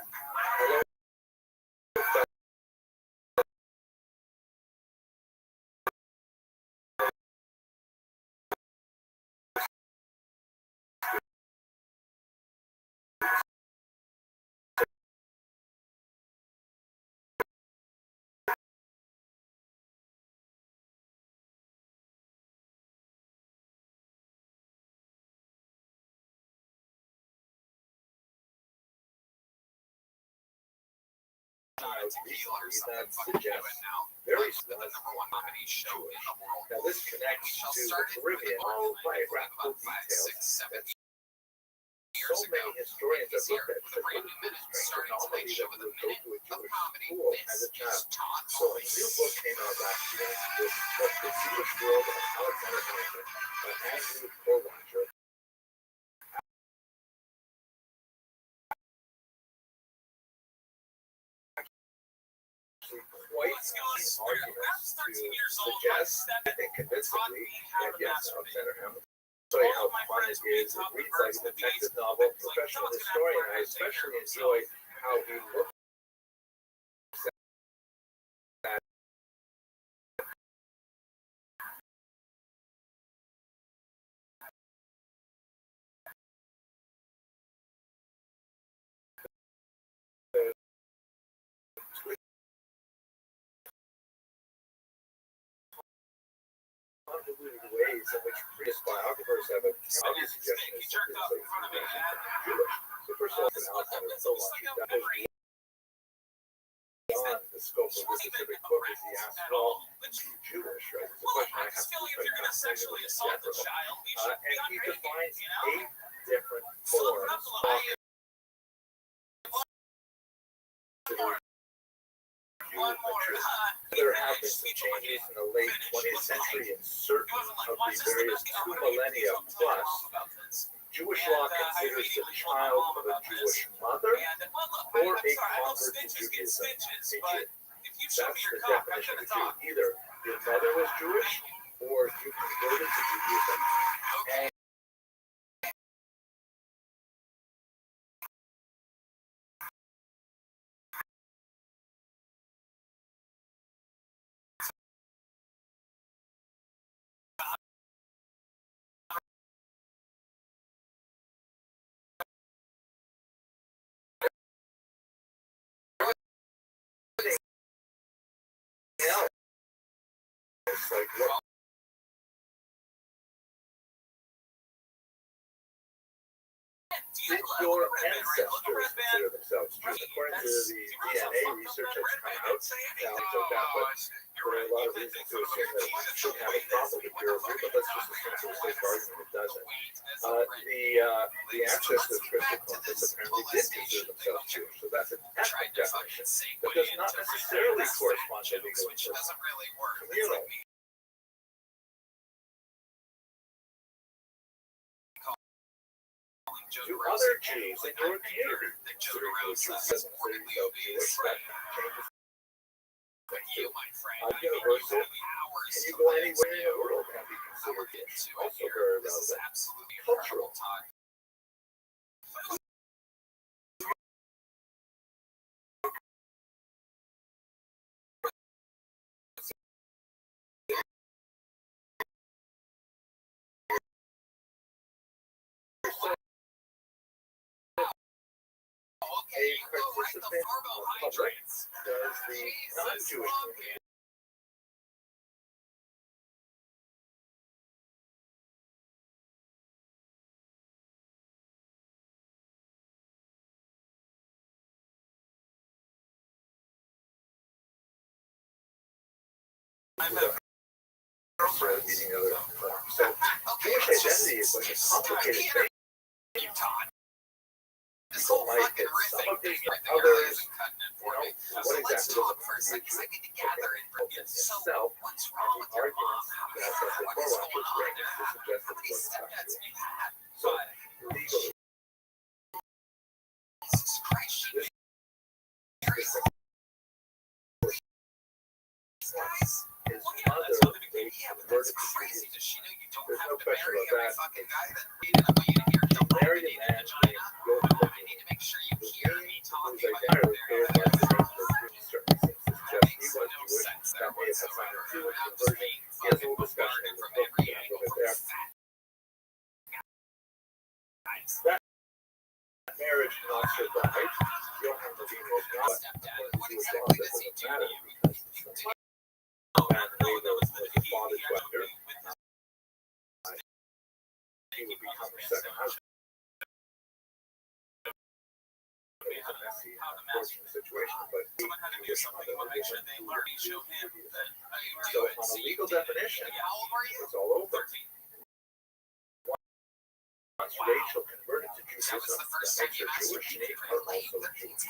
Tequila or something fucking do it now. Very The number one comedy show in the world. Now this connects We shall to start the it with Caribbean all by graphical about 5, details. 6, 7 So years ago. many historians have He's here looked at with a brand new minute, starting tonight's show with a minute of comedy. as a This child. is Todd So a new book came out last year with the Jewish world of Alexander Hamilton by Andrew Korwacher. Quite arguments to suggest, I think convincingly, that yes, Alexander Hamilton. Show you how fun it is. It reads like a detective novel, professional historian. I especially enjoy how he looks at convoluted ways in which previous biographers have a obvious suggestion is something Jewish. So first of all, Alexander Korwacher goes beyond the scope of this specific book as he asks, well, Jewish, right? It's a question I have to try to concentrate on in general. And he defines 8 different forms of there have been some changes in the late 20th century in certain of the various 2 millennia plus. Jewish law considers the child of a Jewish mother or a convert to Judaism a Jew. That's the definition of a Jew. Either your mother was Jewish or you converted to Judaism. And it's like, well, did your ancestors consider themselves Jews? According to the DNA research that's come out, now so that, but there are a lot of reasons to assume that it should have a problem with your group, but let's just assume for the sake of argument it doesn't. The ancestors of Christian Columbus apparently did consider themselves Jewish, so that's an ethnic definition that does not necessarily correspond to legal and communal. To other Jews in your community, considering those Jews doesn't consider yourself Jewish, that changes. Universal, can you go anywhere in the world and be considered Jewish? Also very relevant. Cultural. participant public does the non-Jewish community. So Jewish identity is like a complicated thing. People might get some of these others, what exactly does it mean to be Jewish? Itself, and the arguments that the Torah would bring to suggest that it wasn't true. So legally, his mother converted to Judaism. There's no question about that. She married a man named Rothschild, whose identity clear by the name of Jewish certainly seems to suggest he was Jewish. That may have had something to do with conversion. He has a little discussion in the book there. That marriage not survived. You don't have to be most not. What exactly does he do? The father's doctor. He would become her second husband. It's a messy and unfortunate situation, but so on a legal definition, it's all over. Once Rachel converted to Judaism, that makes her Jewish, she made her also Jewish.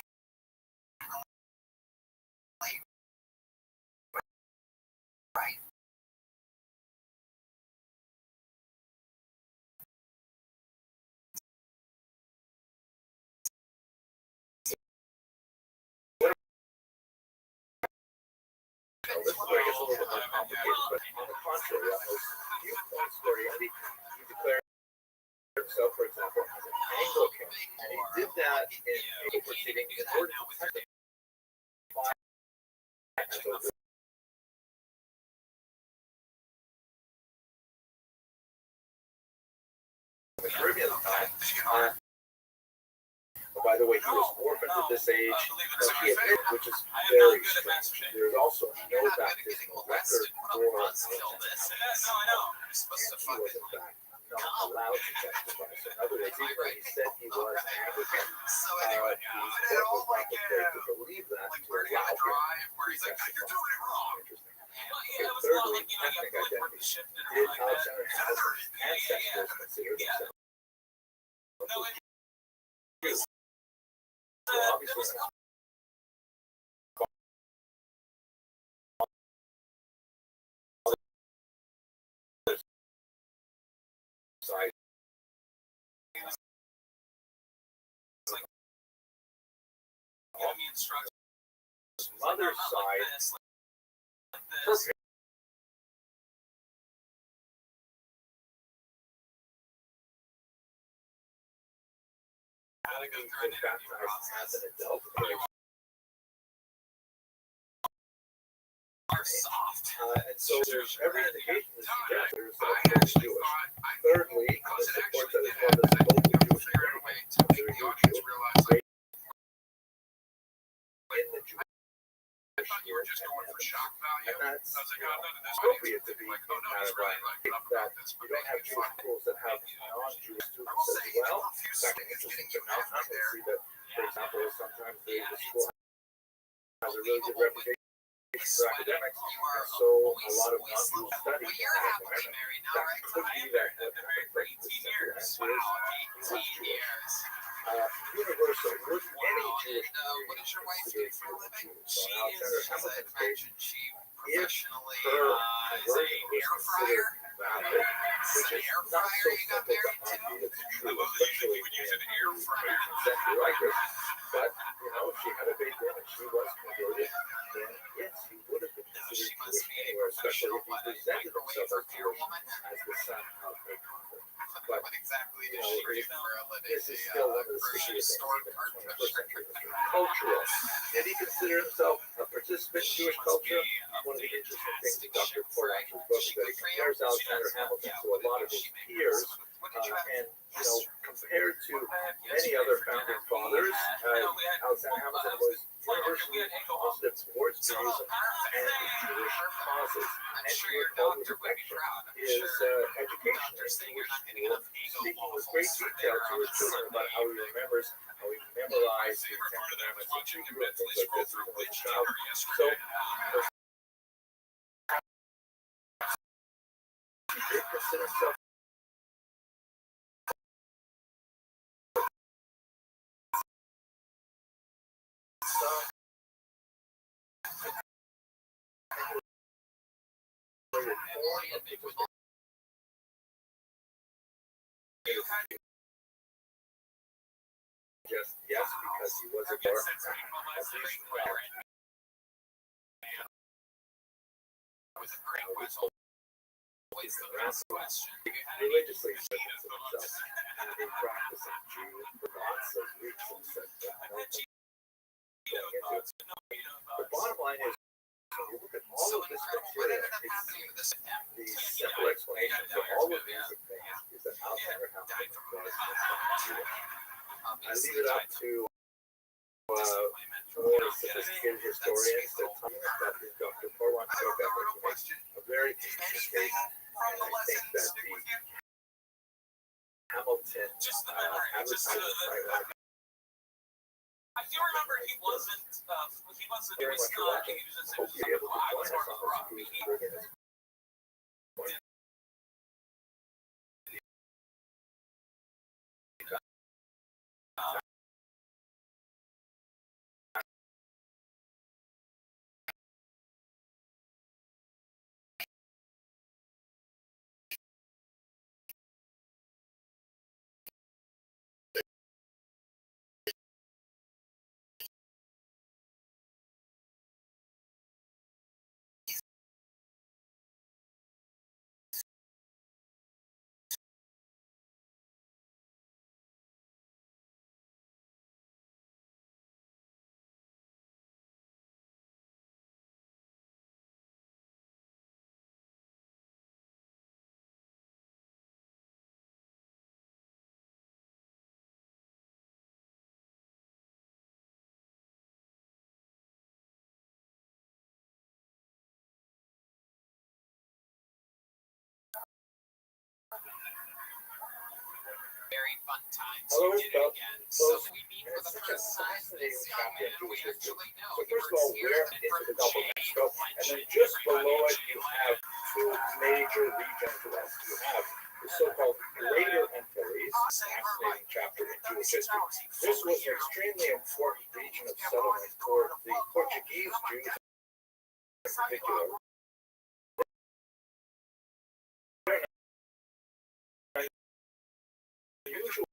This is where it gets a little bit more complicated, but on the contrary, on those viewpoints where he declared himself, for example, as an Anglican, and he did that in legal proceedings in order to testify as a the Caribbean time. By the way, he was orphaned at this age, he admitted, which is very strange. There's also no baptismal record for him. And he was, in fact, not allowed to testify. So, in other words, even when he said he was Anglican, the court was not prepared to believe that, to allow him to testify. Interesting. Okay, thirdly, ethnic identity. Did Alexander Hamilton's ancestors consider themselves Jews? So obviously, side. Mother's side. Perfect. Been baptized as an adult. And so there's every indication to suggest there's Jewish. Thirdly, the support that his mother is both Jewish in the Jewish and that's appropriate to be in that environment. That you don't have Jewish schools that have non-Jewish students as well. In fact, an interesting phenomenon we see that, for example, sometimes the school has a really good reputation for academics, and so a lot of non-Jews study in that environment. That could be that what happened, but the simple answer is Jewish. Universal, would any Jewish community consider Jews? So in Alexander Hamilton's case, if her conversion was considered valid, which is not so simple to argue it's true, especially in 18th century writers, but if she had a big in and she was converted, then yes, he would have been considered Jewish anywhere, especially if he presented himself as Jewish as the son of a convert. But this is still one of the stickiest things in 21st century history. Cultural. Did he consider himself a participant in Jewish culture? One of the interesting things in Dr. Portash's book is that he compares Alexander Hamilton to a lot of his peers, and compared to many other founding fathers, Alexander Hamilton was universally positive towards Judaism and Jewish causes. And she recalled with affection his education in Jewish school, speaking with great detail to his children about how he remembers, how he memorized the Ten Commandments in Hebrew and things like this, even as a child. So, he did consider himself just yes, because he was a Jew. Religiously circumcised themselves, and they practice in Jew for lots of reasons that going into it. The bottom line is, when you look at all of this material, it's the simple explanation for all of these things is that Alexander Hamilton was Jewish. I leave it up to more sophisticated historians that tell us that Dr. Corwan makes a very interesting case, and I think that the Hamilton advertising right. I do remember he wasn't Very much watching. Hope you're able to join us on this cruise. very fun times. Hello, You did it again. So we meet and for the it's such a first time. fascinating This young chapter man in we Jewish history. actually know. So He first of works all, here we're at into the Burger Gulf of King, Mexico, and then lunch, just everybody below it, enjoy you lunch. have two major regions west. You have the so-called Greater Antilles, fascinating chapter in Jewish history. This was an extremely important region of settlement for the Portuguese Jews in particular. Unusual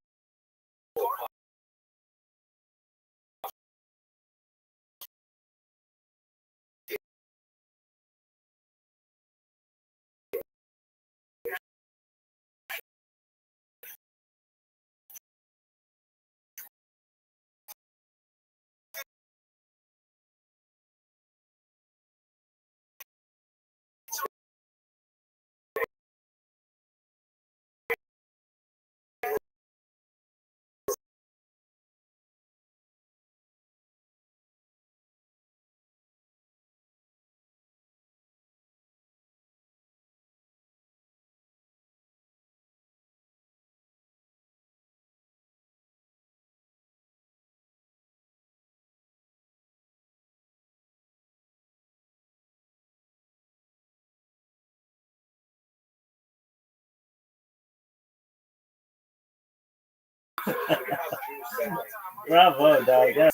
Bravo, dog. Yeah.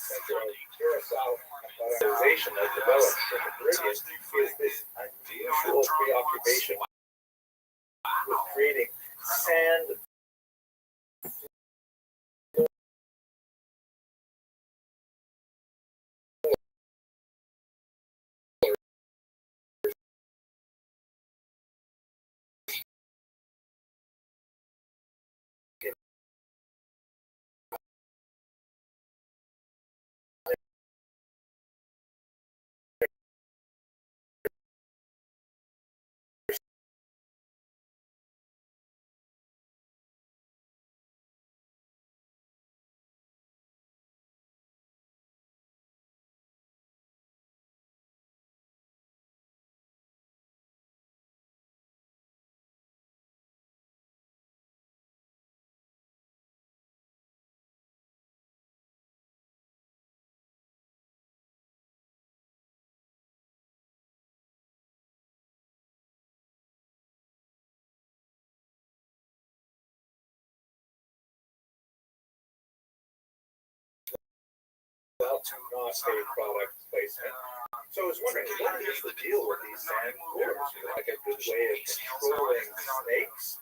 Civilization that developed in the Caribbean is this unusual preoccupation with creating sand about not a product placement. So I was wondering, what is the deal with these sand floors? Like a good way of controlling snakes?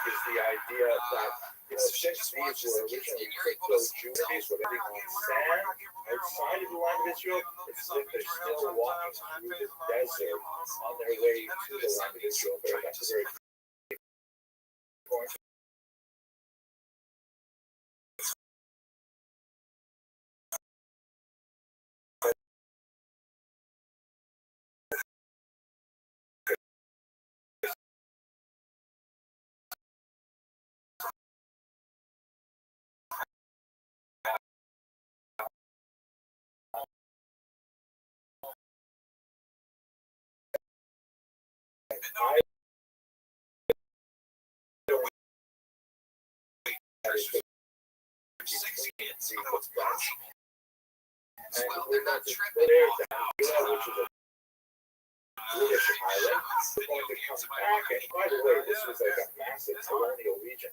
Is the idea that, since these were originally crypto-Jews living on sand outside of the land of Israel, it's as if they're still walking through the desert on their way to the land of Israel. But that's a very point. I don't see what's done. And we're not there down, which is a British island. We're going to come back. And by the way, this was like a massive colonial region.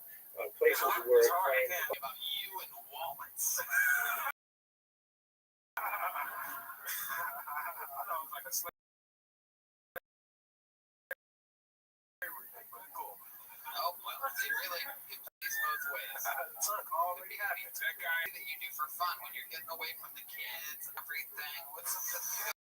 Places where it claimed about you and wallets. Oh, well, they really it plays both ways. Look, all the happens. That guy that you do for fun when you're getting away from the kids and everything. What's something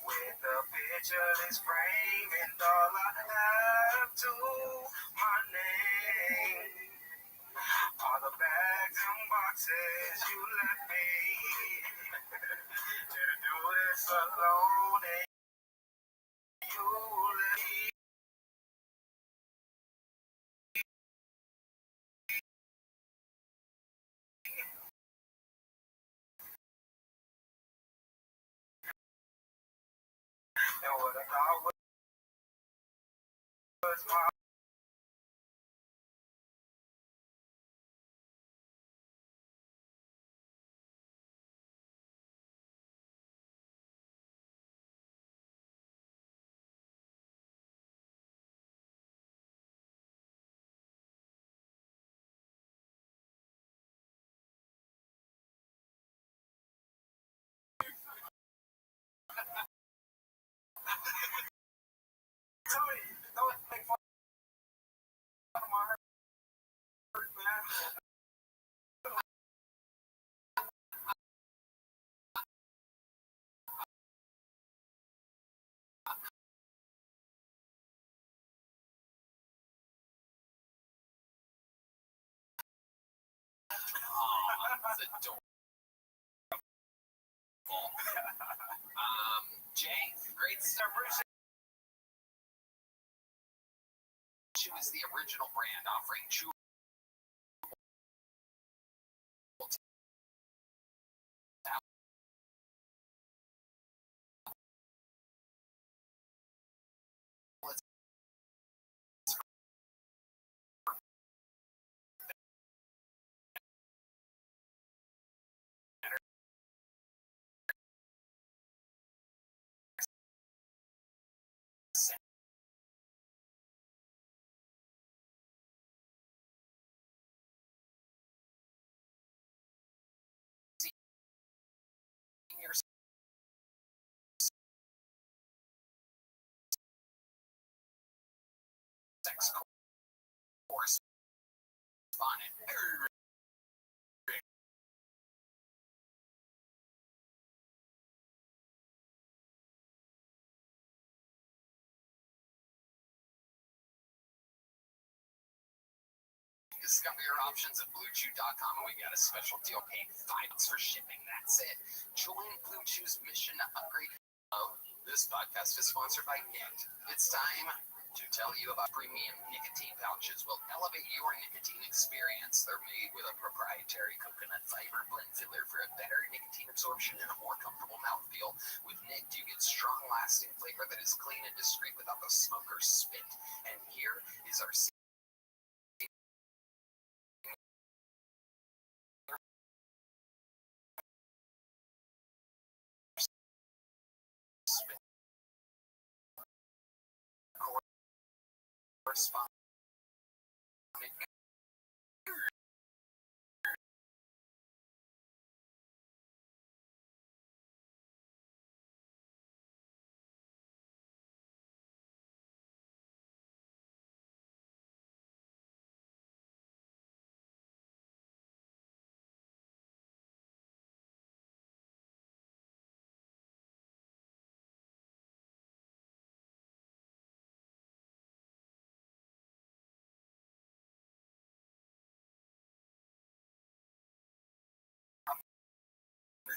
with a picture this frame and all I have to my name are the bags and boxes you left me to do this alone and you left me. And what I thought was my don't make fun of my hurt, man. That's adorable. Jay, great stuff. She was the original brand offering chewable correspondent. Discover your options at BlueChew.com, and we got a special deal. Pay $5 for shipping. That's it. Join Blue Chew's mission to upgrade. This podcast is sponsored by Nick. It's time to tell you about premium nicotine pouches. Will elevate your nicotine experience. They're made with a proprietary coconut fiber blend filler for a better nicotine absorption and a more comfortable mouthfeel. With Nick, you get strong, lasting flavor that is clean and discreet without the smoke or spit. And here is our correspondent.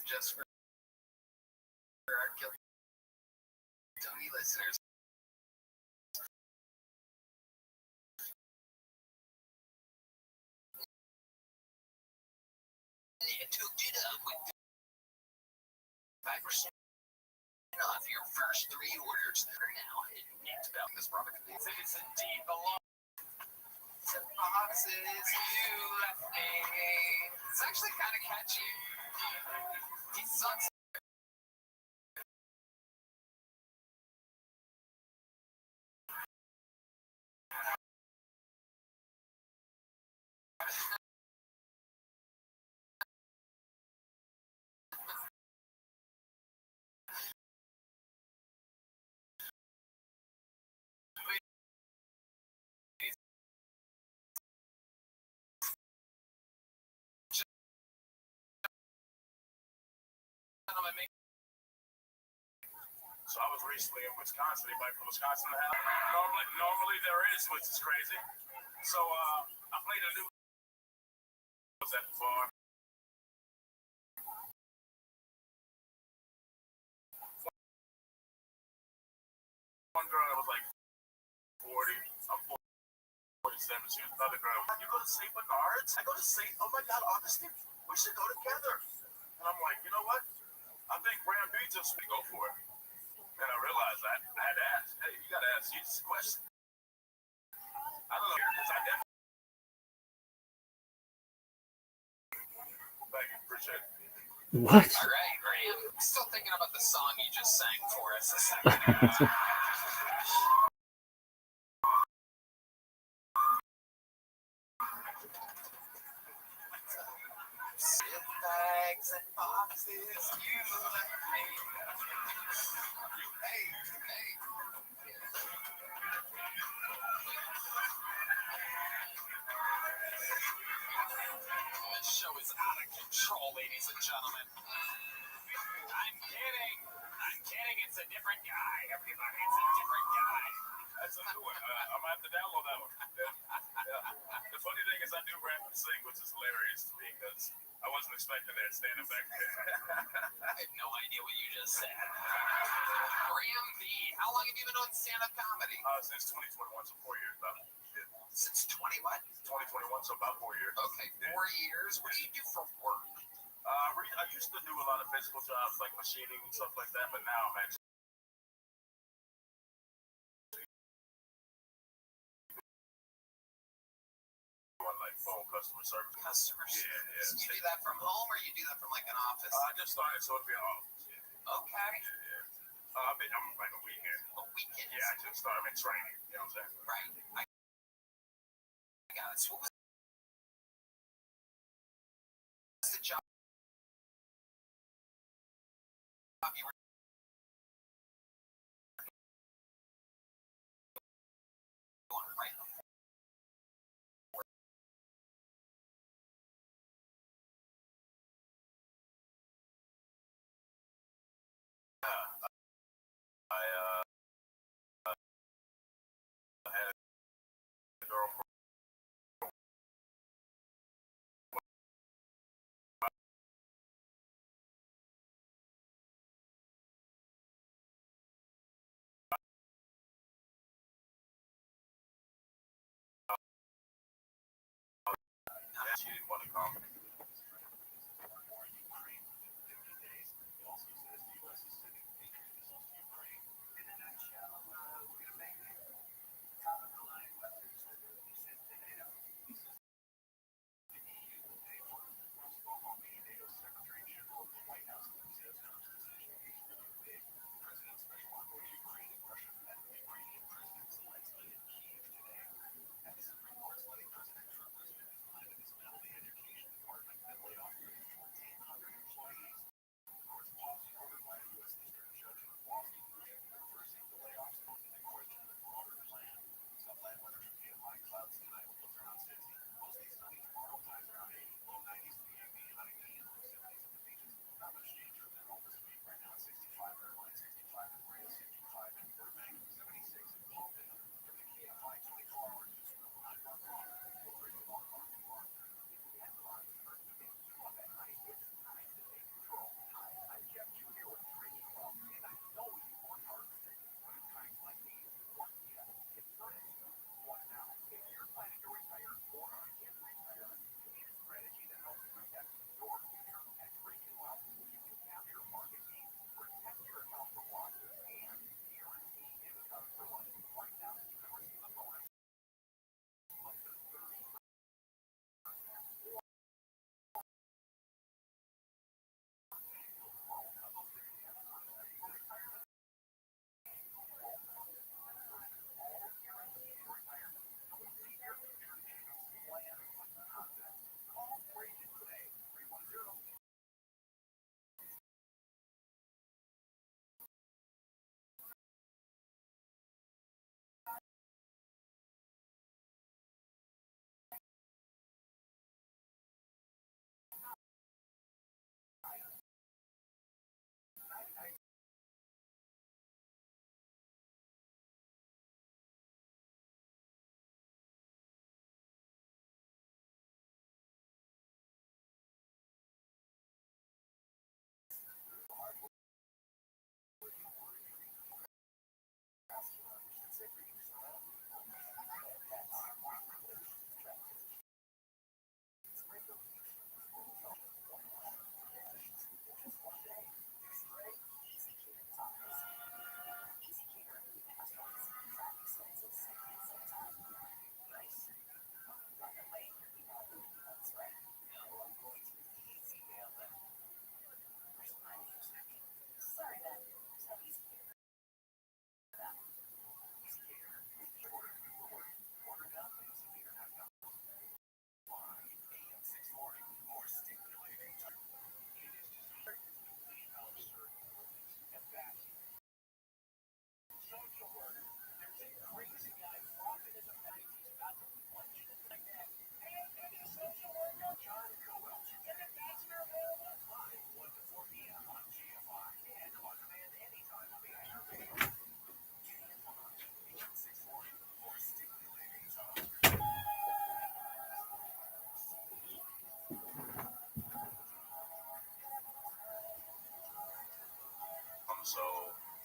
Just for our guilty listeners. Nick hooked it up with 5% off your first 3 orders that are now at Nick's Bell. This product is indeed belong to boxes you left me. It's actually kind of catchy. He sucks. So I was recently in Wisconsin. Anybody from Wisconsin? Normally there is, which is crazy. So I played a new. Was at the bar. One girl that was like 40. I'm 47. She was another girl. You go to St. Bernard's? I go to St. Oh my God, Augustine. We should go together. And I'm like, you know what? I think Graham B just would go for it. And I realized I had to ask. Hey, you got to ask Jesus a question. I don't know, because I definitely. Thank you, appreciate it. What? All right, Graham. Still thinking about the song you just sang for us a second ago. Zip bags and boxes you left me. Hey. This show is out of control, ladies and gentlemen. I'm kidding. It's a different guy. Everybody, it's a different guy. That's a new one. I'm going to have to download that one. Yeah. The funny thing is I do rap and sing, which is hilarious to me because I wasn't expecting that standing back there. I have no idea what you just said. Graham B, how long have you been doing stand-up comedy? Since 2021, so 4 years about. Since 20 what? 2021, so about 4 years. Okay, 4 years. What do you do for work? I used to do a lot of physical jobs like machining and stuff like that, but now I'm actually doing like phone customer service. Yeah. You do that from home or you do that from like an office? I just started, so it'll be an office. Yeah. Okay. Yeah. I'm like a weekend. A weekend? Yeah, I just started. I'm in training. You know what I'm saying? Right. I got it. So what was the job you were doing right before? girlfriend. She didn't want to come.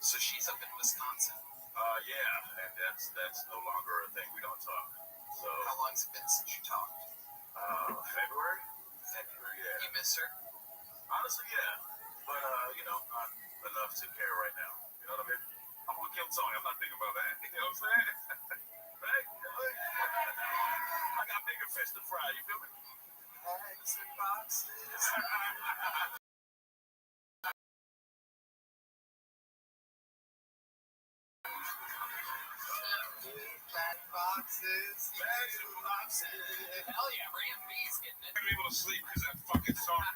So she's up in Wisconsin. Yeah, and that's no longer a thing. We don't talk. So how long's it been since you talked? February. February. Yeah. You miss her? Honestly, yeah. But not enough to care right now. You know what I mean? I'm gonna kill Tony. I'm not thinking about that. You know what I'm saying? Right? I got bigger fish to fry. You feel me? Eggs and boxes. Boxes, hell yeah, Rabbis getting it. I'm able to sleep because that fucking song.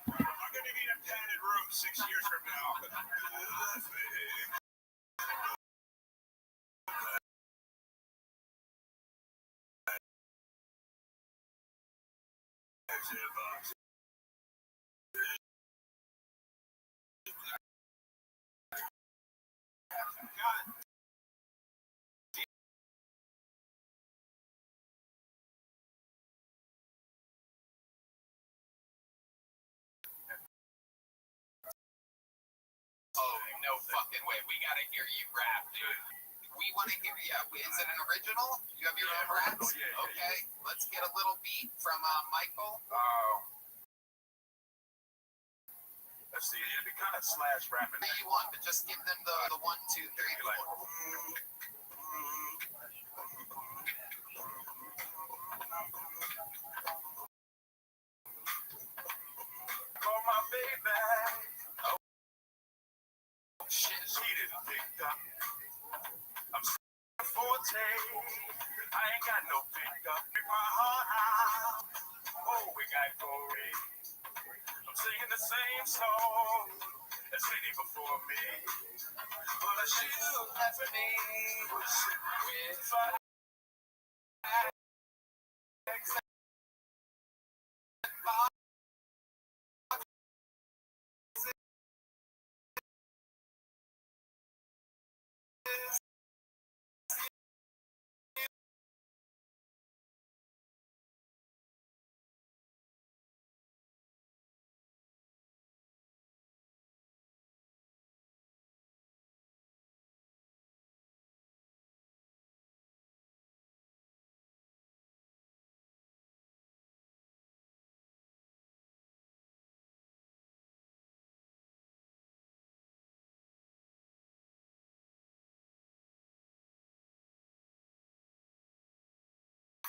I'm gonna need a padded room 6 years from now. God no fucking way. We gotta hear you rap, dude. We want to hear you. Is it an original? You have your own raps? Okay, let's get a little beat from Michael. Let's see, it'd be kind of slash rapping. What you want, but just give them the 1, 2, 3, 4. Call my baby. Oh, shit. She didn't pick up. I'm 40. I ain't got no pickup. Pick my heart out. Oh, we got Corey. I'm singing the same song as lady before me. But she left me with fire.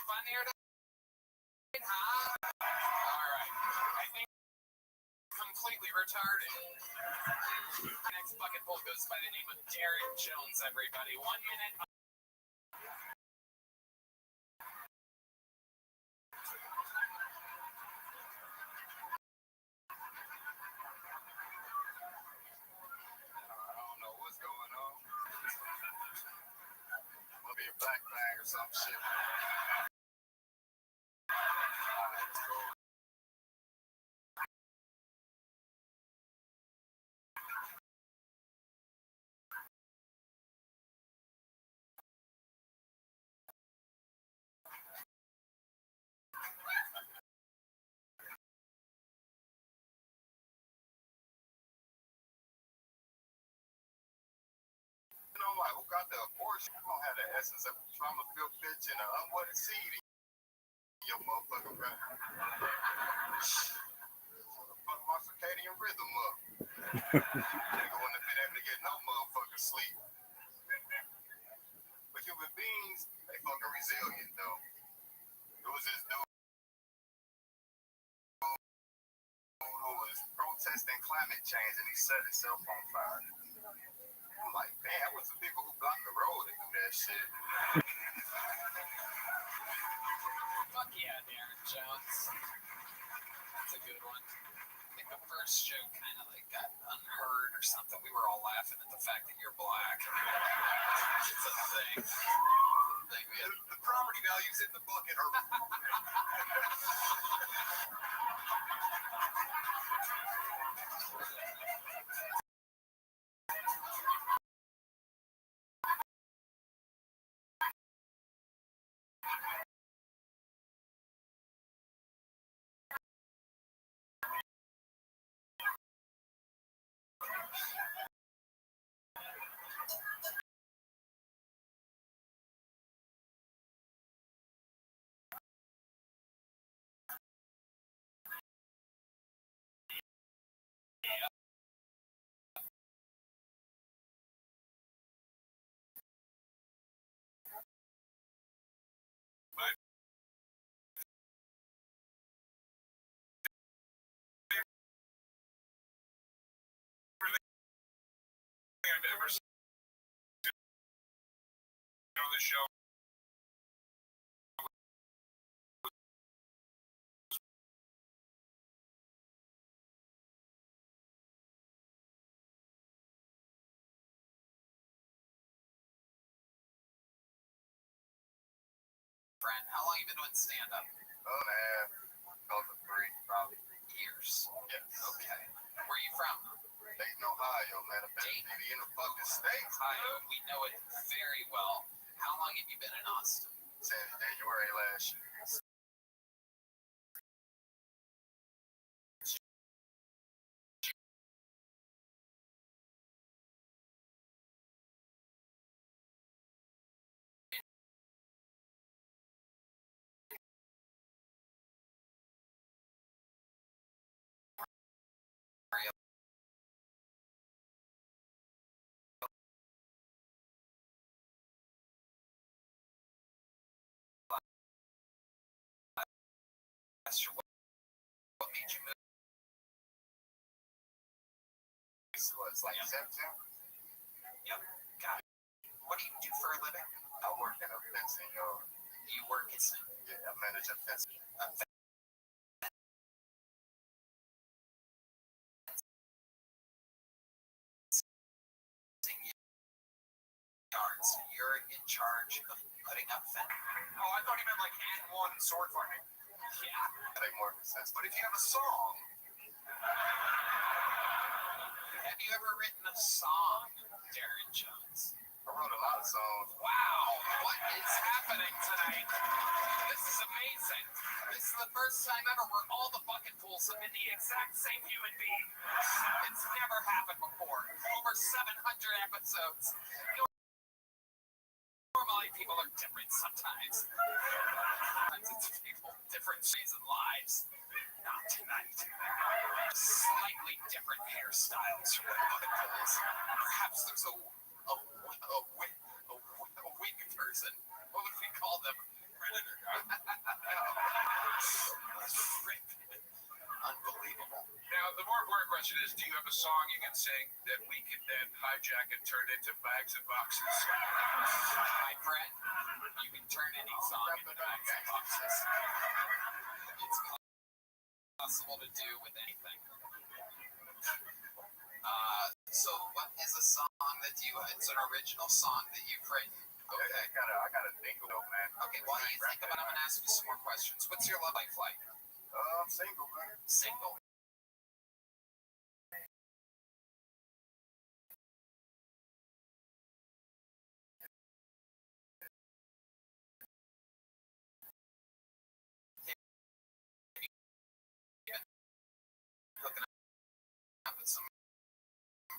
Fun here tonight, huh? Alright. I think completely retarded. Next bucket pull goes by the name of Derek Jones, everybody. 1 minute. I don't know what's going on. Must be a black bag or some shit. You know, like, who got the abortion? You don't have the essence of a trauma-filled bitch and an unwanted seed in your motherfucking brain. Fuck my circadian rhythm up. Nigga wouldn't have been able to get no motherfucking sleep. But human beings, they fucking resilient, though. It was this dude who was protesting climate change and he set himself on fire. I'm like, man, what's the people who block the road and do that shit? Fuck yeah, Darren Jones. That's a good one. I think the first joke kind of like got unheard or something. We were all laughing at the fact that you're black. It's a thing. The property values in the bucket are. I've ever seen on the show. Friend, how long you been doing stand-up? Oh, man. About 3, probably. Years. Yes. Okay. Where are you from? Dayton, Ohio, man. A best city in the fucking state. Ohio, we know it very well. How long have you been in Austin? Since January last year. Last year, what made you move? Was like September. Yep, got it. What do you do for a living? I work in a fencing yard. You work in Yeah, I manage a fencing. a fencing yard, so you're in charge of putting up fence. Oh, I thought he meant like hand one sword fighting. Yeah, That make more sense. but if you have a song, have you ever written a song, Darren Jones? I wrote a lot of songs. Wow, what is happening tonight? This is amazing. This is the first time ever where all the bucket pools have been the exact same human being. It's never happened before. Over 700 episodes. Normally people are different sometimes. Sometimes it's people, different season lives. Not tonight. Slightly different hairstyles from the bucket pools. Perhaps there's a wig person. What would we call them? Predator. Unbelievable. Now, the more important question is, do you have a song you can sing that we can then hijack and turn into bags and boxes? My friend, you can turn any song into bags and boxes. It's possible to do with anything. So what is a song that it's an original song that you've written? Okay. I gotta think of it, man. Okay, while you think about it, I'm gonna ask you some more questions. What's your love life like? I'm single, man. Single. Hooking up with some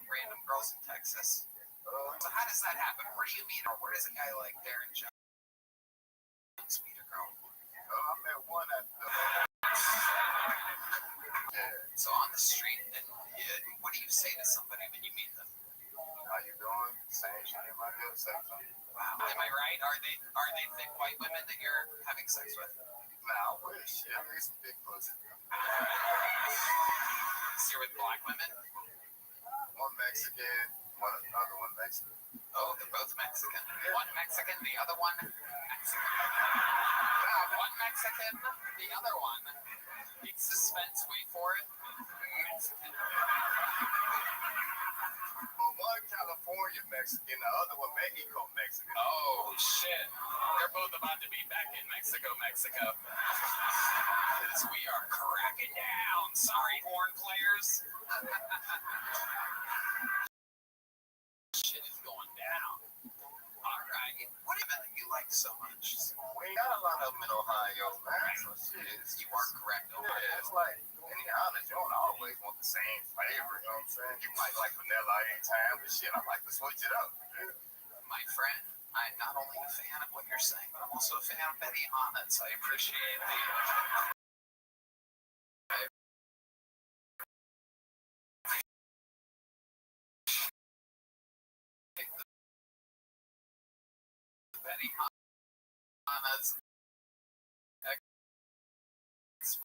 random girls in Texas. So how does that happen? Where do you meet her? Where does a guy like Darren Jones meet a girl? I met one at the... So on the street, and what do you say to somebody when you meet them? How you doing? Same shit in my head, same thing. Wow, am I right? Are they thick white women that you're having sex with? Nah, I wish. Yeah, I need some big pussy. So you're with black women? One Mexican, another one Mexican. Oh, they're both Mexican. One Mexican, the other one Mexican. One Mexican, the other one. Big suspense, wait for it. Mexican. Well, one California Mexican, the other one Mexico Mexican. Oh, shit. They're both about to be back in Mexico. Because we are cracking down. Sorry, horn players. Shit is going down. All right. What is it that you like so much? We ain't got a lot of them in Ohio, man. So shit. You are correct, Ohio. Yeah, it's like, in the honest, you don't always want the same flavor, you know what I'm saying? You might like vanilla every time, but shit, I like to switch it up. My friend, I'm not only a fan of what you're saying, but I'm also a fan of Benihana's. I appreciate the... Benihana's explanation.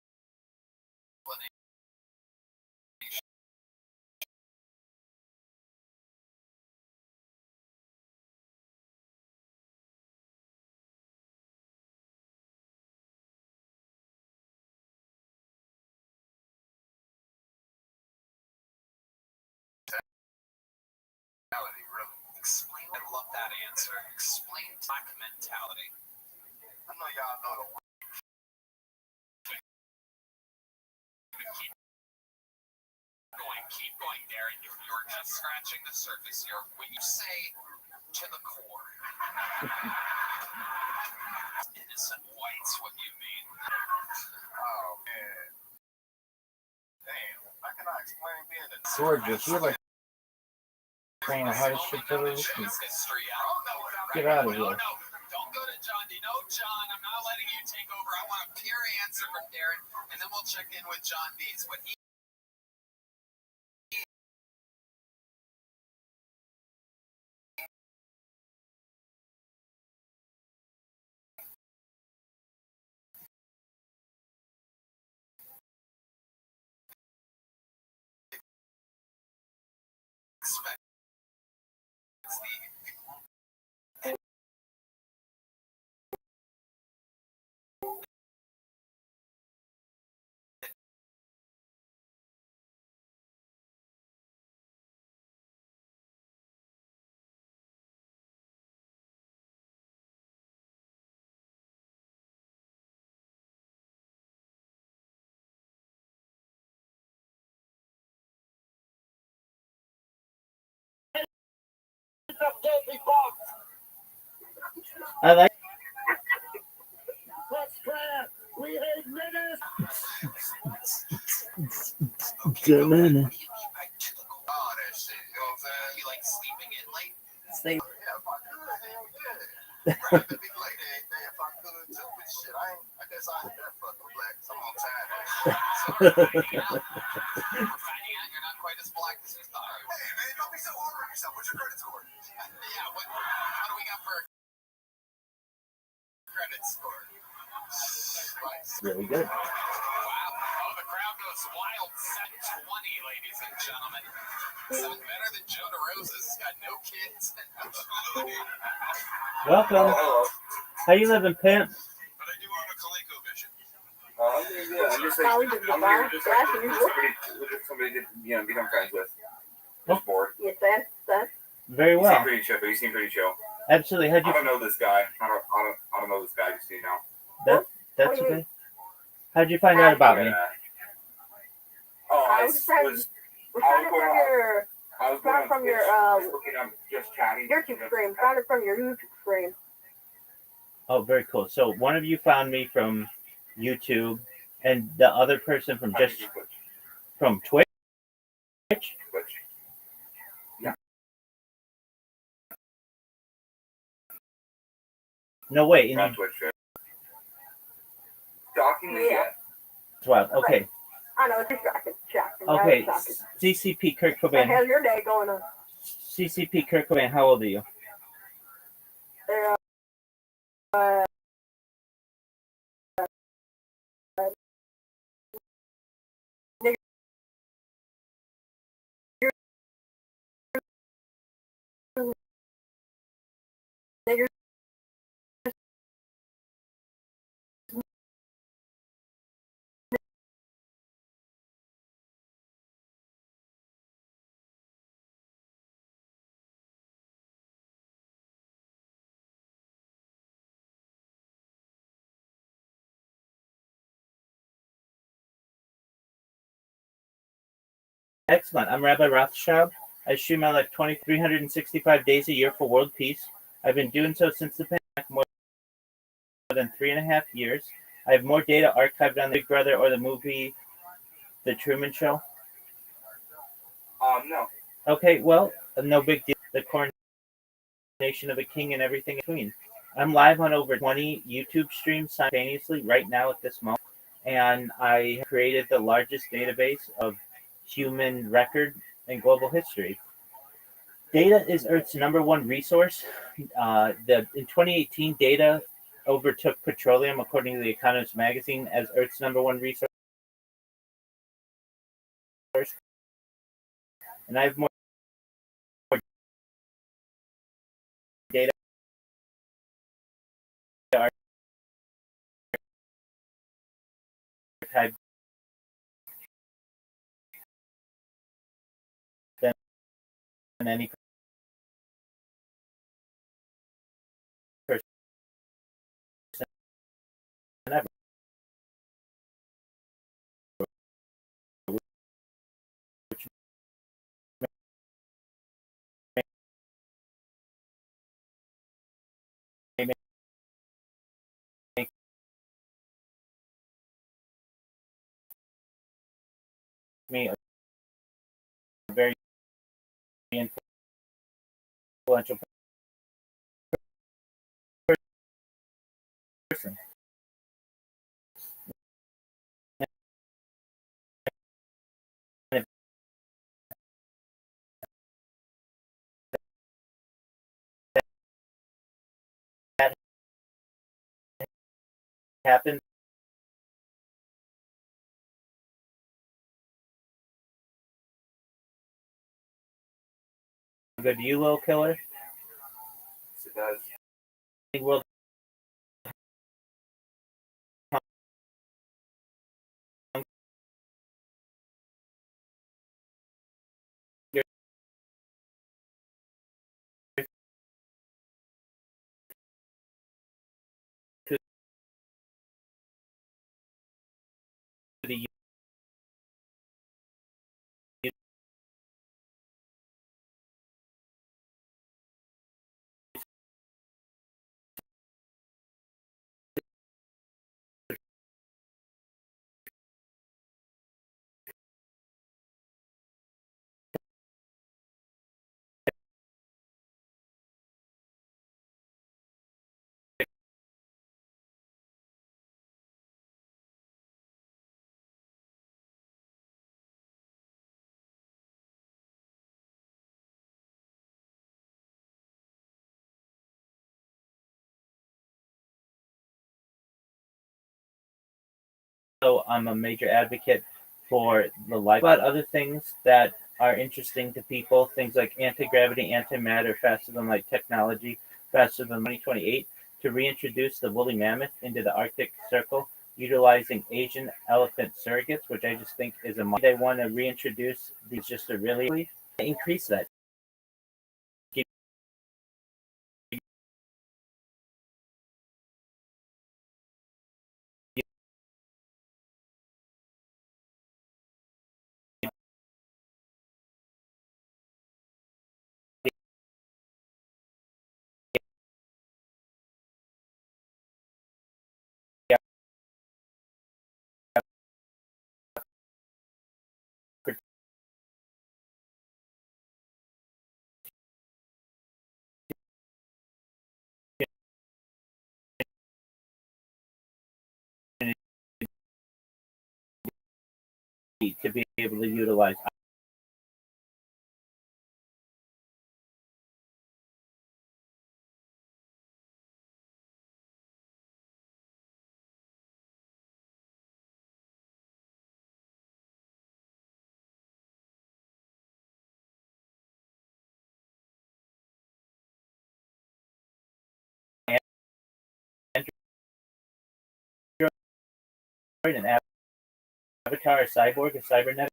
Really. Explain. I love that answer. Explain black mentality. I know y'all know the word. Keep going, Darren. You're just scratching the surface here. When you say to the core, innocent whites, what you mean? Oh, man. Damn. How can I explain being a... Gorgeous. You're like playing the hardest shit to lose. History. Get out of here. Oh, no. Don't go to John D. No, John, I'm not letting you take over. I want a pure answer from Darren, and then we'll check in with John D's. What he expect. It's the I like. We hate niggas. Banana. that shit. You know what I'm saying? You like sleeping in late? Stay. Yeah, if I could, hell yeah. Right, it'd be late every day if I could too, but shit, I guess I ain't that fucking black. So I'm on time. You're not quite as black as you thought. Hey man, don't be so hard on yourself. What's your credit score? Yeah, how do we got for a credit score? Really good. Wow. Oh, the crowd goes wild. 720, ladies and gentlemen. Something better than Joe DeRosa's. He's got no kids. Welcome. Hello. How you living, pimp? But I do own a ColecoVision. I'm just like, How we did the I'm bar, here just that's like usual. somebody to, become friends with. Just bored. Yes, that's Very You well. seem pretty chill. You seem pretty chill. Absolutely. How'd I you? don't know this guy. I don't know this guy. Just so you know. That's What do you okay. How'd you find out about me? Oh, I I was was trying- we found it from your I was found going it from on your Twitch, looking on just chatting. YouTube stream. Found it from your YouTube stream. Oh, very cool. So one of you found me from YouTube, and the other person from just from Twitch. Twitch. No way. On Twitch. Stalking me Yeah. yet? Wow. Okay. I know it's distracting. Okay. CCP Kurt What the Cobain. hell's your day going on? CCP Kurt Cobain. How old are you? Uh, nigger, Excellent. I'm Rabbi Rothschild. I stream my life 365 days a year for world peace. I've been doing so since the pandemic, more than 3.5 years. I have more data archived on Big Brother or the movie The Truman Show. No. Okay, well, no big deal. The coronation of a king and everything in between. I'm live on over 20 YouTube streams simultaneously right now at this moment, and I created the largest database of human record in global history. Data is Earth's #1 resource. In 2018, data overtook petroleum, according to The Economist magazine, as Earth's #1 resource. And I have more data archived than any person ever. Which may make me a very influential person. And if that happens, good to you, little killer? It does. World to the so I'm a major advocate for the life. About other things that are interesting to people, things like anti-gravity, antimatter, faster than light technology, faster than 2028, to reintroduce the woolly mammoth into the Arctic Circle, utilizing Asian elephant surrogates, which I just think is a. They want to reintroduce these just to really increase that. To be able to utilize. An avatar, a cyborg, a cybernetic,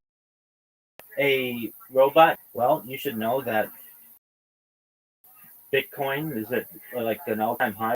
a robot. Well, you should know that Bitcoin is at like an all-time high.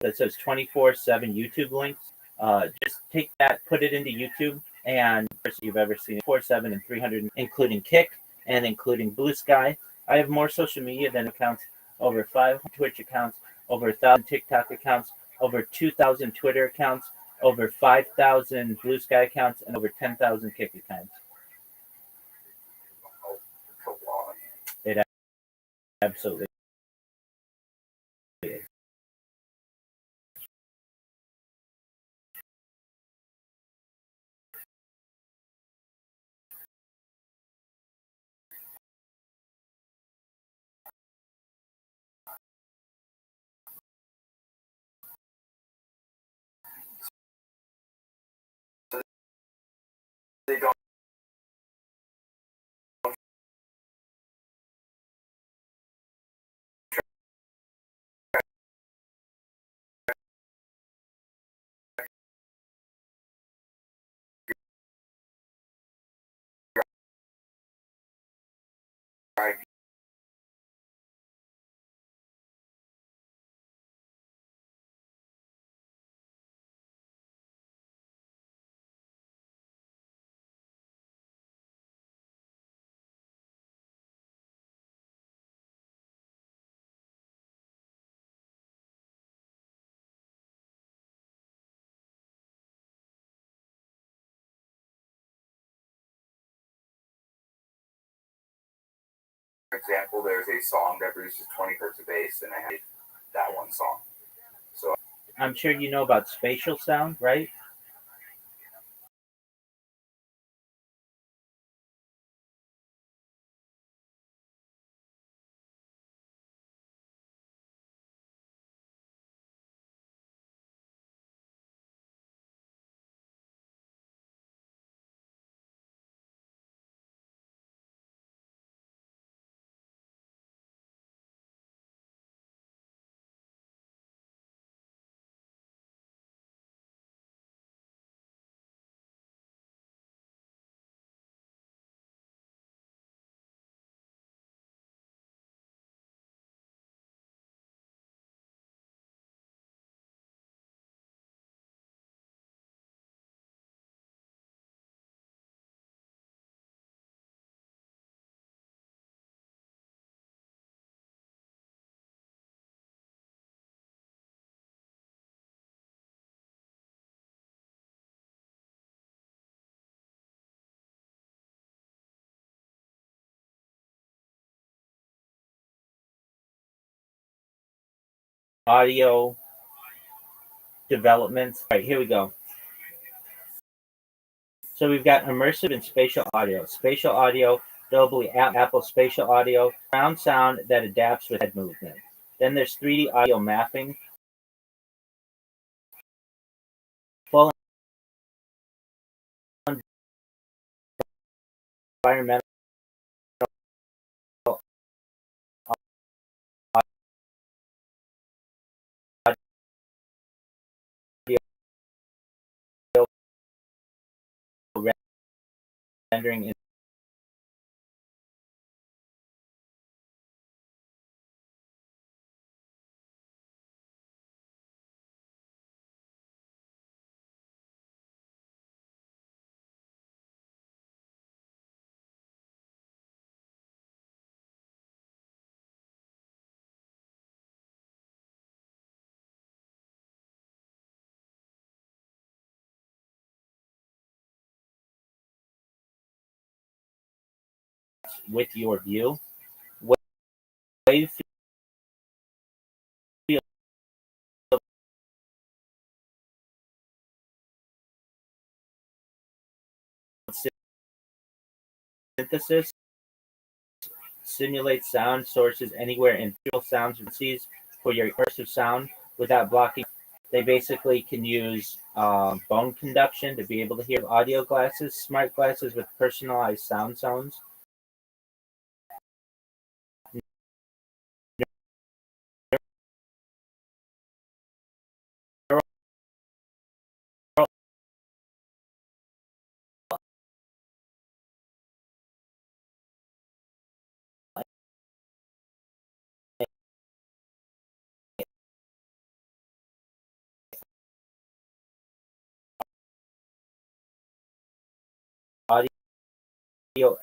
That says 24/7 YouTube links. Just take that, put it into YouTube, and first you've ever seen 4/7 and 300, including Kick and including Blue Sky. I have more social media than accounts, over 5 Twitch accounts, over 1,000 TikTok accounts, over 2,000 Twitter accounts, over 5,000 Blue Sky accounts, and over 10,000 Kick accounts. It absolutely is. They don't example, there's a song that produces 20 hertz of bass, and I have that one song. So I'm sure you know about spatial sound, right? Audio developments. All right, here we go. So we've got immersive and spatial audio. Spatial audio, Dolby Apple Spatial Audio, surround sound that adapts with head movement. Then there's 3D audio mapping, full environmental audio rendering. With your view. Wave field synthesis simulates sound sources anywhere in visual sound frequencies for your immersive sound without blocking. They basically can use bone conduction to be able to hear audio glasses, smart glasses with personalized sound zones. Audio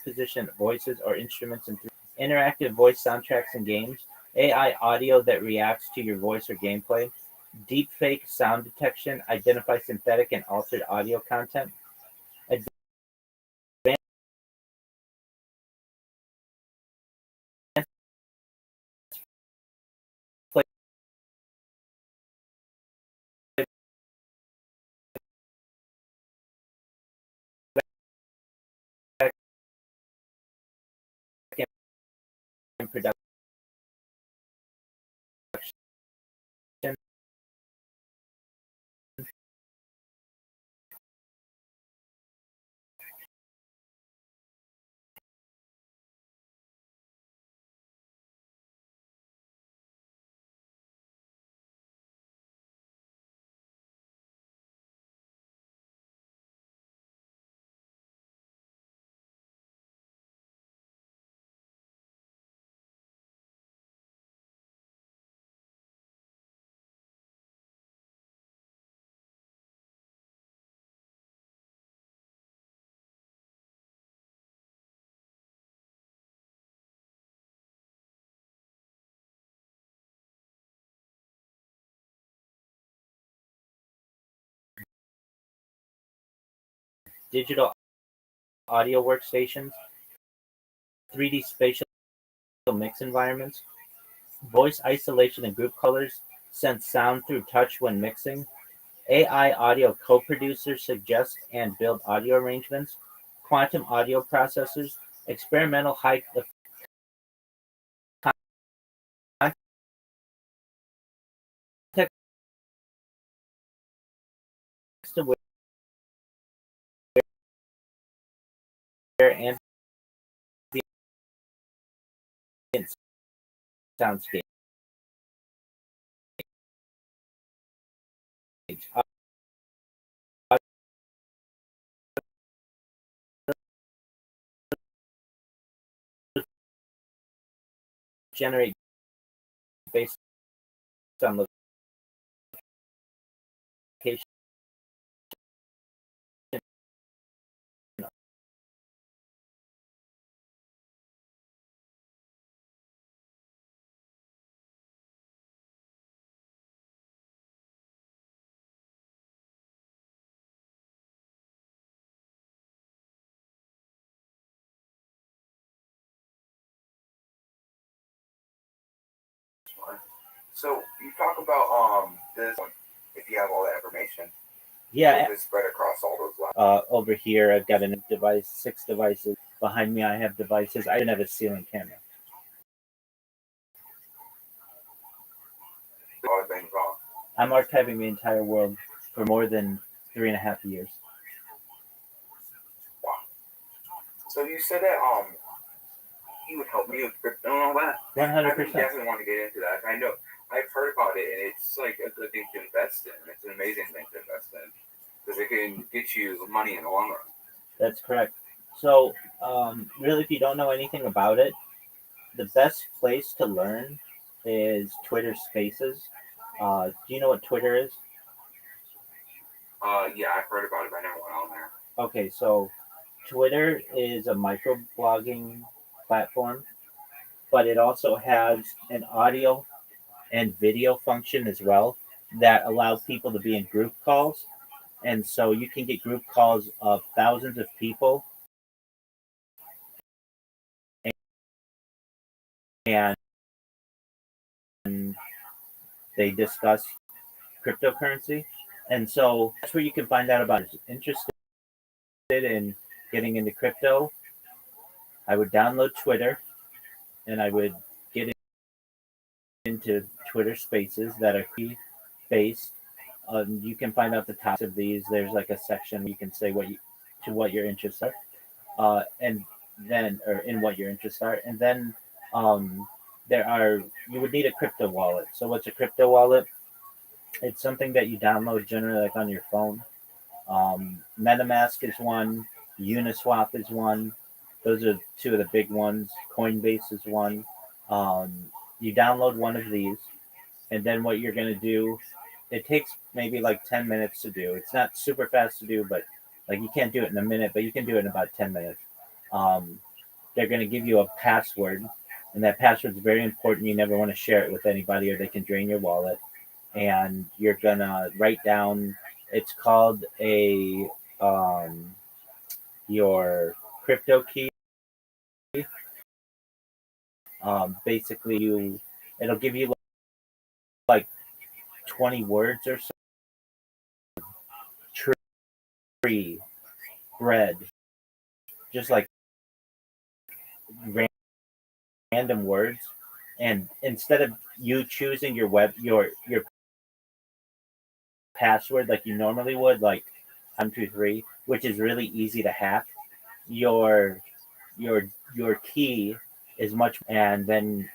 position voices or instruments in interactive voice soundtracks and games, AI audio that reacts to your voice or gameplay, deepfake sound detection, identify synthetic and altered audio content, advanced playback and production digital audio workstations, 3D spatial mix environments, voice isolation and group colors, sense sound through touch when mixing, AI audio co-producers suggest and build audio arrangements, quantum audio processors, experimental high context aware ambient soundscape. Generate based on location. So you talk about this one, if you have all that information. Yeah. It's spread across all those labs. Over here, I've got a device, 6 devices. Behind me, I have devices. I didn't have a ceiling camera. I'm archiving the entire world for more than 3.5 years. Wow. So you said that he would help me with crypto and all that. 100%. I definitely want to get into that. I know I've heard about it, and it's like a good thing to invest in. It's an amazing thing to invest in because it can get you money in the long run. That's correct. So, really, if you don't know anything about it, the best place to learn is Twitter Spaces. Do you know what Twitter is? Yeah, I've heard about it, but I never went on there. Okay, so Twitter is a microblogging platform, but it also has an audio and video function as well that allows people to be in group calls. And so you can get group calls of thousands of people, and they discuss cryptocurrency. And so that's where you can find out about it. Interested in getting into crypto, I would download Twitter and I would get into Twitter Spaces that are based. You can find out the topics of these. There's like a section you can say what your interests are, and then or in what your interests are, and then you would need a crypto wallet. So what's a crypto wallet? It's something that you download generally like on your phone. MetaMask is one. Uniswap is one. Those are two of the big ones. Coinbase is one. You download one of these, and then what you're going to do, it takes maybe like 10 minutes to do. It's not super fast to do, but like you can't do it in a minute, but you can do it in about 10 minutes. They're going to give you a password, and that password is very important. You never want to share it with anybody or they can drain your wallet. And you're going to write down, it's called your crypto key. Basically, it'll give you like 20 words or so. Tree, bread, just like random words. And instead of you choosing your password like you normally would, like 123, which is really easy to hack, your key is much. And then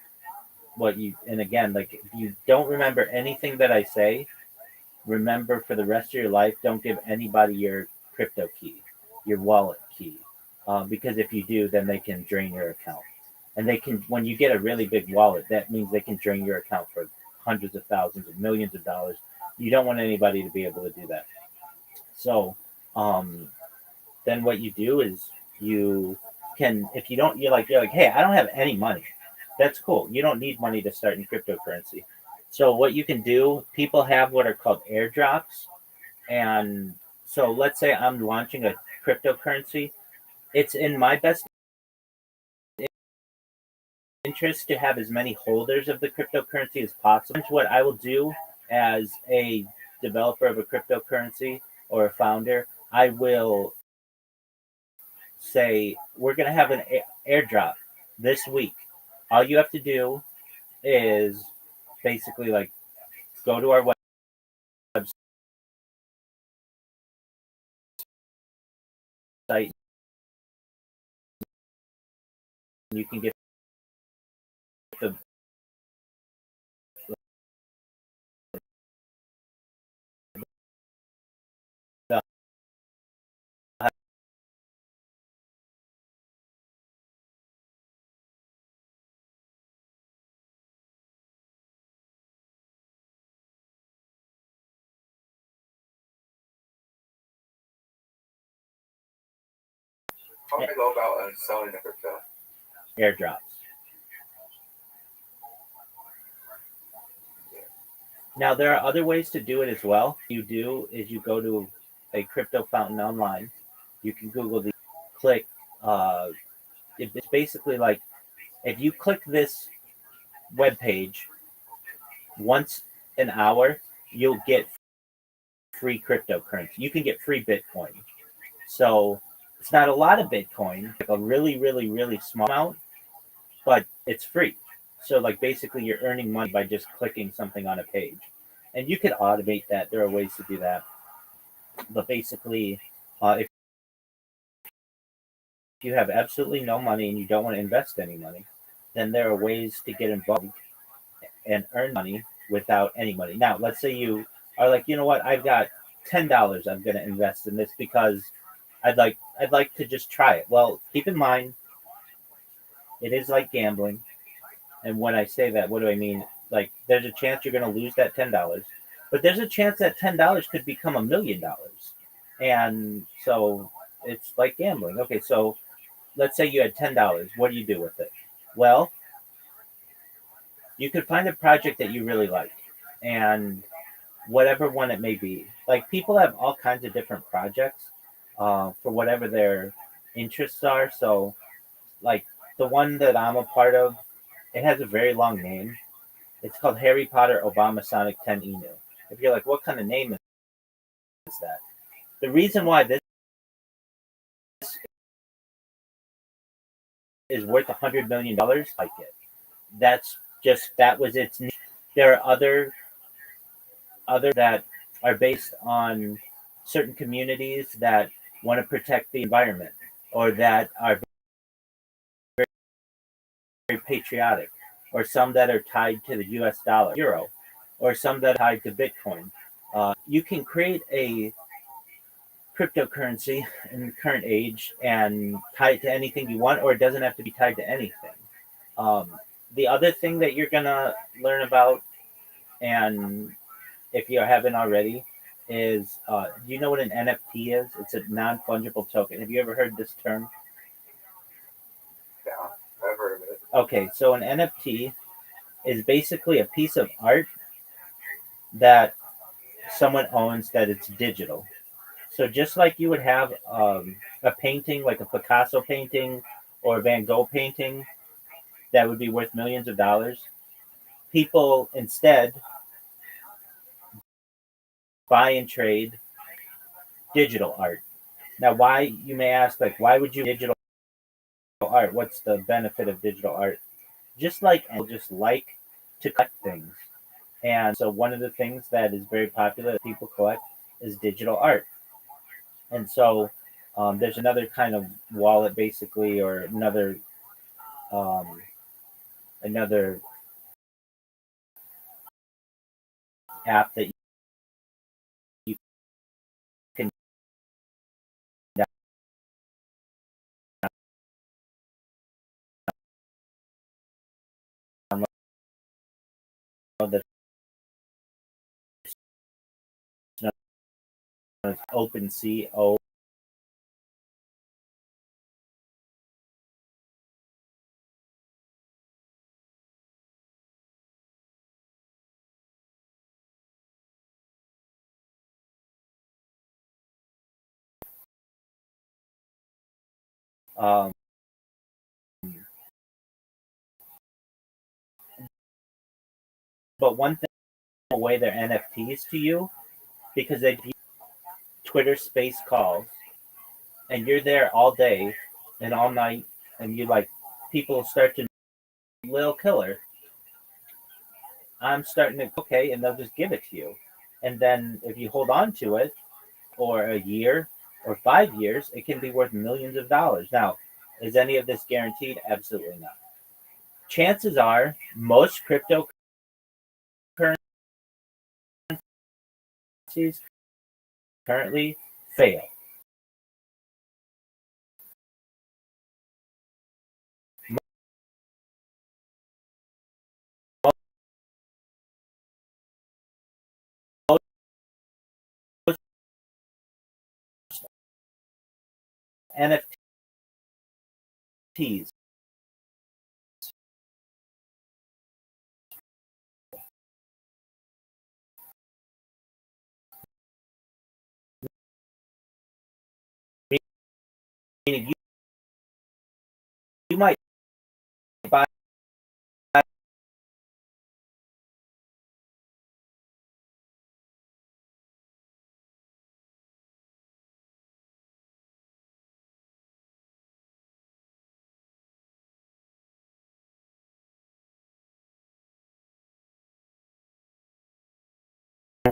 again, like if you don't remember anything that I say, remember for the rest of your life, don't give anybody your crypto key, your wallet key, because if you do, then they can drain your account. And they can, when you get a really big wallet, that means they can drain your account for hundreds of thousands of millions of dollars. You don't want anybody to be able to do that. So then what you do is you can, if you don't, you're like, hey, I don't have any money. That's cool. You don't need money to start in cryptocurrency. So what you can do, people have what are called airdrops, and So let's say I'm launching a cryptocurrency. It's in my best interest to have as many holders of the cryptocurrency as possible. What I will do as a developer of a cryptocurrency or a founder, I will say, we're going to have an airdrop this week. All you have to do is basically like go to our website. You can get the the How do I go about selling the crypto? airdrops. Now there are other ways to do it as well. You do is you go to a crypto fountain online. You can Google the click. It's basically like if you click this web page once an hour, you'll get free cryptocurrency. You can get free Bitcoin. So it's not a lot of Bitcoin, like a really, really, really small amount, but it's free. So like basically you're earning money by just clicking something on a page. And you can automate that. There are ways to do that. But basically, if you have absolutely no money and you don't want to invest any money, then there are ways to get involved and earn money without any money. Now, let's say you are like, you know what, I've got $10 I'm going to invest in this because I'd like to just try it. Well, keep in mind it is like gambling. And when I say that, what do I mean? Like there's a chance you're going to lose that $10, but there's a chance that $10 could become $1 million. And so it's like gambling. Okay, so let's say you had $10. What do you do with it? Well, you could find a project that you really like, and whatever one it may be. Like people have all kinds of different projects for whatever their interests are. So, like the one that I'm a part of, it has a very long name. It's called Harry Potter Obama Sonic 10 Enu. If you're like, what kind of name is that? The reason why this is worth $100 million, like it. That was its. There are other that are based on certain communities that want to protect the environment or that are very patriotic, or some that are tied to the US dollar, euro, or some that are tied to Bitcoin. You can create a cryptocurrency in the current age and tie it to anything you want, or it doesn't have to be tied to anything. Um, the other thing that you're going to learn about, and if you haven't already, is do you know what an NFT is? It's a non fungible token. Have you ever heard this term? Yeah, I've heard of it. Okay, so an NFT is basically a piece of art that someone owns that it's digital. So just like you would have a painting, like a Picasso painting or a Van Gogh painting, that would be worth millions of dollars, people instead buy and trade digital art. Now, why, you may ask, like, why would you digital art? What's the benefit of digital art? Just like to collect things. And so one of the things that is very popular that people collect is digital art. And so there's another kind of wallet, basically, or um, another app that you can download that's known as OpenSea. Um, but one thing, away their NFTs to you because they do Twitter space calls and you're there all day and all night and you like people start to Lil Killer. I'm starting to okay, and they'll just give it to you. And then if you hold on to it for a year or 5 years, it can be worth millions of dollars. Now, is any of this guaranteed? Absolutely not. Chances are most cryptocurrencies currently fail. Most NFTs, meaning you might buy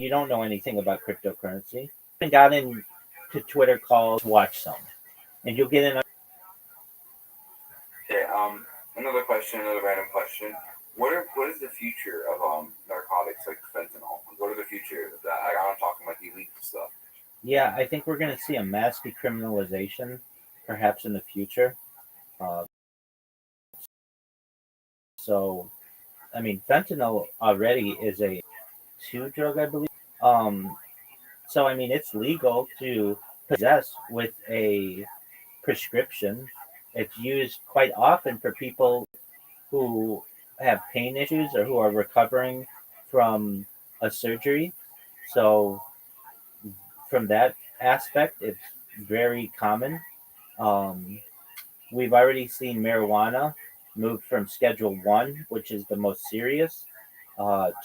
you don't know anything about cryptocurrency. And got into Twitter calls, watch some, and you'll get in. Okay, another question, another random question. What is the future of narcotics like fentanyl? What are the future of that? I'm talking like illegal stuff. Yeah, I think we're going to see a mass decriminalization, perhaps in the future. Uh, so, I mean, fentanyl already is a two drug, I believe. Um, so I mean, it's legal to possess with a prescription. It's used quite often for people who have pain issues or who are recovering from a surgery. So from that aspect, it's very common. Um, we've already seen marijuana move from Schedule 1, which is the most serious,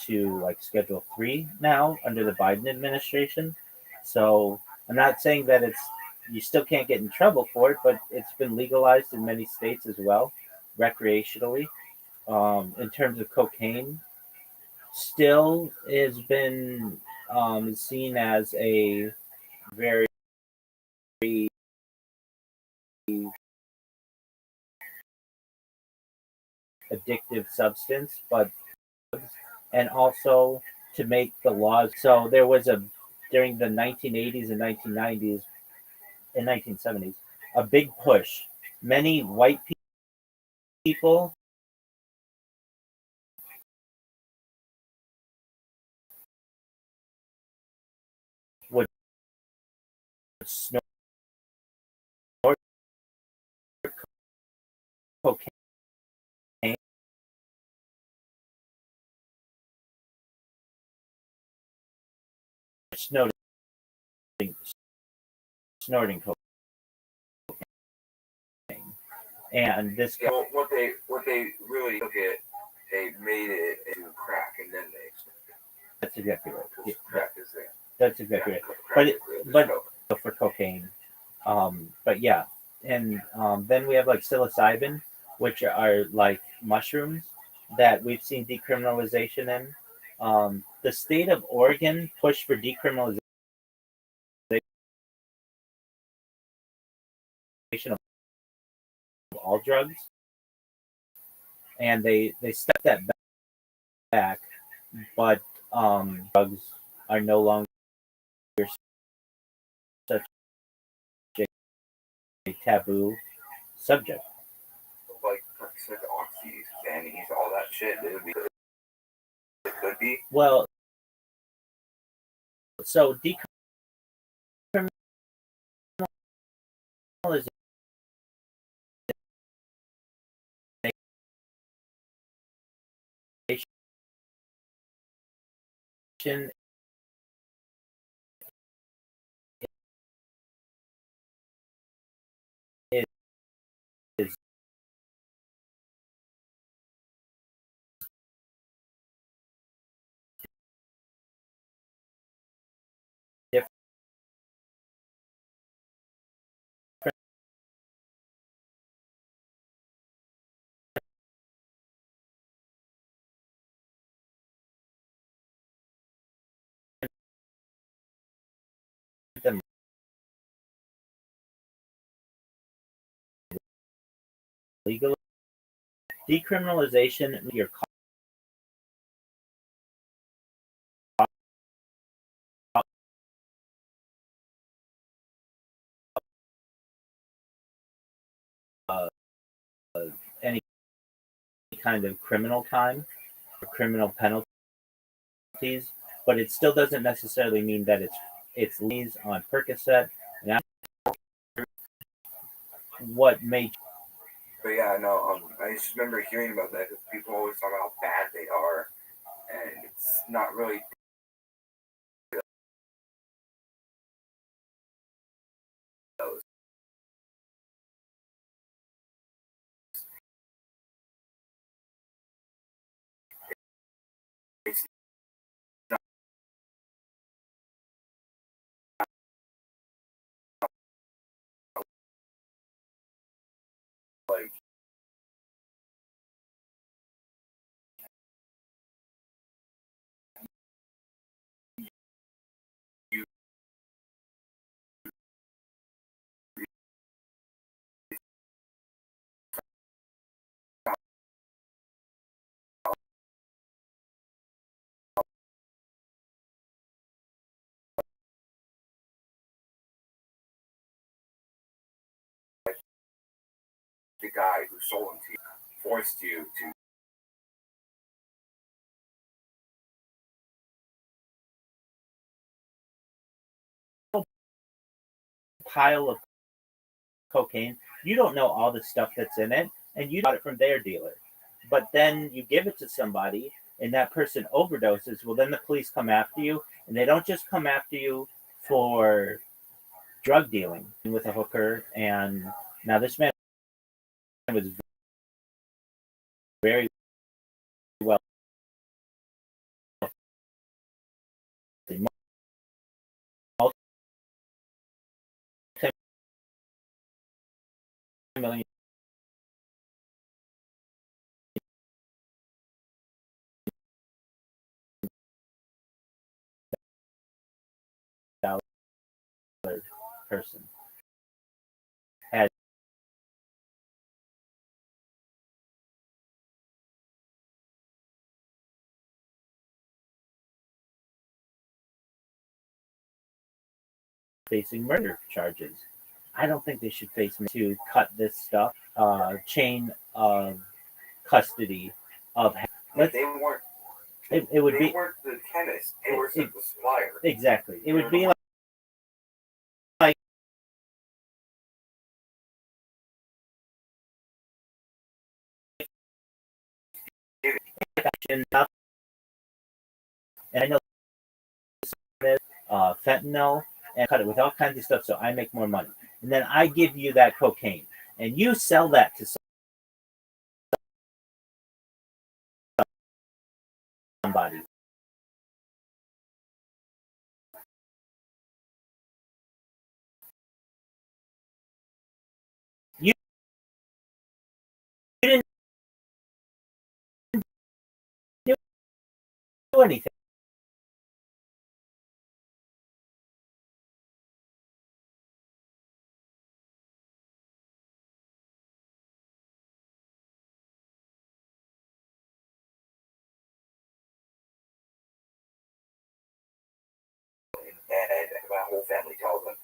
to like Schedule 3 now under the Biden administration. So I'm not saying that you still can't get in trouble for it, but it's been legalized in many states as well, recreationally. In terms of cocaine, still has been seen as a very addictive substance, but and also to make the laws. So there was a during the 1980s and 1990s and 1970s a big push. Many white people would snort cocaine, snorting, snorting cocaine, and this. Yeah, well, what they really took it, they made it into crack, and then they That's exactly right. Yeah, crack is there. that's exactly right. But for cocaine, but yeah, and then we have like psilocybin, which are like mushrooms that we've seen decriminalization in. The state of Oregon pushed for decriminalization of all drugs, and they stepped that back, but drugs are no longer such a taboo subject. Like oxys, fannies, all that shit. It could be. Well, so decriminalization is legal decriminalization. Your uh, any kind of criminal time or criminal penalties, but it still doesn't necessarily mean that it's leads on Percocet. And what made But yeah, no, I just remember hearing about that because people always talk about how bad they are, and it's not really those. It's not like you the guy who sold them to you forced you to. pile of cocaine, you don't know all the stuff that's in it, and you got it from their dealer. But then you give it to somebody, and that person overdoses. Well, then the police come after you, and they don't just come after you for drug dealing with a hooker. And now this man was very well, multi-million dollar person, had facing murder charges. I don't think they should face me to cut this stuff chain of custody of. Like they weren't. It would They be weren't the chemist. They were the supplier. exactly. It would be like and I know fentanyl and cut it with all kinds of stuff, so I make more money. And then I give you that cocaine, and you sell that to somebody. You didn't do anything. And my whole family tells them,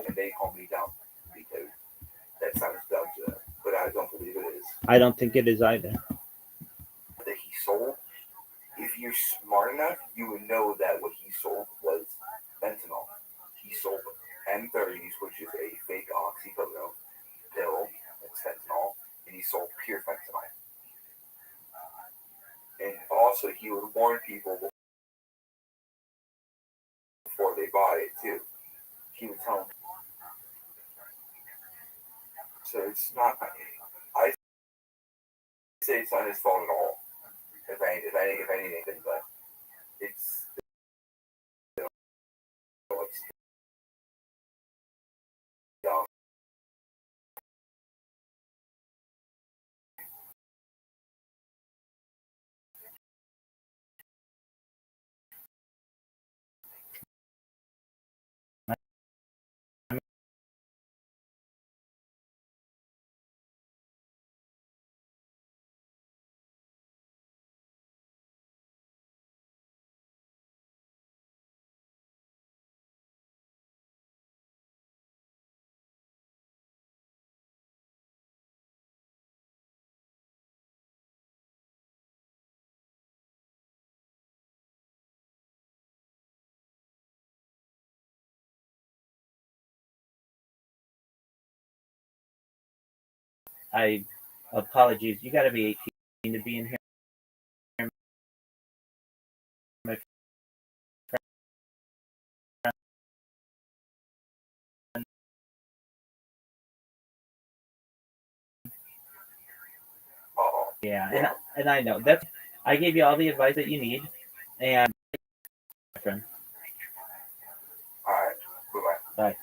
and they calm me down because that sounds dumb to them, but I don't believe it is. I don't think it is either. That he sold, if you're smart enough, you would know that what he sold was fentanyl. He sold M30s, which is a fake oxycodone pill, it's fentanyl, and he sold pure fentanyl. And also, he would warn people before they bought it too. He would tell them. So it's not. I say it's not his fault at all. If anything, but it's. It's dumb. apologies. You got to be 18 to be in here, my friend. Yeah, and I know that's. I gave you all the advice that you need, and my friend. All right. Bye-bye. Bye.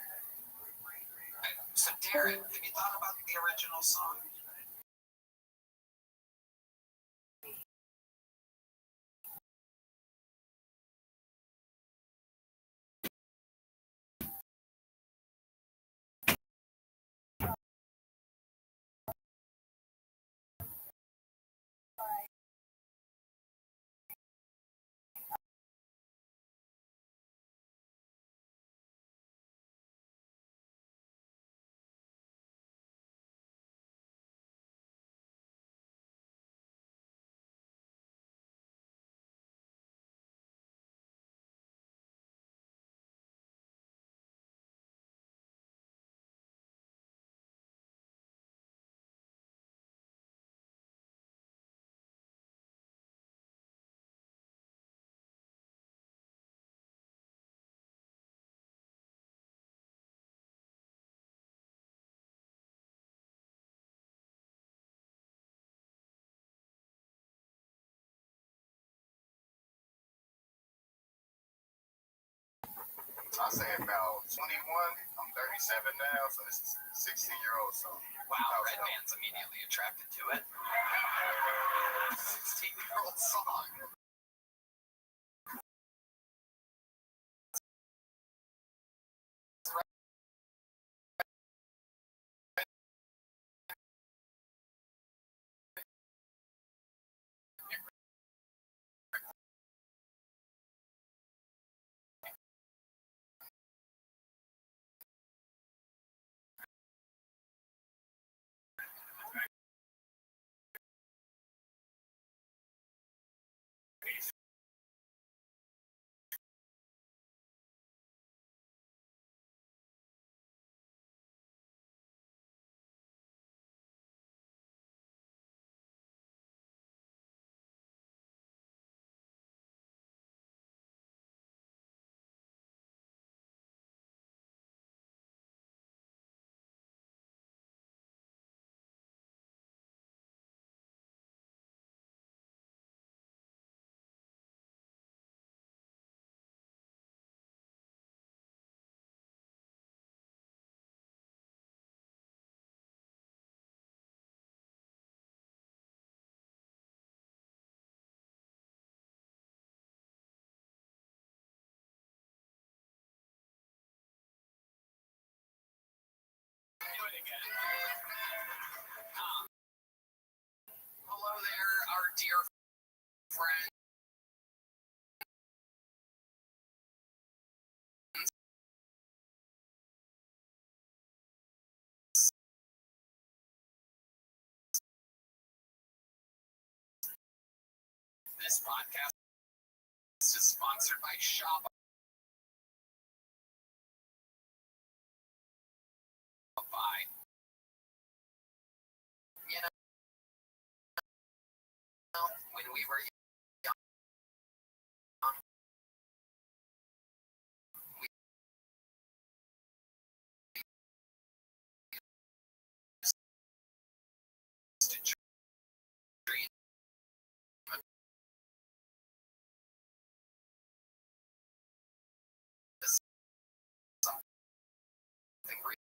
So, Darren, have you thought about the original song? I say about 21. I'm 37 now, so this is 16-year-old. So wow, Red Man's immediately attracted to it. 16-year-old song. Hello there, our dear friend. This podcast is sponsored by Shopify. You know, when we were young, we used to dream of something real.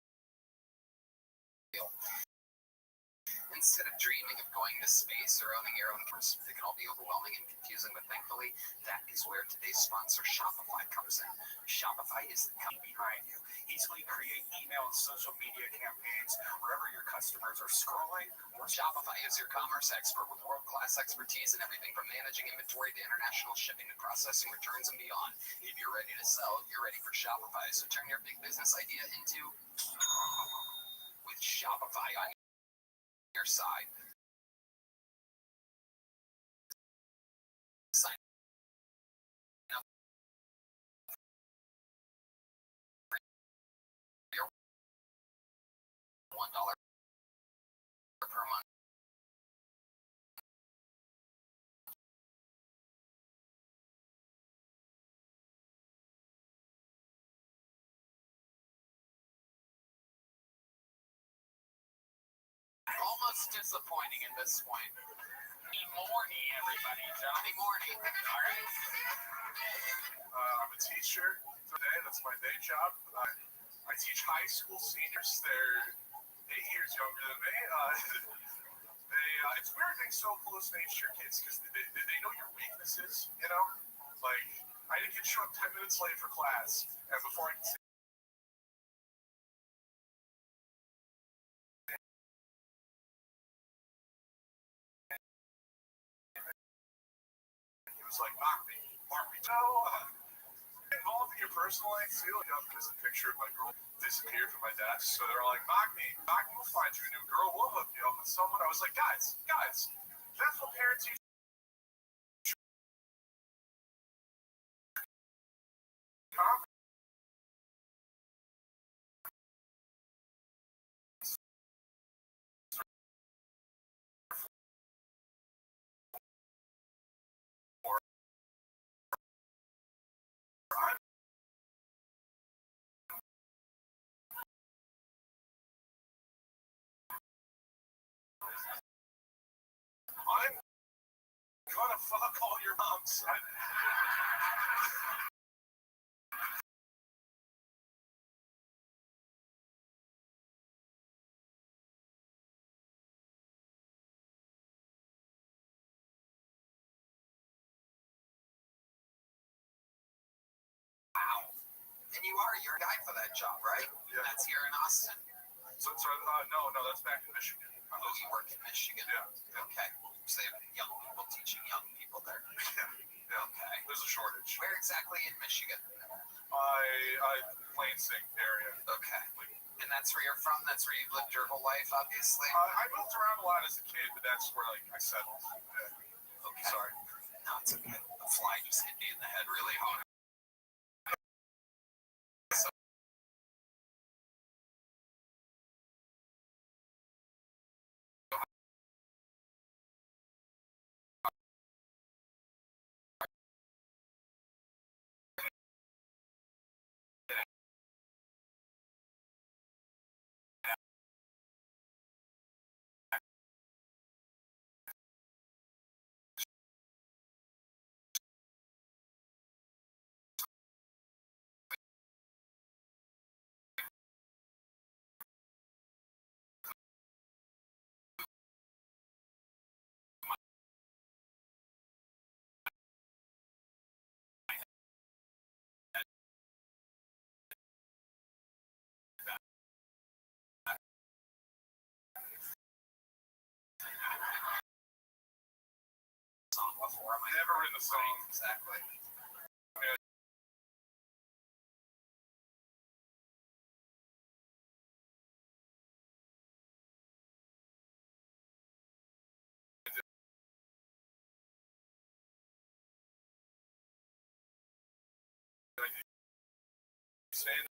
Instead of dreaming of going to space or owning your own course, it can all be overwhelming and confusing, but thankfully, that is where today's sponsor, Shopify, comes in. Shopify is the company behind you. Easily create email and social media campaigns wherever your customers are scrolling. Or Shopify is your commerce expert with world-class expertise in everything from managing inventory to international shipping to processing returns and beyond. If you're ready to sell, you're ready for Shopify. So turn your big business idea into with Shopify on your side. Sign up for your $1 per most disappointing at this point. Morning, everybody. Johnny Morning. All right. I'm a teacher today. That's my day job. I teach high school seniors. They're 8 years younger than me. It's weird being so close to age to your kids because they know your weaknesses, you know? Like, I didn't get show up 10 minutes late for class, and before I could say, he was like, mark me. No, involved in your personal life too. Like, there's a picture of my girl disappeared from my desk, so they're all like, Magni, we'll find you a new girl. We'll hook you up with someone. I was like, guys, that's what parents used to do. I'm gonna fuck all your moms. And you're a guy for that job, right? Yeah. That's here in Austin. No, that's back in Michigan. Oh, you work in Michigan? Yeah. Okay. So they have young people teaching young people there. Yeah. Okay. There's a shortage. Where exactly in Michigan? Lansing area. Okay. And that's where you're from? That's where you've lived your whole life, obviously? I moved around a lot as a kid, but that's where I settled. Yeah. Okay. Sorry. No, it's okay. The fly just hit me in the head really hard. Before. Never in the song. Exactly. Stand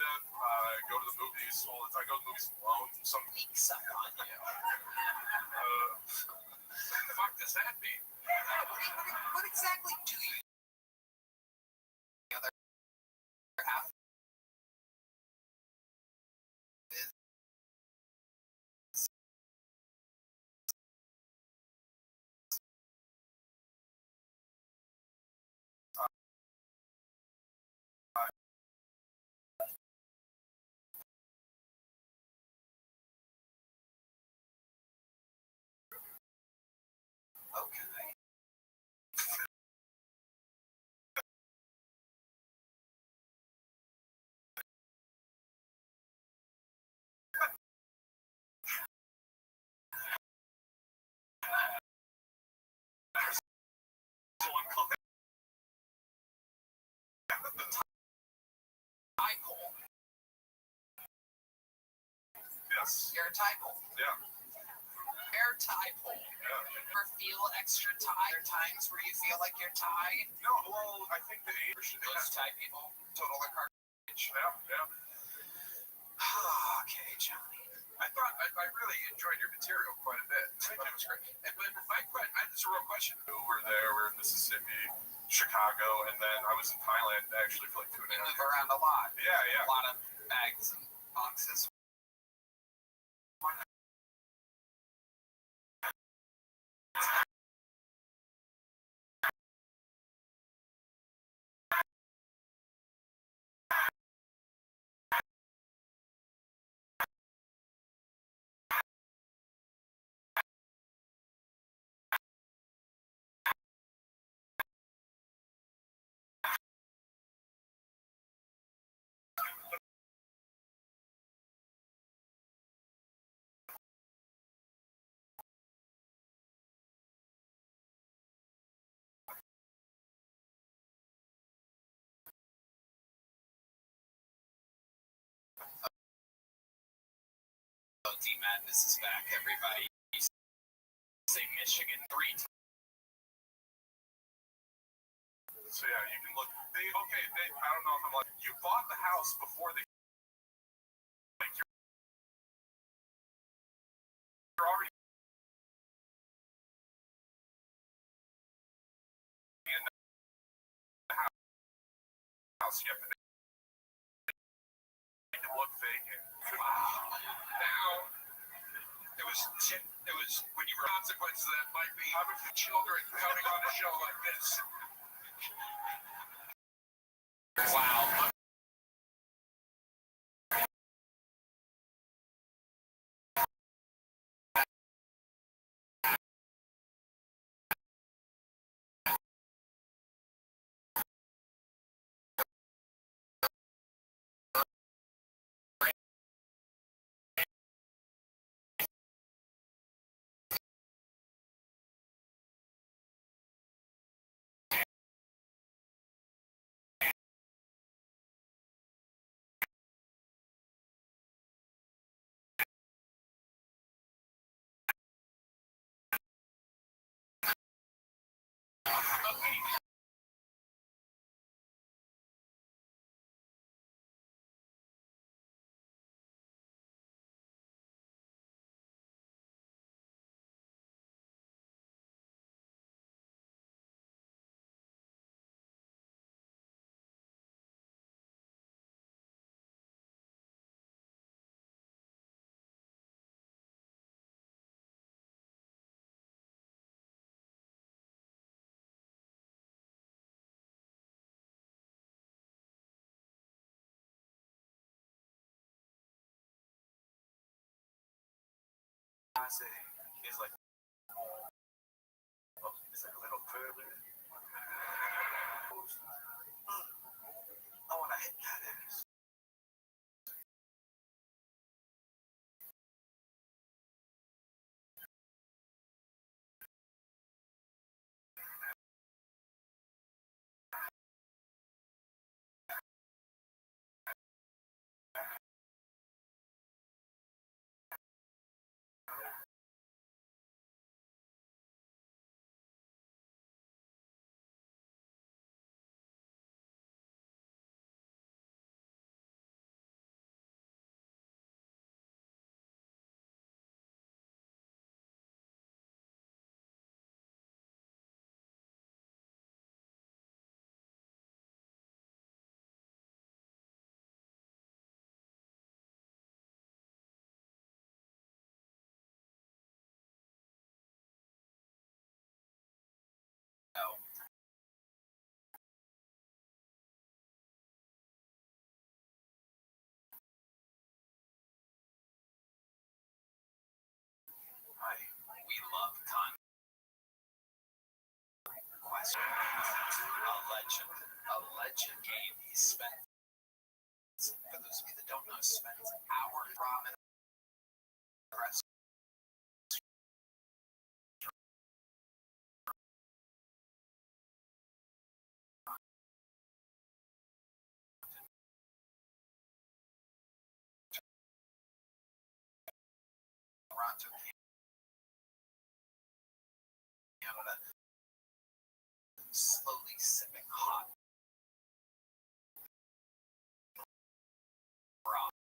up, go to the movies all the time. I go to the movies alone. Some Weeks up on you. what the fuck does that mean? What exactly do you? The other half is okay. Typal. Yes. You're a typal. Yeah. You're typal. Yeah. Ever feel extra tired? Times where you feel like you're tied? No, well, I think the age should Those tie people, total their cartridge. Yeah. Okay, Johnny. I really enjoyed your material quite a bit. That was great. But it's a real question. We're in Mississippi, Chicago, and then I was in Thailand actually for like 2.5 We years. move around a lot. Yeah. A lot of bags and boxes. D-Madness is back, everybody. Say Michigan 3 times. So yeah, you can look. I don't know if I'm like, you bought the house before they, like, you're already in the house. You have to make it look vacant. Wow. Now, it was when you were consequences that might be having children coming on a show like this. Wow. Is like a little pervert. I want to hit that ass. We love conquest. A legend game. He spent, for those of you that don't know, spent hours ramen restaurant. Toronto, Canada, slowly sipping hot broth.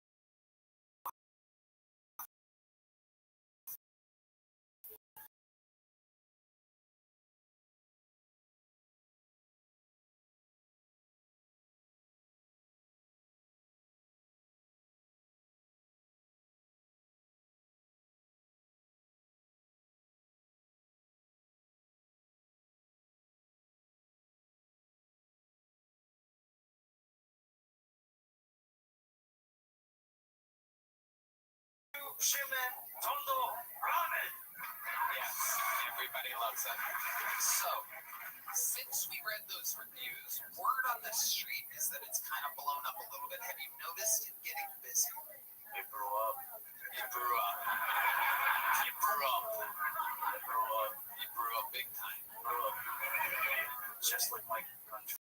Shimen Tondo Ramen. Yes, everybody loves it. So, since we read those reviews, word on the street is that it's kind of blown up a little bit. Have you noticed it getting busy? It grew up. You grew up. You grew up. I grew up. You grew up big time. Grew up. Just like my country.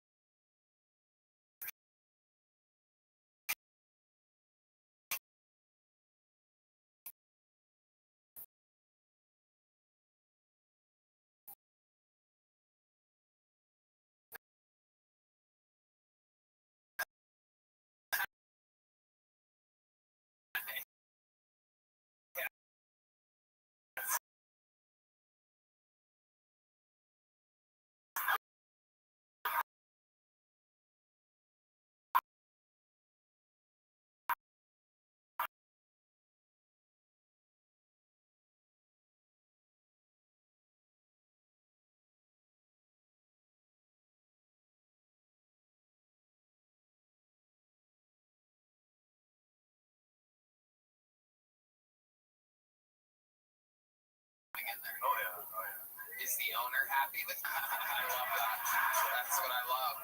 in there. Oh yeah, oh yeah. Is the owner happy with me? I love that. That's what I love.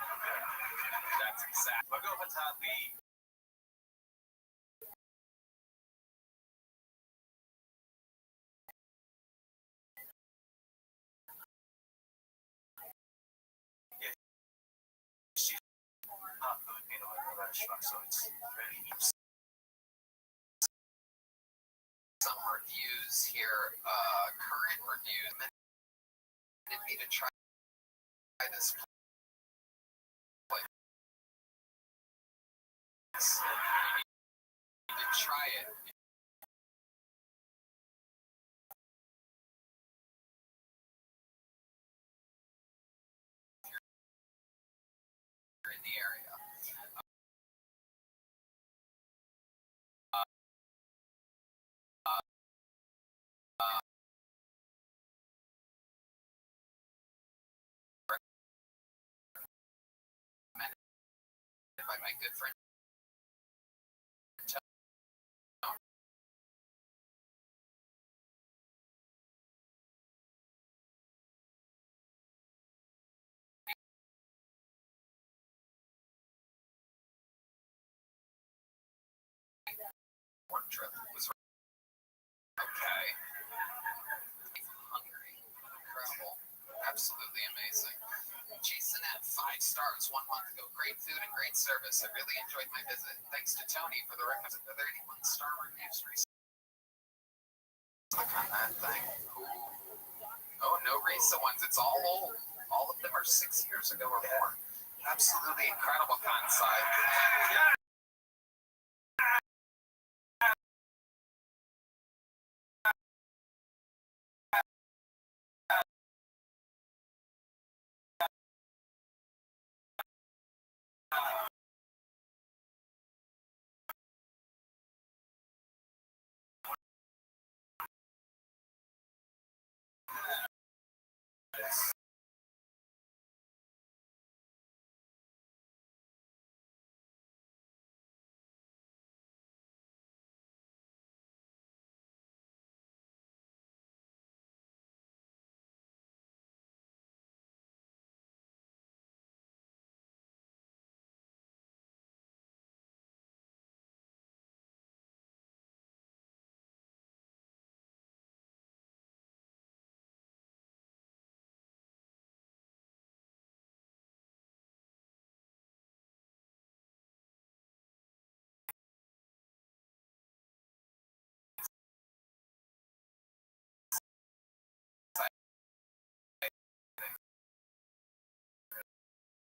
That's exactly. Magopat's happy. Yeah, she's not Filipino in a restaurant, so it's really easy. Some reviews here, current reviews, recommended me to try this place. You need to try it. In the area. Recommended by my good friend. Work trip was okay. Hungry. Incredible. Absolutely amazing. Jason at 5 stars 1 month ago. Great food and great service. I really enjoyed my visit. Thanks to Tony for the recommendation. The 31-star reviews recently. Click on that thing. Ooh. Oh, no recent ones. It's all old. All of them are 6 years ago or more. Absolutely incredible concept. Yeah.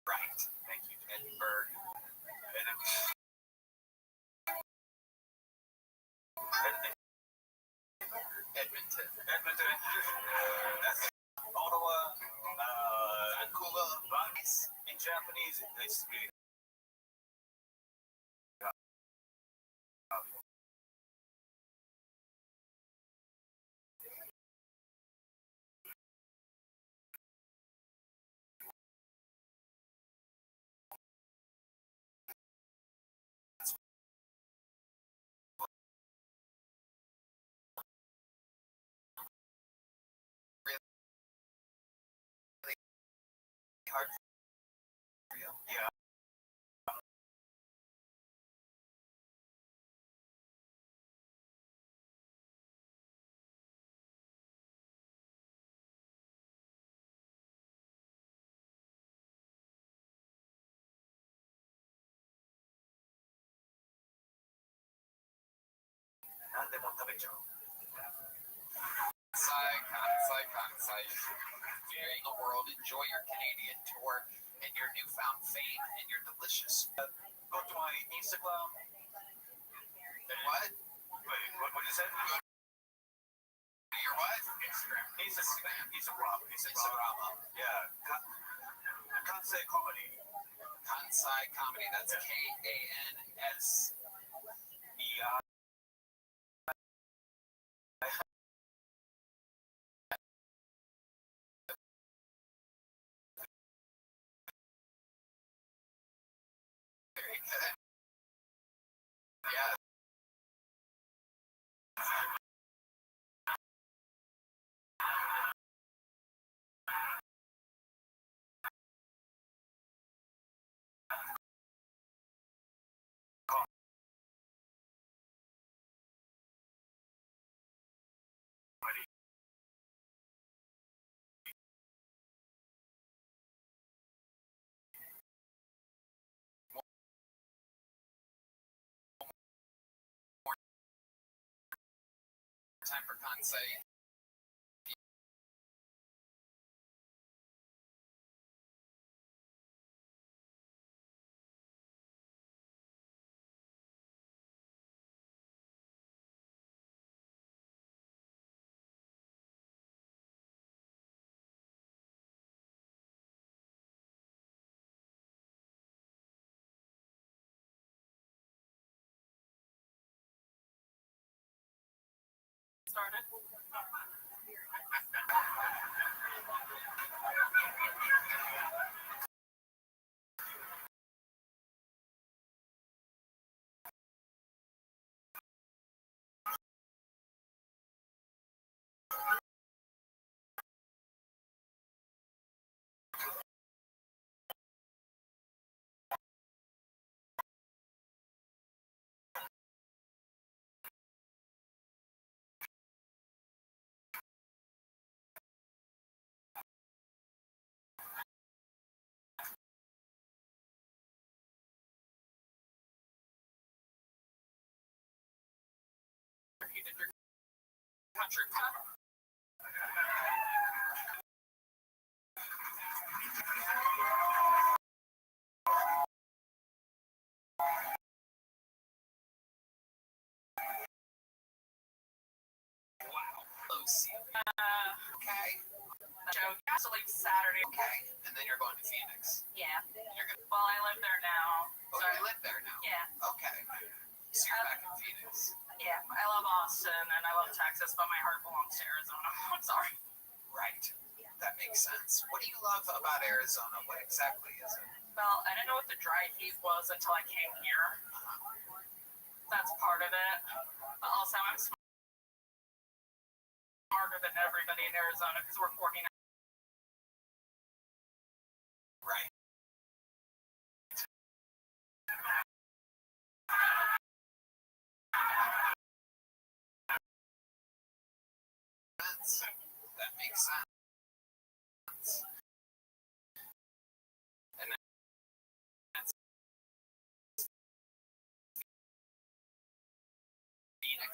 Right. Thank you, Edinburgh. Edmonton. That's Ottawa. Kula. In Japanese, it's hard for you. Yeah. Kansai. Viewing the world, enjoy your Canadian tour and your newfound fame and your delicious. Go to my Instagram. What? Wait, what you said? Go to your what? Instagram. Instagram. Yeah. Kansai comedy. Kansai comedy. That's Kansei. Yeah. Kansai. Started. You did your country pop. Okay. So you have to leave Saturday. Okay. And then you're going to Phoenix. Yeah. You're gonna, Well, I live there now. oh, So, you live there now? yeah. Okay. So you're back in Phoenix. Yeah. I love Austin and I love Texas, but my heart belongs to Arizona. I'm sorry. Right. That makes sense. What do you love about Arizona? What exactly is it? Well, I didn't know what the dry heat was until I came here. That's part of it. But also, I'm smarter than everybody in Arizona because we're 49. Right. That makes sense. And that's Phoenix.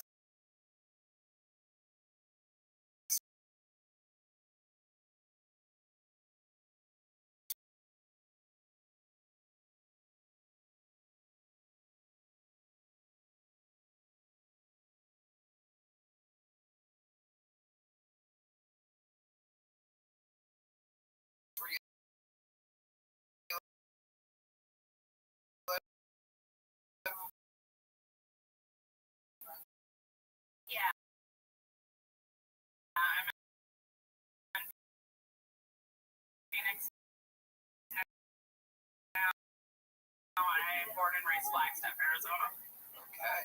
Yeah. I'm in Phoenix now. I'm born and raised Flagstaff, Arizona. Okay.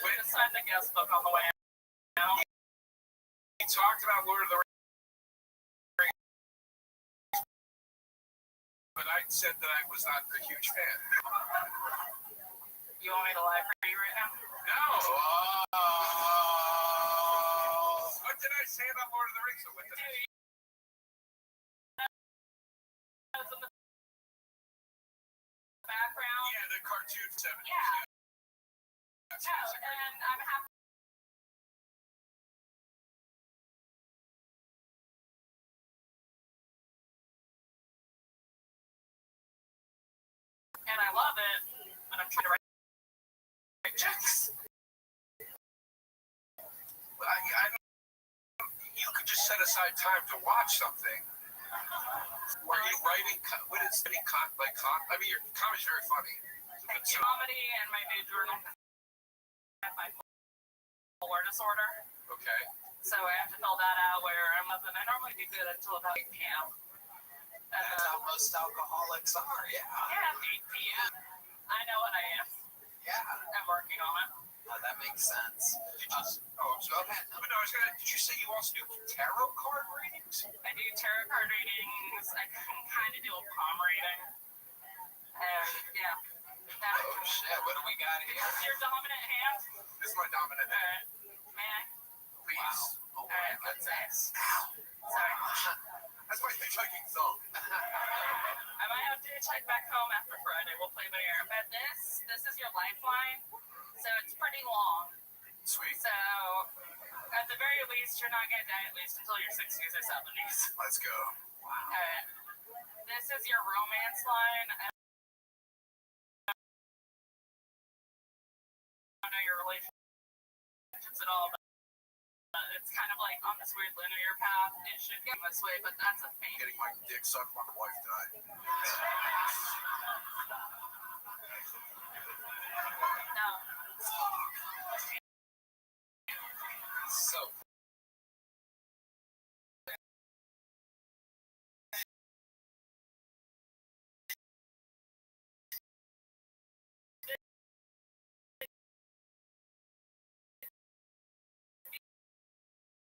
We just signed the guest book on the way out. We talked about Lord of the Rings, but I said that I was not a huge fan. You want me to lie for you right now? No. What did I say about Lord of the Rings? What did I say? In the background. Yeah, the cartoon 70s. Yeah. That's No, and I'm happy. And I love it, but I'm trying to write checks. Well, you could just set aside time to watch something. Were you writing? What is writing? I mean, your comedy's very funny. Thank you. Comedy and my major in bipolar disorder. Okay. So I have to fill that out where I'm up, and I normally do good until about 8 p.m. That's how most alcoholics are. Yeah. Yeah. 8 p.m. I know what I am. also do tarot card readings? I do tarot card readings. I can kind of do a palm reading. And yeah. Oh shit, what do we got here? That's your dominant hand? This is my dominant hand. May I? Please. Wow. Oh, Alright, that's thanks. Ow. Sorry. That's my hitchhiking thumb. I might have to check back home after Friday. We'll play by ear. But this is your lifeline. So it's pretty long. Sweet. So at the very least, you're not going to die at least until your 60s or 70s. Let's go. Wow. This is your romance line. I don't know your relationships at all, but it's kind of like on this weird linear path. It should go this way, but that's a feint. Getting my dick sucked while my wife died. No. So.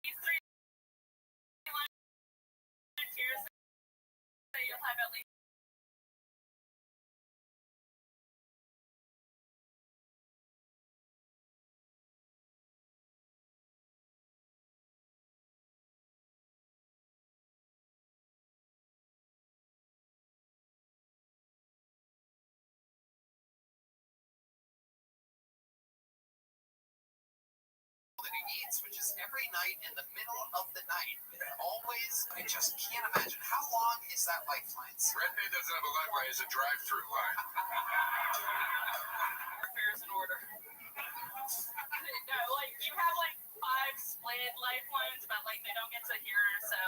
These three lines here say you'll have at least That he eats, which is every night in the middle of the night. Always, I just can't imagine. How long is that lifeline? Red Man doesn't have a lifeline, it's a drive-through line. affairs in order. No, like you have like 5 split lifelines, but like they don't get to hear, so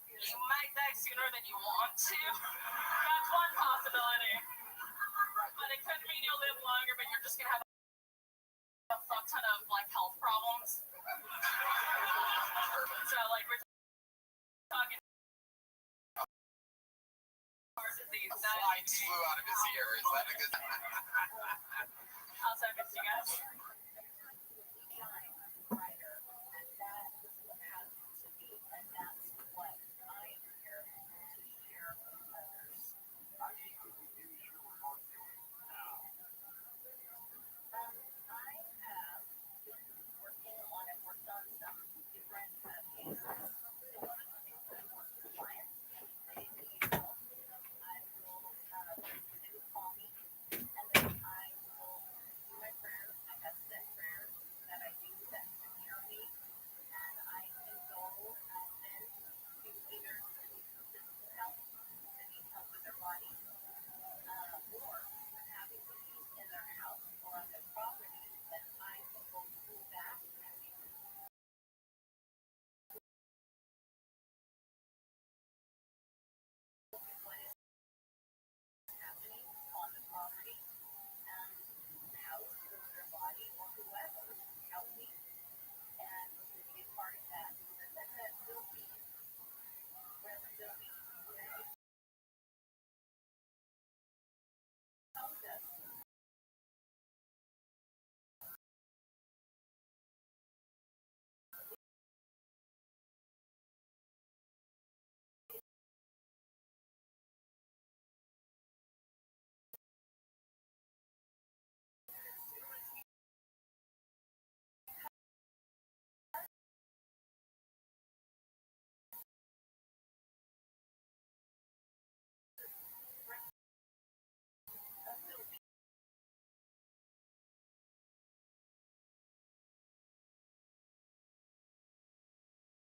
you might die sooner than you want to. That's one possibility. But it could mean you'll live longer, but you're just gonna have a fuck ton of like health problems. So like we're talking heart disease. Flies flew out of his ear. Is that a good? Also, I missed you guys.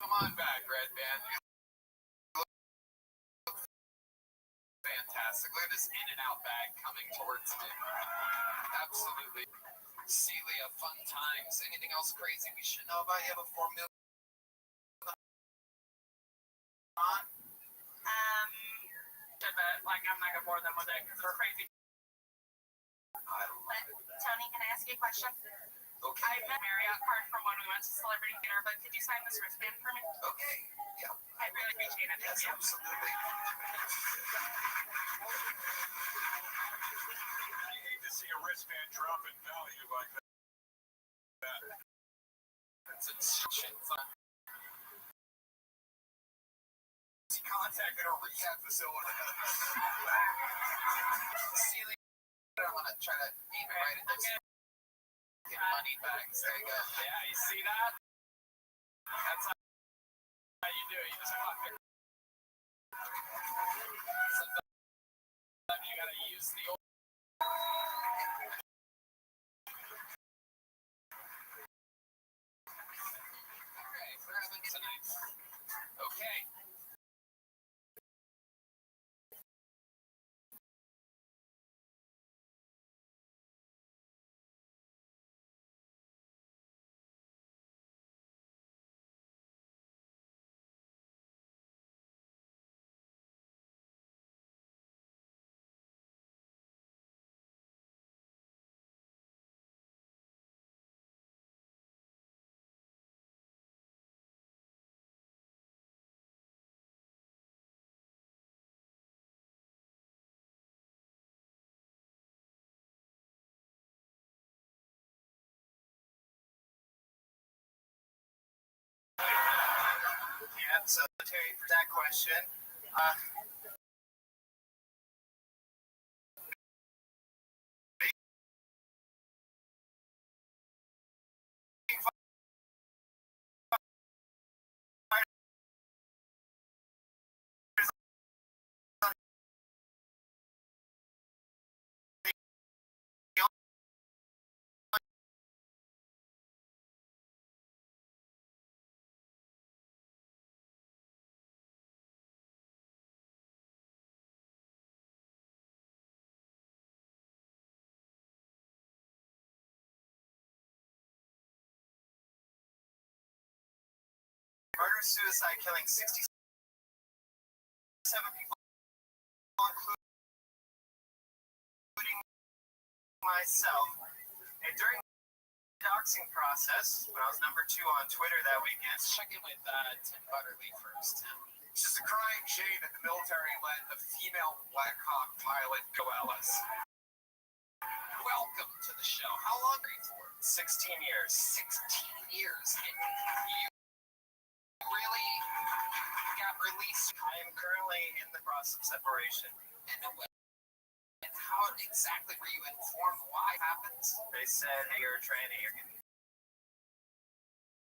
Come on back, Red Band. Fantastic. Look at this in and out bag coming towards me. Absolutely. Celia, fun times. Anything else crazy we should know about? You have a formula on? But like I'm not gonna bore them with it because it's crazy. I love it. Tony, can I ask you a question? Okay. I met Marriott card from when we went to celebrity dinner, but could you sign this wristband for me? Okay. Yeah. I really appreciate it. Yes, Thank you. absolutely. I hate to see a wristband drop in value like that. That's a shit fun. cat facility. See, I want to try to aim it right at this. Get money bags. There you go. Yeah, you see that? That's how you do it. You just fuck it. Sometimes you gotta use the old. Okay, we're having tonight. Okay. Yeah, so Terry, for that question, murder, suicide, killing 67 people, including myself. And during the doxing process, when I was number 2 on Twitter that weekend, check in with Tim Butterly first. It's just a crying shame that the military let a female Black Hawk pilot go Ellis. Welcome to the show. How long are you for? 16 years. 16 years. You really got released. I am currently in the process of separation. And how exactly were you informed why it happens? They said, hey, you're a trainee, you're getting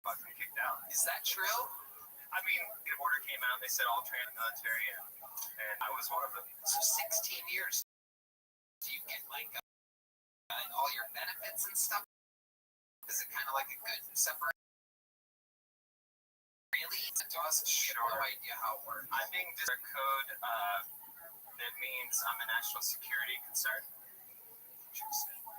fucking kicked out. Is that true? I mean, the order came out, they said all train in the military, and I was one of them. So 16 years, do you get like all your benefits and stuff? Is it kind of like a good separation? Really? To us, sure. No idea how it works. I'm being district code that means I'm a national security concern.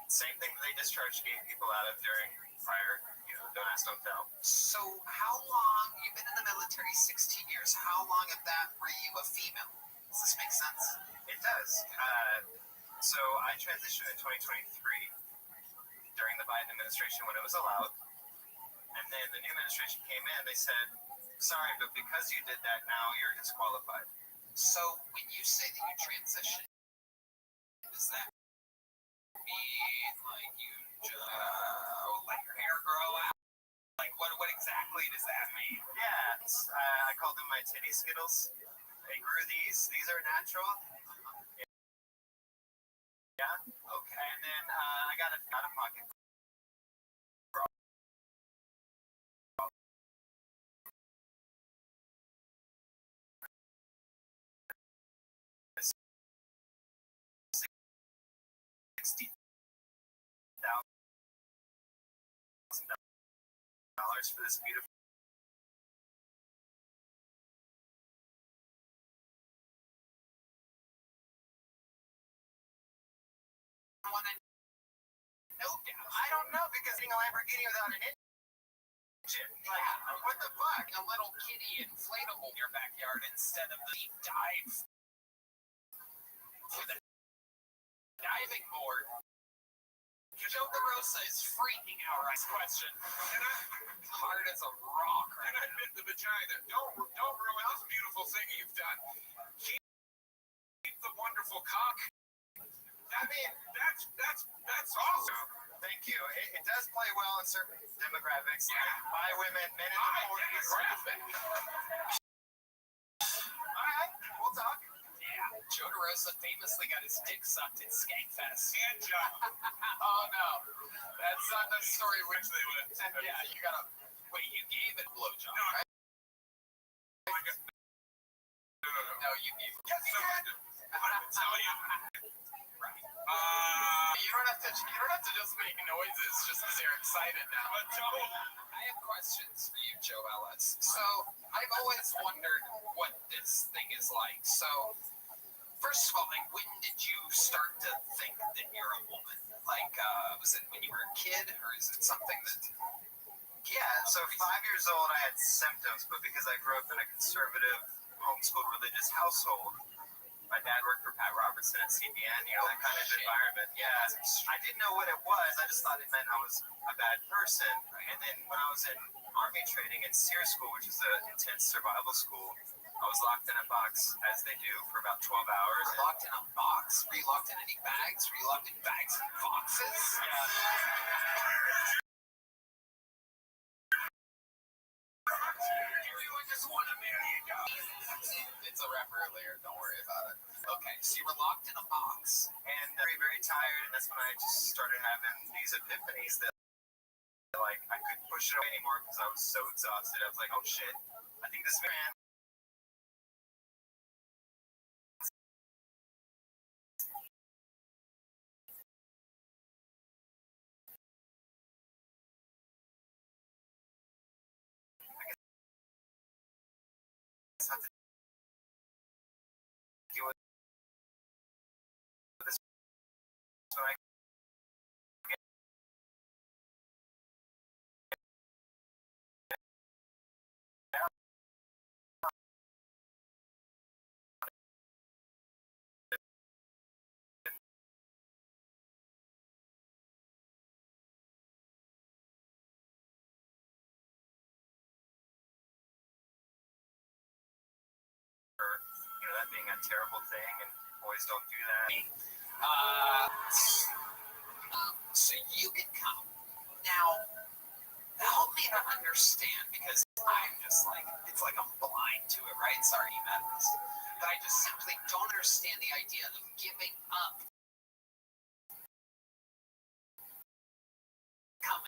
Same thing that they discharged gay people out of during prior, don't ask, don't tell. So how long, you've been in the military 16 years, how long of that were you a female? Does this make sense? It does. So I transitioned in 2023 during the Biden administration when it was allowed. And then the new administration came in, they said, sorry, but because you did that, now you're disqualified. So when you say that you transition, does that mean like you let your hair grow out? Like what exactly does that mean? Yeah, I called them my titty skittles. They grew these. These are natural. Yeah. Okay. And then I got a pocket. $60,000 for this beautiful. I don't know because being a Lamborghini without an engine. Like, what the fuck? A little kitty inflatable in your backyard instead of the deep dive with a diving board. Joe DeRosa is freaking out. Right? Question. Hard as a rock. Right? And I admit the vagina. Don't ruin this beautiful thing you've done. Keep the wonderful cock. I mean, that's awesome. Thank you. It does play well in certain demographics. Yeah. By women, men in the 40s. Demographic. All right, we'll talk. also famously got his dick sucked at Skankfest. And John. Oh no, that's not the story. Which they went. Yeah, you gotta wait. You gave it a blowjob, no, right? No, you gave. Yes, you did. I didn't tell you. Right. You don't have to just make noises just because you're excited now. I have questions for you, Joe Ellis. So I've always wondered what this thing is like. So first of all, like, when did you start to think that you're a woman? Like, was it when you were a kid, or is it something that? Yeah, so 5 years old, I had symptoms, but because I grew up in a conservative, homeschooled religious household, my dad worked for Pat Robertson at CBN, that kind of environment. Yeah, I didn't know what it was. I just thought it meant I was a bad person. And then when I was in Army training at SEER school, which is an intense survival school, I was locked in a box, as they do, for about 12 hours. You were locked in a box? Were you locked in any bags? Were you locked in bags and boxes? Yeah. It's a rap earlier, don't worry about it. Okay, so you were locked in a box. And very, very tired, and that's when I just started having these epiphanies that, like, I couldn't push it away anymore because I was so exhausted. I was like, oh shit, I think this man. Have to deal with this when I get down. That being a terrible thing, and boys don't do that. So you can come. Now, help me to understand, because I'm just like, it's like I'm blind to it, right? Sorry, madness. But I just simply don't understand the idea of giving up coming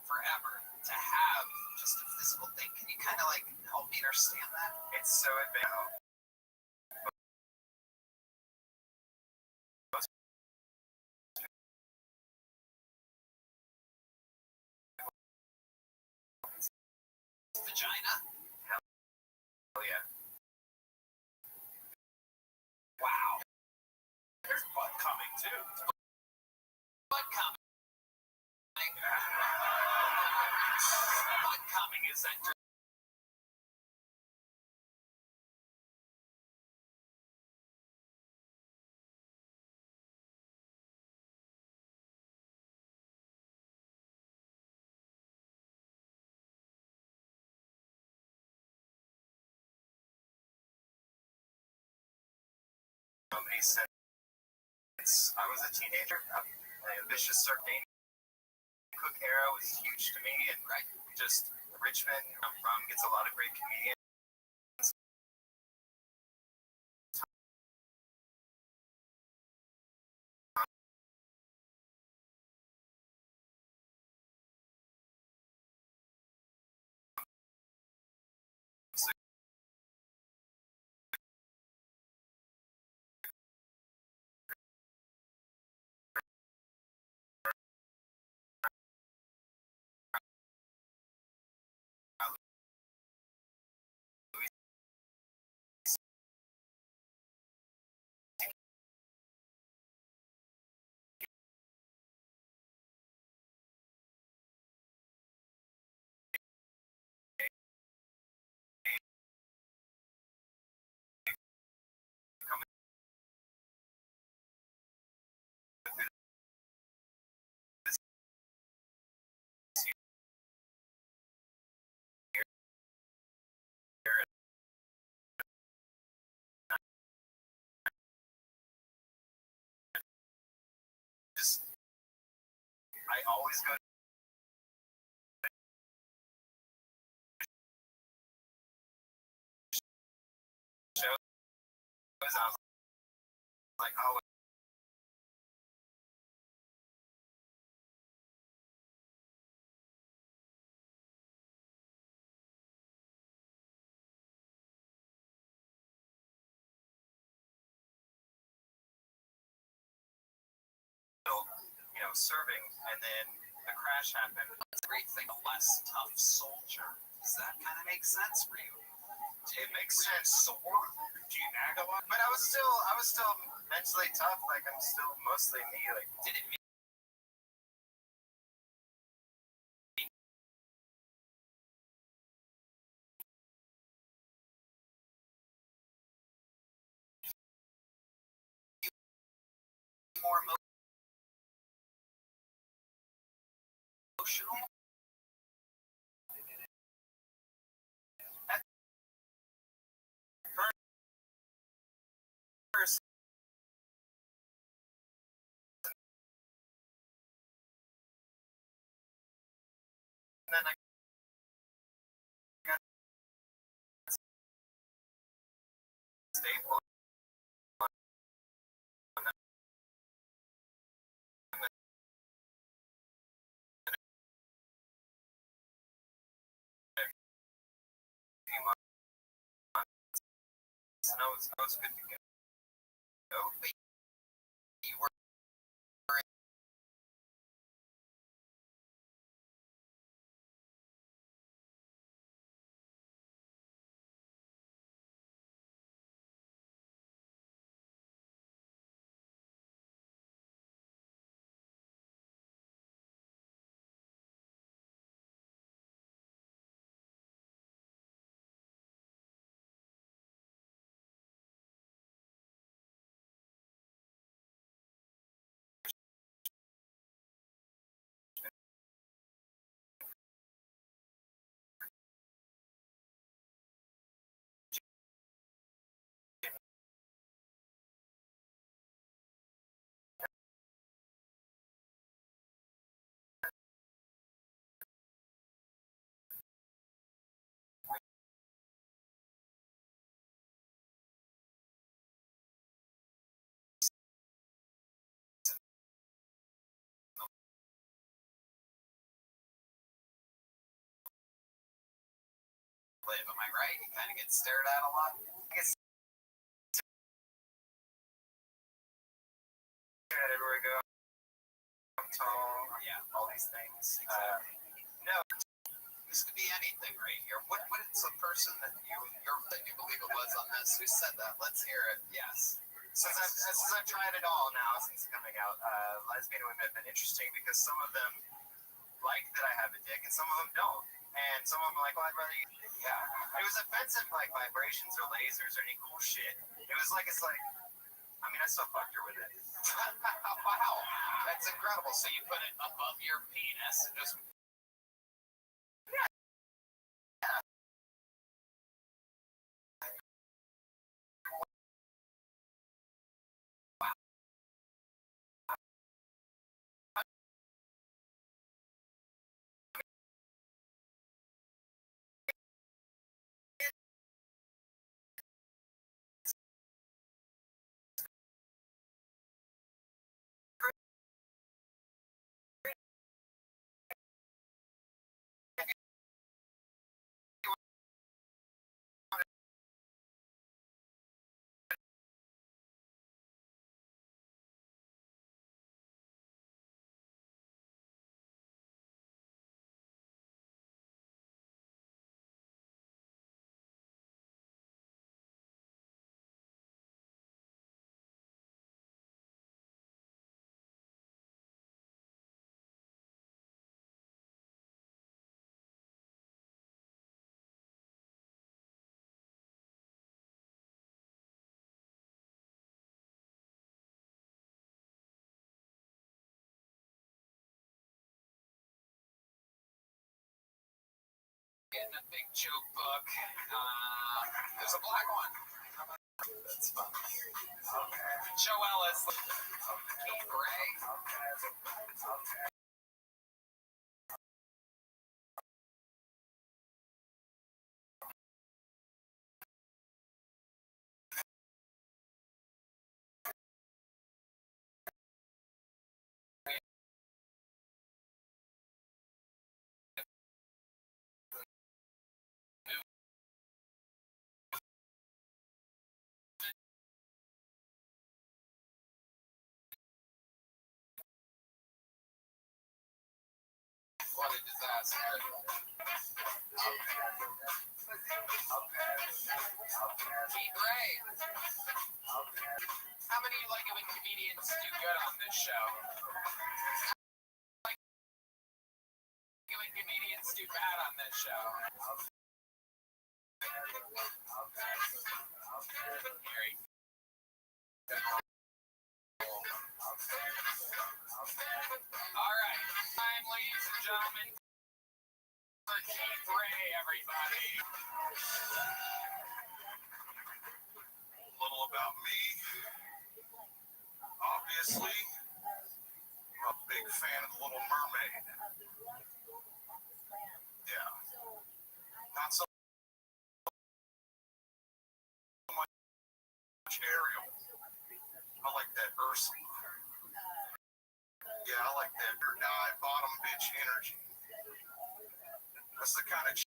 forever to have just a physical thing. Can you kind of like help me understand that? It's so advanced. Vagina? Hell yeah. Wow. There's butt coming too. Butt coming. Butt coming is that. Since I was a teenager. The ambitious Sardine cook era was huge to me, and just Richmond, I'm from, gets a lot of great comedians. I always go to shows. I was like, oh, serving, and then the crash happened. That's a great thing. A less tough soldier. Does that kind of make sense for you? It makes sense. Sore? Do you nag a lot? But I was still mentally tough. Like I'm still mostly me. Like, did it mean more emotional? At first, and then I got stable. And I was good to go. But you were live, am I right? You kind of get stared at a lot. I guess everywhere I go, I'm tall. Yeah, all these things. No, this could be anything right here. What is the person that you believe it was on this? Who said that? Let's hear it. Yes. Since I've tried it all now since coming out, lesbian women have been interesting because some of them like that I have a dick and some of them don't. And some of them are like, well, I'd rather you. Yeah. It was offensive, like vibrations or lasers or any cool shit. It's like, I mean, I still fucked her with it. Wow. That's incredible. So you put it above your penis and just. In a big joke book. There's a black one. That's fun. Okay. Joe Ellis. Keith Ray. Okay. What a disaster. Keith Ray. How many of you like it when comedians do good on this show? Like it when comedians do bad on this show? Gary. All right, time, ladies and gentlemen, for Keith Ray, everybody. A little about me. Obviously, I'm a big fan of The Little Mermaid. Yeah. Not so much Ariel. I like that Ursula. Yeah, I like that or die bottom bitch energy. That's the kind of chick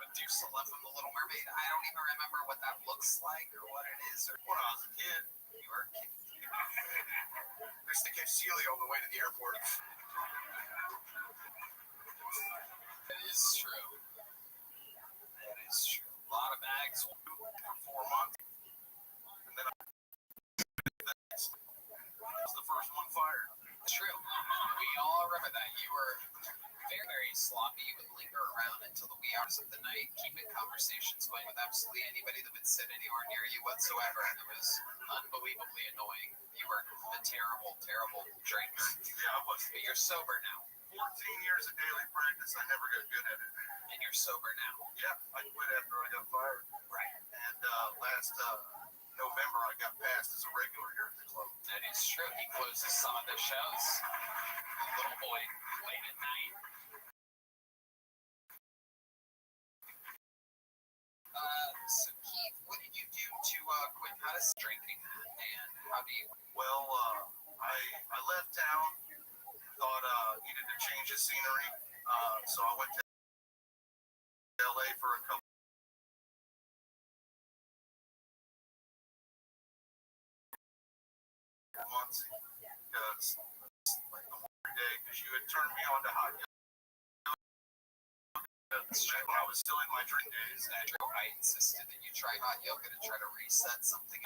Medusa left from The Little Mermaid. I don't even remember what that looks like or what it is. Or when I was a kid. You were a kid. I used to catch Celia on the way to the airport. That is true. That is true. A lot of bags For 4 months. And then I was the first one fired. True. We all remember that. You were very, very sloppy. You would linger around until the wee hours of the night, keeping conversations going with absolutely anybody that would sit anywhere near you whatsoever. And it was unbelievably annoying. You were a terrible, terrible drinker. Yeah, I was. But you're sober now. 14 years of daily practice. I never got good at it. And you're sober now. Yeah, I quit after I got fired. Right. And last November, I got passed as a regular here at the club. That is true. He closes some of the shows. Little boy, late at night. So Keith, what did you do to quit out of drinking? And how do you? Well, I left town. Thought needed to change the scenery. So I went to LA for a couple months because like the one day because you had turned me on to hot yoga when I was still in my drink days. I insisted that you try hot yoga to try to reset something.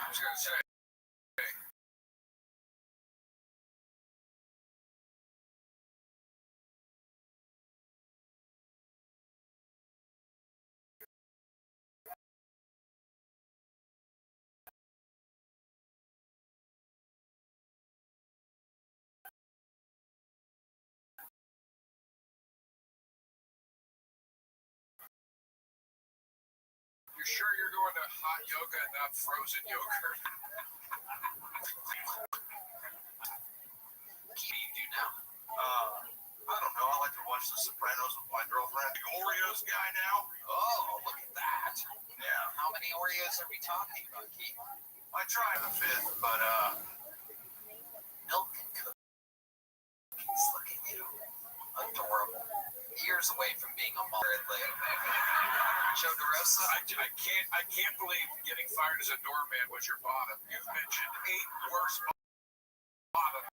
was gonna say. You're sure you're going to hot yoga and not frozen yogurt? What do you do now? I don't know. I like to watch The Sopranos with my girlfriend. The Oreos guy now? Oh, look at that. Yeah. How many Oreos are we talking about, Keith? I tried the fifth, but, milk and cookies. Look at you. Adorable. Years away from being a mother at Joe DeRosa. I can't believe getting fired as a doorman was your bottom. You've mentioned 8 worse bottoms.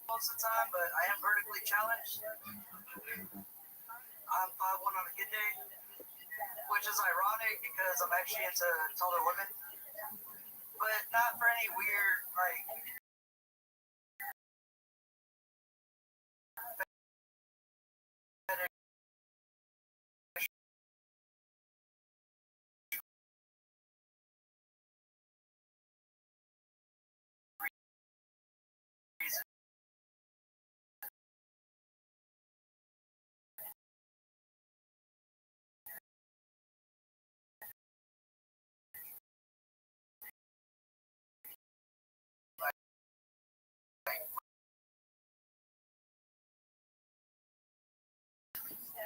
Most of the time, but I am vertically challenged. I'm 5'1" on a good day, which is ironic because I'm actually into taller women, but not for any weird, like,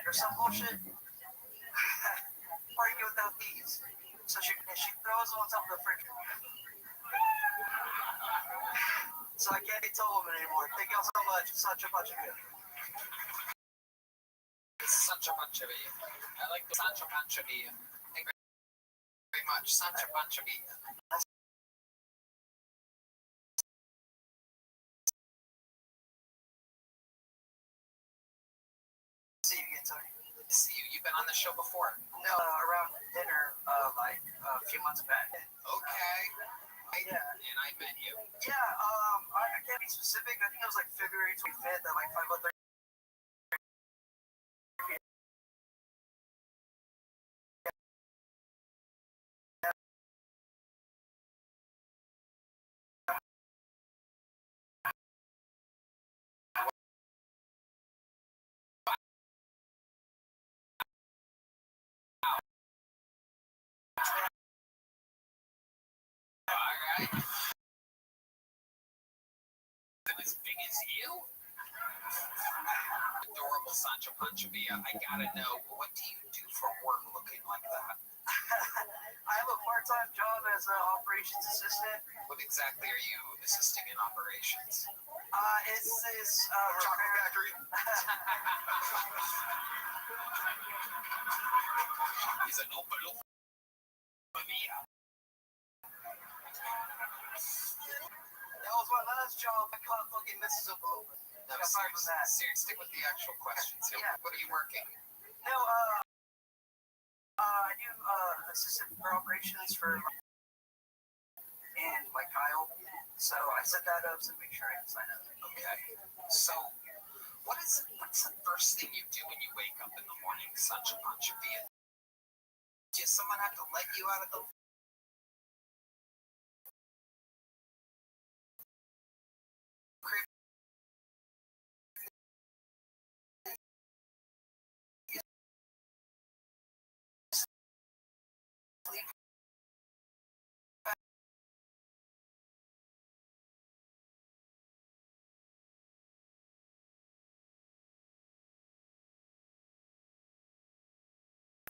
or some bullshit. Or you get without these. So she throws them on top of the fridge. So I can't be tall woman anymore. Thank y'all so much. It's such a bunch of you. Such a bunch of you. I like the such a bunch of you. Thank you very much. Such a bunch of you. See you again, sorry. see you. You've been on the show before. No, around dinner, like a few months back. Okay. Yeah. And I met you. Yeah, I can't be specific. I think it was like February 25th at like 5:30. Alright. As big as you? Adorable Sancho Pancho Villa. I gotta know, what do you do for work looking like that? I have a part-time job as an operations assistant. What exactly are you assisting in operations? It's this Chocolate factory. He's an open Villa. That was my last job. I caught fucking Mrs. Obo. No, Got fired from that. serious. Stick with the actual questions here. Yeah. What are you working? No, I do assistant for operations for and like Kyle. So I set that up to make sure I can sign up. Okay. So, what's the first thing you do when you wake up in the morning, Sancho Pancho Villa? Does someone have to let you out of the crib?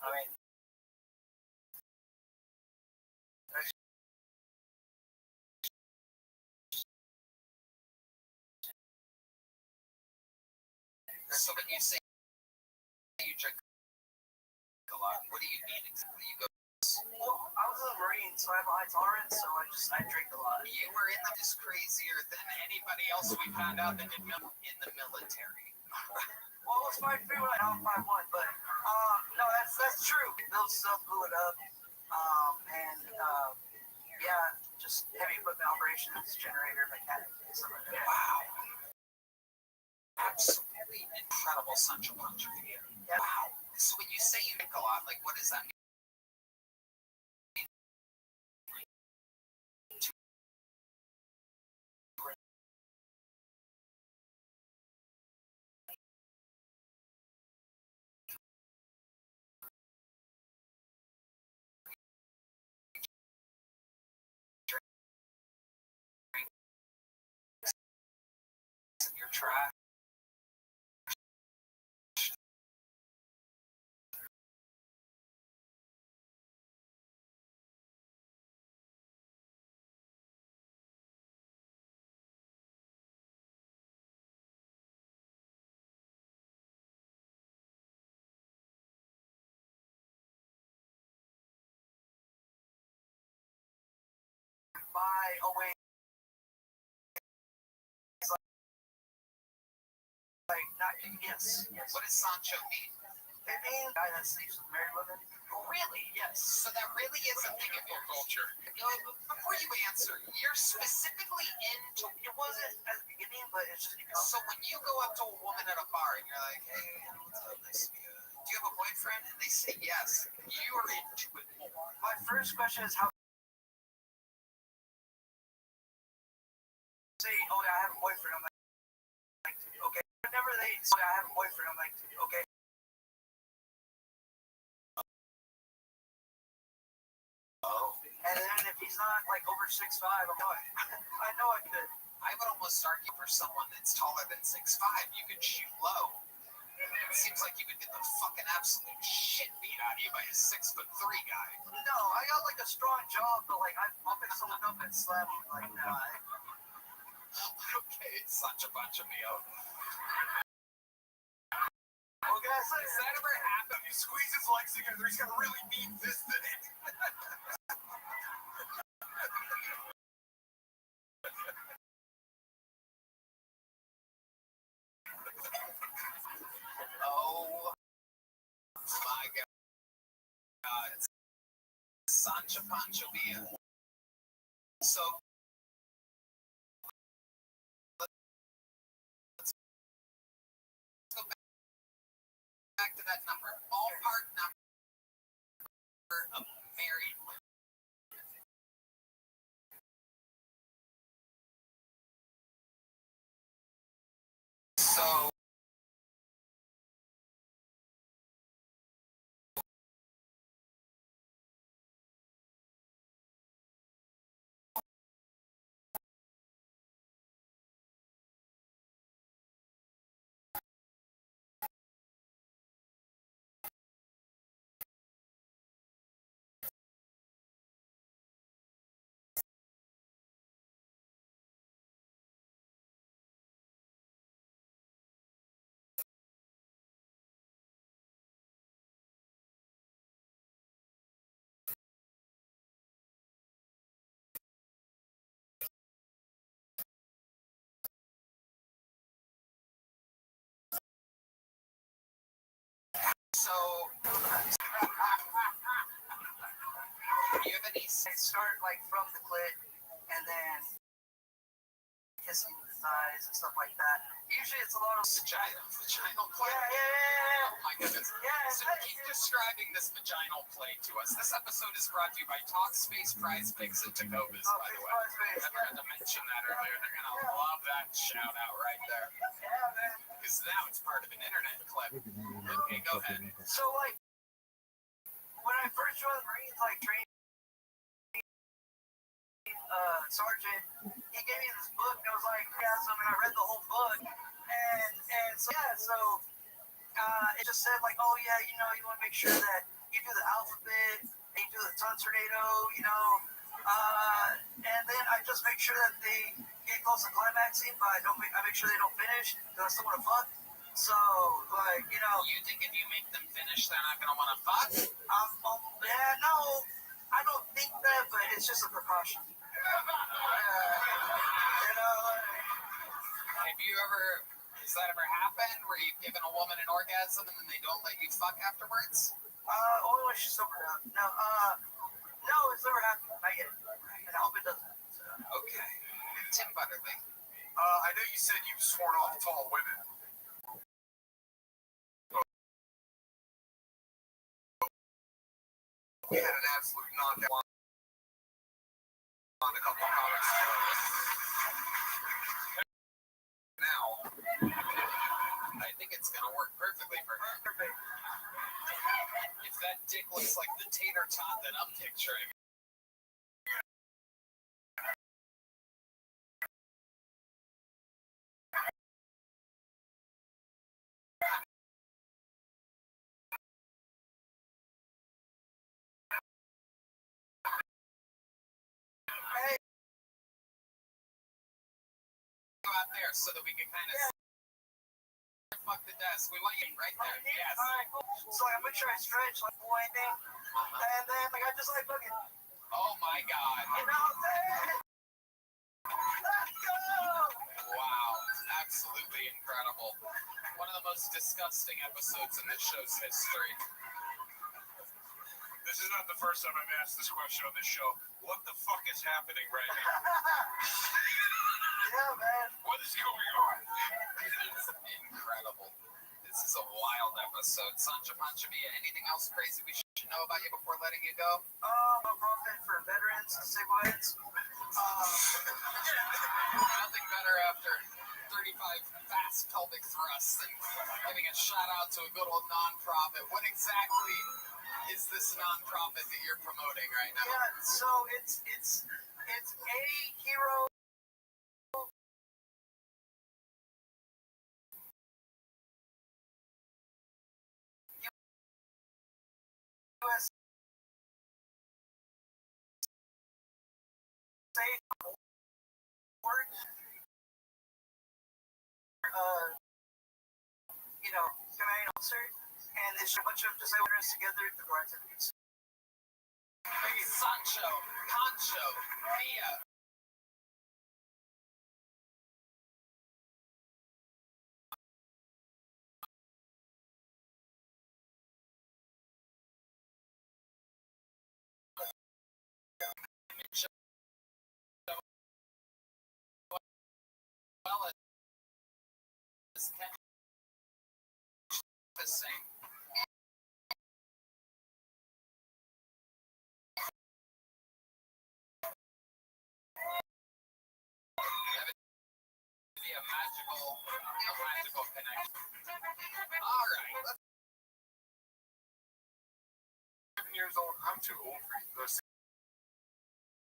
I mean, So when you say you drink a lot, what do you mean exactly? You go, well, I was a Marine, so I have a high tolerance, so I drink a lot. you were in the is crazier than anybody else we found out that did in the military. Well, it was 5'3" when I was 5'1", but no, that's true. Those stuff blew it up, yeah, just heavy equipment operations, generator, mechanic, stuff like that. Wow. Absolutely incredible Sancho Pancho Villa. Yeah. Wow. So when you say you drink a lot, like what does that mean? Your trash. By away, like not yes. What does Sancho mean? It means guy that sleeps with married women. Really? Yes. So that really is a thing in your culture. Before you answer, you're specifically into. It wasn't at the beginning, but it's just become. So when you go up to a woman at a bar and you're like, "Hey, what's up? Nice to meet you. Do you have a boyfriend?" and they say yes, you're into it more. My first question is how. Say, oh yeah, I have a boyfriend. I'm like, okay. Whenever they say I have a boyfriend, I'm like, okay. Oh. And then if he's not like over 6'5", I know I could. I would almost argue for someone that's taller than 6'5", you could shoot low. It seems like you could get the fucking absolute shit beat out of you by a 6'3" guy. No, I got like a strong jaw, but like I'll pick someone up and slam him. Like, nah. Okay, it's such a bunch of me out. Well, guys, Does that ever happen? You squeeze his legs together, he's got a really mean fist in it. Oh Sancho Pancho Villa. So let's go back to that number. Ballpark number of married women. So do you have any start like from the clit and then kissing the thighs and stuff like that? Usually it's a lot of vaginal play. Yeah. Oh my goodness. Yeah. So keep describing this vaginal play to us. This episode is brought to you by Talkspace, Prize Picks, and Tacovas, by the way. I forgot to mention that earlier. They're gonna love that shout out right there. Yeah, man. Because now it's part of an internet clip. Okay, go ahead. So like when I first joined the Marines, like training sergeant, he gave me this book and it was like orgasm, and I read the whole book, and so yeah, so it just said like, oh yeah, you know, you want to make sure that you do the alphabet and you do the tongue tornado, you know, and then I just make sure that they get close to climaxing, but I make sure they don't finish because I still want to fuck. So like, you know, you think if you make them finish, they're not gonna want to fuck? Yeah, no, I don't think that, but it's just a precaution. You know, have you ever, has that ever happened where you've given a woman an orgasm and then they don't let you fuck afterwards? Only when she's sober up. No, it's never happened. Not yet. And I hope it doesn't. So. Okay. Tim Butterly. I know you said you've sworn off tall women. We had an absolute knockout on a couple of comics ago. Now, I think it's gonna work perfectly for her. If that dick looks like the tater tot that I'm picturing. Hey, go out there so that we can kind of fuck the desk. We want you right there. Yes. All right, cool. So I'm gonna try to stretch like pointing, and then like I just like fucking. Oh my god. You know what I'm saying? Let's go! Wow, absolutely incredible. One of the most disgusting episodes in this show's history. This is not the first time I've asked this question on this show. What the fuck is happening right now? Yeah, man. What is going on? It's incredible. This is a wild episode. Sancho Pancho Villa, anything else crazy we should know about you before letting you go? A profit for veterans, civilians. Nothing better after 35 fast pelvic thrusts than giving a shout out to a good old non-profit. What exactly is this non-profit that you're promoting right now? Yeah, so it's a hero. USA work, you know, commanding officer, and there's a bunch of designers together to go activities. Sancho, Pancho, Villa. Canvassing. Be a magical connection. All right. 7 years old. I'm too old for those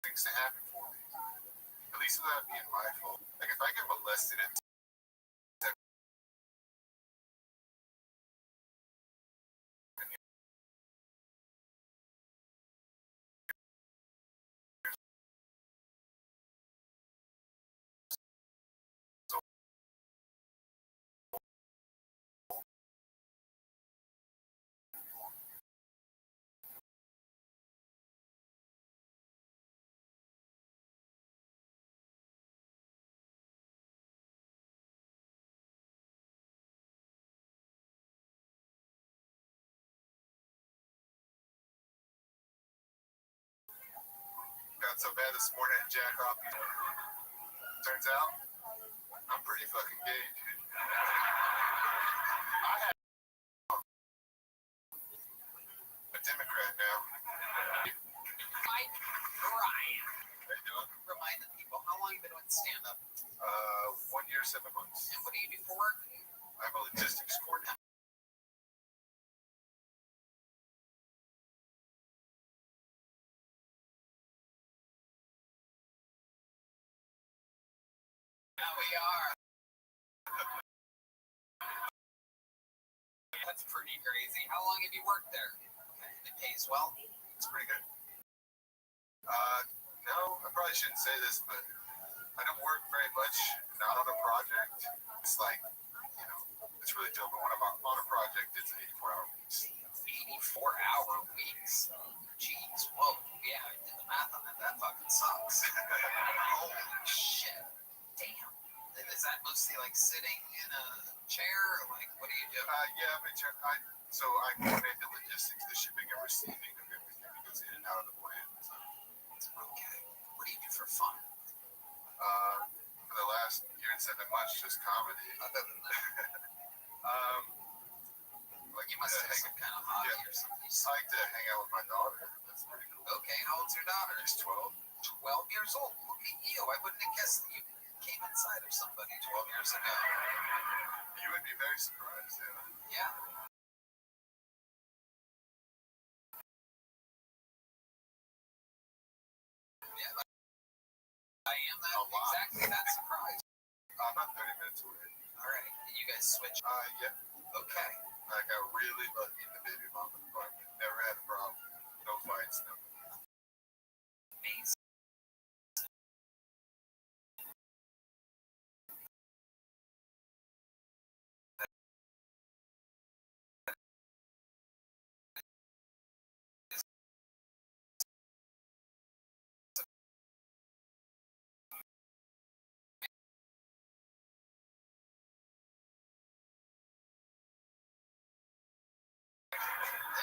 things to happen for me. At least without being my fault. Like if I get molested at 7 got so bad this morning at Jack Off. Turns out I'm pretty fucking gay, dude. I had a Democrat now. Mike Ryan. How you doing? Remind the people, how long you been doing stand-up? 1 year, 7 months. And what do you do for work? I'm a logistics coordinator. Now we are. That's pretty crazy. How long have you worked there? It pays well. It's pretty good. No, I probably shouldn't say this, but I don't work very much. Not on a project. It's like, it's really dope. But on a project, it's 84-hour weeks. 84-hour weeks. Jeez, whoa. Yeah, I did the math on that. That fucking sucks. Holy shit. Damn. And is that mostly like sitting in a chair? Or like, what do you do? Yeah, so I coordinate the logistics, the shipping and receiving of everything that goes in and out of the plant. So, Okay. What do you do for fun? for the last year and 7 months, just comedy. Other than that, Like you must have some kind of hobby or something. I like to hang out with my daughter. That's pretty cool. Okay, how old's your daughter? She's 12. 12 years old. Look at you. I wouldn't have guessed that you came inside of somebody 12 years ago. You would be very surprised, yeah. Yeah. Yeah, I am exactly that surprised. I'm about 30 minutes away. All right, and you guys switch. Yeah. Okay. I got really lucky in the baby mama department. Never had a problem. No fights, no. Amazing.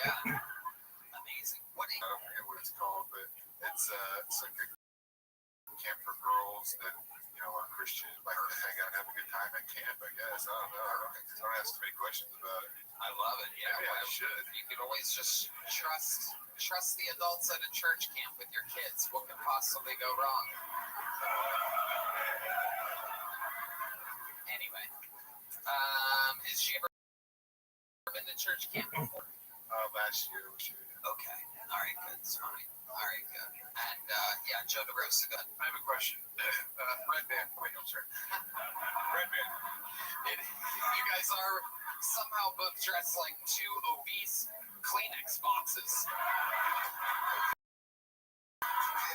Yeah. Amazing. What do I don't forget what it's called, but it's like a camp for girls that are Christian, like to hang out and have a good time at camp. I guess I don't know. Don't ask too many questions about it. I love it. Yeah, Maybe I should. You could always just trust the adults at a church camp with your kids. What could possibly go wrong? Anyway, has she ever been to church camp before? Last year we should. Okay. All right. Good. Sorry. All right. Good. And yeah, Joe DeRosa. Good. I have a question. Red band. Wait, no, sir. Red band. You guys are somehow both dressed like two obese Kleenex boxes.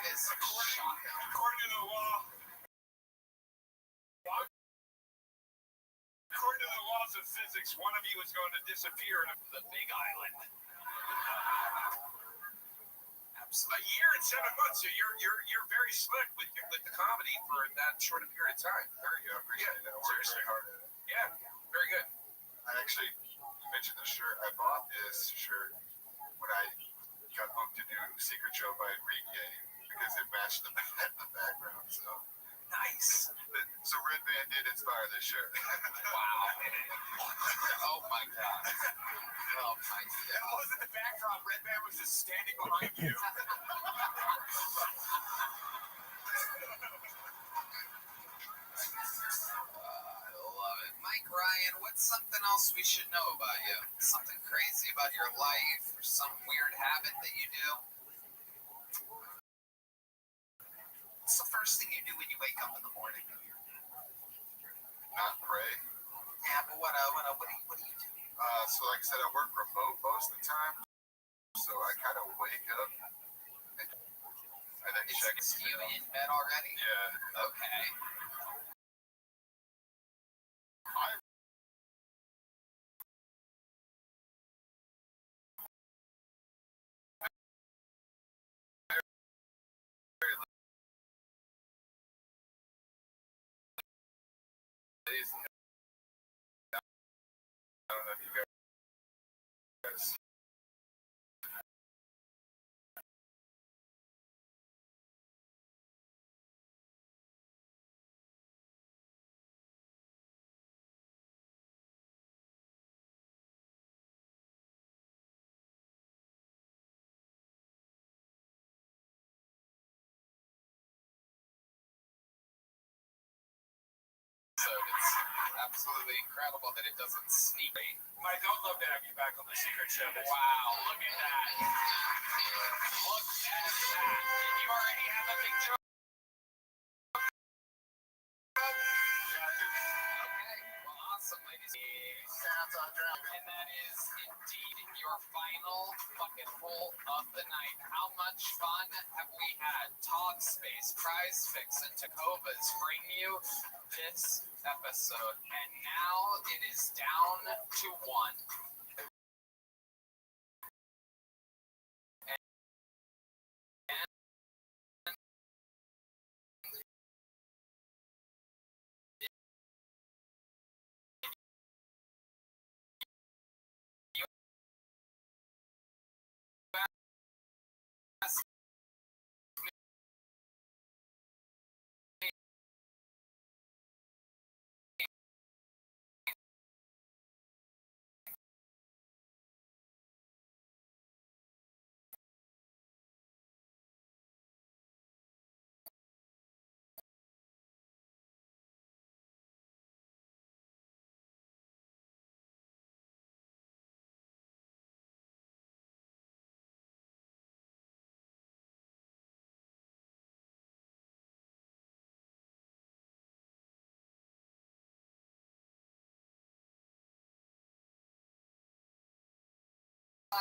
It is shocking. According to the law. According to the laws of physics, one of you is going to disappear in The Big Island. a year and 7 months. So you're very slick with the comedy for that short a period of time. Very good. I appreciate that. Seriously hard at it. Yeah, very good. I actually mentioned the shirt. I bought this shirt when I got booked to do Secret Show by Enrique because it matched the background. So Nice. so Red Band did didn't inspire this shirt. Wow. Oh my god. Oh my god. It wasn't the backdrop. Red Man was just standing behind you. I love it. Mike Ryan, what's something else we should know about you? Something crazy about your life or some weird habit that you do? What's the first thing you do when you wake up in the morning? Not pray. Yeah, but what do you do? So like I said, I work remote most of the time. So I kind of wake up and then check. Is you in bed already? Yeah. Okay. Lazy. I don't know if you guys. So it's absolutely incredible that it doesn't sneak. I don't love to have you back on the secret show. Wow, look at that. Look at that. And you already have a big joke. Okay, well, awesome, ladies. And that is indeed your final bucket full of the night. How much fun have we had? Talk Space, Prize Fix, and Tacovas bring you this episode. And now it is down to one.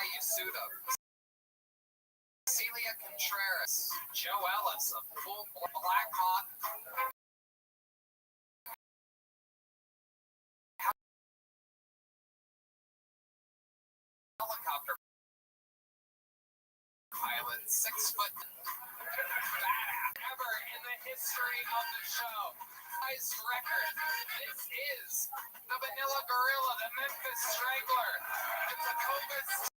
Yasuda, Celia Contreras, Joe Ellis, a full Black Hawk. Helicopter pilot, 6 foot badass ever in the history of the show. Highest record. This is the Vanilla Gorilla, the Memphis Strangler, the Tacovas.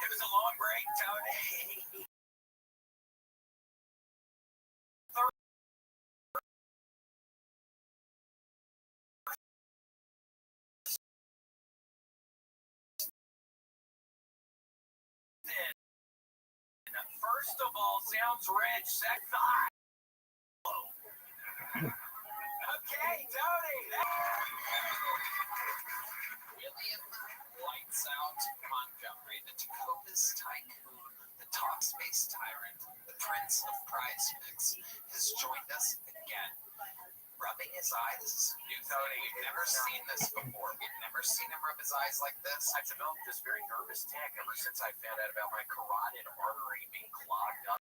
It was a long break, Tony. First of all, sounds rich, sex high. Okay, Tony. William Lights Out Montgomery, the Tacovas Tycoon, the Talk Space Tyrant, the Prince of Prize Picks, has joined us again. Rubbing his eyes. New Tony, we've never seen this before. We've never seen him rub his eyes like this. I've developed this very nervous tick ever since I found out about my carotid artery being clogged up.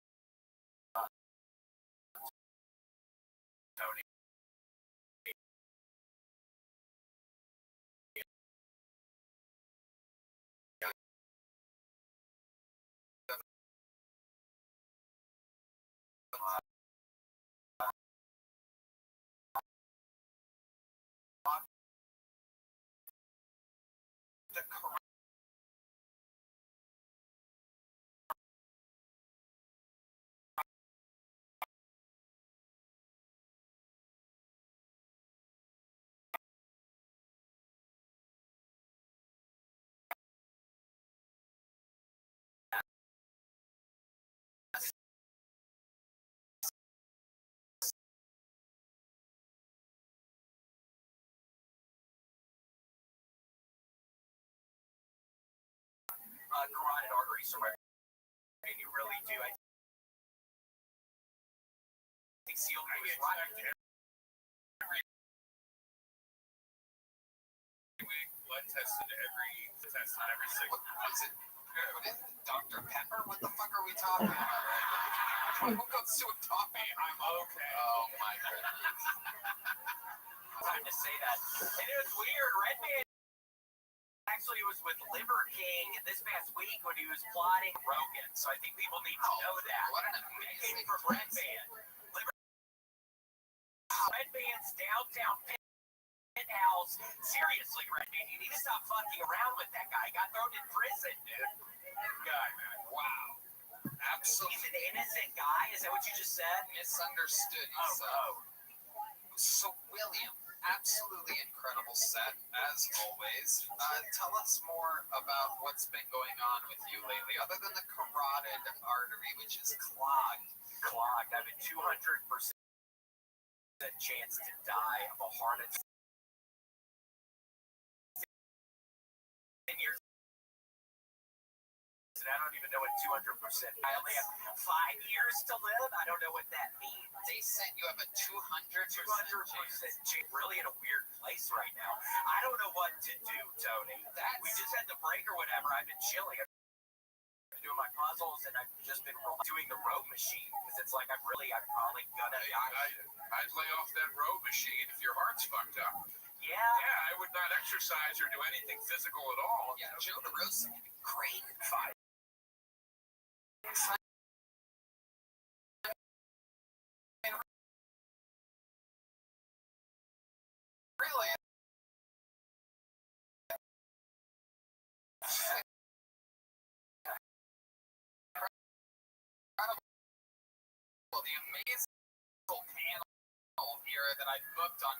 carotid artery. So and you really do. I think sealed me was right. Blood tested every 6 months. Dr. Pepper? What the fuck are we talking about? Who goes to a toffee? I'm okay. Oh my goodness. Time to say that. And it was weird. Redman actually was with Liver King this past week when he was plotting Rogan. So I think people need to know that. What an It amazing came from Redman. Redman's downtown penthouse. Seriously, Redman, you need to stop fucking around with that guy. He got thrown in prison, dude. guy, man. Wow. Absolutely. He's an innocent guy. Is that what you just said? Misunderstood. So, William, absolutely incredible set, as always. Tell us more about what's been going on with you lately, other than the carotid artery, which is clogged. Clogged. I have a 200% chance to die of a heart attack. 10 years. And I don't even know what 200%. I only have 5 years to live. I don't know what that means. They said you have a 200% chance. Really in a weird place right now. I don't know what to do, Tony. We just had the break or whatever. I've been chilling. I've been doing my puzzles and I've just been doing the row machine because it's like I'm probably gonna die. I'd lay off that row machine if your heart's fucked up. Yeah. Yeah, I would not exercise or do anything physical at all. Yeah, Joe DeRosa would be great. Fine. Really? The amazing panel here that I booked on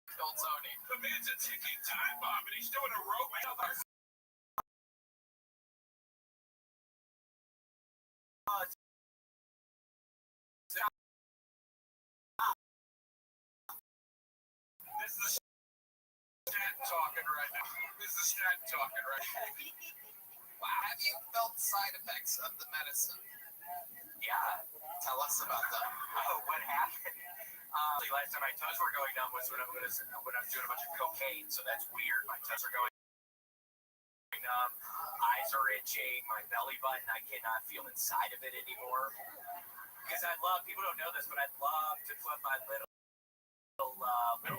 Kill Tony. The man's a ticking time bomb and he's doing a rope. This is the stat talking right now. Wow. Have you felt side effects of the medicine? Yeah. Tell us about them. Oh, what happened? Last time my toes were going numb was when I was doing a bunch of cocaine, so that's weird. My toes are going numb, eyes are itching, my belly button, I cannot feel inside of it anymore. Because people don't know this, but I'd love to put my little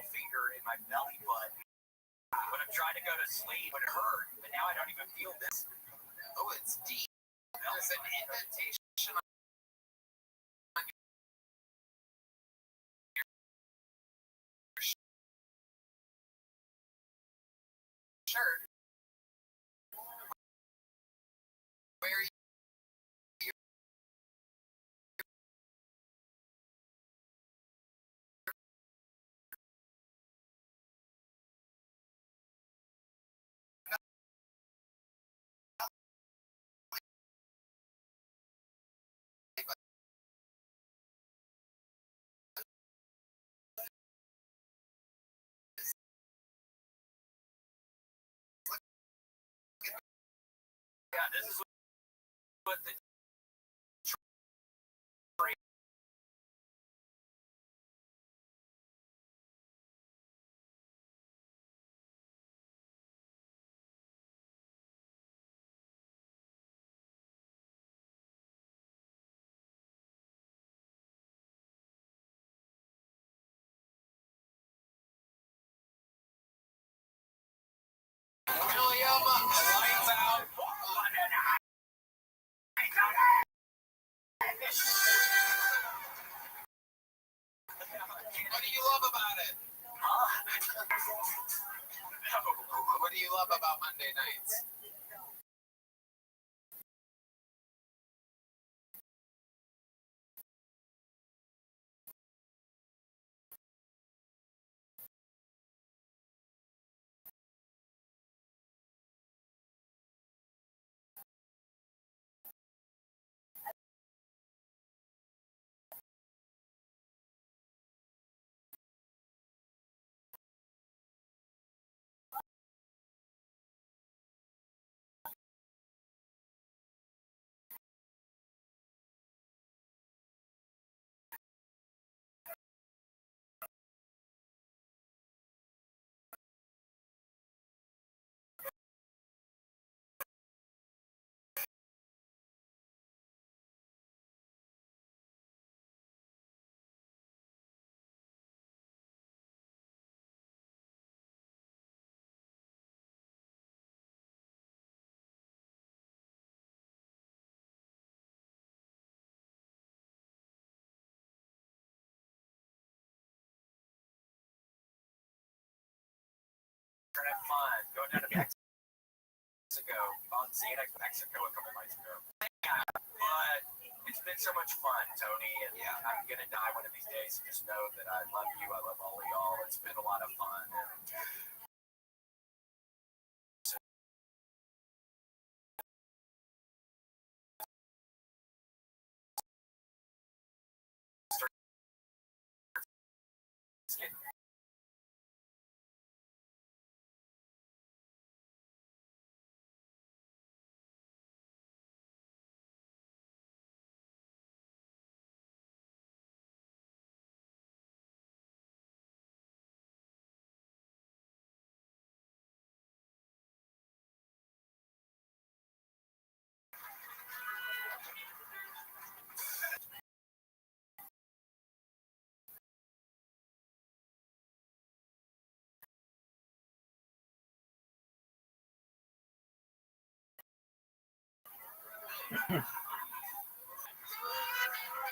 finger in my belly button when I'm trying to go to sleep, when it hurt, but now I don't even feel this. Oh, it's deep. There's an indentation on your shirt where you Yeah, this is what the William, lights out. What do you love about it? What do you love about Monday nights? See you next Mexico a couple nights ago. Yeah, but it's been so much fun, Tony, and I'm gonna die one of these days. Just know that I love you. I love all of y'all. It's been a lot of fun. And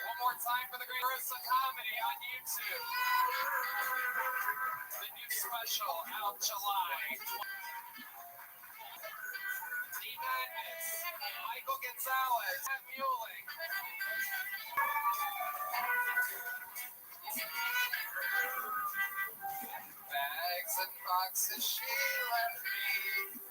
one more time for the Great Rosa Comedy on YouTube. The new special out July. D. Madness, Michael Gonzalez, Matt Mueling. Bags and boxes she left me.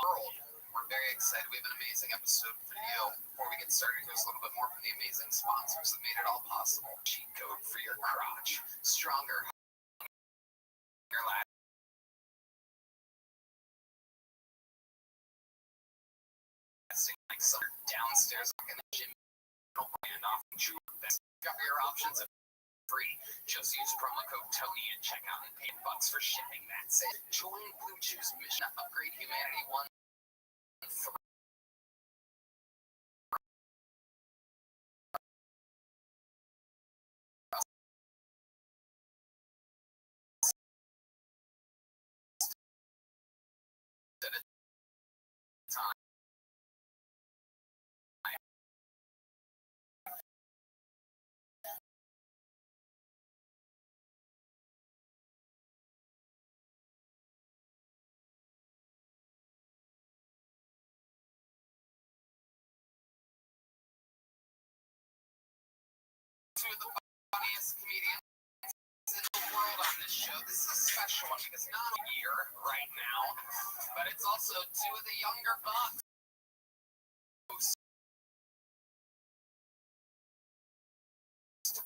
world. We're very excited. We have an amazing episode for you. Before we get started, here's a little bit more from the amazing sponsors that made it all possible. Cheat code for your crotch. Stronger. Your last. Like some downstairs in the gym. And off chew. Got your options of free. Just use promo code Tony and check out and pay $8 for shipping. That's it. Join Blue Chew's mission to upgrade humanity one. Two of the funniest comedians in the world on this show. This is a special one because not a year right now, but it's also two of the younger bucks.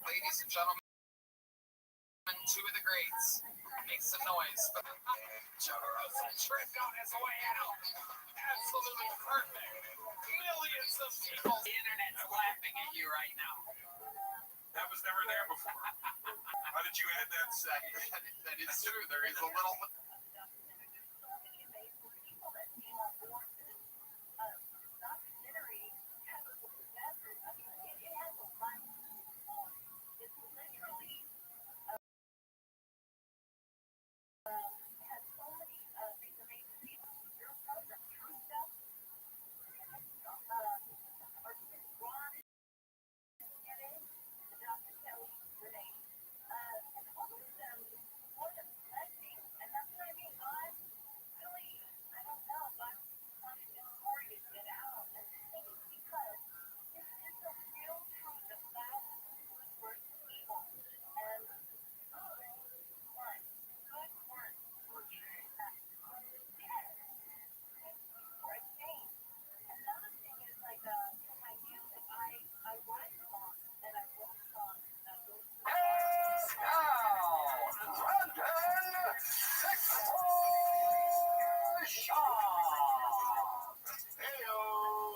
Ladies and gentlemen, two of the greats. Make some noise. Joe Rothschild tripped on his way out. Absolutely perfect. Millions of people. The internet's laughing at you right now. That was never there before. How did you add that second? That is true. There is a little.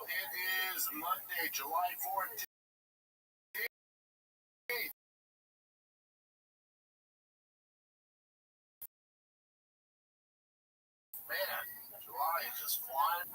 It is Monday, July 14th. Man, July is just flying.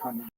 Tommy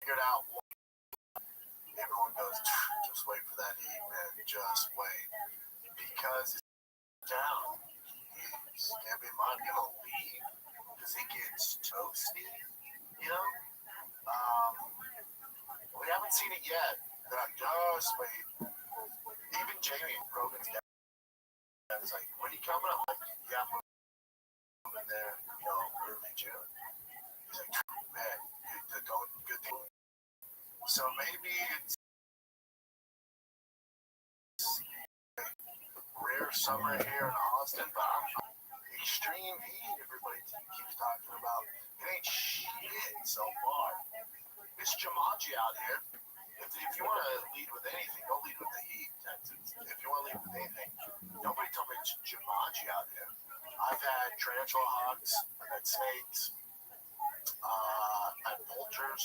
figured out. Everyone goes, just wait for that heat, man. Just wait. Because it's down. It's can't be mine gonna leave. Because it gets toasty, you know? We haven't seen it yet. They're like, just wait. Even Jamie Rogan's dad is like, when are you coming? I'm like, yeah, I'm moving there, you know, early June. He's like, man, you're going good thing. So maybe it's rare summer here in Austin, but I'm extreme heat. Everybody keeps talking about it ain't shit so far. It's Jumanji out here. If you want to lead with anything, don't lead with the heat. If you want to lead with anything, nobody told me it's Jumanji out here. I've had tarantula hawks, I've had snakes, I've had vultures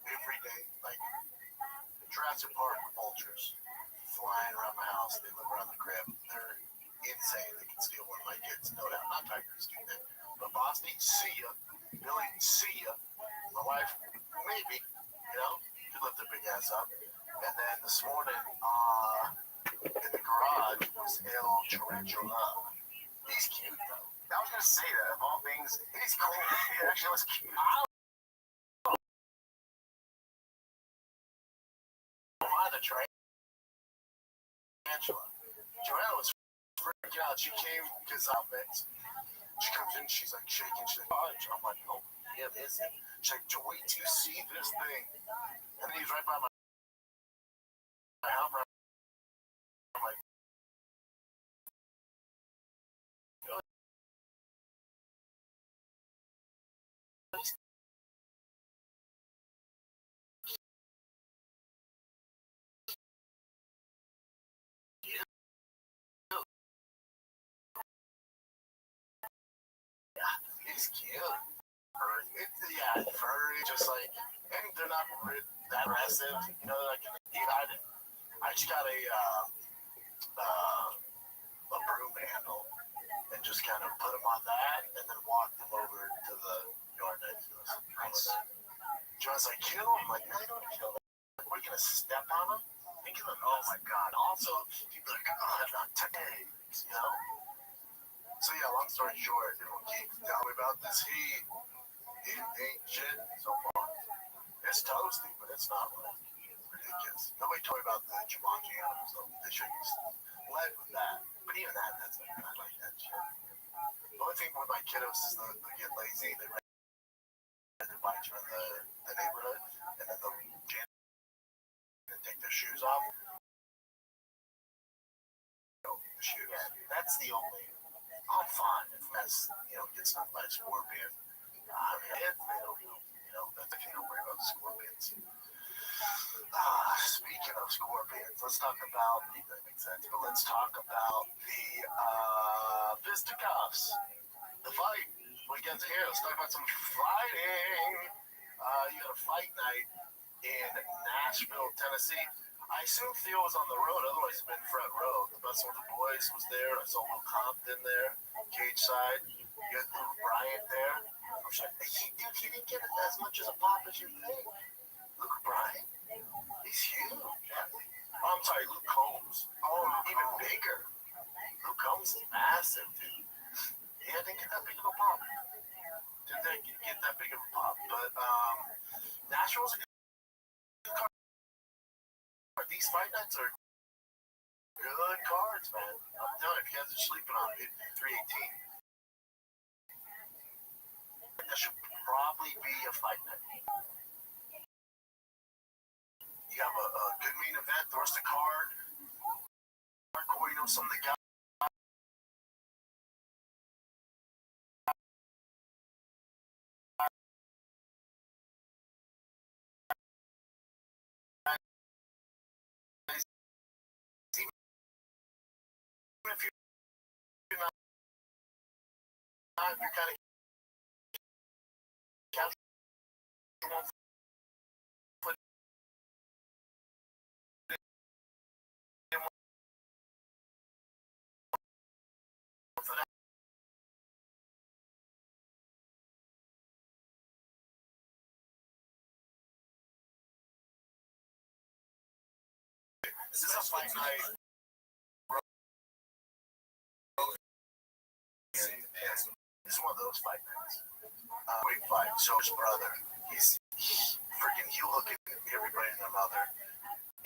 every day, like Jurassic Park vultures flying around my house. They live around the crib. They're insane. They can steal one of my kids, no doubt. Not tigers, do that. But Boston, see ya. Billy, see ya. My wife, maybe, you know, could lift their big ass up. And then this morning, in the garage was El Tarantula. He's cute though. I was gonna say that of all things, he's cool. He actually was cute. Why the tarantula? Joanna was freaking out. She came because she comes in, she's like shaking. She's like, oh, I'm like, oh, yeah, this is. She's like, wait till you see this thing. And then he's right by my house. I'm like, he's cute. Furry, just like, and they're not that aggressive, you know, like, I just got a broom handle and just kind of put them on that and then walk them over to the yard next to us. Nice. John's like, kill them? I'm like, no, you don't kill them. Like, we're going to step on them? Think of them. Oh my God. Also, people are like, oh, not today, you know? So yeah, long story short, everyone keeps telling me about this heat. It ain't shit so far. It's toasty, but it's not like ridiculous. Nobody told me about the Jumanji animals, so they should have led with that. But even that's like, I like that shit. The only thing with my kiddos is they get lazy. They bite you in the neighborhood, and then they'll take their shoes off. The shoes. That's the only. I'm fine if that's, you know, get stung by a scorpion. I mean, they don't know, you know, that's the thing. Don't worry about the scorpions. Speaking of scorpions, let's talk about, that makes sense, but let's talk about the fisticuffs. The fight. Weekend's here. Let's talk about some fighting. You got a fight night in Nashville, Tennessee. I assume Theo was on the road, otherwise he's been front row. The best one of the boys was there. I saw Luke Compton there, cage side. You had Luke Bryant there. I was like, he didn't get as much as a pop as you think. Luke Bryant? He's huge. Oh, I'm sorry, Luke Combs. Oh, even bigger. Luke Combs is massive, dude. Yeah, didn't get that big of a pop. Didn't get that big of a pop. But Nashville's a good card. These fight nights are Good cards, man. I'm telling you, if you guys are sleeping on it, 318. That should probably be a fight night. You have a good main event, the rest of the card. Hardcore, you know, some of the guys. Even if you're not, you're kind of casual. This is a fight night. This is one of those fight nights. Wait, fight. So his brother, he's freaking heel hooking everybody and their mother.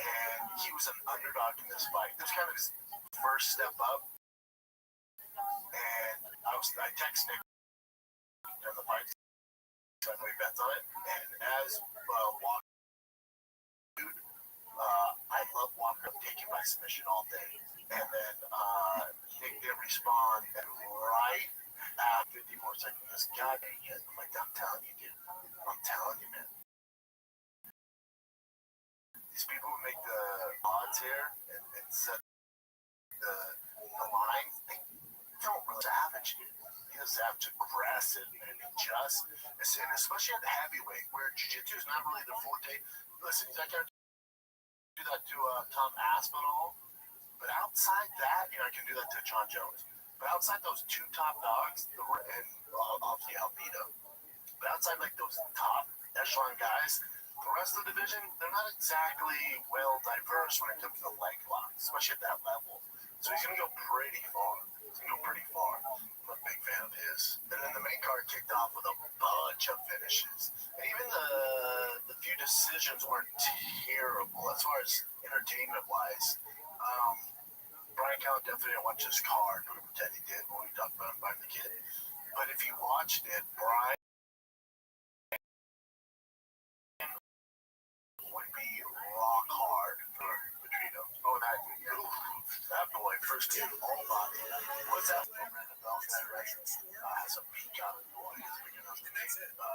And he was an underdog in this fight. This was kind of his first step up. And I text Nick during the fight. So I know he bets on it. And as Walker, I love Walker taking my submission all day. And then Nick didn't respond. And right after 50 more seconds, this guy hit. I'm like, I'm telling you, dude. I'm telling you, man. These people who make the odds here and set the line, they don't really savage, dude. He just savage aggressive and just, and especially at the heavyweight, where jiu-jitsu is not really the forte. Listen, he's not going to do that to Tom Aspinall, but outside that, you know, I can do that to John Jones. But outside those two top dogs, and obviously Almeida, but outside like those top echelon guys, the rest of the division, they're not exactly well diverse when it comes to the leg locks, especially at that level. So he's going to go pretty far. I'm a big fan of his. And then the main card kicked off with a bunch of finishes. And even the few decisions weren't terrible as far as entertainment-wise. Brian Callen definitely didn't watch this card. I'm going to pretend he did when we talked about him buying the kid. But if you watched it, Brian would be rock hard for Petrino. Oh, that boy, first team, all body. What's that? Has a peak out of the boy. He's big enough to make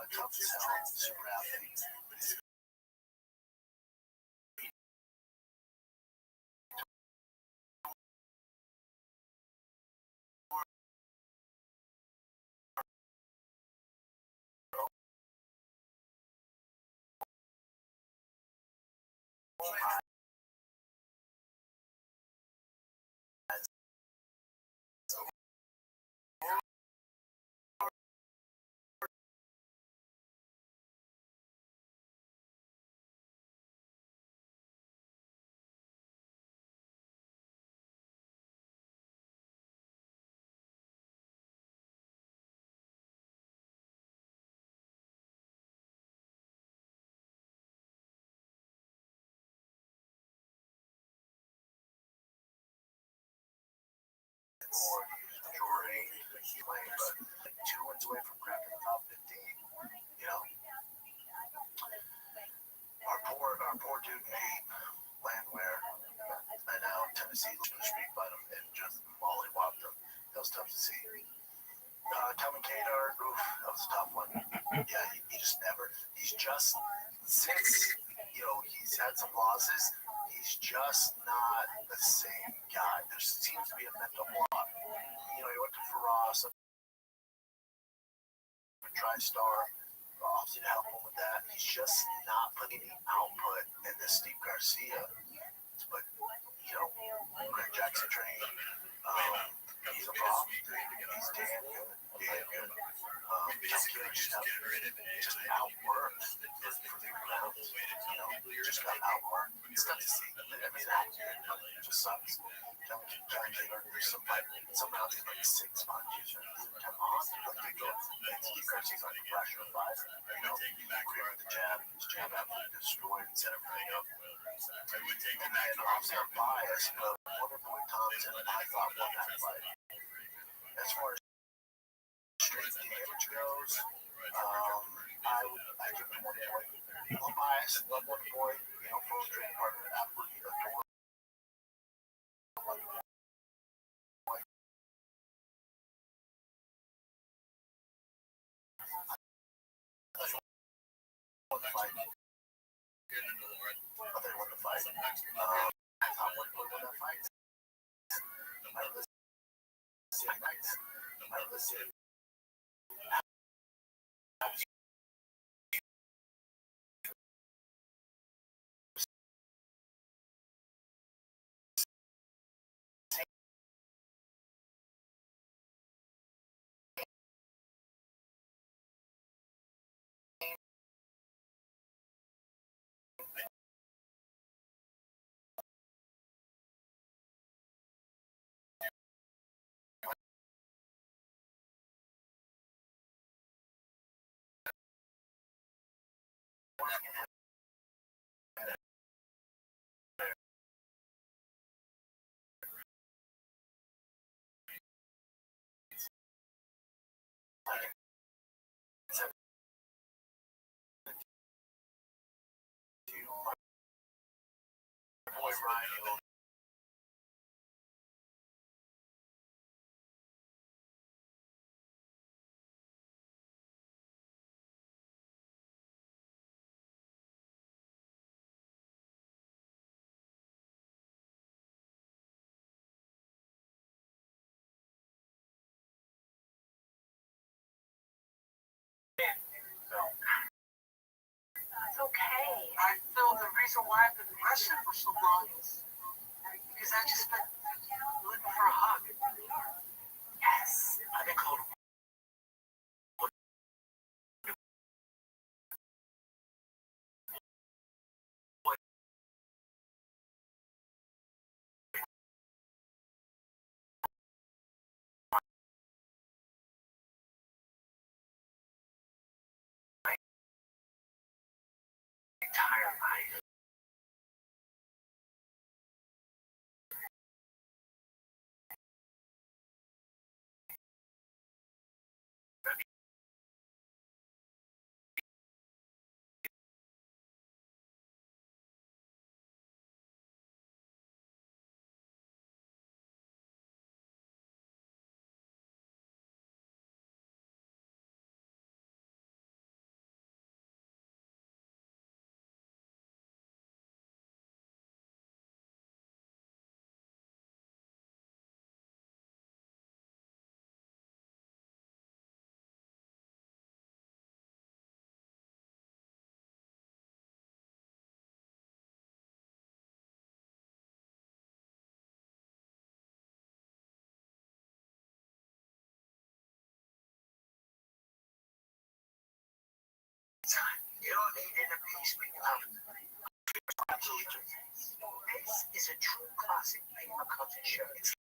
tough as hell, super athlete. Or use majority, but 2 wins away from cracking the top 15. You know, our poor dude Nate Landwehr. I know Tennessee looked the street fight him and just mollywopped him. That was tough to see. Calvin Kadar, that was a tough one. Yeah, he just never. He's just since he's had some losses. He's just not the same guy. There seems to be a mental block. He went to Faraz, a TriStar, obviously to help him with that. He's just not putting the output in this Steve Garcia. But, Greg Jackson training, he's a problem. He's damn good. Just outworked for 3 rounds. Just got outworked. It's not to see. I mean, it just sucks. There's some rounds he's like 6 punches. Come on. Steve Garcia's under pressure of 5. Clear with the jab. His jab absolutely destroyed and set everything up. And then obviously I'm biased, but Wonderboy No bias, love one boy, first training partner, absolutely adore. Fight. Get into the ring. I'll tell you what to fight. I thought one boy won that fight. No matter the nights, no matter the city. Boy Ryan. It's okay. I feel the reason why I've been depressing for so long is because I just been looking for a hug. Yes. I've been called entire life. You don't need inner peace when you have this is a true classic paper cutting show. It's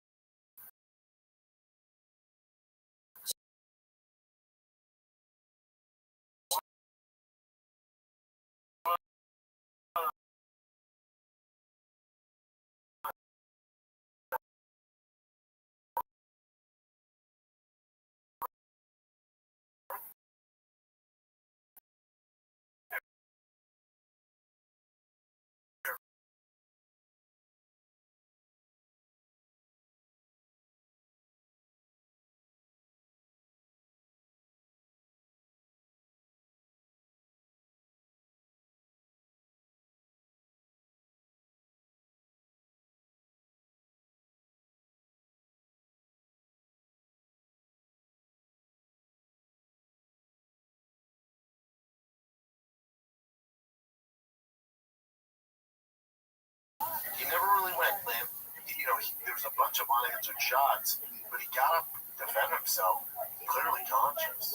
he never really went limp. There was a bunch of unanswered shots, but he got up, defend himself, clearly conscious.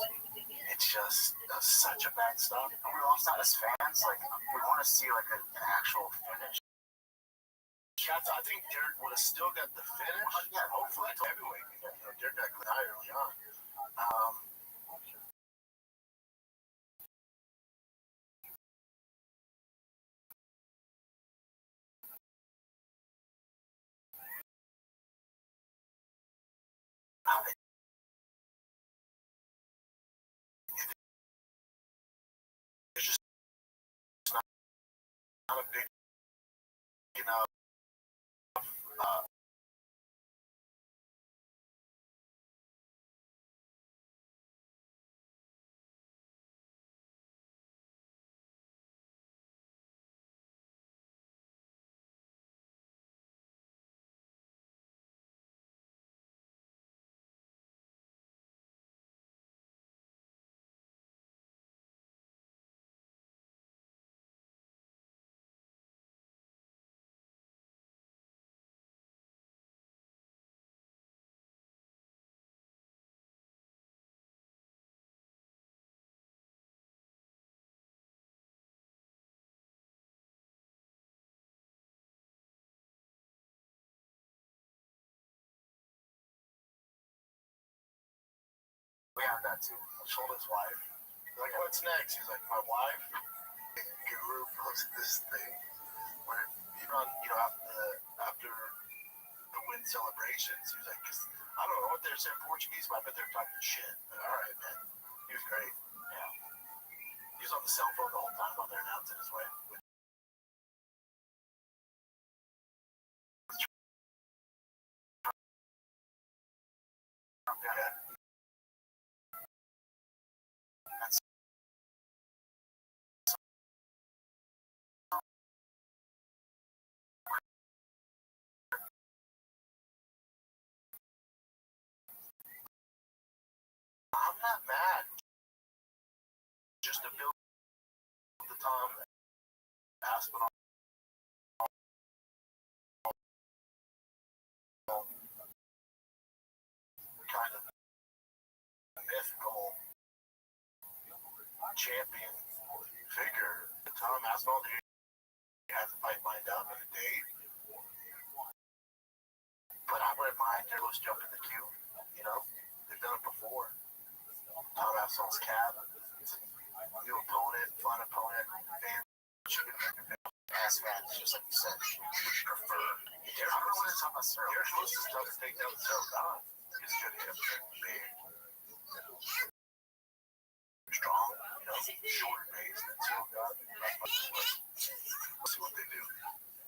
It's just such a bad stuff. And we lost out as fans. Like, we want to see an actual finish. Shots, I think Derek would have still got the finish. Yeah, hopefully it's heavyweight. Derek got high early on. There's just tattoo. I told his wife. Like, what's next? He's like, my wife. Guru posted this thing where you run, after the win celebrations. He was like, I don't know what they're saying in Portuguese, but I bet they're talking shit. But, all right, man. He was great. Yeah. He was on the cell phone the whole time while they're announcing his way. I'm not mad. Just to build the Tom Aspinall kind of mythical champion figure. Tom Aspinall has a fight lined up and a date. But I wouldn't mind Derlos jumping the queue. They've done it before. Tom Aspinall's cap. It's a new opponent, fun opponent, fan. Ass fans, just like you said, prefer. Derlos is tough to take down so God. He's good at him, big, strong, short based, and so God. Let's see what they do.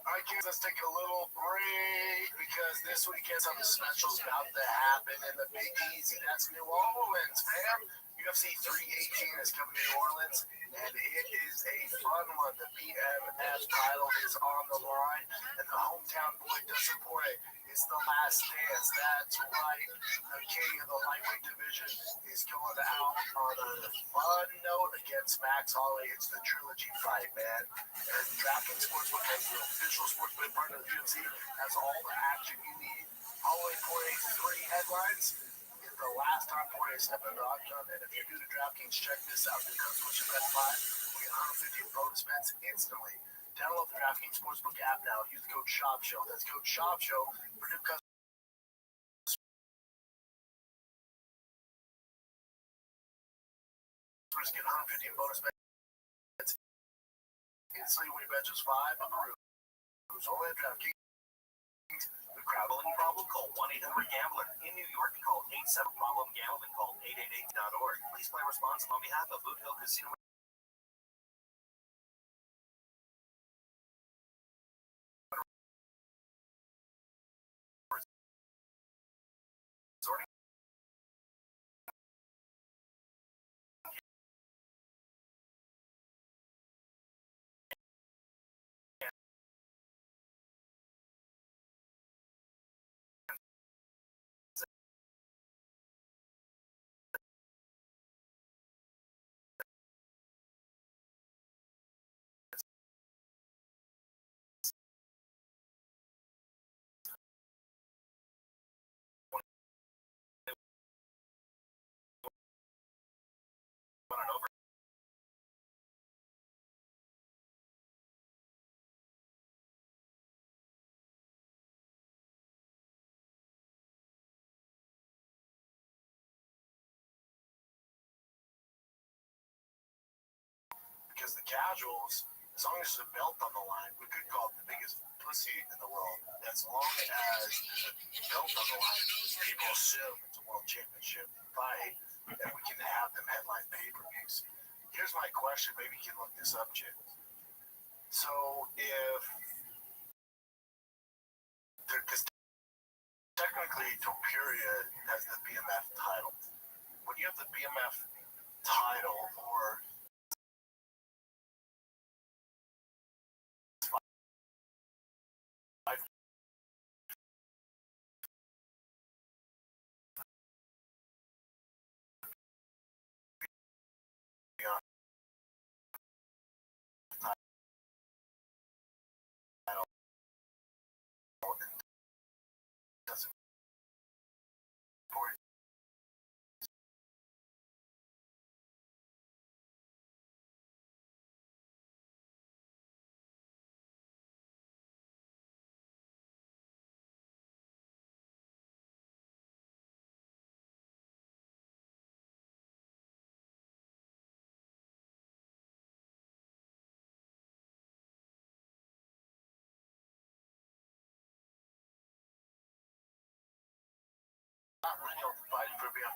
All right, kids, let's take a little break because this weekend something special is about to happen in the Big Easy. That's New Orleans, fam. UFC 318 is coming to New Orleans, and it is a fun one. The BMF title is on the line, and the hometown boy doesn't play. It's the last dance. That's right. The king of the lightweight division is going out on a fun note against Max Holloway. It's the trilogy fight, man. And DraftKings Sportsbook has the official sportsbook partner of the UFC, has all the action you need. Holloway plays 3 headlines. It's the last time Poirier stepped in the octagon, and if you're new to DraftKings, check this out. The customers who bet 5 will get 150 bonus bets instantly. Download the DraftKings Sportsbook app now. Use the code SHOPSHOW. That's code SHOPSHOW for new customers. Get 150 bonus bets instantly when you bet just 5 on Cruise. Only at DraftKings. The gambling problem? Call 1-800-GAMBLER. In New York, call 87-PROBLEM-GAMBLING. Call 888.org. Please play responsibly on behalf of Boot Hill Casino. Because the casuals, as long as there's a belt on the line, we could call it the biggest pussy in the world. As long as there's a belt on the line, people assume it's a world championship fight, and we can have them headline pay-per-views. Here's my question. Maybe you can look this up, Jim. So if, because technically Topuria has the BMF title. When you have the BMF title, or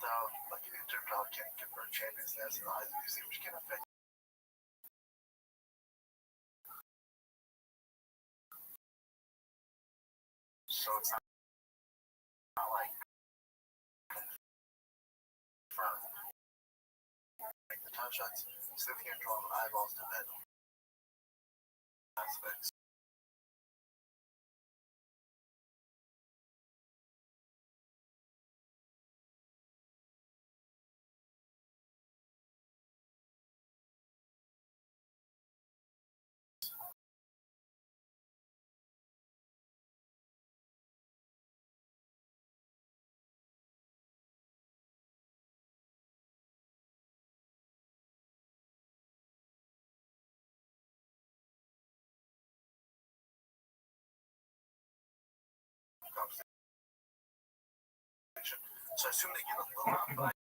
style, like an interval can convert champions as an eyes music, which can affect. So it's not like firm. Like the top shots, still can't draw the eyeballs to bed. Aspects. So I assume they get a little out, but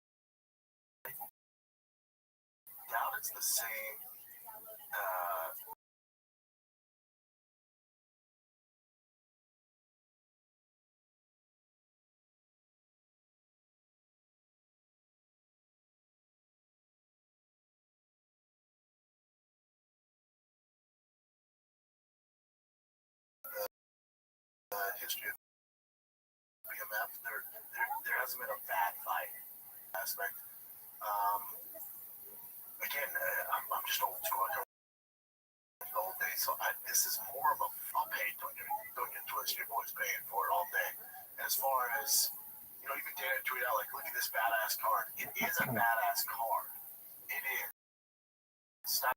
I doubt it's the same. History of BMF. There hasn't been a bad fight aspect. Again, I'm just old school. I come from the old days, so this is more of a pay. Don't get twisted. Your boy's paying for it all day. As far as even Dana tweeted out like, look at this badass card. It is a badass card. It is. Stop.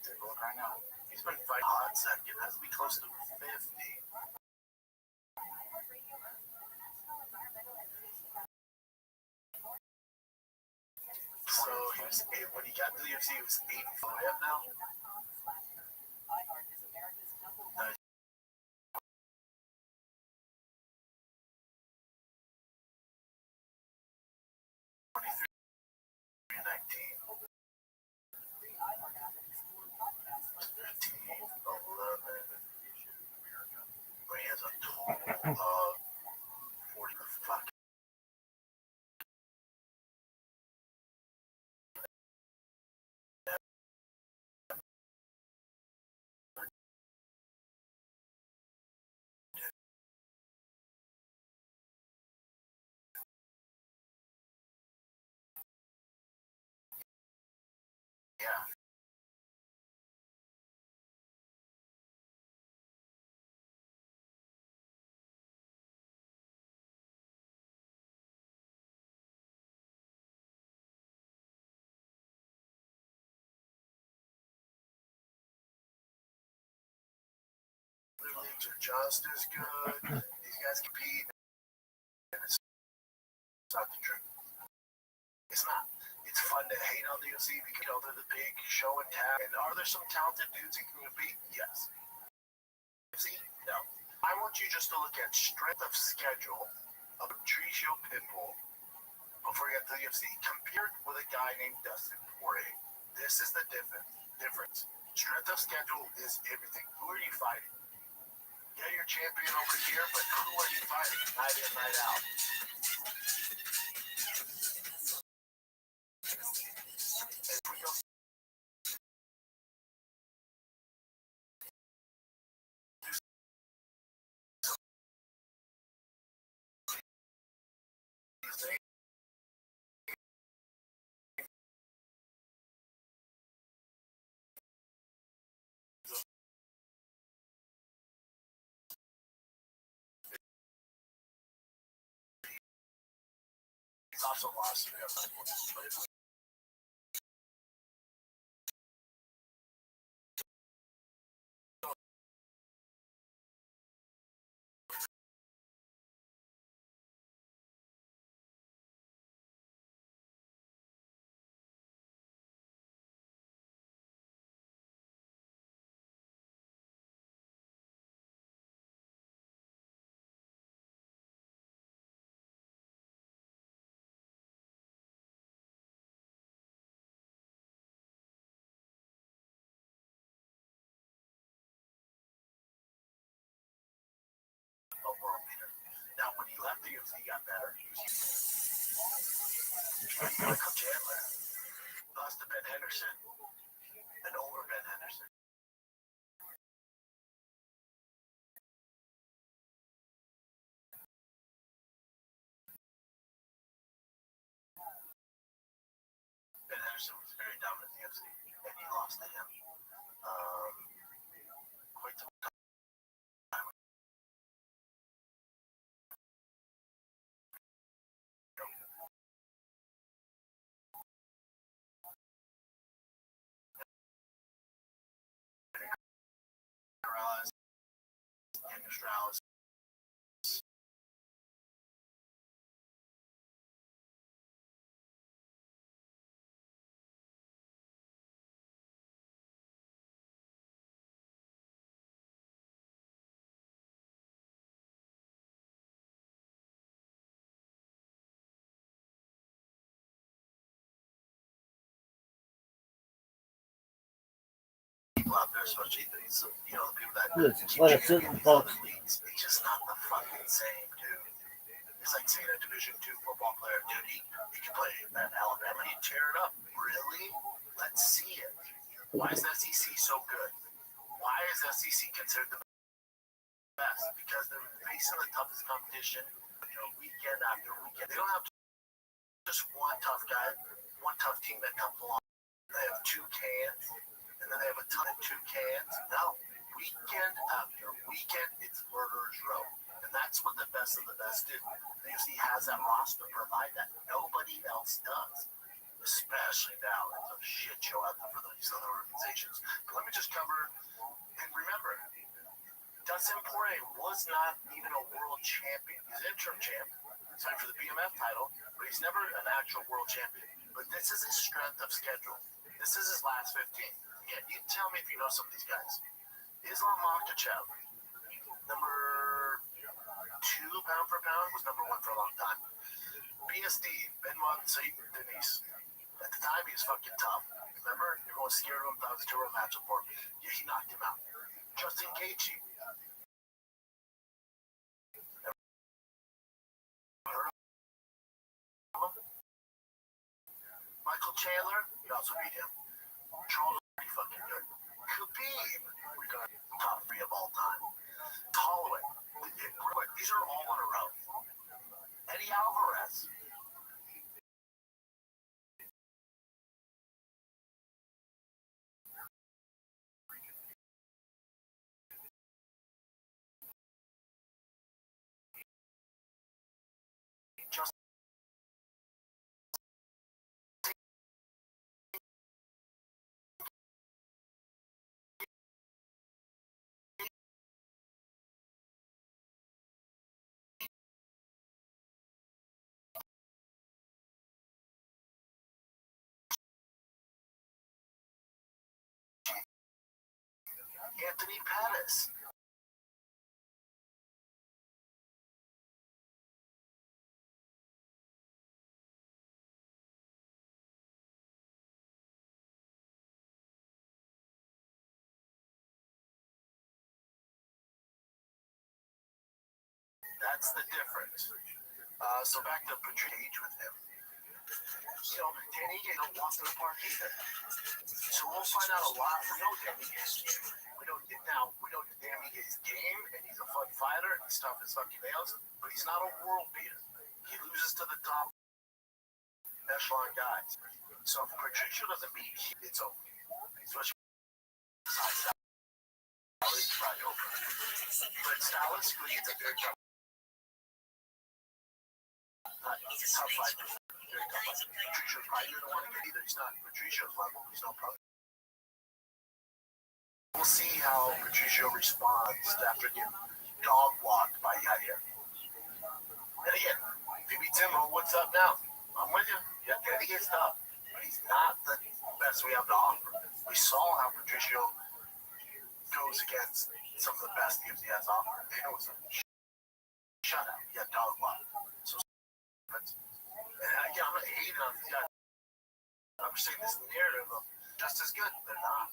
On right now. He's been fighting hot second. Has to be close to 50. So he was when he got to the UFC, he was 8-5 now. Nice. 23-19. 15-11. But he has a total of 40. Fuck. Yeah. Their leagues are just as good. These guys compete, and it's not the truth. It's not. It's fun to hate on the UFC because they're the big show and tag. And are there some talented dudes who can compete? Yes. UFC? No. I want you just to look at strength of schedule of Patricio Pitbull before you get to the UFC, compared with a guy named Dustin Poirier. This is the difference. Strength of schedule is everything. Who are you fighting? Yeah, you're champion over here, but who are you fighting? Night in, night out. And we go he's also lost. But if we UFC got better. Michael Chandler lost to Ben Henderson and over Ben Henderson. Ben Henderson was very dominant in the UFC, and he lost to him. Quite some time. Daniel Strauss. People out there, especially these, you know, the people that Let's keep let us champions in, in folks. other leagues. It's just not the fucking same, dude. It's like saying a Division II football player, dude, he can play at Alabama, he'd tear it up. Really? Let's see it. Why is the SEC so good? Why is the SEC considered the best? Because they're facing the toughest competition, you know, weekend after weekend. They don't have just one tough guy, one tough team that comes along. They have two cans, and then they have a ton of two cans. No, weekend after weekend, it's murderer's row. And that's what the best of the best do. The UFC has that roster to provide that. Nobody else does. Especially now, it's a shit show out there for these other organizations. But let me just cover, and remember, Dustin Poirier was not even a world champion. He's interim champ. Signed for the BMF title, but he's never an actual world champion. But this is his strength of schedule. This is his last 15. Again, you tell me if you know some of these guys. Islam Makhachev, number 2 pound for pound, was number 1 for a long time. BSD, Benmont Said Denise. At the time, he was fucking tough. Remember? Everyone was scared of him. That was a 2-round matchup for him. Yeah, he knocked him out. Justin Gaethje. Michael Chandler, he also beat him. Charles was pretty fucking good. Khabib, regarded top 3 of all time. Holloway, these are all in a row. Eddie Alvarez. Anthony Pettis. That's the difference. So back to Patrice with him. You know, Danny don't walk in the park either. So we'll find out a lot. We know Danny Gate's game. We know Danny Gate's game, and he's a fun fighter, and he's tough as fucking nails, but he's not a world beater. He loses to the top echelon guys. So if Patricio doesn't beat him, it's over. Especially besides that, it's probably over. But stylistically, it's a very tough. He's a tough fighter. Very tough fighter. Patricio's probably didn't want to get either. He's not Patricio's level. He's no problem. We'll see how Patricio responds after getting dog walked by Yair. And again, if he beats him, well, what's up now? I'm with you. Yeah, Danny gets tough, but he's not the best we have to offer. We saw how Patricio goes against some of the best the UFC has to offer. It was a shutout. He got dog walked. So, and again, I'm not hating on these guys. I'm just saying this narrative of just as good. They're not.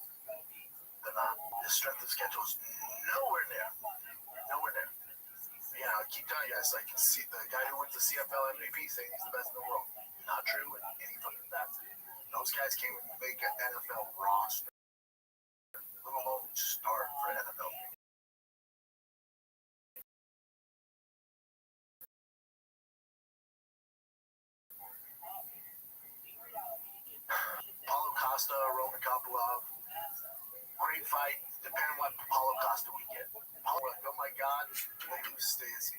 They're not. His strength of schedule is nowhere near. Nowhere near. He Yeah, I keep telling you guys, like, see, the guy who wins the CFL MVP saying he's the best in the world. Not true, and any fucking facts. Those guys can't even make an NFL roster, let alone start for an NFL. Paulo Costa, Roman Kopylov, great fight. Depending on what Paulo Costa we get. Paulo, like, oh my God, they lose Stacey.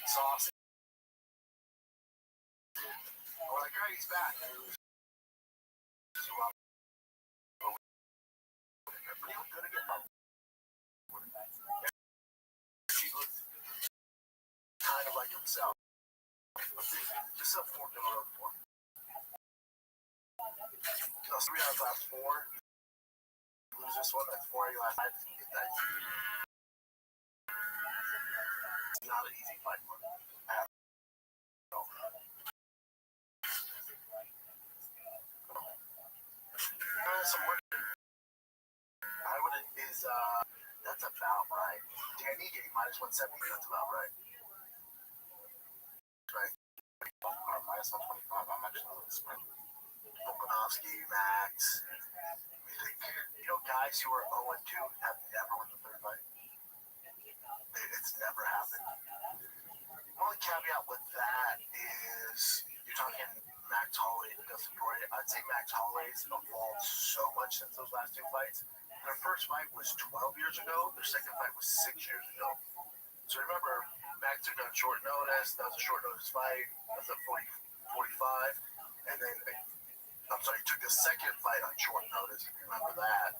Exhausted. We're like, great, he's back. He looked kind of like himself. Just a fork in the road for him. You know, 3 out of the last 4. Lose this one, that's 4 out of the last 5. Get that. It's not an easy fight for him. Some work. I would is that's about right. Danny gave -170. That's about right. Right. Or -125. I'm actually a little spread. Volkanovski, Max. You know, guys who are 0-2 have never won the third fight. It's never happened. The only caveat with that is you're talking Max Holloway and Dustin Poirier. I'd say Max Holloway's evolved so much since those last 2 fights. Their first fight was 12 years ago. Their second fight was 6 years ago. So remember, Max took on short notice. That was a short notice fight. That was at 45. And then, I'm sorry, he took the second fight on short notice. If you remember that.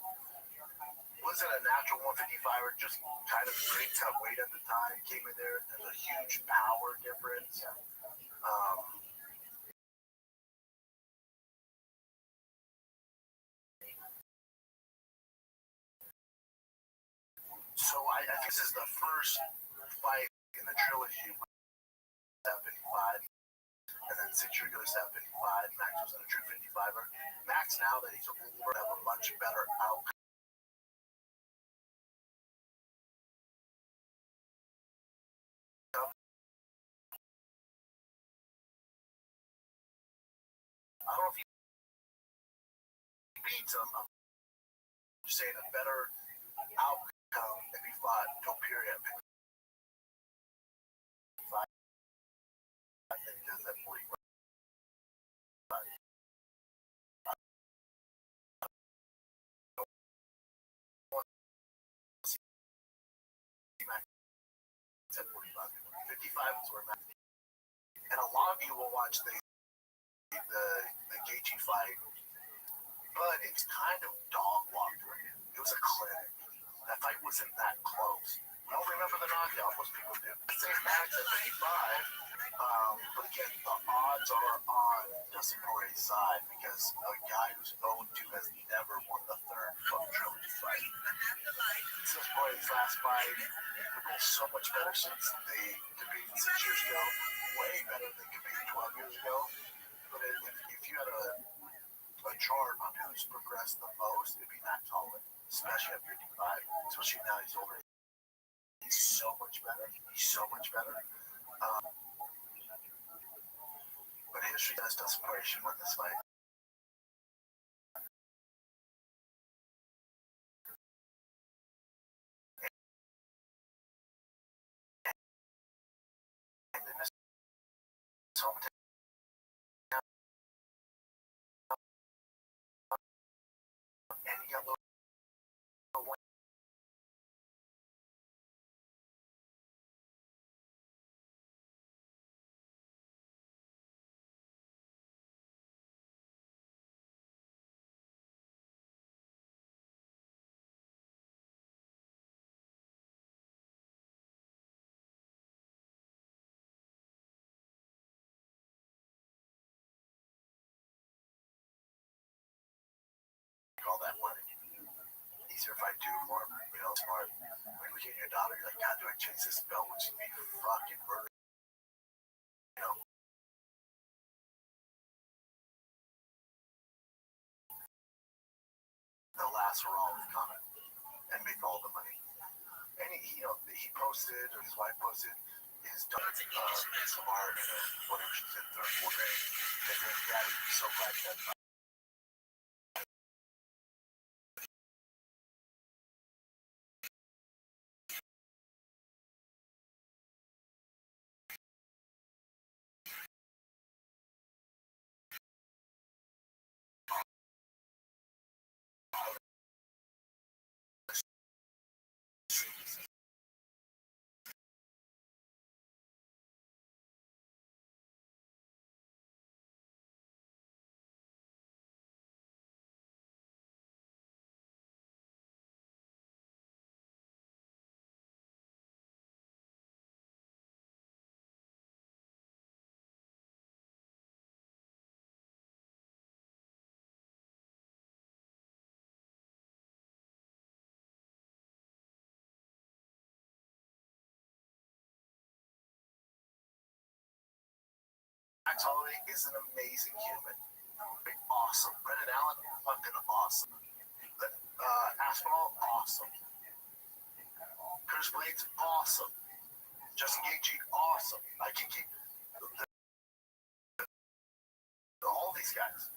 Wasn't a natural 155er, just kind of great tough weight at the time. Came in there. There's a huge power difference. So I think this is the first fight in the trilogy with 55, and then 6 years ago 55. Max was in a true 55er. Max, now that he's older, have a much better outcome. I don't know if he beats him. I'm just saying a better outcome if he fought Joe Period. I think he does that 45. At 45. 55 is where Max. And a lot of you will watch the Gaethje fight, but it's kind of dog walked for him. It was a clinic. That fight wasn't that close. I don't remember the knockout, most people do. I'd say Max at 55, but again, the odds are on Dustin Poirier's side because a guy who's 0-2 has never won the third trilogy fight. Since Poirier's last fight, they're both so much better since they competed 6 years ago. Way better than competed 12 years ago. But if you had a chart on who's progressed the most, it'd be Max Holloway, especially at 55. Especially now he's older. He's so much better. But history does Dustin Poirier should win this fight. And in this hometown, and he got a little easier if I do more, smart. Like looking at your daughter, you're like, God, do I change this belt? Which would be fucking murder. The last for all of comment and make all the money. And he posted, or his wife posted, his daughter, tomorrow, whatever she's in third, fourth grade. And then, Daddy, I'm so glad that. Max Holloway is an amazing human. Awesome. Brendan Allen, fucking awesome. Aspinall, awesome. Curtis Blades, awesome. Justin Gaethje, awesome. I can keep all these guys.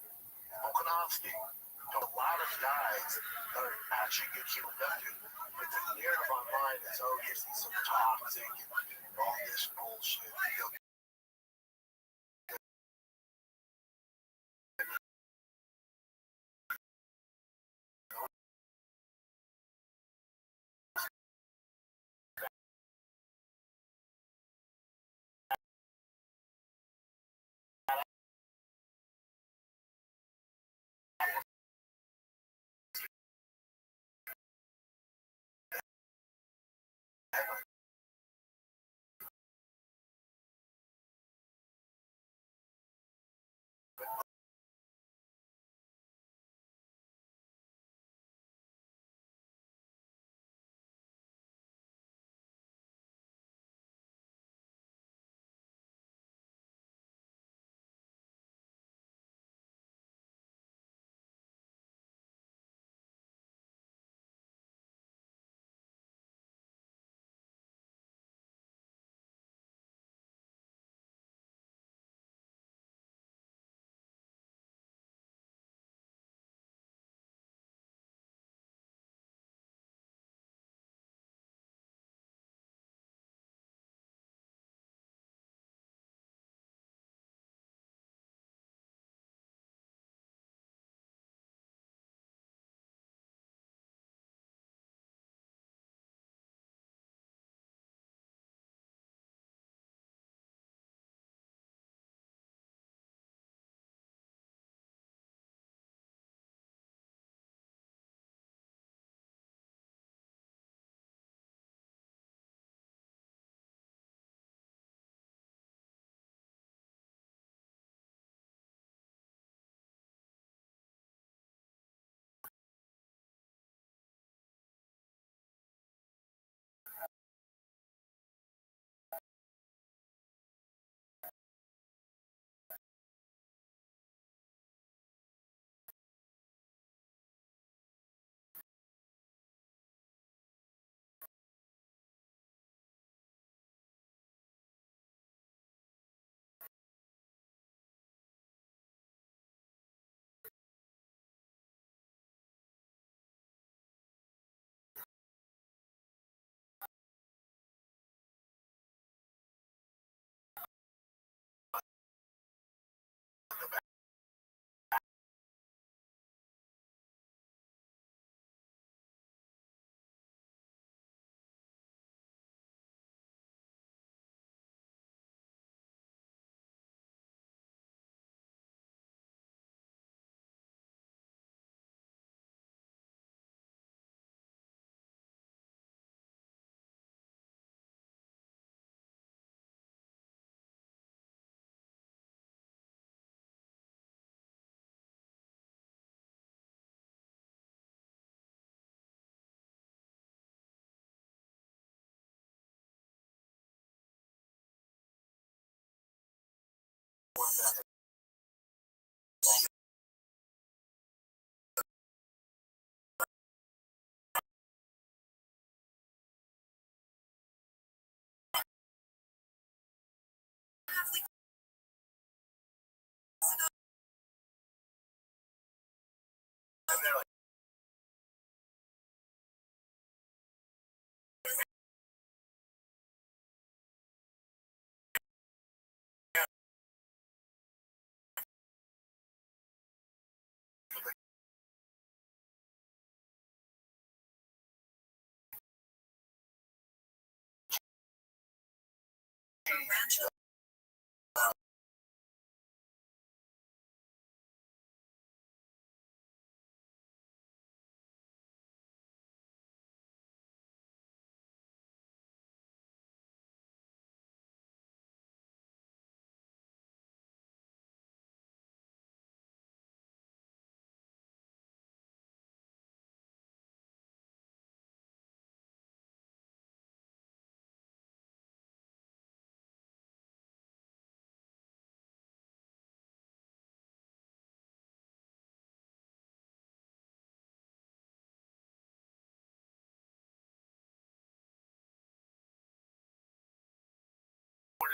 Volkanovski, a lot of guys that are actually good human up to. But the narrative online is, oh, yes, he's so toxic and all this bullshit.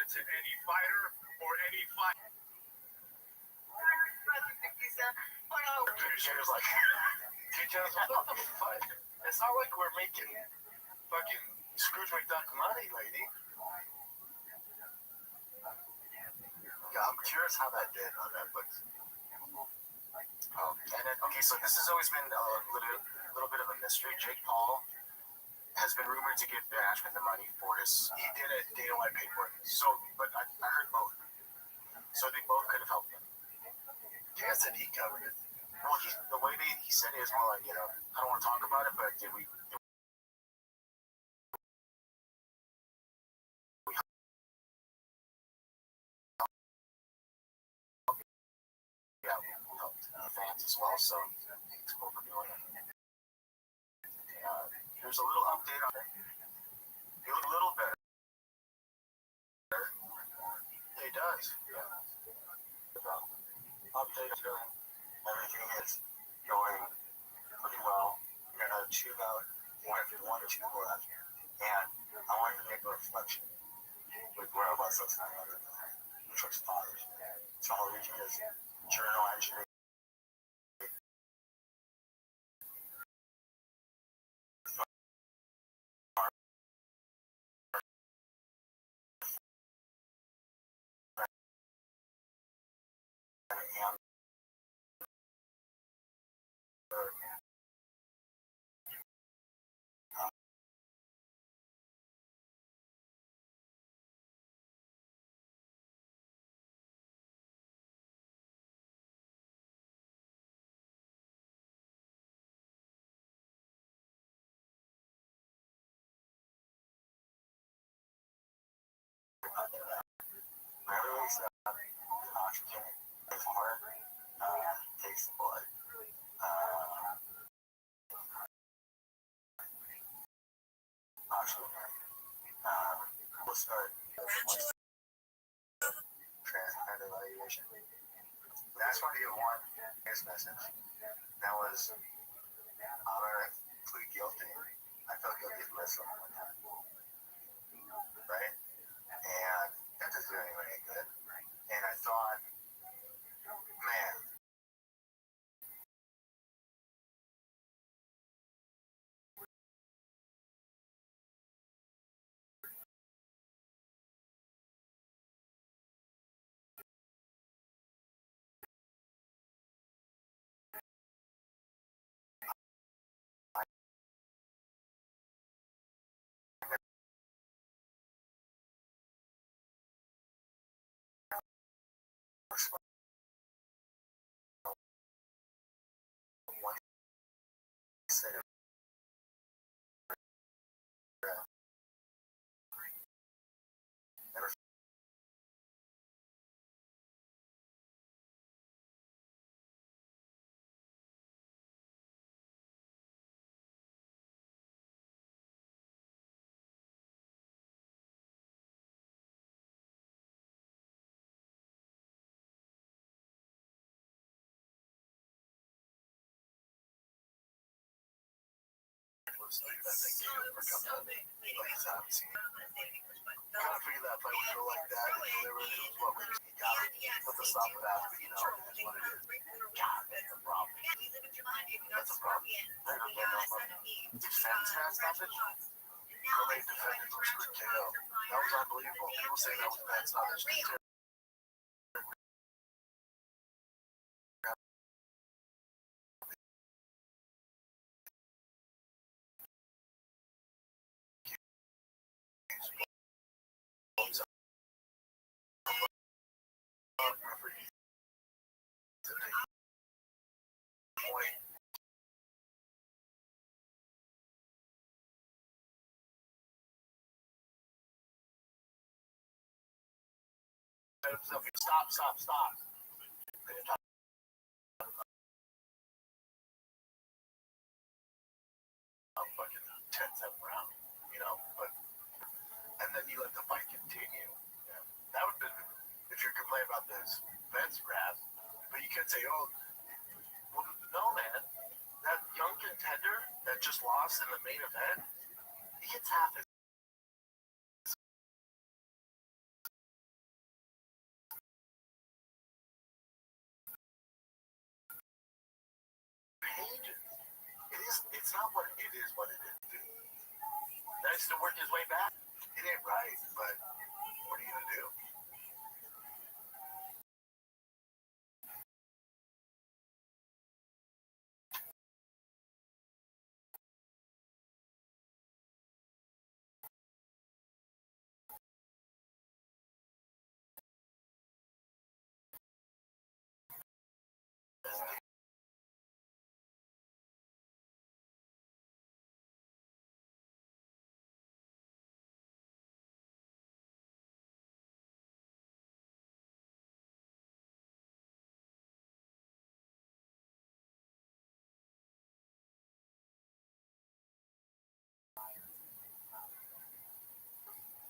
To any fighter or any fight. Producer's like, teach us what the fuck. It's not like we're making fucking Scrooge McDuck money, lady. Yeah, I'm curious how that did on Netflix. And then, okay, so this has always been a little bit of a mystery. Jake Paul has been rumored to give Bashman the money for his. He did it. Dana White paid for it. So, but I heard both. So I think both could have helped him. Dan said he covered it. Well, the way he said it is more like, I don't want to talk about it, but did we helped fans as well. So it's cool for doing it. Here's a little update on it. He looked a little better. He does. Yeah. Update is going. Everything is going pretty well. We're gonna chew out one or two more left. And I wanted to make a reflection with where I was last night, which was fathers. So I'll read you this journal entry. Release oxygen is hard, takes blood. Oxygen. We'll start transplant evaluation. That's why you want his message. That was, I'm gonna plead guilty. I felt guilty for this one time. Right? And that doesn't do anyone any good. And I thought, man, one said never was like that thing to overcome that. Like I haven't seen it. Kind of figured that fight would go like that. And delivered. It was what we got. Put the stop it after. You know, it is what it is. God, that's a problem. That's a problem. These fans can't stop it. Remain defended from split KO. That was unbelievable. People saying that was bad stoppage. Stop. Fucking 10th round, you know, but and then you let the fight continue. Yeah. That would be if you're complaining about this Vince grab, but you could say, oh, well, no, man, that young contender that just lost in the main event, he gets half his. It's not what it is, what it is. Nice to work his way back. It ain't right, but what are you gonna do?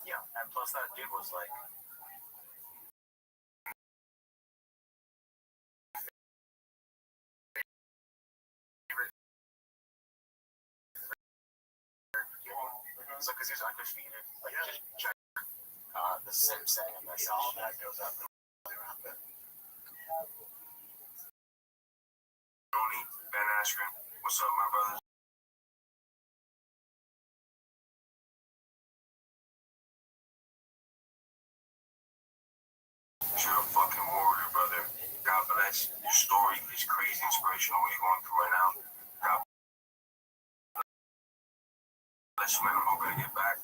Yeah, and plus that dude was like. So, because he's undefeated, like check the same setting of message. All that goes up around it. Ben Askren, what's up, my brothers? You're a fucking warrior, brother. God bless. Your story is crazy, inspirational. What you're going through right now. God bless you, man. I'm hoping to get back.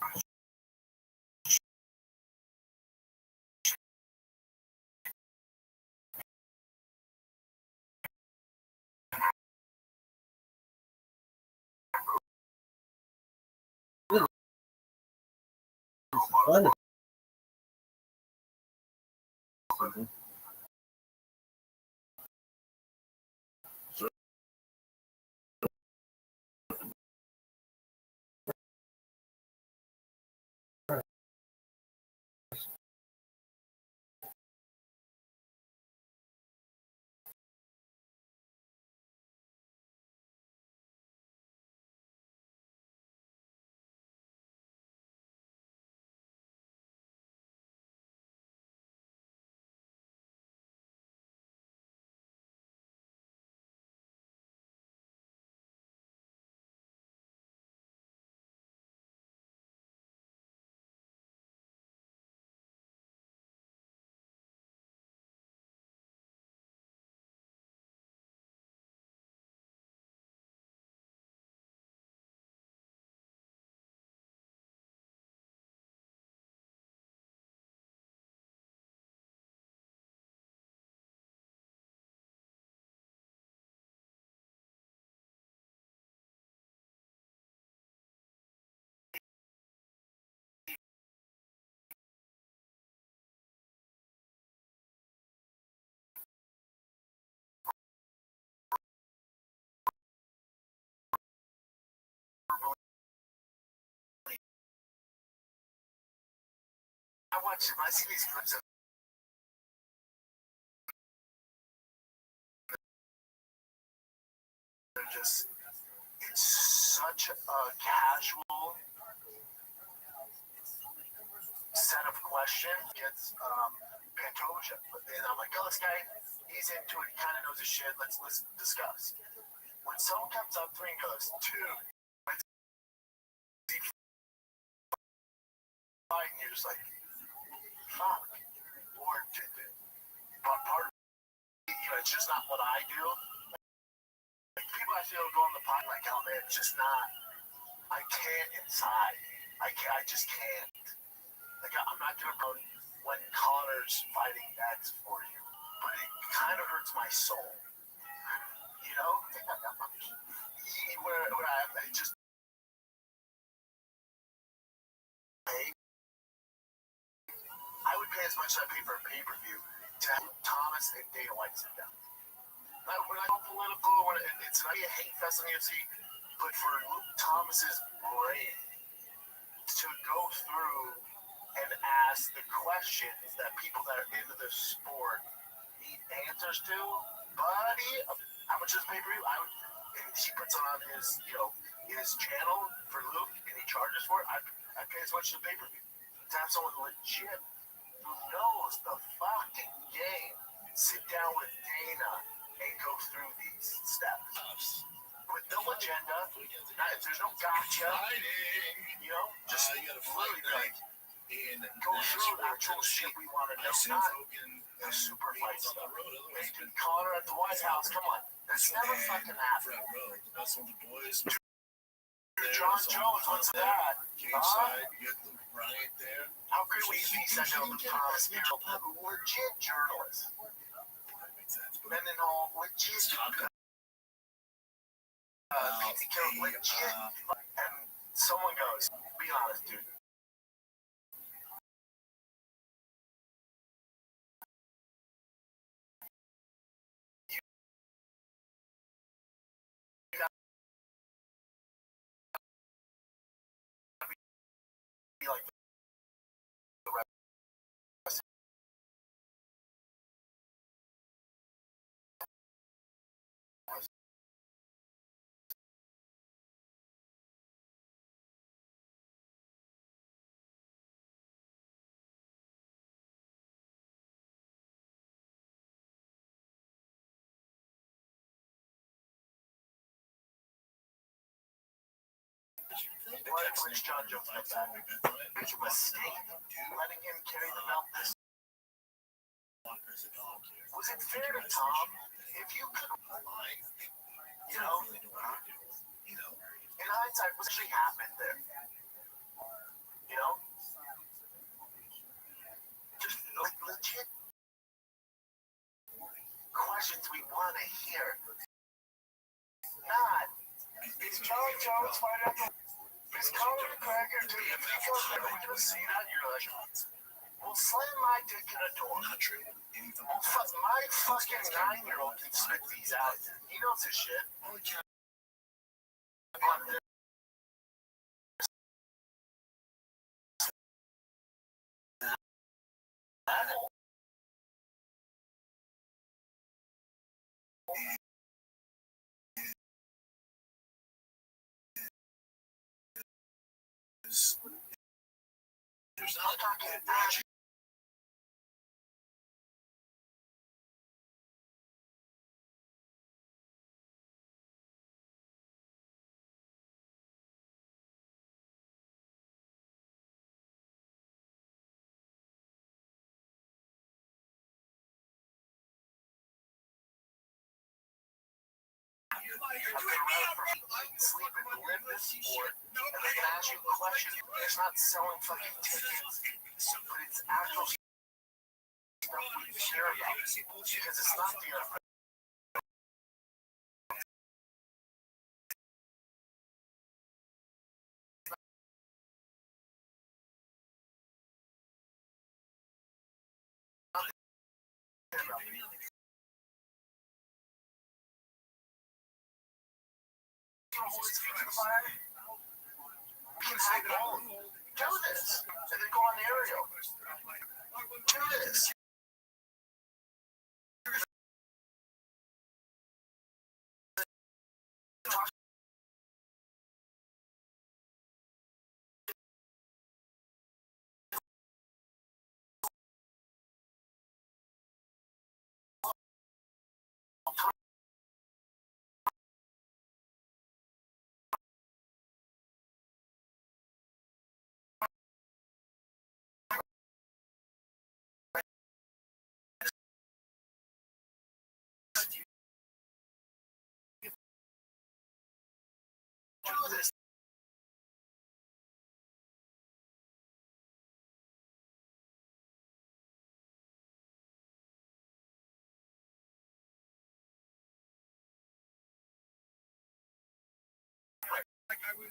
I see these clips of they're just, it's such a casual set of questions. Gets Pantoja, and I'm like, oh, this guy, he's into it. He kind of knows his shit. Let's discuss. When someone comes up to me and goes, dude, let's fight, and you're just like, fuck. Or but part of me, it's just not what I do. Like people I feel go on the pod like, oh man, it's just not. I can't inside. I just can't. Like I'm not gonna promote when Connor's fighting X for you, but it kind of hurts my soul. You know, where I just pay. I would pay as much as I pay for a pay-per-view to have Thomas and Dana White sit down. When I go political, it's not a hate fest on the UFC, but for Luke Thomas's brain to go through and ask the questions that people that are into the sport need answers to, buddy, how much is pay-per-view? And he puts it on his, his channel for Luke, and he charges for it. I pay as much as a pay-per-view. To have someone legit who knows the fucking game sit down with Dana and go through these steps with no agenda. There's no gotcha. Just literally like go through actual shit we want to know, not the super fight stuff. Hey, dude, Connor at the White House, come on. That's never fucking happened. John Jones, what's that? How great would it be to know the Thomas legit journalists? Men and all, legit. Legit. And someone goes, be honest, dude. Be like the rest. Which John Jones got back? It's a mistake. Letting him carry the belt this. Was it fair to Tom? If you could, in hindsight, what actually happened there? Just legit questions we want to hear. Not, is John Jones fighting up the. Is Conor McGregor doing it? Because we're going to see that, you're like, we'll slam my dick in a door. Not true. My fucking 9-year-old can spit these out. He knows his shit. There's not talking magic. Sleep in the Olympus sport, and they can ask you a question. It's not selling fucking tickets, but it's actual stuff we care about. Because it's not the we can say that all do this, and then go on the aerial. Do this.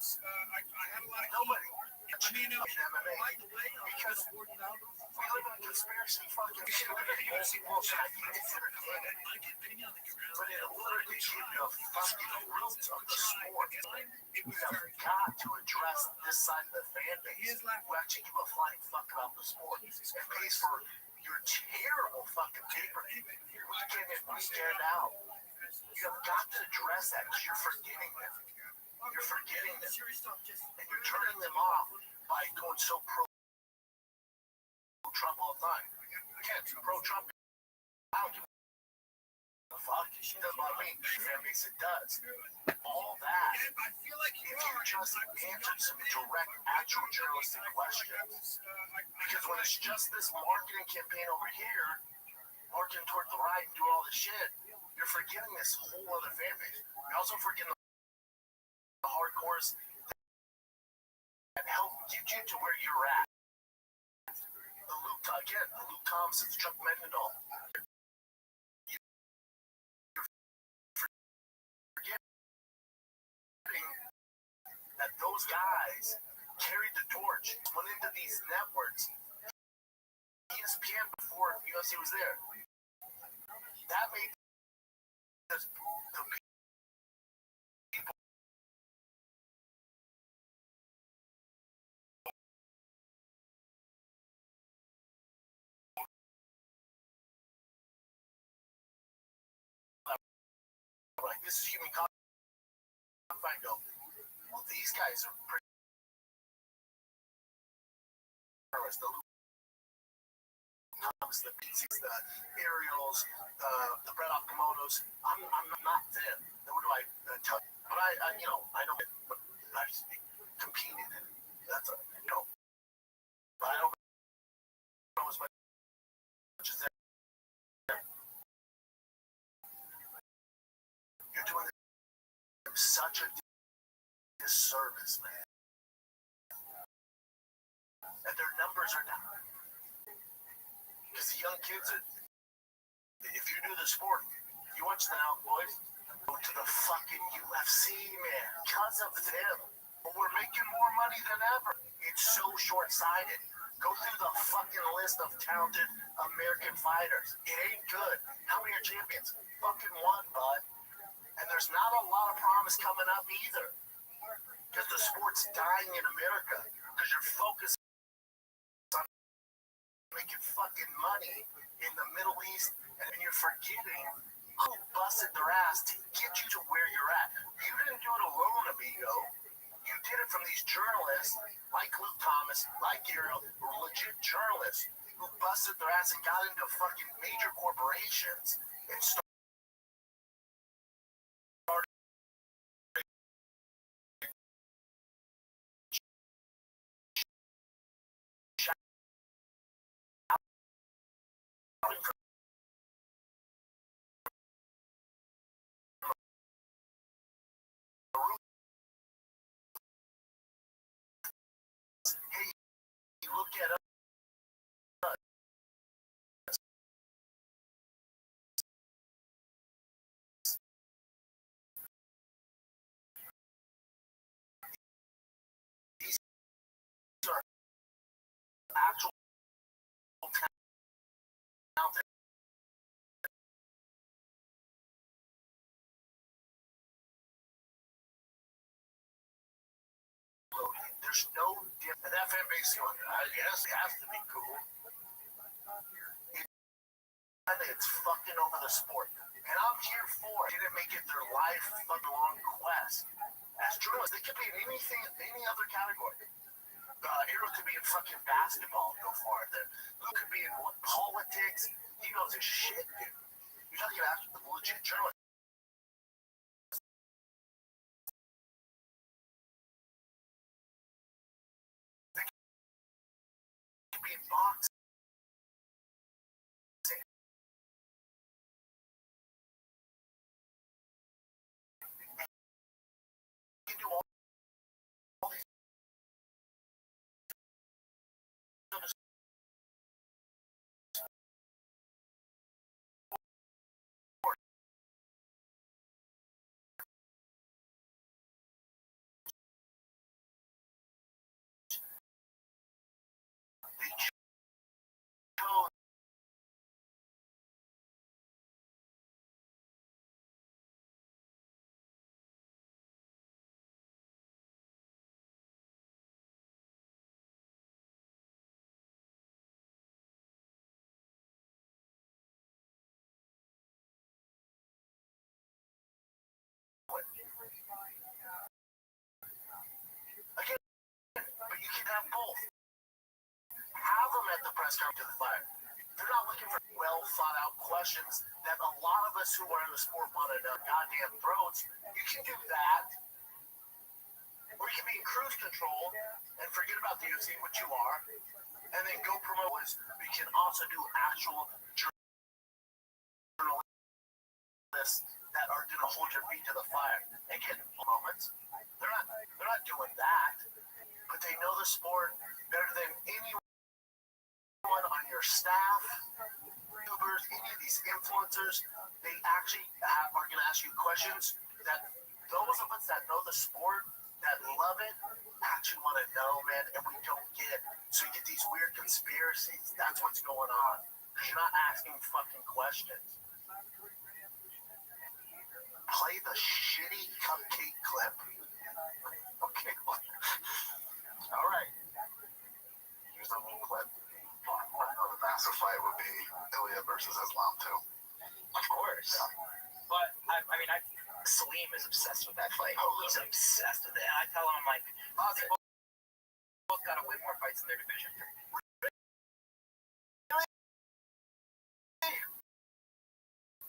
I had a lot of Nobody. I mean, MMA. by the way, Because we live in a conspiracy fucking shit. UFC World Champion. It's entertainment. I get paid on the ground. But it literally give you a fucking roots of the sport. It We was have very got to address this side of the fan base who actually give a flying fuck about the sport and pays for your terrible fucking paper. We can't get scared out. You have got to address that because you're forgetting them. You're forgetting them. And you're turning them off by going so pro-Trump all the time. Again, pro-Trump, I don't give a fuck. It doesn't bother me. Fan base, it does. All that. I feel like If you just answered some direct, actual journalistic questions. Because when it's just this marketing campaign over here, marketing toward the right and do all this shit, you're forgetting this whole other fan base. You're also forgetting the hardcores that help get you to where you're at. The Luke Thompsons, Chuck Mendenhall. You're forgetting that those guys carried the torch, went into these networks. ESPN before UFC was there. That made the people like, this is human confine go. Well, these guys are pretty. The Pieces, the Ariels, the Brett Okamotos. I'm not them. Nor do I tell you. But I know it. But I just competed in it. That's a, but I don't know as much as them. You're doing them such a disservice, man. And their numbers are down. Because the young kids, if you do the sport, you watch the now, boys, go to the fucking UFC, man. Because of them. But we're making more money than ever. It's so short-sighted. Go through the fucking list of talented American fighters. It ain't good. How many are champions? Fucking one, bud. And there's not a lot of promise coming up either. Because the sport's dying in America. Because you're focused on making fucking money in the Middle East, and you're forgetting who busted their ass to get you to where you're at. You didn't do it alone, amigo. You did it from these journalists like Luke Thomas, like Ariel, who are legit journalists who busted their ass and got into fucking major corporations and started look at us. These are actual talented. There's no difference. And that fan base, I guess it has to be cool. It's fucking over the sport. And I'm here for it. Didn't make it their life fucking long quest. As journalists, they could be in anything, any other category. Ariel could be in fucking basketball, go far there. Luke could be in politics. He knows his shit, dude. You're talking about the legit journalist. They could be in boxing. You can do all these other both. Have them at the press conference to the fire. They're not looking for well thought out questions that a lot of us who are in the sport want to know goddamn throats. You can do that. Or you can be in cruise control and forget about the UFC, which you are, and then go promote this. We can also do actual journalists that are going to hold your feet to the fire and get moments. They're not doing that, but they know the sport better than anyone on your staff, YouTubers, any of these influencers. They actually are going to ask you questions that those of us that know the sport, that love it, actually want to know, man, and we don't get. So you get these weird conspiracies. That's what's going on. Because you're not asking fucking questions. Play the shitty cupcake clip. Okay. All right. Here's the little clip. The massive fight would be Ilya versus Islam too. Of course. Yeah. But I mean, Salim is obsessed with that fight. He's obsessed with it. And I tell him, I'm like, oh, they both got to win more fights in their division.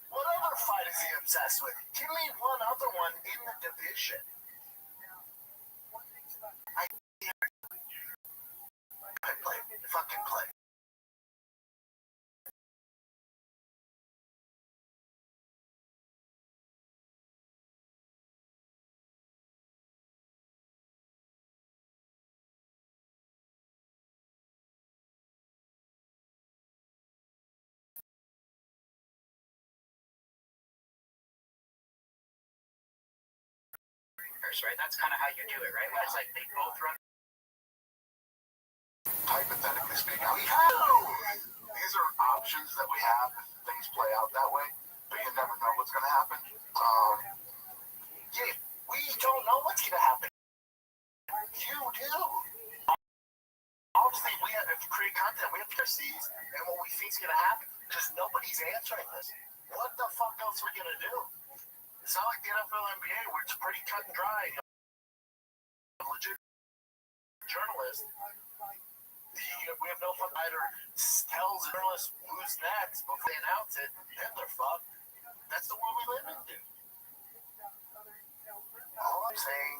What other fight is he obsessed with? Give me one other one in the division. Play. Fucking play. Right? That's kind of how you do it, right? When it's like they both run. Hypothetically speaking, these are options that we have if things play out that way, but you never know what's going to happen. Yeah, we don't know what's going to happen. You do. Obviously, we have to create content. We have to see and what we think is going to happen because nobody's answering this. What the fuck else are we going to do? It's not like the NFL NBA where it's pretty cut and dry. A legit journalist. We have no fun either tells journalists who's next before they announce it, then they're fucked. That's the world we live in, dude. All I'm saying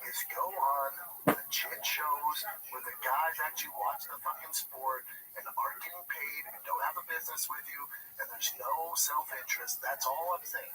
is go on legit shows where the guys actually watch the fucking sport and aren't getting paid and don't have a business with you and there's no self-interest. That's all I'm saying.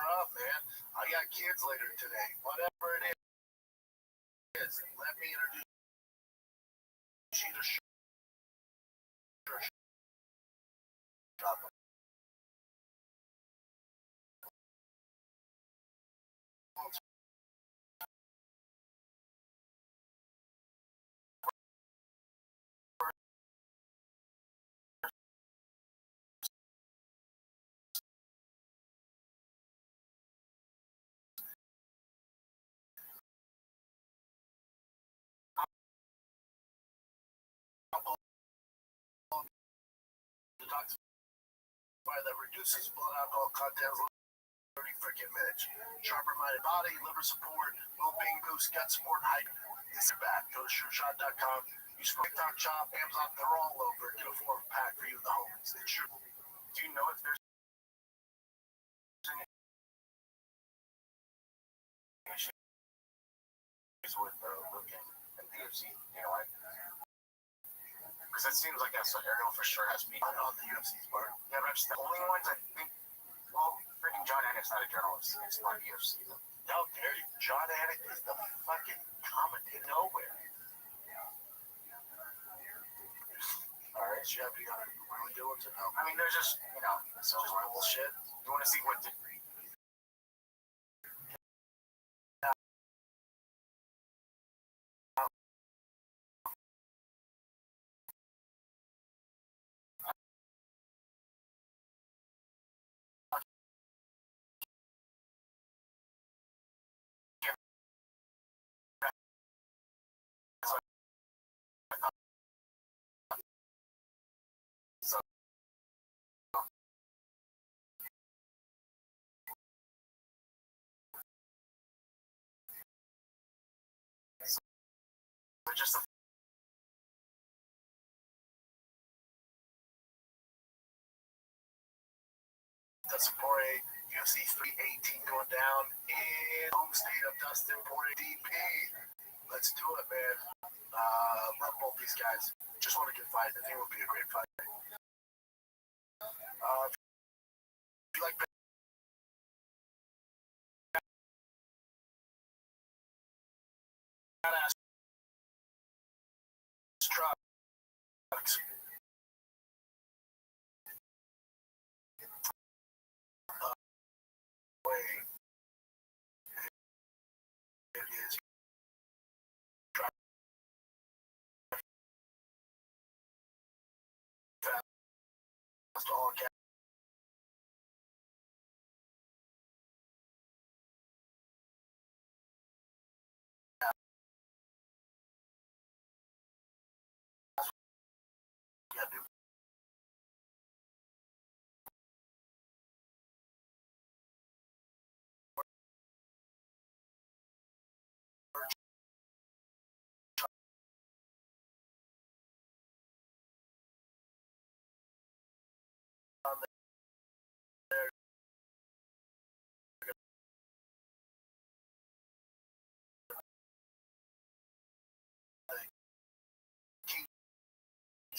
Up, man. I got kids later today. Whatever it is, let me introduce you to shop. That reduces blood alcohol content 30 freaking minutes. Sharper minded body, liver support, well-being boost, gut support, hype. It's back. Go to SureShot.com. Use TikTok Shop, Amazon. They're all over. Get a 4-pack for you and the homies. It's sure. Do you know if there's any issues with looking and UFC? You know, because it seems like that's Ariel for sure has me on the UFC's part. Yeah, but the only ones I think. Well, freaking John Anik's not a journalist. It's not UFC. How dare you? John Anik is the fucking commentator nowhere. Alright, so you have any other really good ones or no? I mean, there's just, some bullshit. You want to see what the just the Poirier UFC 318 going down in home state of Dustin Poirier DP. Let's do it, man. Love both these guys. Just want a good fight. I think it will be a great fight. If you like badass trucks. It is fast all gas.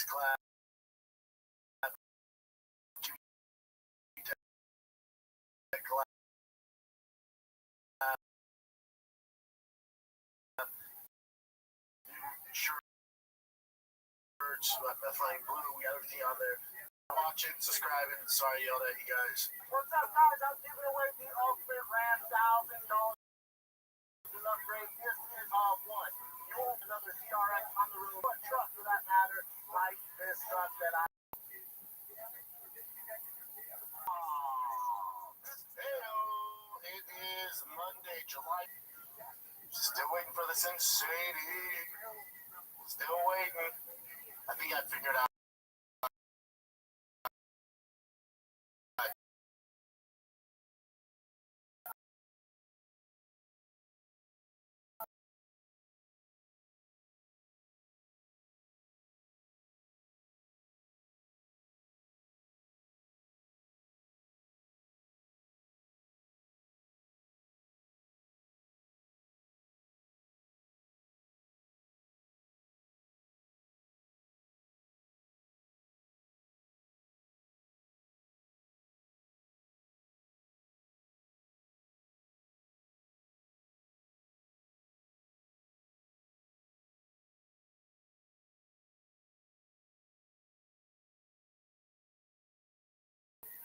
Class. Shirts, methylene blue, we got everything on there. Watching, subscribing. Sorry, I yelled at you guys. What's up, guys? I'm giving away the ultimate Ram $1,000 upgrade. This is all one. You want another CRX on the road, what truck for that matter, like this truck that I. It is Monday, July. Still waiting for the Sensei. Still waiting. I think I figured out.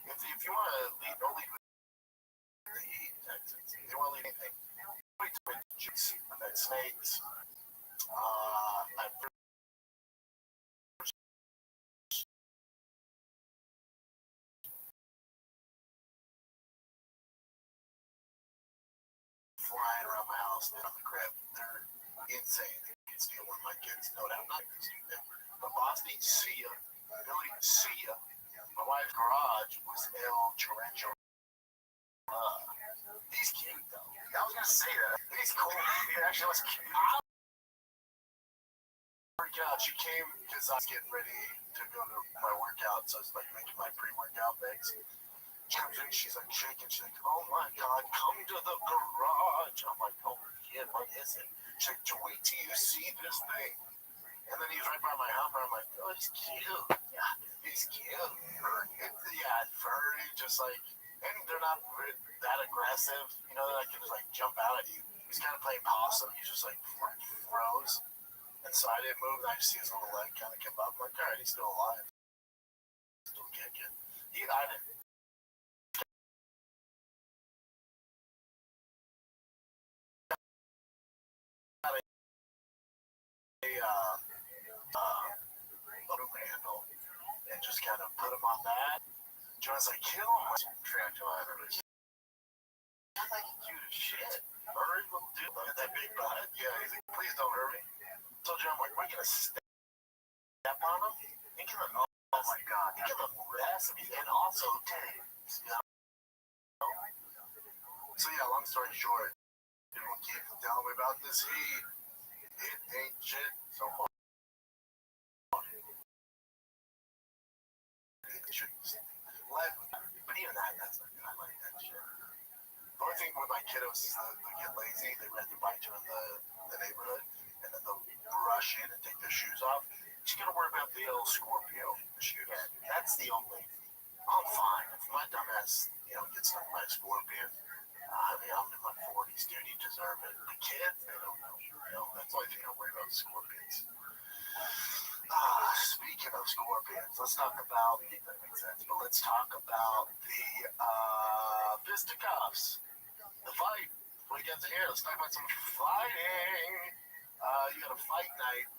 If you want to leave, don't leave with the heat. If you want to leave anything, wait to wait juice. I've had snakes. I've flying around my house, they're on the crib. They're insane. They can steal one of my kids. No doubt, not going to steal them. But Boston, see ya. Billy, see ya. My wife's garage was El Tarantula. He's cute, though. I was going to say that. He's cool. He actually was cute. She came because I was getting ready to go to my workout, so it's like making my pre-workout mix. She comes in, she's like shaking, she's like, oh my god, come to the garage. I'm like, oh shit, what is it? She's like, wait till you see this thing. And then he's right by my helper. I'm like, oh, he's cute. Yeah, he's cute. Yeah, furry, just like, and they're not that aggressive. You know, that I can just like jump out at you. He's kind of playing possum. He's just like froze. And so I didn't move, and I just see his little leg kind of come up. I'm like, all right, he's still alive. Still kicking. I didn't. A handle and just kind of put him on that. John's like, kill him. He's like cute as shit. Hurry, little dude. Look at that big butt. Yeah, he's like, please don't hurt me. So John, I'm like, we're gonna step on him. He can, oh my god, he can arrest me and also tanks. You know? So yeah, long story short, everyone keeps telling me about this heat. It ain't shit so far. But even that's not good. I like that shit. The only thing with my kiddos is they get lazy. They ride their bike around the neighborhood, and then they'll rush in and take their shoes off. You just gotta worry about the old Scorpio shoe. That's the only. I'm fine. If my dumbass, gets stung by a scorpion, I mean, I'm in my 40s, dude. You deserve it. The kids, they don't know. That's the only thing I worry about scorpions. Speaking of scorpions, let's talk about, if that makes sense, but let's talk about the fisticuffs. The fight. What do you guys here? Let's talk about some fighting. You got a fight night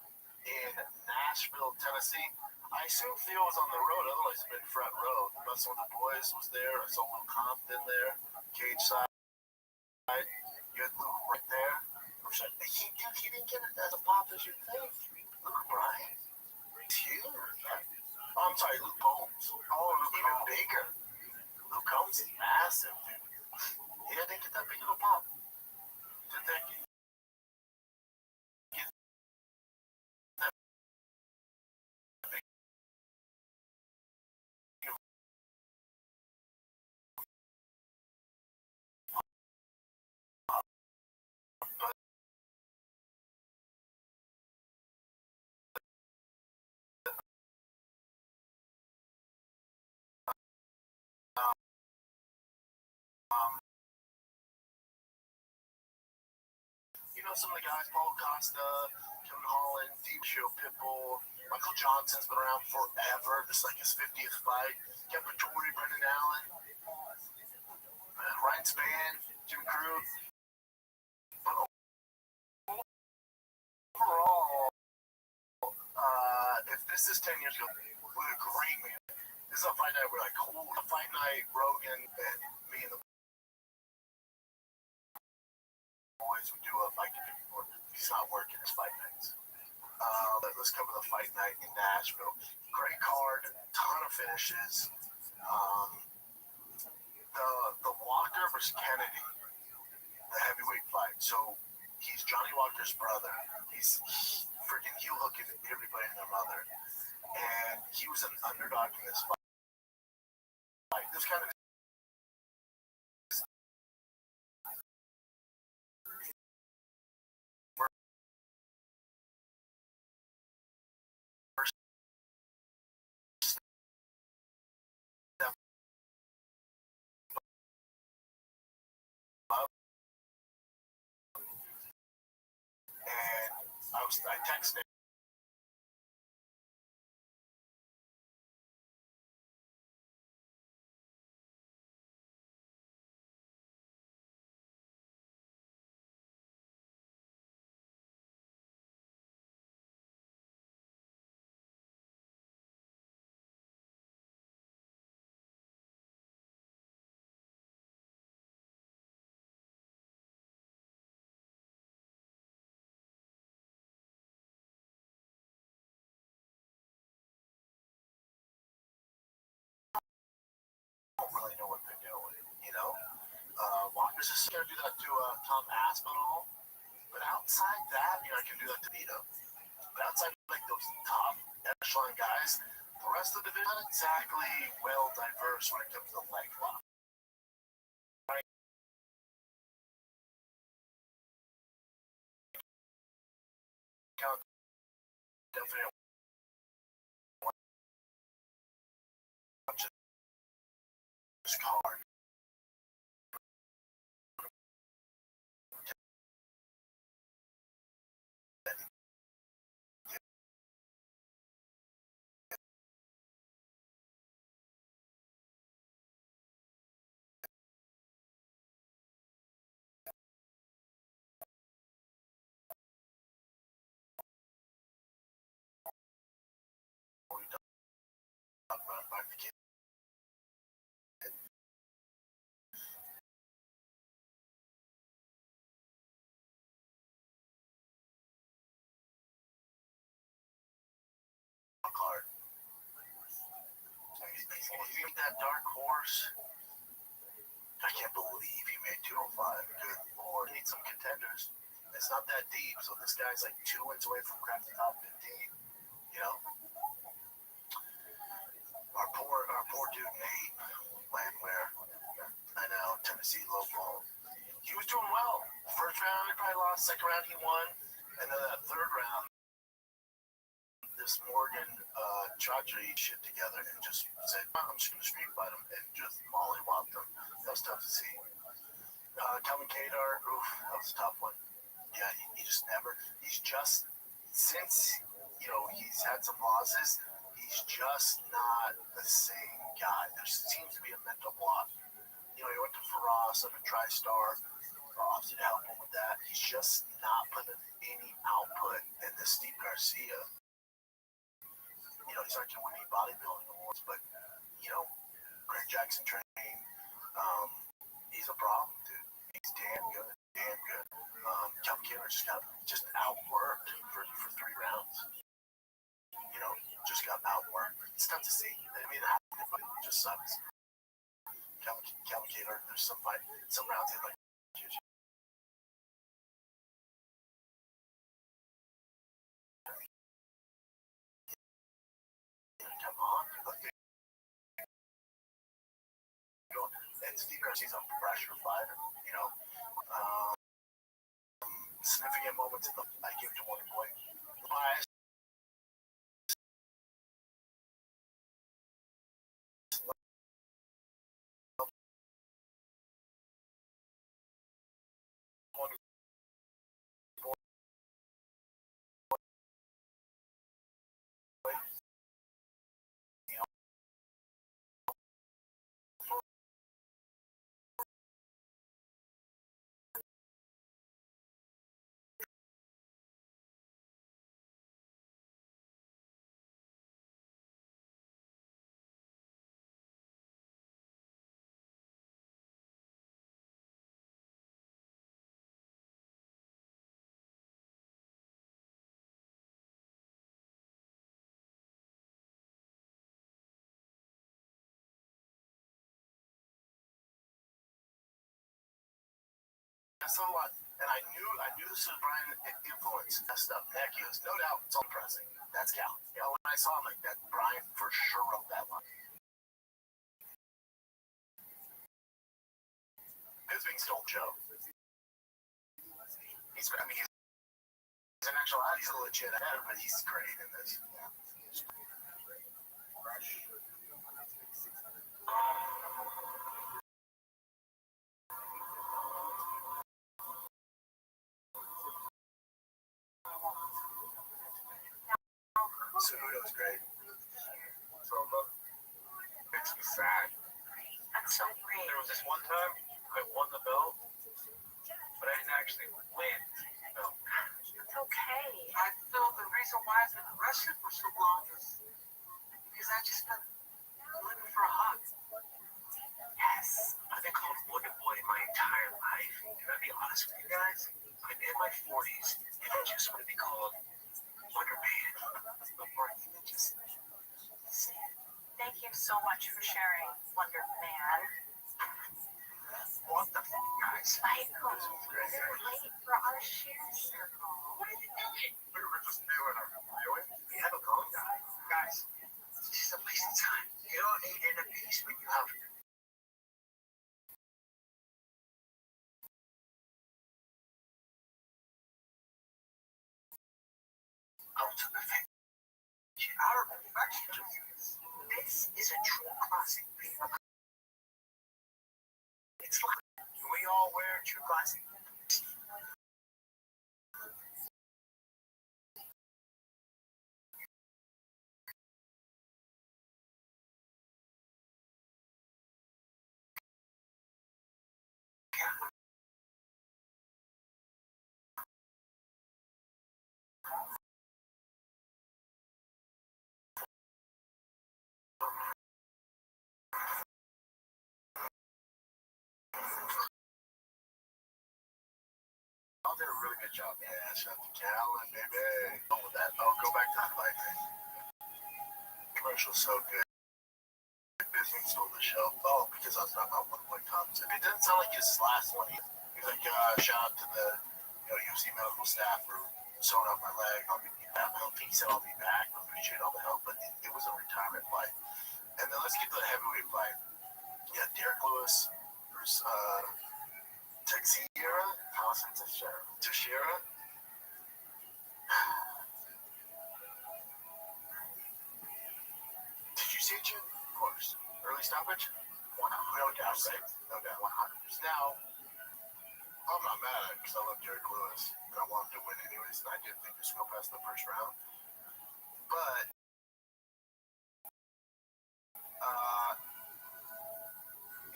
in Nashville, Tennessee. I assume Theo was on the road, otherwise he'd been front row. But some of the boys was there. I saw Luke Compton there, cage side. You had Luke right there. He didn't get it as a pop as you think. Luke Bryan. Huge. Oh, I'm sorry, Luke Combs. Oh, even bigger. Luke Combs is massive, dude. He didn't get that big of a pop. Did they get that big pop? But some of the guys, Paul Costa, Kevin Holland, Deep Show, Pitbull, Michael Johnson's been around forever. This is like his 50th fight. Kevin Torrey, Brendan Allen, Ryan Spann, Jim Crew. But overall, if this is 10 years ago, what a great man. This is a fight night we're like, cool. A fight night, Rogan and me and the boys would do a fight night before. He's not working his fight nights. Let's cover the fight night in Nashville. Great card, ton of finishes. The Walker versus Kennedy, the heavyweight fight. So he's Johnny Walker's brother. He's freaking heel hooking everybody and their mother. And he was an underdog in this fight. This kind of I texted don't really know what they're doing, Walker's just gonna do that to Tom Aspinall, but outside that, I can do that to Vito. But outside like those top echelon guys, The rest of the division not exactly well diverse when it comes to leg lock. Count definitely this card. Card. He made that dark horse. I can't believe he made 205. Good lord. He needs some contenders. It's not that deep, so this guy's like 2 wins away from cracking the top 15. You know? Our poor dude Nate Landwehr. I know, Tennessee local. He was doing well. First round he probably lost, second round he won. And then that third round, this Morgan Chaudhry shit together and just said, I'm just going to street fight him and just mollywopped him. That was tough to see. Calvin Kadar, oof, that was a tough one. Yeah, he just never, he's just, since, you know, he's had some losses, he's just not the same guy. There seems to be a mental block. You know, he went to Faraz up at TriStar, obviously to help him with that. He's just not putting any output. And this Steve Garcia, you know, he's not going to win any bodybuilding awards, but, you know, Greg Jackson training, he's a problem, dude. He's damn good, damn good. Kelvin Killer just got outworked for 3 rounds. You know, just got outworked. It's tough to see. I mean, it just sucks. Kelvin Killer, there's some rounds in like, come on, and Steve Garcia's a pressure fighter, you know. Significant moments in the I give to Wonder Boy. Bias. So and I knew this was Brian influence. Messed up neck. He goes, no doubt, it's all pressing. That's Cal. You know, when I saw him like that, Brian for sure wrote that line. Bisping stole Joe. He's an actual, he's a legit actor, but he's great in this. Yeah. Cejudo's great. So look, makes me sad. That's so great. There was this one time I won the belt, but I didn't actually win the belt. It's okay. I feel the reason why I've been wrestling for so long is because I just been looking for a hug. Yes. I've been called Wonder Boy my entire life. Can I be honest with you guys? I'm in my 40s, and I just want to be called Wonder Man. Or even just say it. Thank you so much for sharing, Wonder Man. What the fuck, guys? Michael, we're late for our share circle. What are you doing? We were just doing a viewing. We have a gong guy. Guys, she's a to perfection. Our perfection. This is a true classic. It's like we all wear true classic. Y'all did a really good job. Yeah, shout out to Callan, baby. Oh, with that. Oh, go back to the light thing. Commercial's so good. Business stole the show. Oh, because I was talking about 1 point content. It didn't sound like his last one. He's like, shout out to the UFC medical staff for sewing up my leg. I don't think he said I'll be back. I appreciate all the help, but it was a retirement fight. And then let's get to the heavyweight fight. Yeah, Derek Lewis versus Teixeira. Allison Teixeira. Did you see it, Jim? Of course. Early stoppage? 100. No doubt, right? No doubt. 100. Now, I'm not mad at it because I love Derek Lewis and I want him to win anyways. And I did think this would go past the first round. But,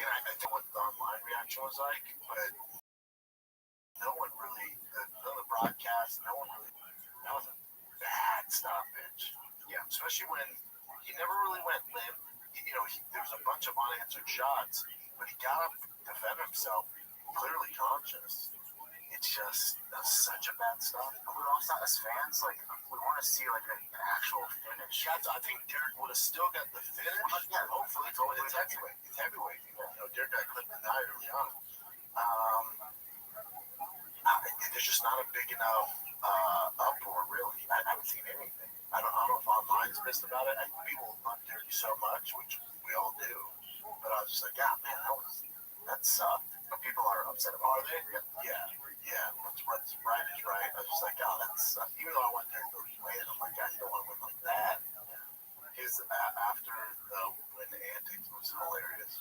I think what the online reaction was like, but no one really, none of the broadcasts, no one really, that was a bad stoppage. Yeah, especially when he never really went limp. There was a bunch of unanswered shots, but he got up to defend himself, clearly conscious. It's just such a bad stop. We also, as fans, we want to see an actual finish. I think Derek would have still got the finish. Yeah, hopefully. It's heavyweight. It's heavyweight. Derek got clipped in the eye early on. There's just not a big enough uproar, really. I haven't seen anything. I don't know if online's pissed about it. People love Derek so much, which we all do. But I was just like, man, that sucked. But people are upset about it. Are they? Yeah. What's right is right. I was just like, that sucked. Even though I want Derek to win, I'm like, God, you don't want to win like that. His after the win antics was hilarious.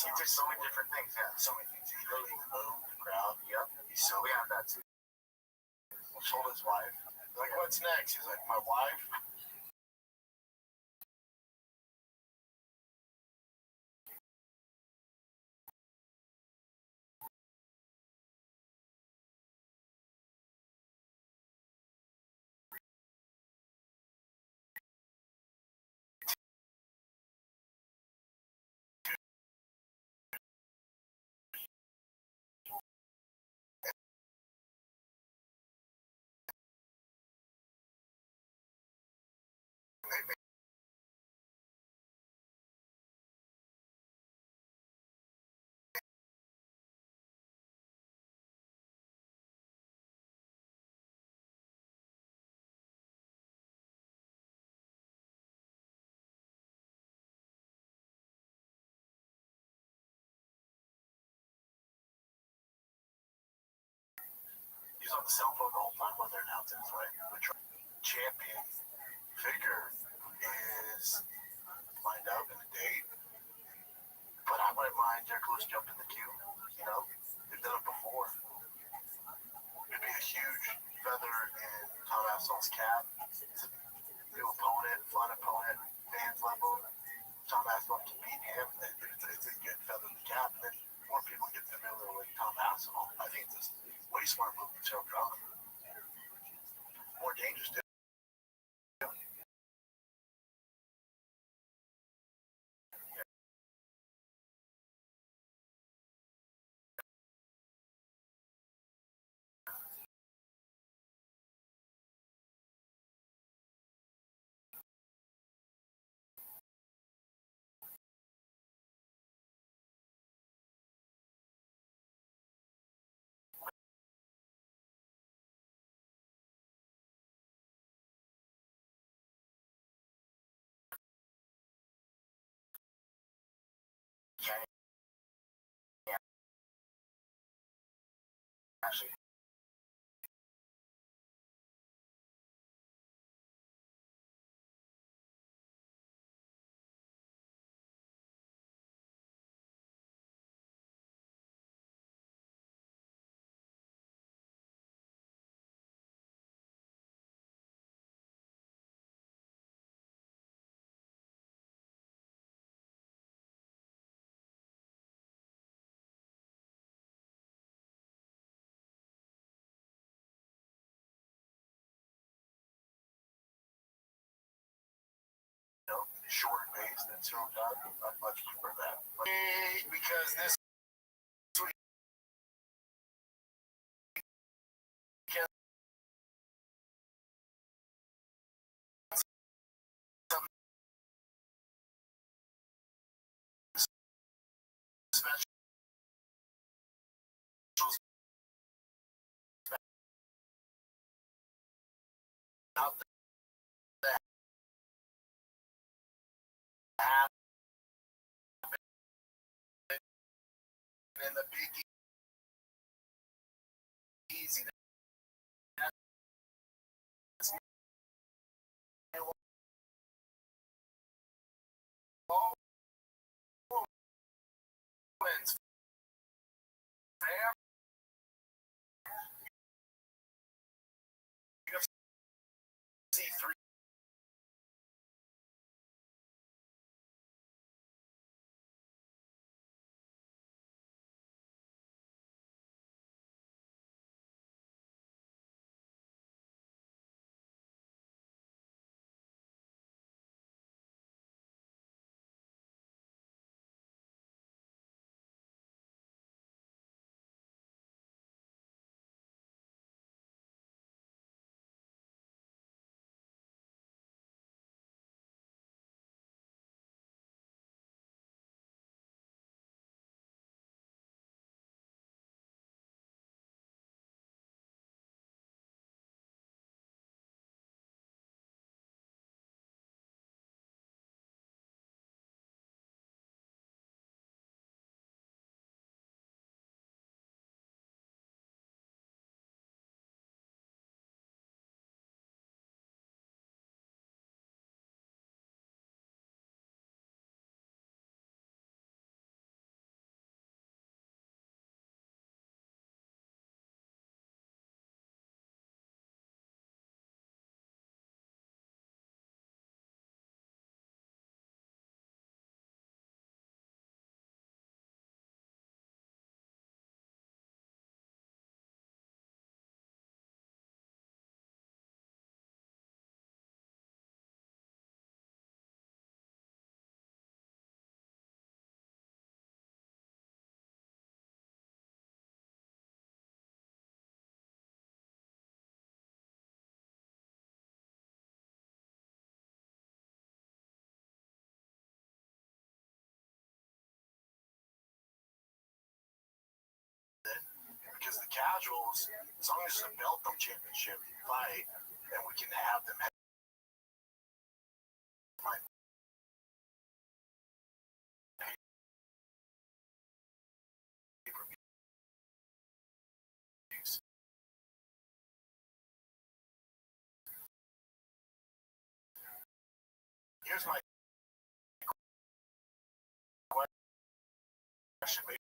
He did so many different things. Yeah, so many things. He really moved the crowd. Yep. We have that too. He told his wife, like, what's next? He's like, my wife. He's on the cell phone the whole time while they're announcing his fight. The champion figure is lined up in a date. But I wouldn't mind Derek Lewis jumping the queue. They've done it before. It'd be a huge feather in Tom Aspinall's cap. New opponent, fun opponent, fans level. Tom Aspinall can beat him. It's a good feather in the cap. And then more people get familiar with Tom Aspinall. I think it's way smart move to Joe Gunn. More dangerous too. Actually, short base than zero dot. I much prefer that. Because this out there in the big easy. That's wins fair. UFC 3. Because the casuals, as long as it's a belt championship fight, then we can have them have pay-per-views. Here's my question.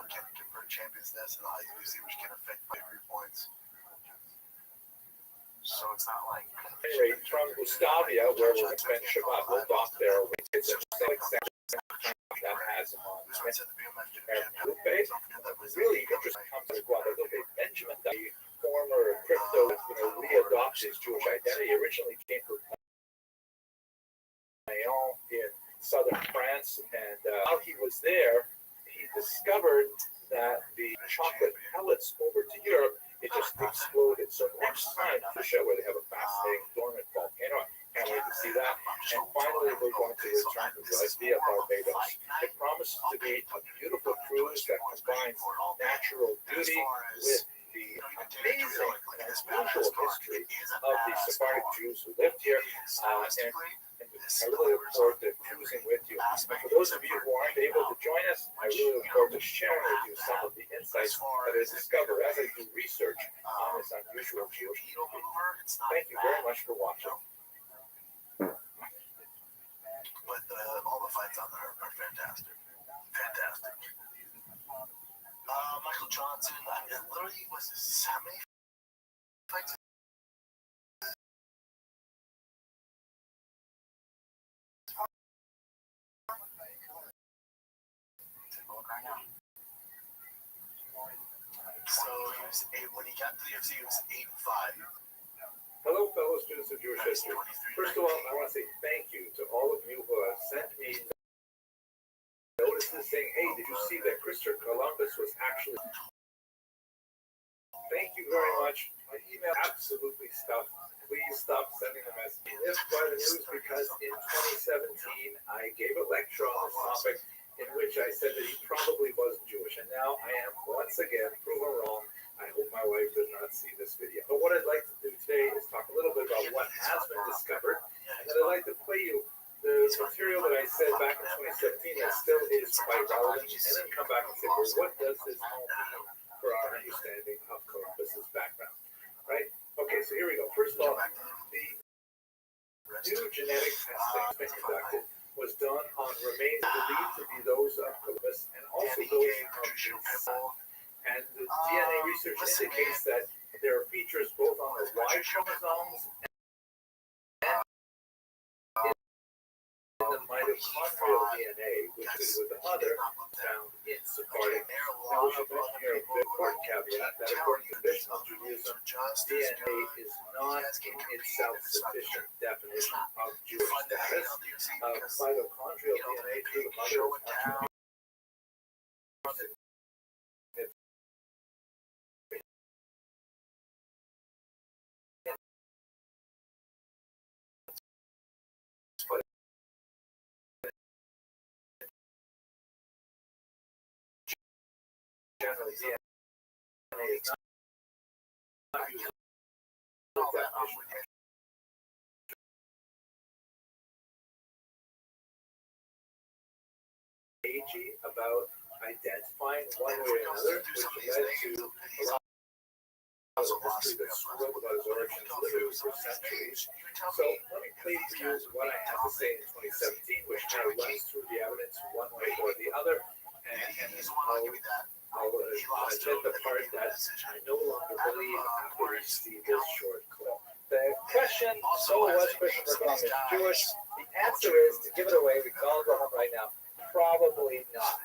Can convert champions nest and IUC, which can affect pay-per-view points. So it's not like. Anyway, from Gustavia, where we're going to spend Shabbat, we'll dock there. It's a that has him on. Group base. Really interesting company. Well, Benjamin, the former crypto, readopted his Jewish identity. Originally came from Lyon in southern France, and while he was there, he discovered that the chocolate pellets over to Europe, it just exploded. So next time to show where they have a fascinating dormant volcano, can't wait to see that. And finally, we're going to return to via Barbados. It promises to be a beautiful cruise that combines natural beauty with the amazing and unusual history of the Sephardic Jews who lived here, and with I really look forward to cruising with you. And for those of you who aren't able to join us, I really look forward to sharing with you some of the insights that I discover as I do research on this unusual Jewish movie. Thank you very much for watching. But all the fights on there are fantastic. Fantastic. Michael Johnson, literally, was this how many fights? So he was when he got to the UFC, he was 8-5. Hello, fellow students of Jewish history. First of all, I want to say thank you to all of you who have sent me notices saying, hey, did you see that Christopher Columbus was actually... Thank you very much. My email absolutely stuffed. Please stop sending the message. This by the news because in 2017, I gave a lecture on this topic in which I said that he probably was Jewish. And now I am once again proven wrong. I hope my wife does not see this video. But what I'd like to do today is talk a little bit about what has been discovered. And then I'd like to play you the material that I said back in 2017 that still is quite relevant. And then come back and say, well, what does this all mean for our understanding of Columbus's background? Right? Okay, so here we go. First of all, the new genetic testing that's been conducted was done on remains believed to be those of Columbus and also those of his son. And the DNA research indicates that there are features both on the Y chromosomes and in the mitochondrial DNA, which is with the mother, found in Sephardic. Now, we should mention here a very important caveat that according to traditional Judaism, DNA is not in itself sufficient definition of Jewish status. Mitochondrial DNA through the mother is much more significant. Generally, DNA is not used as a definition. About identifying one way or another, which led to a lot of history that spoke about his origins literally for centuries. So let me play for you what I had to say in 2017, which kind of runs through the evidence one way or the other, and I'll admit the part that I no longer believe after you see this short clip. The question, so was Christopher Columbus Jewish? The answer is, to give it away, we can all go home right now. Probably not.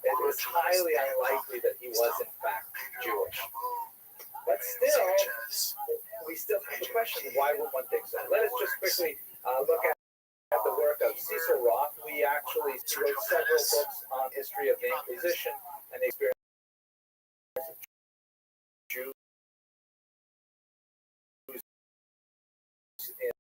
It is highly unlikely that he was in fact Jewish. But still, we still have the question, why would one think so? Let us just quickly look at the work of Cecil Roth. We actually wrote several books on history of the Inquisition and the experience of Jews in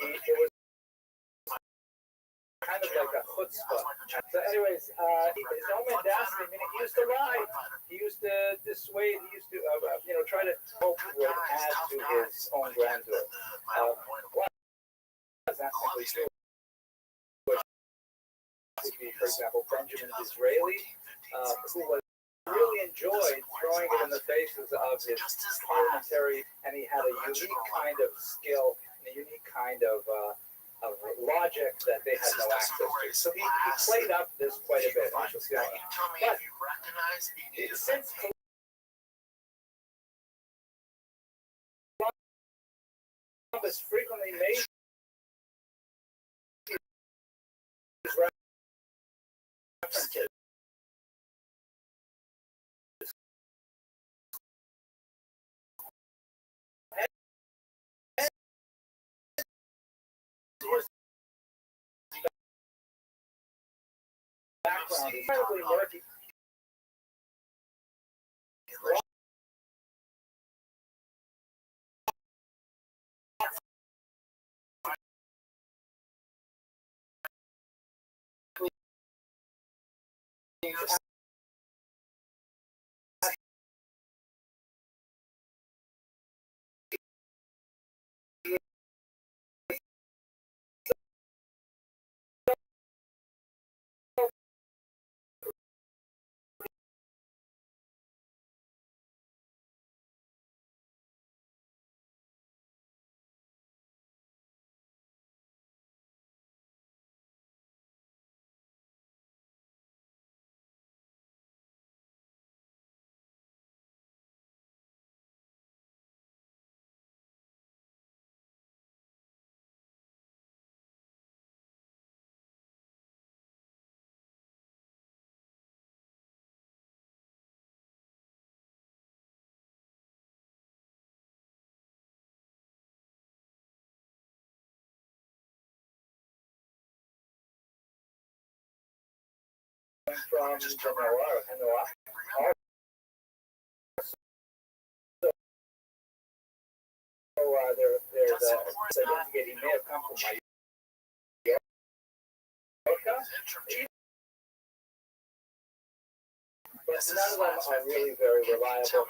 it was kind of like a chutzpah. So anyways, his own mendacity, meaning he used to lie. He used to dissuade, he used to, try to hope would add to his own grandeur. Was ethnically Jewish would be, for example, Benjamin Disraeli, who was really enjoyed throwing it in the faces of his parliamentary, and he had a unique kind of skill and a unique kind of logic that they had no access to. So he played up this quite a bit. But since Columbus frequently made his references background is incredibly murky. From Genoa, there's a certificate he may have come from my but none of them are really very reliable.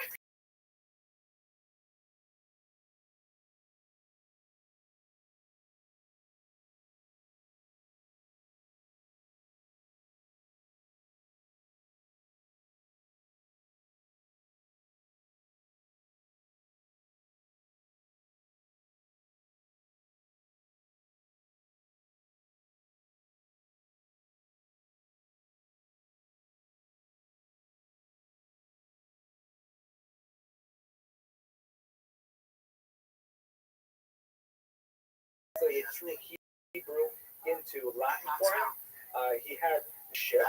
Through Hebrew into Latin for him. He had ship.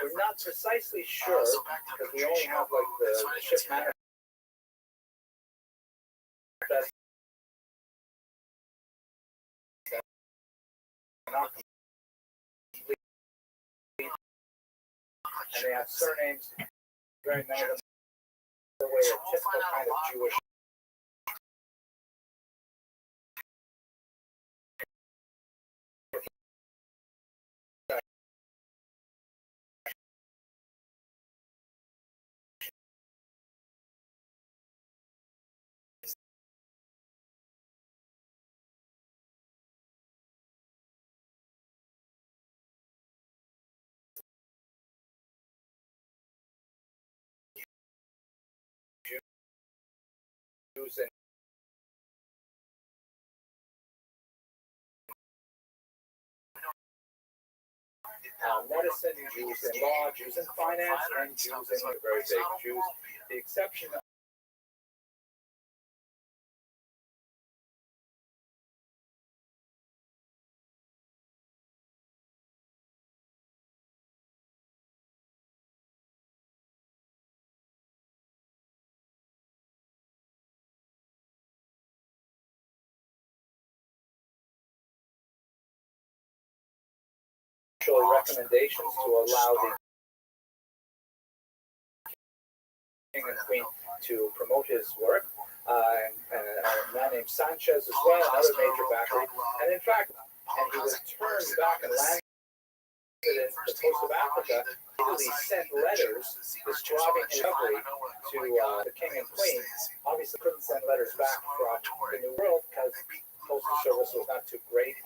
We're not precisely sure because we only have like the ship manner. And they have surnames. Very many of them the way a typical kind of Jewish. Jews and medicine, Jews in law, Jews in finance, and Jews in the very big Jews. The exception of recommendations to allow the king and queen to promote his work, and a man named Sanchez as well, another major backer. And in fact, he was turned back and landed in the coast of Africa. He sent letters describing his recovery to the king and queen. Obviously, couldn't send letters back from the New World because postal service was not too great,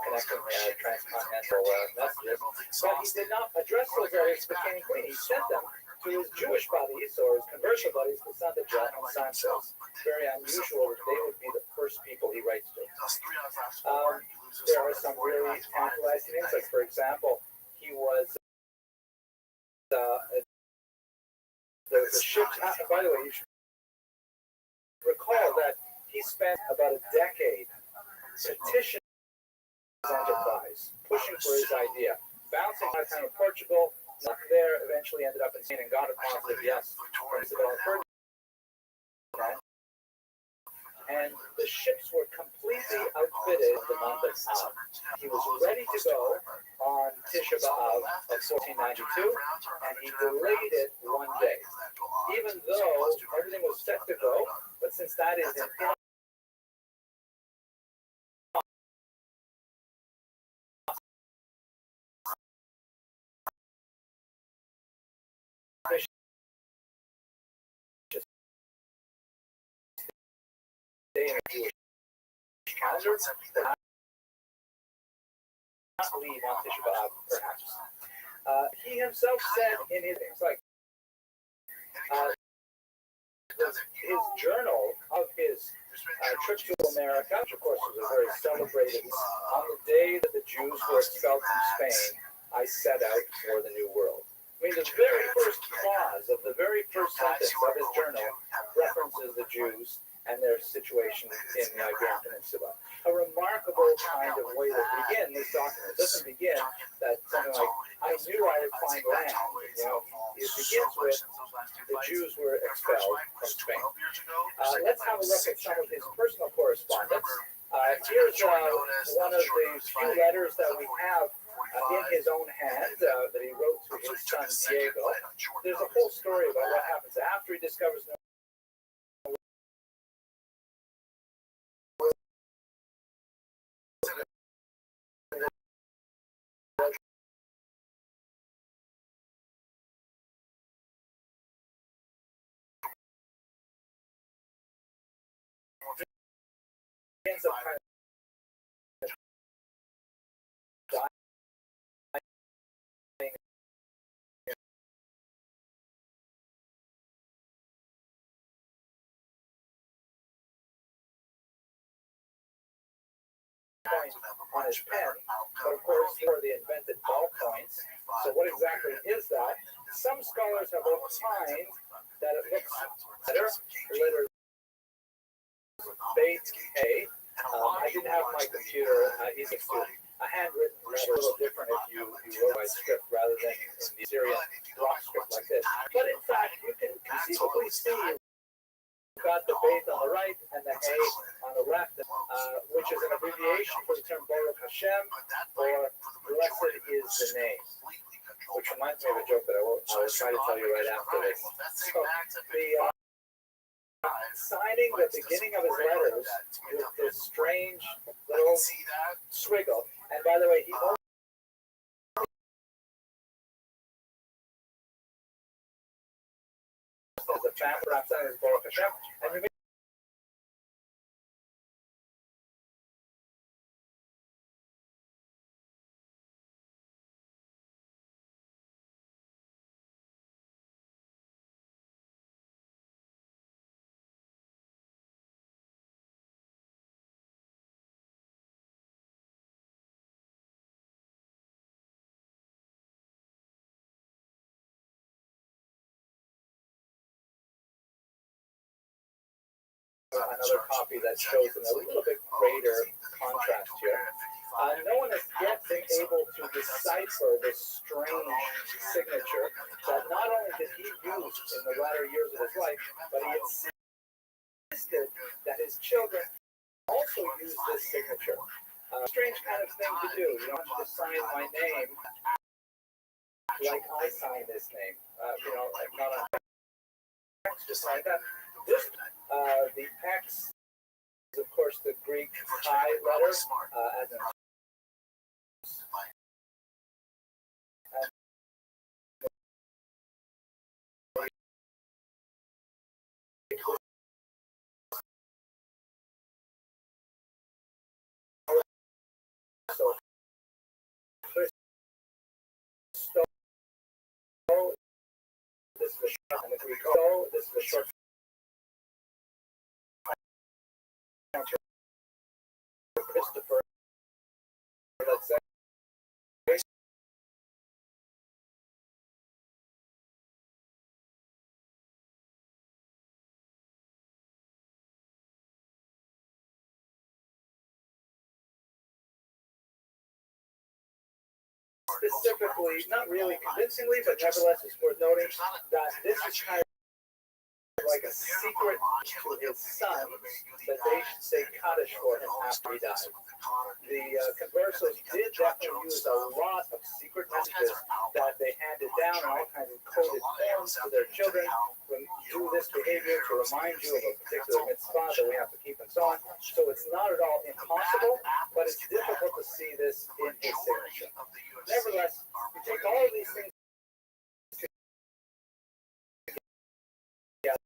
connecting transcontinental messages. But he did not address those letters to the king and queen. He sent them to his Jewish buddies or his conversion buddies, the Santachet and Sanchez. Very unusual that they would be the first people he writes to. There are some really tantalizing things, like, for example, he was the ship. By the way, you should recall that he spent about a decade petitioning his enterprise, pushing for his idea, bouncing out of time in Portugal, not there, eventually ended up in Spain and got a positive yes from Isabel Ferdinand. And the ships were complete completely outfitted the month of Av. He was ready to go on Tisha B'Av of 1492, and he delayed it one day. Even though everything was set to go, but since that is an day in a Jewish calendar, not leave on Tisha B'Av, perhaps. He himself said in his things, like his journal of his trip to America, which of course was a very celebrated, on the day that the Jews were expelled from Spain, I set out for the New World. I mean, the very first clause of the very first sentence of his journal references the Jews and their situation in the Iberian Peninsula. A remarkable kind of way to begin this document. It doesn't begin that something like, I knew I would find land. You know, it begins with, the Jews were expelled from Spain. Let's have a look at some of his personal correspondence. Here's one of the few letters that we have in his own hand that he wrote to his son Diego. There's a whole story about what happens after he discovers ends up kind of on his pen, but of course he the invented ballpoints. So what exactly is that? Some scholars have opined that it looks better. The letter Beit A. I didn't have my computer easy to a handwritten letter, a little different if you wrote by script rather than in the Syrian block script like this. But in fact, you can conceivably see you've got the Beit on the right and the Hey on the left, which is an abbreviation for the term Baruch Hashem, or blessed is the name, which reminds me of a joke that I will try to tell you right after this. So the signing the beginning of his letters with this strange little squiggle, and by the way, he only as a fan for signing his Baruch Hashem, and you may another copy that shows in a little bit greater contrast here. No one has yet been able to decipher this strange signature that not only did he use in the latter years of his life, but he insisted that his children also use this signature. Strange kind of thing to do. You don't have to sign my name like I sign this name. Like not on text, just like that. This, the X is, of course, the Greek chi letter, as in so this is the short, and the Greek this is the short. Christopher, let's say. Specifically, not really convincingly, but nevertheless, it's worth noting that this is kind of like a secret to his son that they Kaddish for him after he died. The conversos did definitely use a lot of secret messages that they handed down in all kinds of coded forms to their children. When do this behavior to remind you of a particular mitzvah that we have to keep and so on. So it's not at all impossible, but it's difficult to see this in his signature. Nevertheless, you take all of these things together.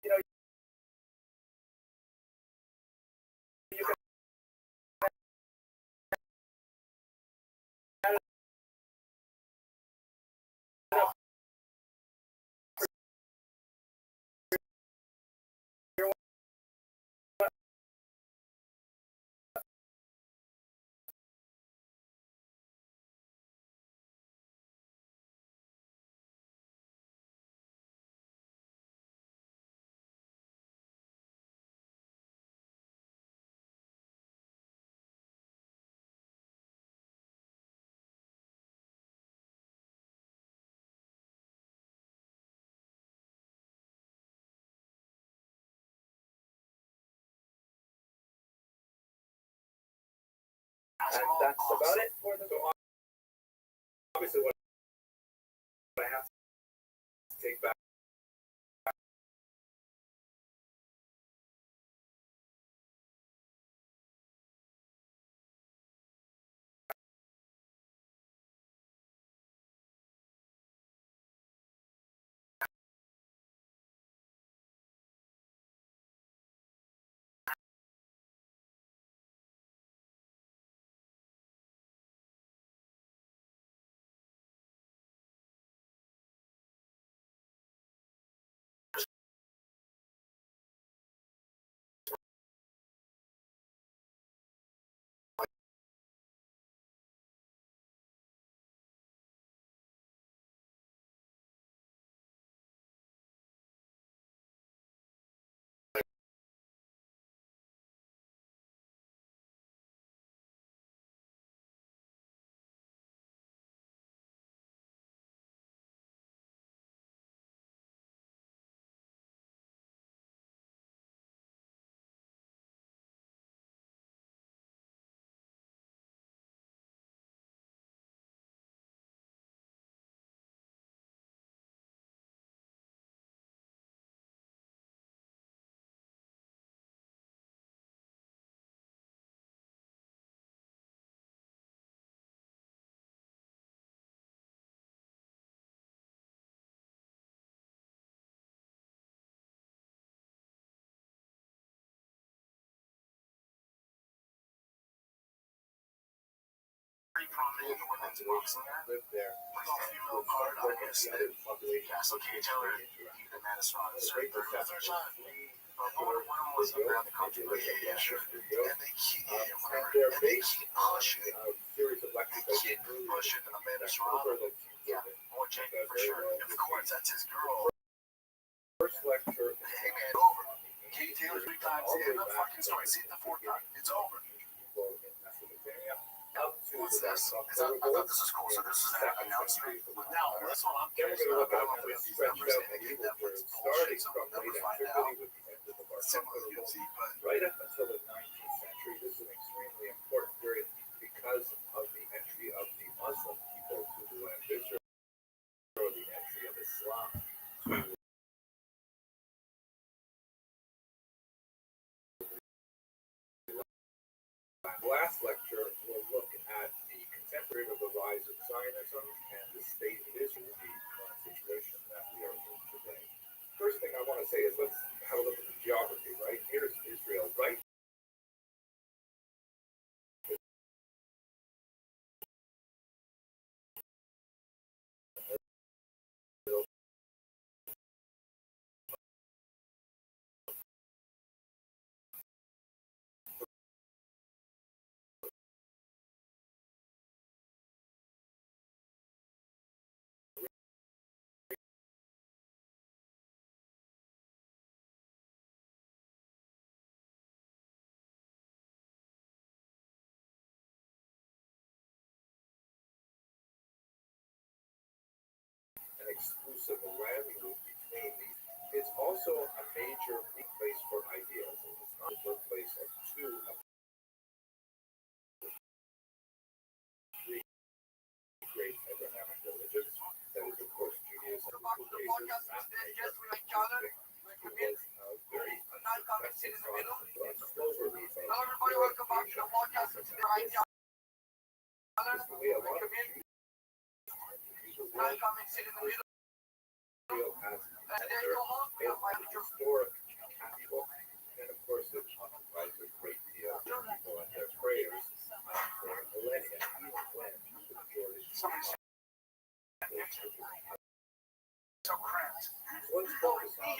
You know, you can and that's about it for the. So obviously, what I have to take back. Pretty prominent in the women's boxing there. Lived there. Like a female card, I guess. Castle Cage Taylor, the Madison, third time. One of them was around the country, but yeah, sure. And they keep, They're based pushing, on a series of lectures that keep pushing Amanda Serrano. Yeah, more Jackie for sure. And of course, that's his girl. First lecture. Hey man, over. Katie Taylor 3 times in the fucking story. See it the 4th time. It's over. What's this? I thought this was cool. So this is an announcement. Now, this one I'm curious about. I don't know if we have these numbers and they get Netflix bullshit, so we'll never find out. Similar to UFC, but Right up until the 19th century, this is an extremely important period because of the entry of the Muslim people to the land of Israel, or the entry of Islam to last lecture, we'll look at the contemporary of the rise of Zionism and the state of Israel, the current situation that we are in today. First thing I want to say is let's have a look at the geography, right? Here's Israel, right? exclusive land use between these. It's also a major place for ideas. It's not the birthplace of two of three great Abrahamic religions. That is, of course, Judaism, who raises not very Everybody welcome back to the podcast. It's the right job. I'll come and sit in the middle. There's no hope. We have my historic capital, and of course, it occupies a great deal of people and their prayers for millennia, even when the majority so cramped. Let's focus on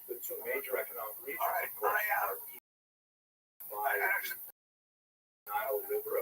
the two major economic regions, of course, are Nile River